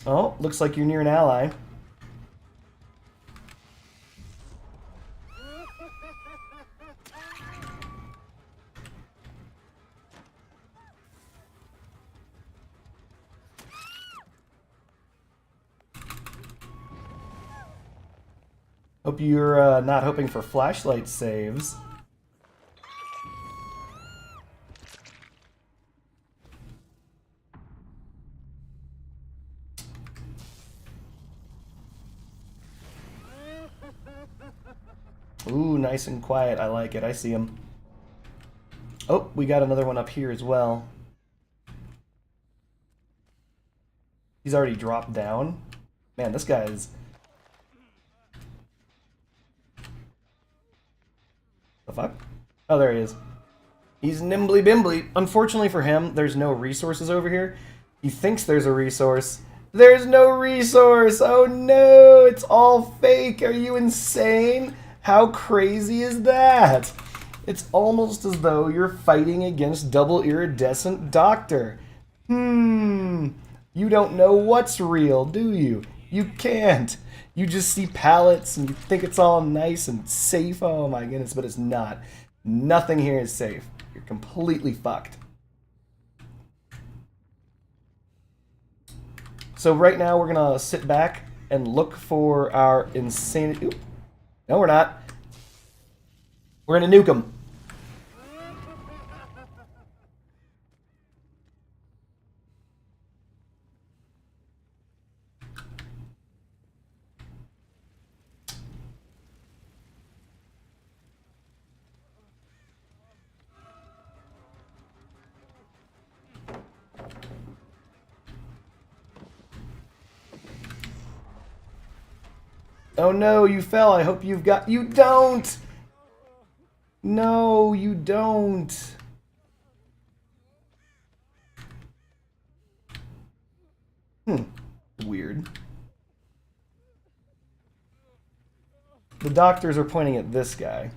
Oh, looks like you're near an ally. Hope you're not hoping for flashlight saves. Ooh, nice and quiet. I like it. I see him. Oh, we got another one up here as well. He's already dropped down. Man, this guy is... The fuck? Oh, there he is. He's nimbly bimbly. Unfortunately for him, there's no resources over here. He thinks there's a resource. There's no resource! Oh no! It's all fake! Are you insane? How crazy is that? It's almost as though you're fighting against double iridescent Doctor. You don't know what's real, do you? You can't. You just see pallets and you think it's all nice and safe. Oh my goodness, but it's not. Nothing here is safe. You're completely fucked. So right now we're gonna sit back and look for our insanity. Oop. No, we're not. We're gonna nuke them. Oh no, you fell. I hope you've got... You don't! No, you don't. Weird. The doctors are pointing at this guy.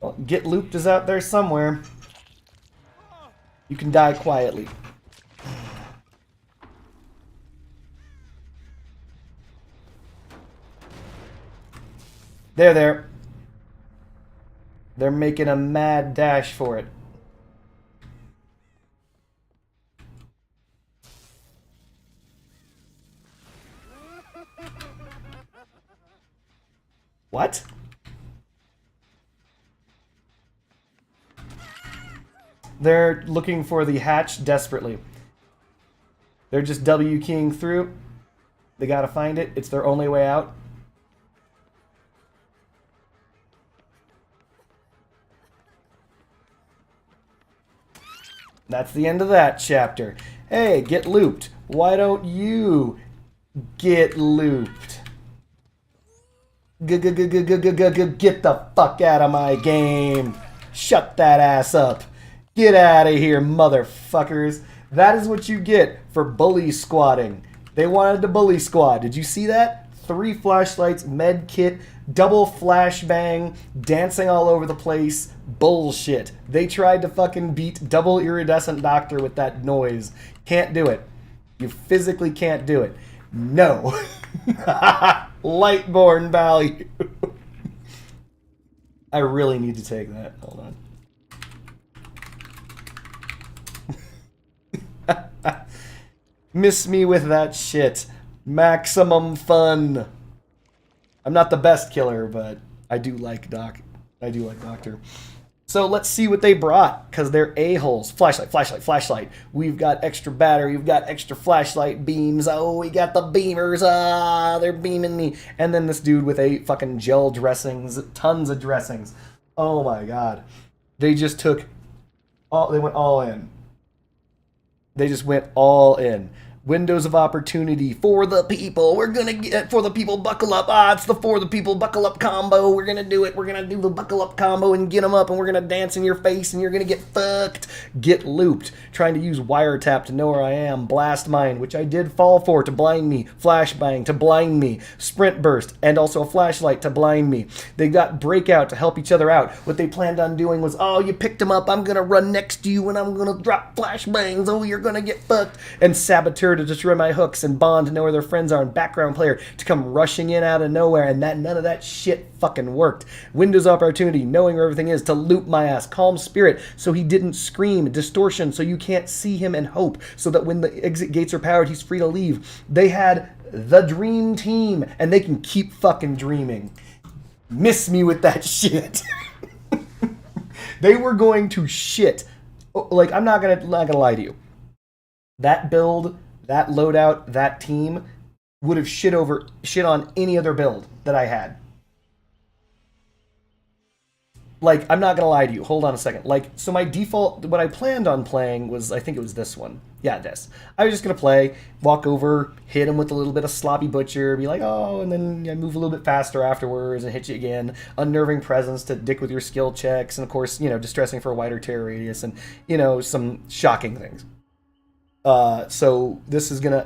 Well, Get Looped is out there somewhere. You can die quietly. There. They're making a mad dash for it. What? They're looking for the hatch desperately. They're just W keying through. They gotta find it. It's their only way out. That's the end of that chapter. Hey, Get Looped. Why don't you get looped? Get the fuck out of my game. Shut that ass up. Get out of here, motherfuckers. That is what you get for bully squatting. They wanted to bully squad. Did you see that? 3 flashlights, med kit, double flashbang, dancing all over the place. Bullshit. They tried to fucking beat double iridescent Doctor with that noise. Can't do it. You physically can't do it. No. Lightborn value. I really need to take that. Hold on. Miss me with that shit. Maximum fun. I'm not the best killer, but I do like Doctor. So let's see what they brought, because they're a-holes. Flashlight. We've got extra battery. We've got extra flashlight beams. Oh, we got the beamers. Ah, they're beaming me. And then this dude with 8 fucking gel dressings. Tons of dressings. Oh my god. They just took... They went all in. They just went all in. Windows of opportunity for the people. We're gonna get for the people. Buckle up. It's the for the people buckle up combo. We're gonna do it. We're gonna do the buckle up combo and get them up, and we're gonna dance in your face, and you're gonna get fucked. Get looped. Trying to use wiretap to know where I am. Blast mine, which I did fall for to blind me. Flashbang to blind me. Sprint burst and also a flashlight to blind me. They got breakout to help each other out. What they planned on doing was, oh, you picked him up. I'm gonna run next to you and I'm gonna drop flashbangs. Oh, you're gonna get fucked. And saboteur sure to destroy my hooks, and Bond to know where their friends are, and background player to come rushing in out of nowhere, and none of that shit fucking worked. Windows opportunity, knowing where everything is, to loop my ass. Calm spirit, so he didn't scream. Distortion, so you can't see him, and hope, so that when the exit gates are powered, he's free to leave. They had the dream team, and they can keep fucking dreaming. Miss me with that shit. They were going to shit. Like, I'm not gonna lie to you. That build, that loadout, that team would have shit on any other build that I had. Like, I'm not gonna lie to you. Hold on a second. Like, so my default, what I planned on playing was, I think it was this one. Yeah, this. I was just gonna play, walk over, hit him with a little bit of sloppy butcher, be like, oh, and then I move a little bit faster afterwards and hit you again. Unnerving presence to dick with your skill checks, and of course, distressing for a wider terror radius, and some shocking things. So this is gonna,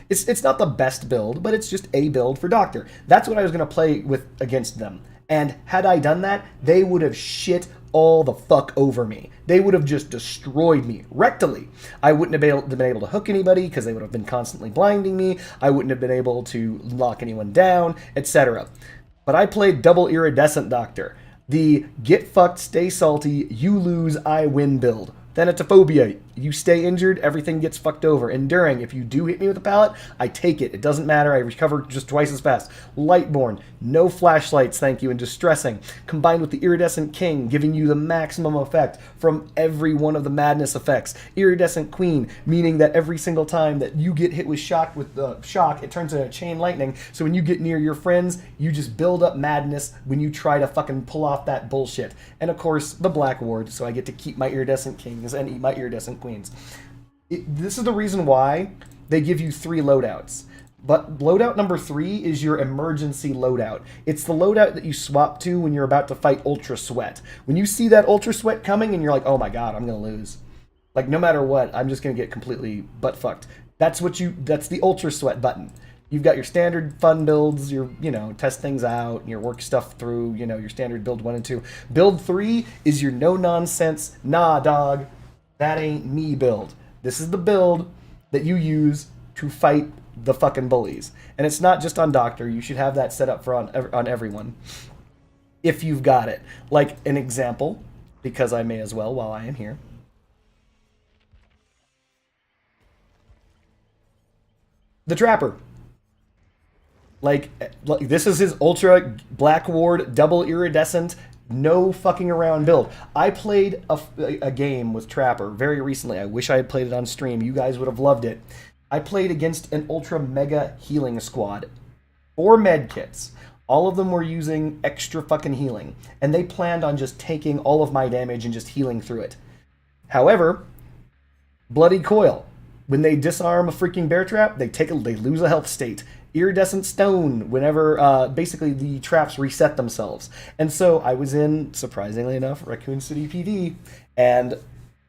it's not the best build, but it's just a build for Doctor. That's what I was gonna play with against them. And had I done that, they would have shit all the fuck over me. They would have just destroyed me rectally. I wouldn't have been able to hook anybody because they would have been constantly blinding me. I wouldn't have been able to lock anyone down, etc. But I played double iridescent Doctor. The get fucked, stay salty, you lose, I win build. Thanatophobia. You stay injured, everything gets fucked over. Enduring. If you do hit me with a pallet, I take it. It doesn't matter. I recover just twice as fast. Lightborn. No flashlights, thank you. And distressing. Combined with the Iridescent King, giving you the maximum effect from every one of the madness effects. Iridescent Queen, meaning that every single time that you get hit with shock, it turns into chain lightning. So when you get near your friends, you just build up madness when you try to fucking pull off that bullshit. And of course, the Black Ward, so I get to keep my Iridescent Kings and eat my Iridescent Queens. This is the reason why they give you 3 loadouts. But loadout number 3 is your emergency loadout. It's the loadout that you swap to when you're about to fight Ultra Sweat. When you see that Ultra Sweat coming and you're like, oh my god, I'm going to lose. Like, no matter what, I'm just going to get completely butt-fucked. That's the Ultra Sweat button. You've got your standard fun builds, your, test things out, your work stuff through, your standard build 1 and 2. Build 3 is your no-nonsense, nah, dog, that ain't me build. This is the build that you use to fight the fucking bullies. And it's not just on Doctor. You should have that set up for on everyone. If you've got it. Like an example, because I may as well while I am here. The Trapper. Like this is his Ultra Black Ward, double iridescent, no fucking around build. I played a game with Trapper very recently. I wish I had played it on stream. You guys would have loved it. I played against an Ultra Mega Healing Squad. 4 med kits. All of them were using extra fucking healing. And they planned on just taking all of my damage and just healing through it. However, Bloody Coil. When they disarm a freaking bear trap, they lose a health state. Iridescent Stone, whenever basically the traps reset themselves. And so I was in, surprisingly enough, Raccoon City PD, and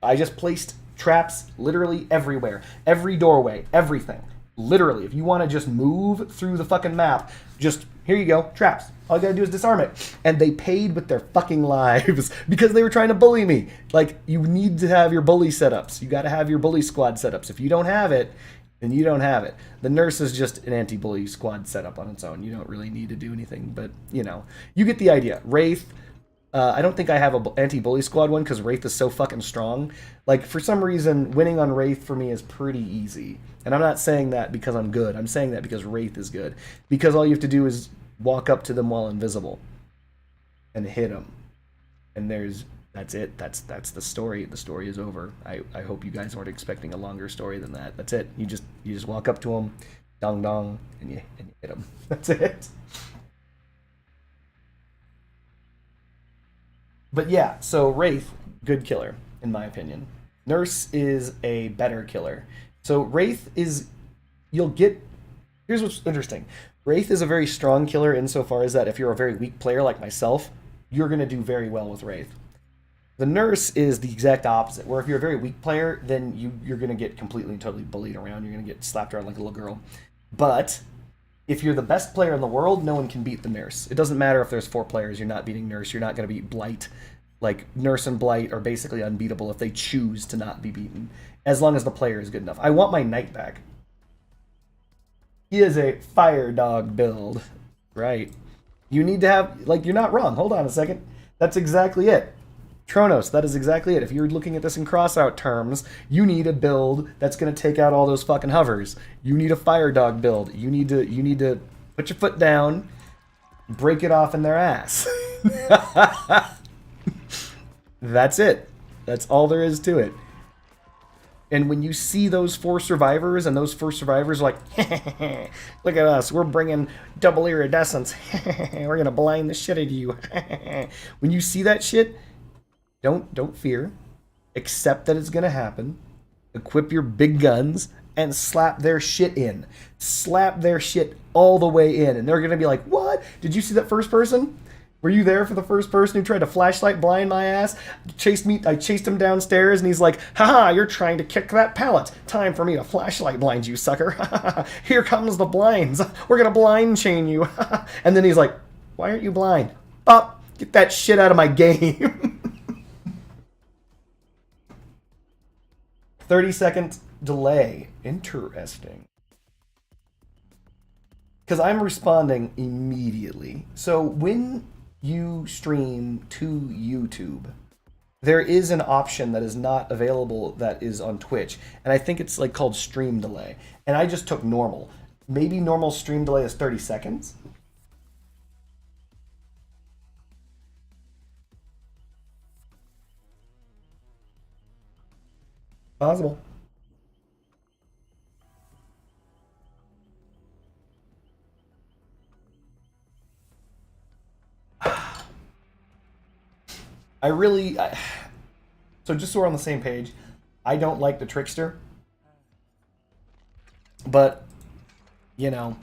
I just placed traps literally everywhere. Every doorway, everything. Literally, if you want to just move through the fucking map, just, here you go, traps. All you gotta do is disarm it. And they paid with their fucking lives because they were trying to bully me. Like, you need to have your bully setups. You gotta have your bully squad setups. If you don't have it, then you don't have it. The nurse is just an anti-bully squad setup on its own. You don't really need to do anything, but, you get the idea. Wraith, I don't think I have an anti-bully squad one because Wraith is so fucking strong. Like, for some reason, winning on Wraith for me is pretty easy. And I'm not saying that because I'm good. I'm saying that because Wraith is good. Because all you have to do is walk up to them while invisible and hit them. And that's it. That's the story. The story is over. I hope you guys weren't expecting a longer story than that. That's it. You just walk up to them, dong dong, and you hit them. That's it. But yeah, so Wraith, good killer, in my opinion. Nurse is a better killer. So Wraith is, here's what's interesting. Wraith is a very strong killer insofar as that if you're a very weak player like myself, you're going to do very well with Wraith. The Nurse is the exact opposite, where if you're a very weak player, then you're going to get completely and totally bullied around. You're going to get slapped around like a little girl. But if you're the best player in the world, no one can beat the Nurse. It doesn't matter if there's 4 players, you're not beating Nurse, you're not going to beat Blight. Like, Nurse and Blight are basically unbeatable if they choose to not be beaten, as long as the player is good enough. I want my Knight back. He is a fire dog build. Right. You need to have, like, you're not wrong. Hold on a second. That's exactly it. Tronos, that is exactly it. If you're looking at this in crossout terms, you need a build that's going to take out all those fucking hovers. You need a fire dog build. You need to put your foot down, break it off in their ass. That's it. That's all there is to it. And when you see those 4 survivors, and those 4 survivors are like, look at us, we're bringing double iridescence. We're gonna blind the shit out of you. When you see that shit, don't fear. Accept that it's gonna happen. Equip your big guns and slap their shit in. Slap their shit all the way in, and they're gonna be like, "What? Did you see that first person? Were you there for the first person who tried to flashlight blind my ass? I chased him downstairs, and he's like, haha, you're trying to kick that pallet. Time for me to flashlight blind you, sucker. Here comes the blinds. We're going to blind chain you. And then he's like, why aren't you blind? Pop, get that shit out of my game. 30-second delay. Interesting. Because I'm responding immediately. So when you stream to YouTube, there is an option that is not available that is on Twitch, and I think it's like called stream delay, and I just took normal. Maybe normal stream delay is 30 seconds. Possible. So just so we're on the same page, I don't like the Trickster, but, you know,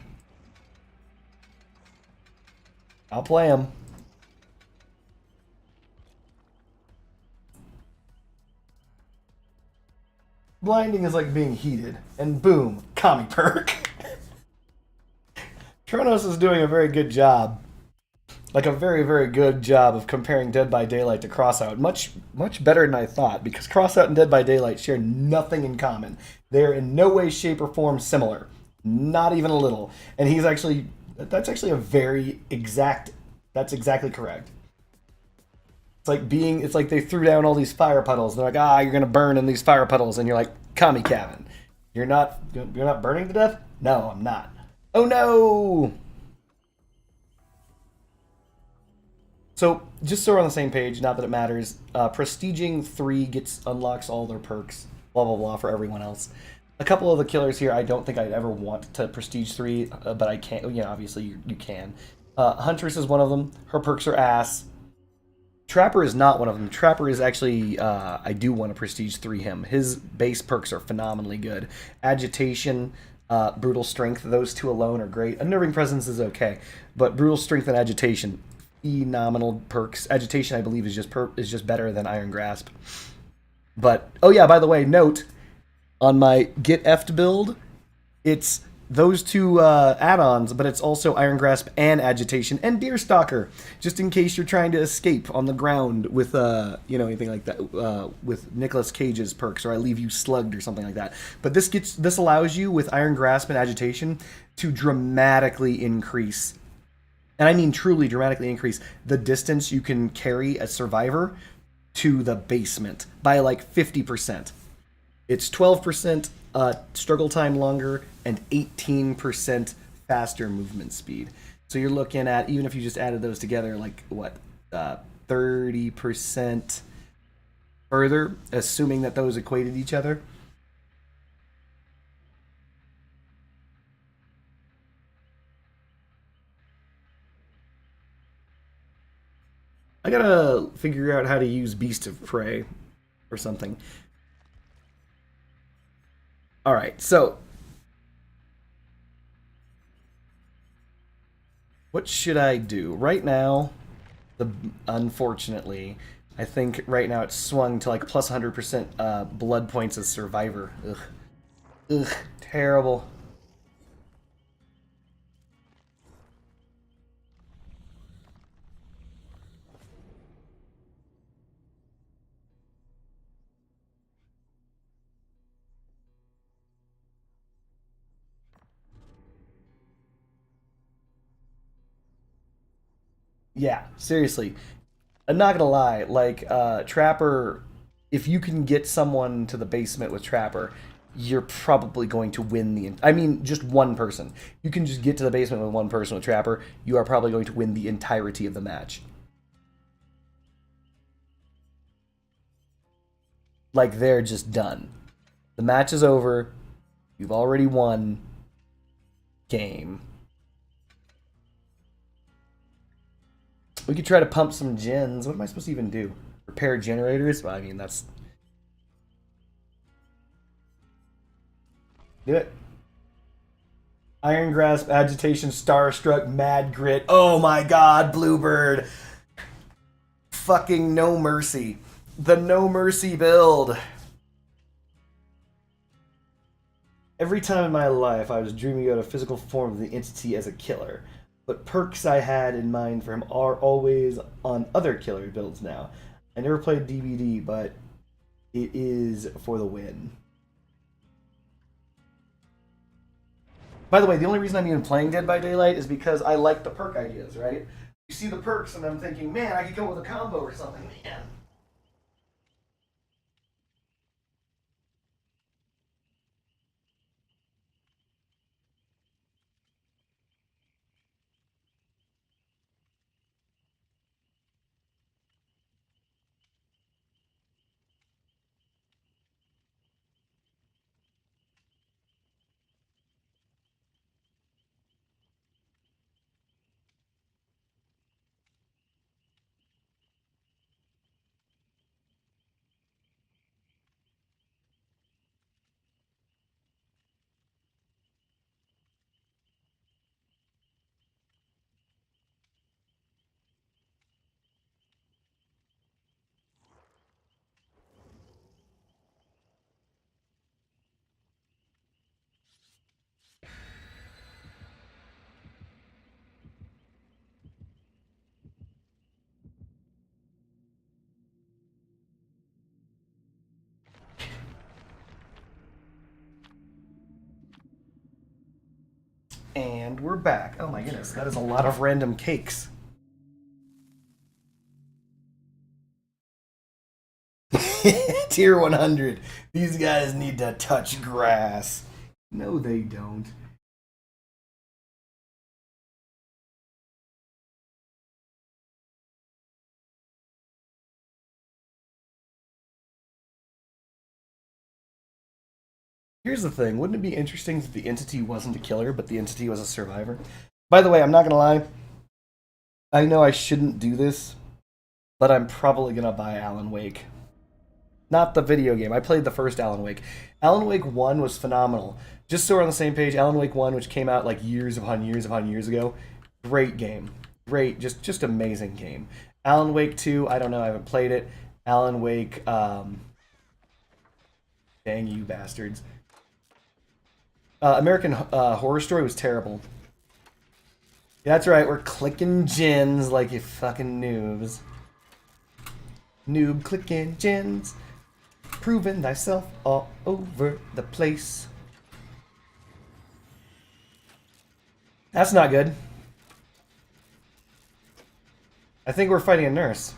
I'll play him. Blinding is like being heated, and boom, commie perk. Tronos is doing a very good job. Like a very, very good job of comparing Dead by Daylight to Crossout. Much, much better than I thought, because Crossout and Dead by Daylight share nothing in common. They're in no way, shape, or form similar. Not even a little. And that's actually a very exact, that's exactly correct. It's like they threw down all these fire puddles. They're like, you're gonna burn in these fire puddles, and you're like, commie Kevin, you're not burning to death? No, I'm not. Oh no! So, just so we're on the same page, not that it matters, Prestiging 3 unlocks all their perks, blah blah blah, for everyone else. A couple of the killers here, I don't think I'd ever want to Prestige 3, but I can, obviously you can. Huntress is one of them. Her perks are ass. Trapper is not one of them. Trapper is actually, I do want to Prestige 3 him. His base perks are phenomenally good. Agitation, Brutal Strength, those 2 alone are great. Unnerving Presence is okay, but Brutal Strength and Agitation, phenomenal perks. Agitation, I believe, is just better than Iron Grasp. But, oh yeah, by the way, note, on my Get Effed build, it's those 2 add-ons, but it's also Iron Grasp and Agitation and Deerstalker, just in case you're trying to escape on the ground with, anything like that, with Nicolas Cage's perks, or I Leave You Slugged or something like that. But this allows you, with Iron Grasp and Agitation, to dramatically increase, and I mean truly dramatically increase, the distance you can carry a survivor to the basement by like 50%. It's 12% struggle time longer and 18% faster movement speed. So you're looking at, even if you just added those together, like what, 30% further, assuming that those equated each other. I gotta figure out how to use Beast of Prey or something. Alright, so what should I do? Right now, unfortunately, I think right now it's swung to like plus 100% blood points as Survivor. Ugh. Ugh, terrible. Yeah, seriously. I'm not gonna lie, like Trapper, if you can get someone to the basement with Trapper, you're probably going to win the. I mean, just one person. You can just get to the basement with one person with Trapper. You are probably going to win the entirety of the match. Like they're just done. The match is over. You've already won. Game. We could try to pump some gens. What am I supposed to even do? Repair generators? Well, I mean, that's... Do it. Iron Grasp, Agitation, Starstruck, Mad Grit. Oh my god, Bluebird. Fucking No Mercy. The No Mercy build. Every time in my life I was dreaming out a physical form of the entity as a killer. But perks I had in mind for him are always on other killer builds now. I never played DBD, but it is for the win. By the way, the only reason I'm even playing Dead by Daylight is because I like the perk ideas, right? You see the perks and I'm thinking, man, I could come up with a combo or something, man. And we're back. Oh my goodness, that is a lot of random cakes. Tier 100. These guys need to touch grass. No, they don't. Here's the thing. Wouldn't it be interesting if the entity wasn't a killer, but the entity was a survivor? By the way, I'm not going to lie. I know I shouldn't do this, but I'm probably going to buy Alan Wake. Not the video game. I played the first Alan Wake. Alan Wake 1 was phenomenal. Just so we're on the same page, Alan Wake 1, which came out like years upon years upon years ago. Great game. Great, just amazing game. Alan Wake 2, I don't know, I haven't played it. Alan Wake, dang you bastards. American Horror Story was terrible. Yeah, that's right, we're clicking gens like you fucking noobs. Noob clicking gens. Proving thyself all over the place. That's not good. I think we're fighting a nurse.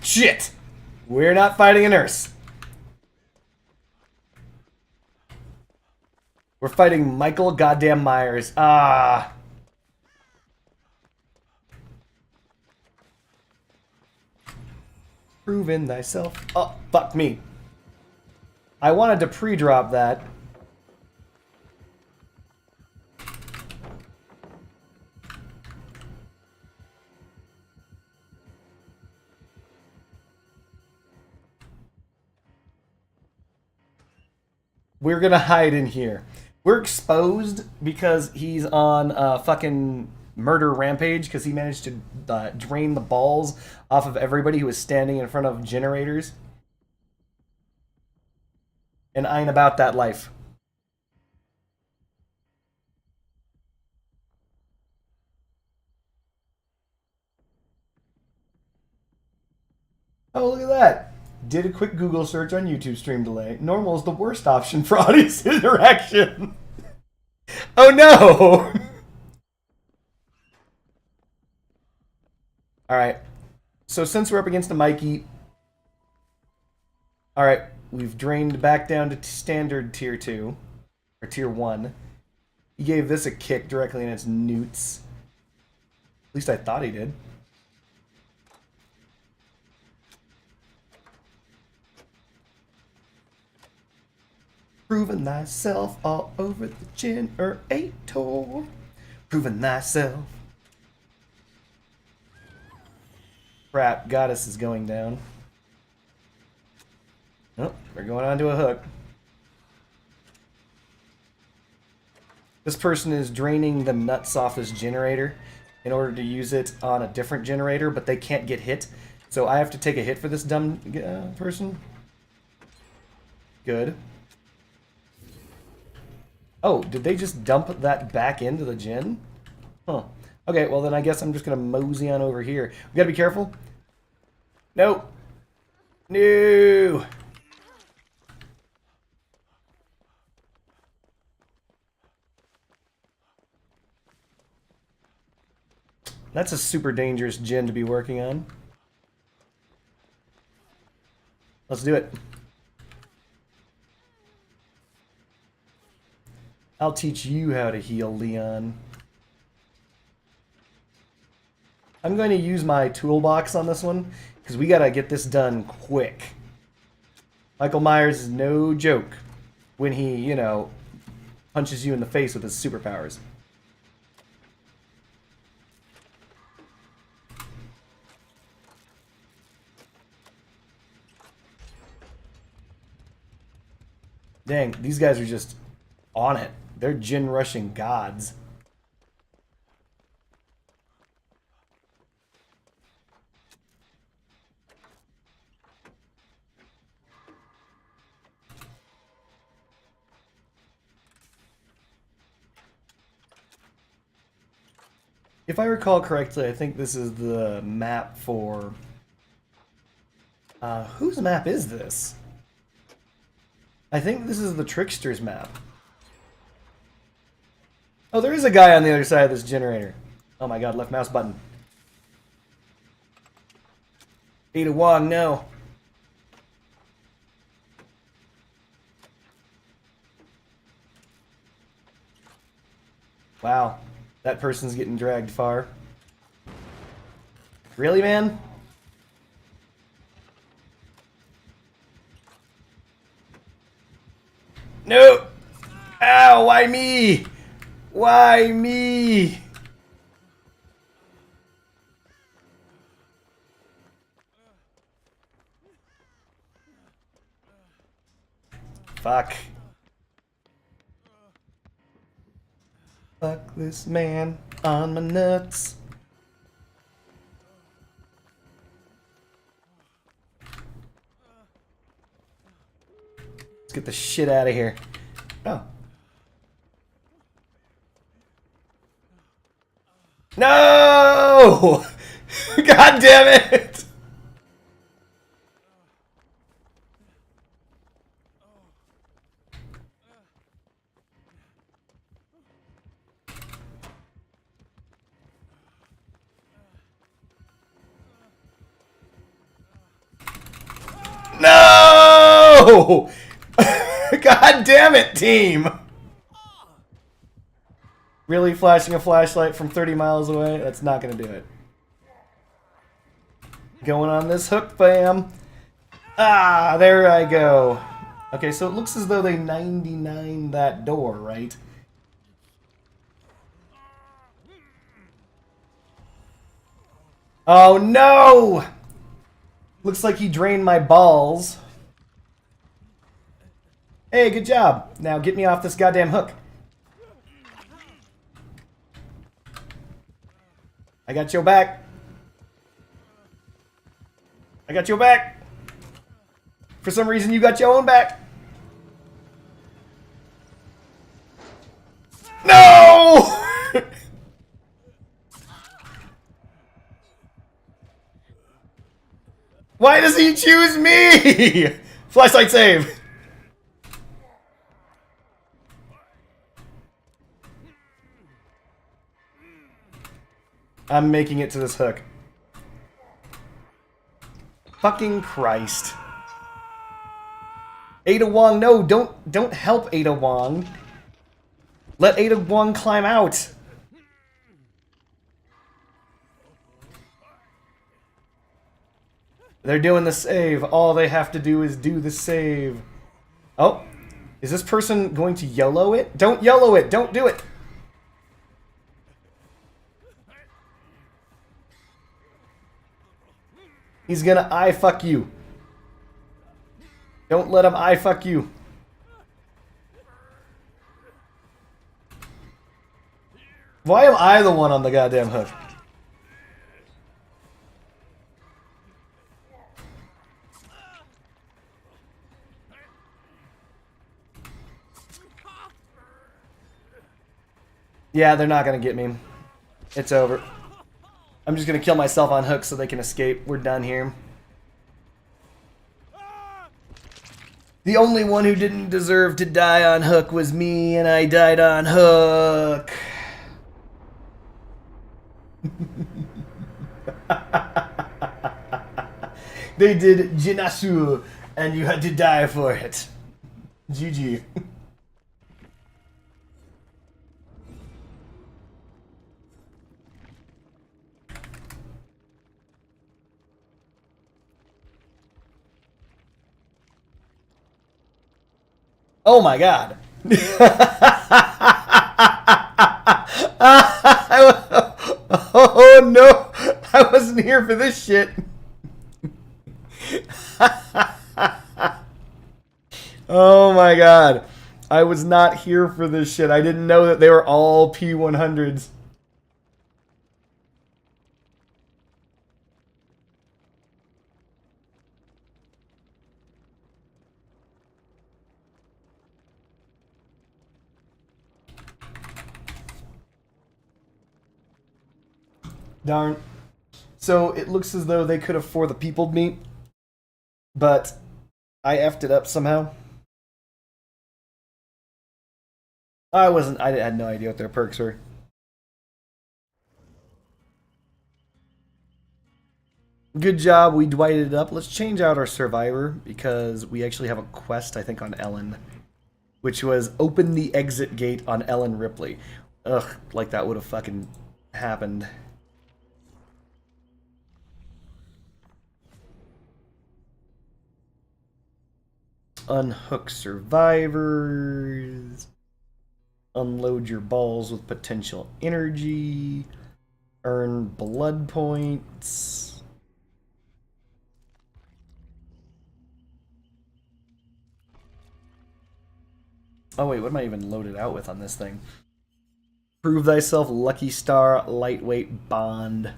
Shit! We're not fighting a nurse. We're fighting Michael goddamn Myers. Ah. Proving thyself. Oh, fuck me. I wanted to pre-drop that. We're gonna hide in here. We're exposed because he's on a fucking murder rampage because he managed to drain the balls off of everybody who was standing in front of generators. And I ain't about that life. Oh, look at that. Did a quick Google search on YouTube stream delay. Normal is the worst option for audience interaction. Oh no! Alright. So since we're up against a Mikey... Alright, we've drained back down to standard tier 2. Or tier 1. He gave this a kick directly in its newts. At least I thought he did. Proving thyself all over the generator. Proving thyself. Crap, Goddess is going down. Oh, we're going on to a hook. This person is draining the nuts off this generator in order to use it on a different generator, but they can't get hit. So I have to take a hit for this dumb person. Good. Oh, did they just dump that back into the gen? Huh. Okay, well then I guess I'm just gonna mosey on over here. We gotta be careful. Nope. No. That's a super dangerous gen to be working on. Let's do it. I'll teach you how to heal, Leon. I'm going to use my toolbox on this one, because we gotta get this done quick. Michael Myers is no joke when he, you know, punches you in the face with his superpowers. Dang, these guys are just on it. They're gin rushing gods. If I recall correctly, I think this is the map for... whose map is this? I think this is the Trickster's map. Oh, there is a guy on the other side of this generator. Oh my god, left mouse button. Ada Wong, no. Wow, that person's getting dragged far. Really, man? No! Ow, why me? Why me? Fuck. Fuck this man on my nuts. Let's get the shit out of here. Oh. No! God damn it! No! God damn it, team! Really flashing a flashlight from 30 miles away? That's not gonna do it. Going on this hook, fam. Ah, there I go. Okay, so it looks as though they 99 that door, right? Oh no! Looks like he drained my balls. Hey, good job. Now get me off this goddamn hook. I got your back. I got your back. For some reason, you got your own back. No! Why does he choose me? Flashlight save. I'm making it to this hook. Fucking Christ. Ada Wong, no, don't help Ada Wong. Let Ada Wong climb out. They're doing the save. All they have to do is do the save. Oh, is this person going to YOLO it? Don't YOLO it. Don't do it. He's gonna I fuck you. Don't let him I fuck you. Why am I the one on the goddamn hook? Yeah, they're not gonna get me. It's over. I'm just gonna kill myself on hook so they can escape. We're done here. The only one who didn't deserve to die on hook was me, and I died on hook. They did Jinasu, and you had to die for it. GG. Oh my god. Oh no, I wasn't here for this shit. Oh my god. I was not here for this shit. I didn't know that they were all P100s. Darn. So it looks as though they could have for the peopled me, but I effed it up somehow. I had no idea what their perks were. Good job, we dwighted it up. Let's change out our survivor because we actually have a quest, I think, on Ellen, which was open the exit gate on Ellen Ripley. Ugh, like that would have fucking happened. Unhook survivors. Unload your balls with potential energy. Earn blood points. Oh wait, what am I even loaded out with on this thing? Prove thyself, Lucky Star, Lightweight, Bond.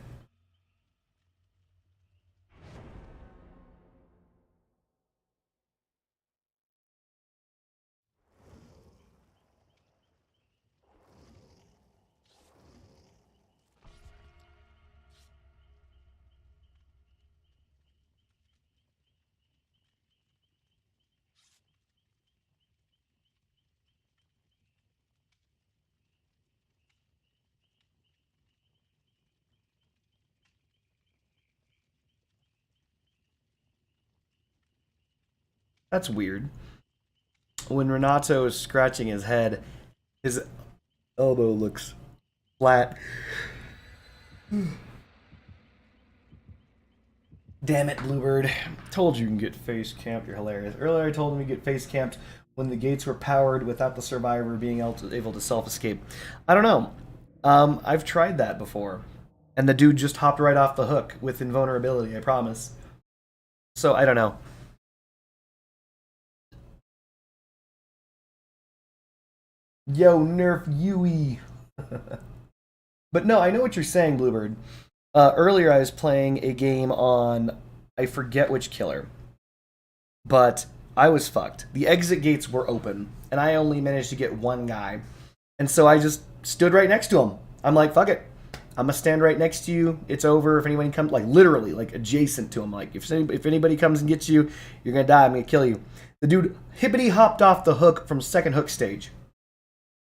That's weird. When Renato is scratching his head, his elbow looks flat. Damn it, Bluebird. Told you can get face camped. You're hilarious. Earlier I told him to get face camped when the gates were powered without the survivor being able to self-escape. I don't know. I've tried that before. And the dude just hopped right off the hook with invulnerability, I promise. So, I don't know. Yo, nerf Yui. But no, I know what you're saying, Bluebird. Earlier I was playing a game on, I forget which killer. But I was fucked. The exit gates were open, and I only managed to get one guy. And so I just stood right next to him. I'm like, fuck it. I'm gonna stand right next to you. It's over. If anyone comes, like literally, like adjacent to him. Like if anybody comes and gets you, you're gonna die. I'm gonna kill you. The dude hippity hopped off the hook from second hook stage.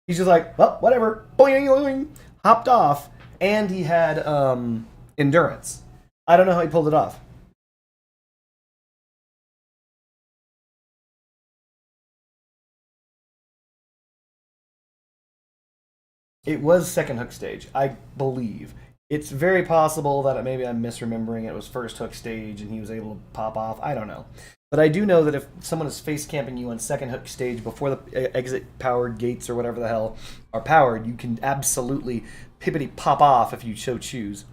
He's just like, well, whatever. Boing, boing, hopped off, and he had endurance. I don't know how he pulled it off. It was second hook stage, I believe. It's very possible that maybe I'm misremembering it was first hook stage and he was able to pop off. I don't know. But I do know that if someone is face camping you on second hook stage before the exit powered gates or whatever the hell are powered, you can absolutely pippity pop off if you so choose.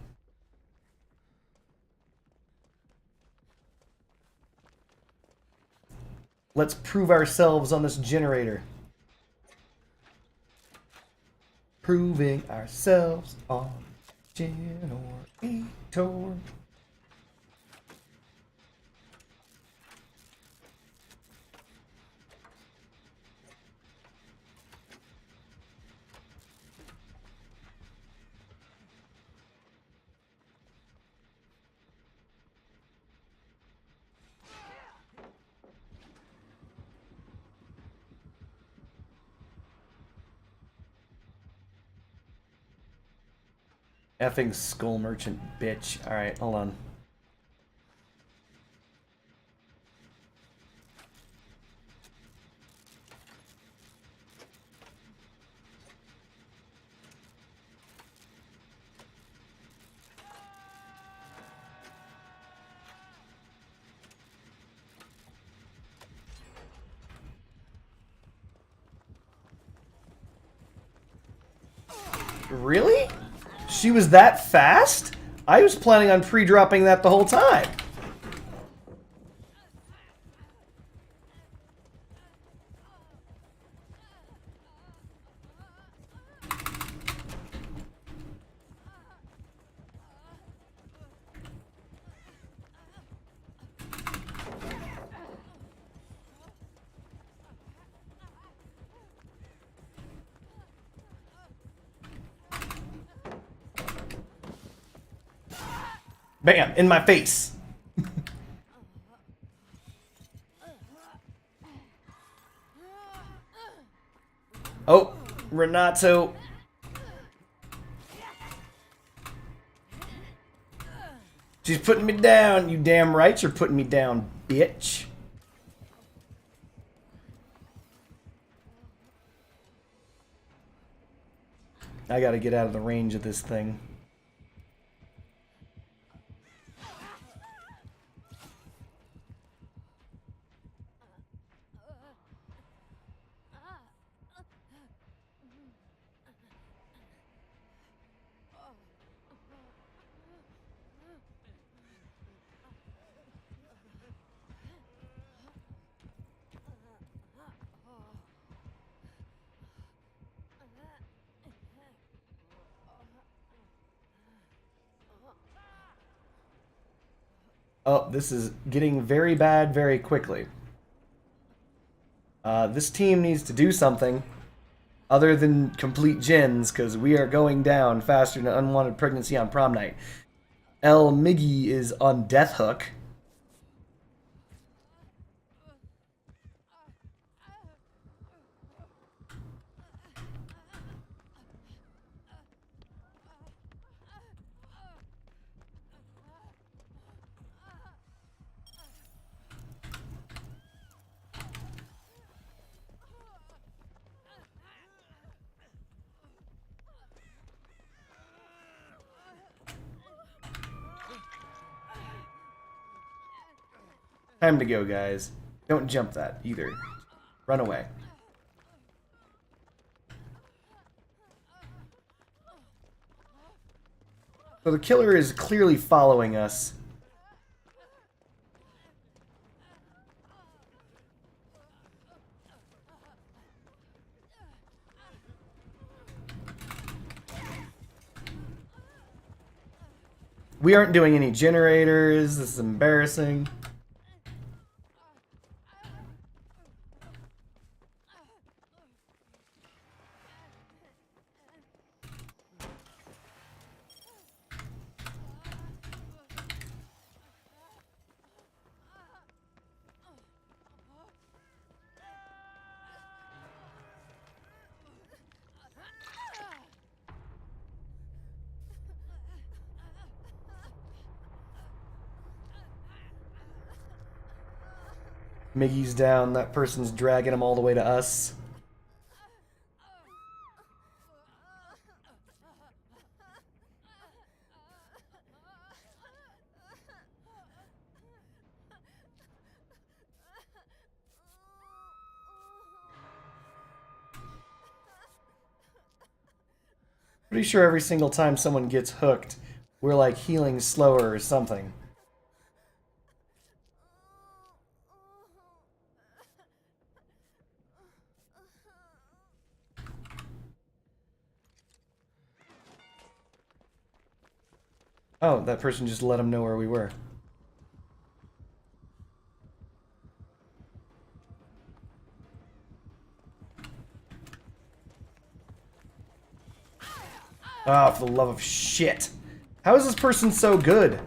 Let's prove ourselves on this generator. Proving ourselves on generator. Effing skull merchant bitch. Alright, hold on. Really? She was that fast? I was planning on pre-dropping that the whole time. Bam! In my face! Oh, Renato. She's putting me down. You damn right you're putting me down, bitch. I gotta get out of the range of this thing. Oh, this is getting very bad very quickly. This team needs to do something other than complete gens, because we are going down faster than unwanted pregnancy on prom night. El Miggy is on death hook. Time to go, guys. Don't jump that either. Run away. So the killer is clearly following us. We aren't doing any generators. This is embarrassing. Miggy's down. That person's dragging him all the way to us. Pretty sure every single time someone gets hooked, we're like healing slower or something. Oh, that person just let him know where we were. Oh, for the love of shit. How is this person so good?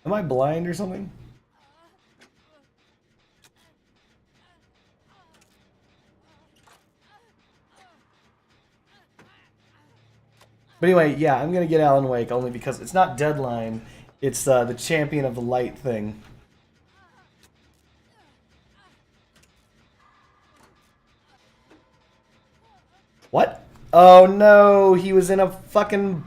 Am I blind or something? But anyway, yeah, I'm gonna get Alan Wake only because it's not Deadline, it's the Champion of the Light thing. What? Oh no, he was in a fucking...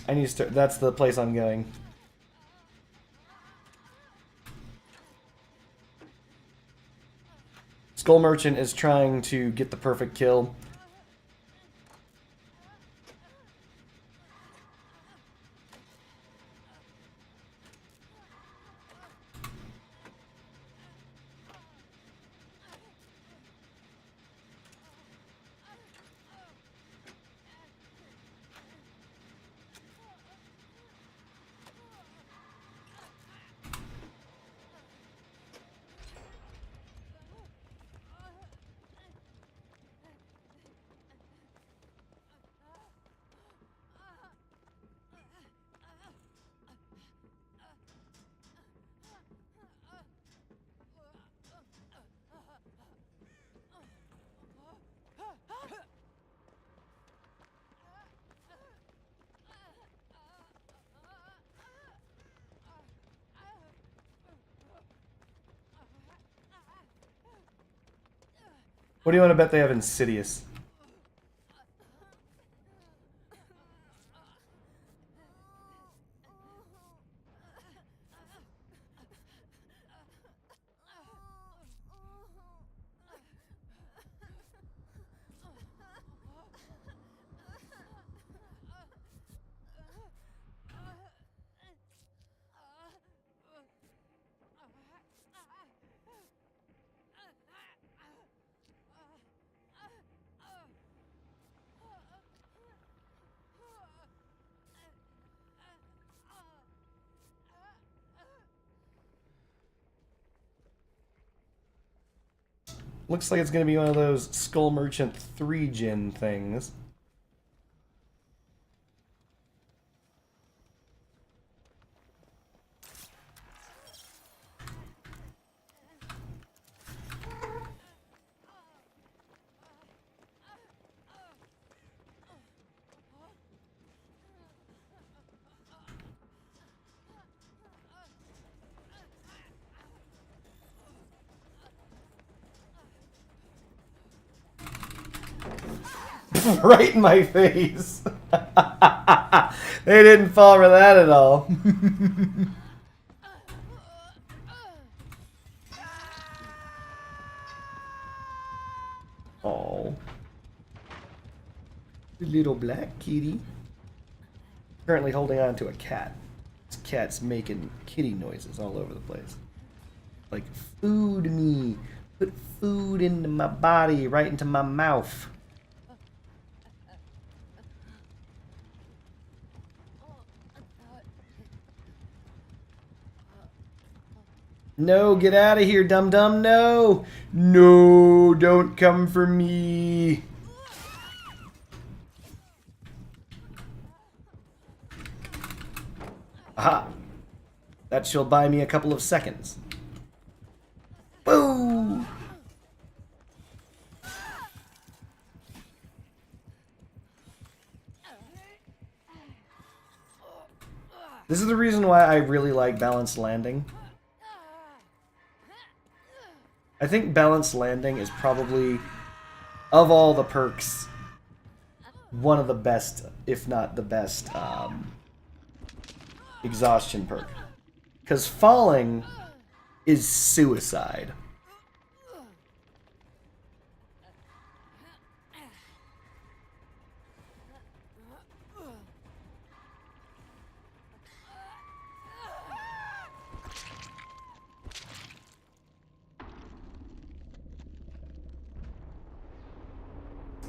I need to start... That's the place I'm going. Skull Merchant is trying to get the perfect kill. What do you want to bet they have Insidious? Looks like it's going to be one of those Skull Merchant 3-gen things. Right in my face. They didn't fall for that at all. Oh, the little black kitty. Currently holding on to a cat. This cat's making kitty noises all over the place. Like, food me. Put food into my body, right into my mouth. No, get out of here, dum-dum, no! No, don't come for me. Aha! That shall buy me a couple of seconds. Boo! This is the reason why I really like balanced landing. I think balanced landing is probably, of all the perks, one of the best, if not the best, exhaustion perk. Because falling is suicide.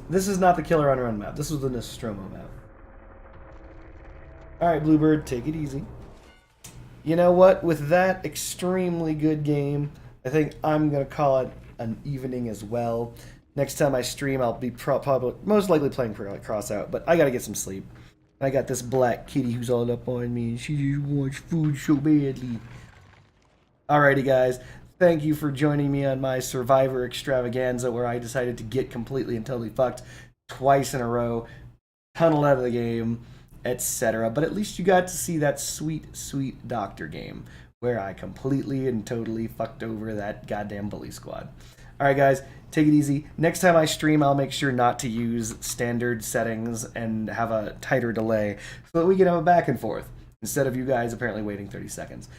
This is not the Killer on Run map. This was the Nostromo map. Alright, Bluebird, take it easy. You know what? With that extremely good game, I think I'm going to call it an evening as well. Next time I stream, I'll be probably most likely playing Cross Out, but I got to get some sleep. I got this black kitty who's all up on me, and she just wants food so badly. Alrighty, guys. Thank you for joining me on my Survivor extravaganza where I decided to get completely and totally fucked twice in a row, tunneled out of the game, etc. But at least you got to see that sweet, sweet doctor game where I completely and totally fucked over that goddamn bully squad. Alright guys, take it easy. Next time I stream, I'll make sure not to use standard settings and have a tighter delay so that we can have a back and forth instead of you guys apparently waiting 30 seconds.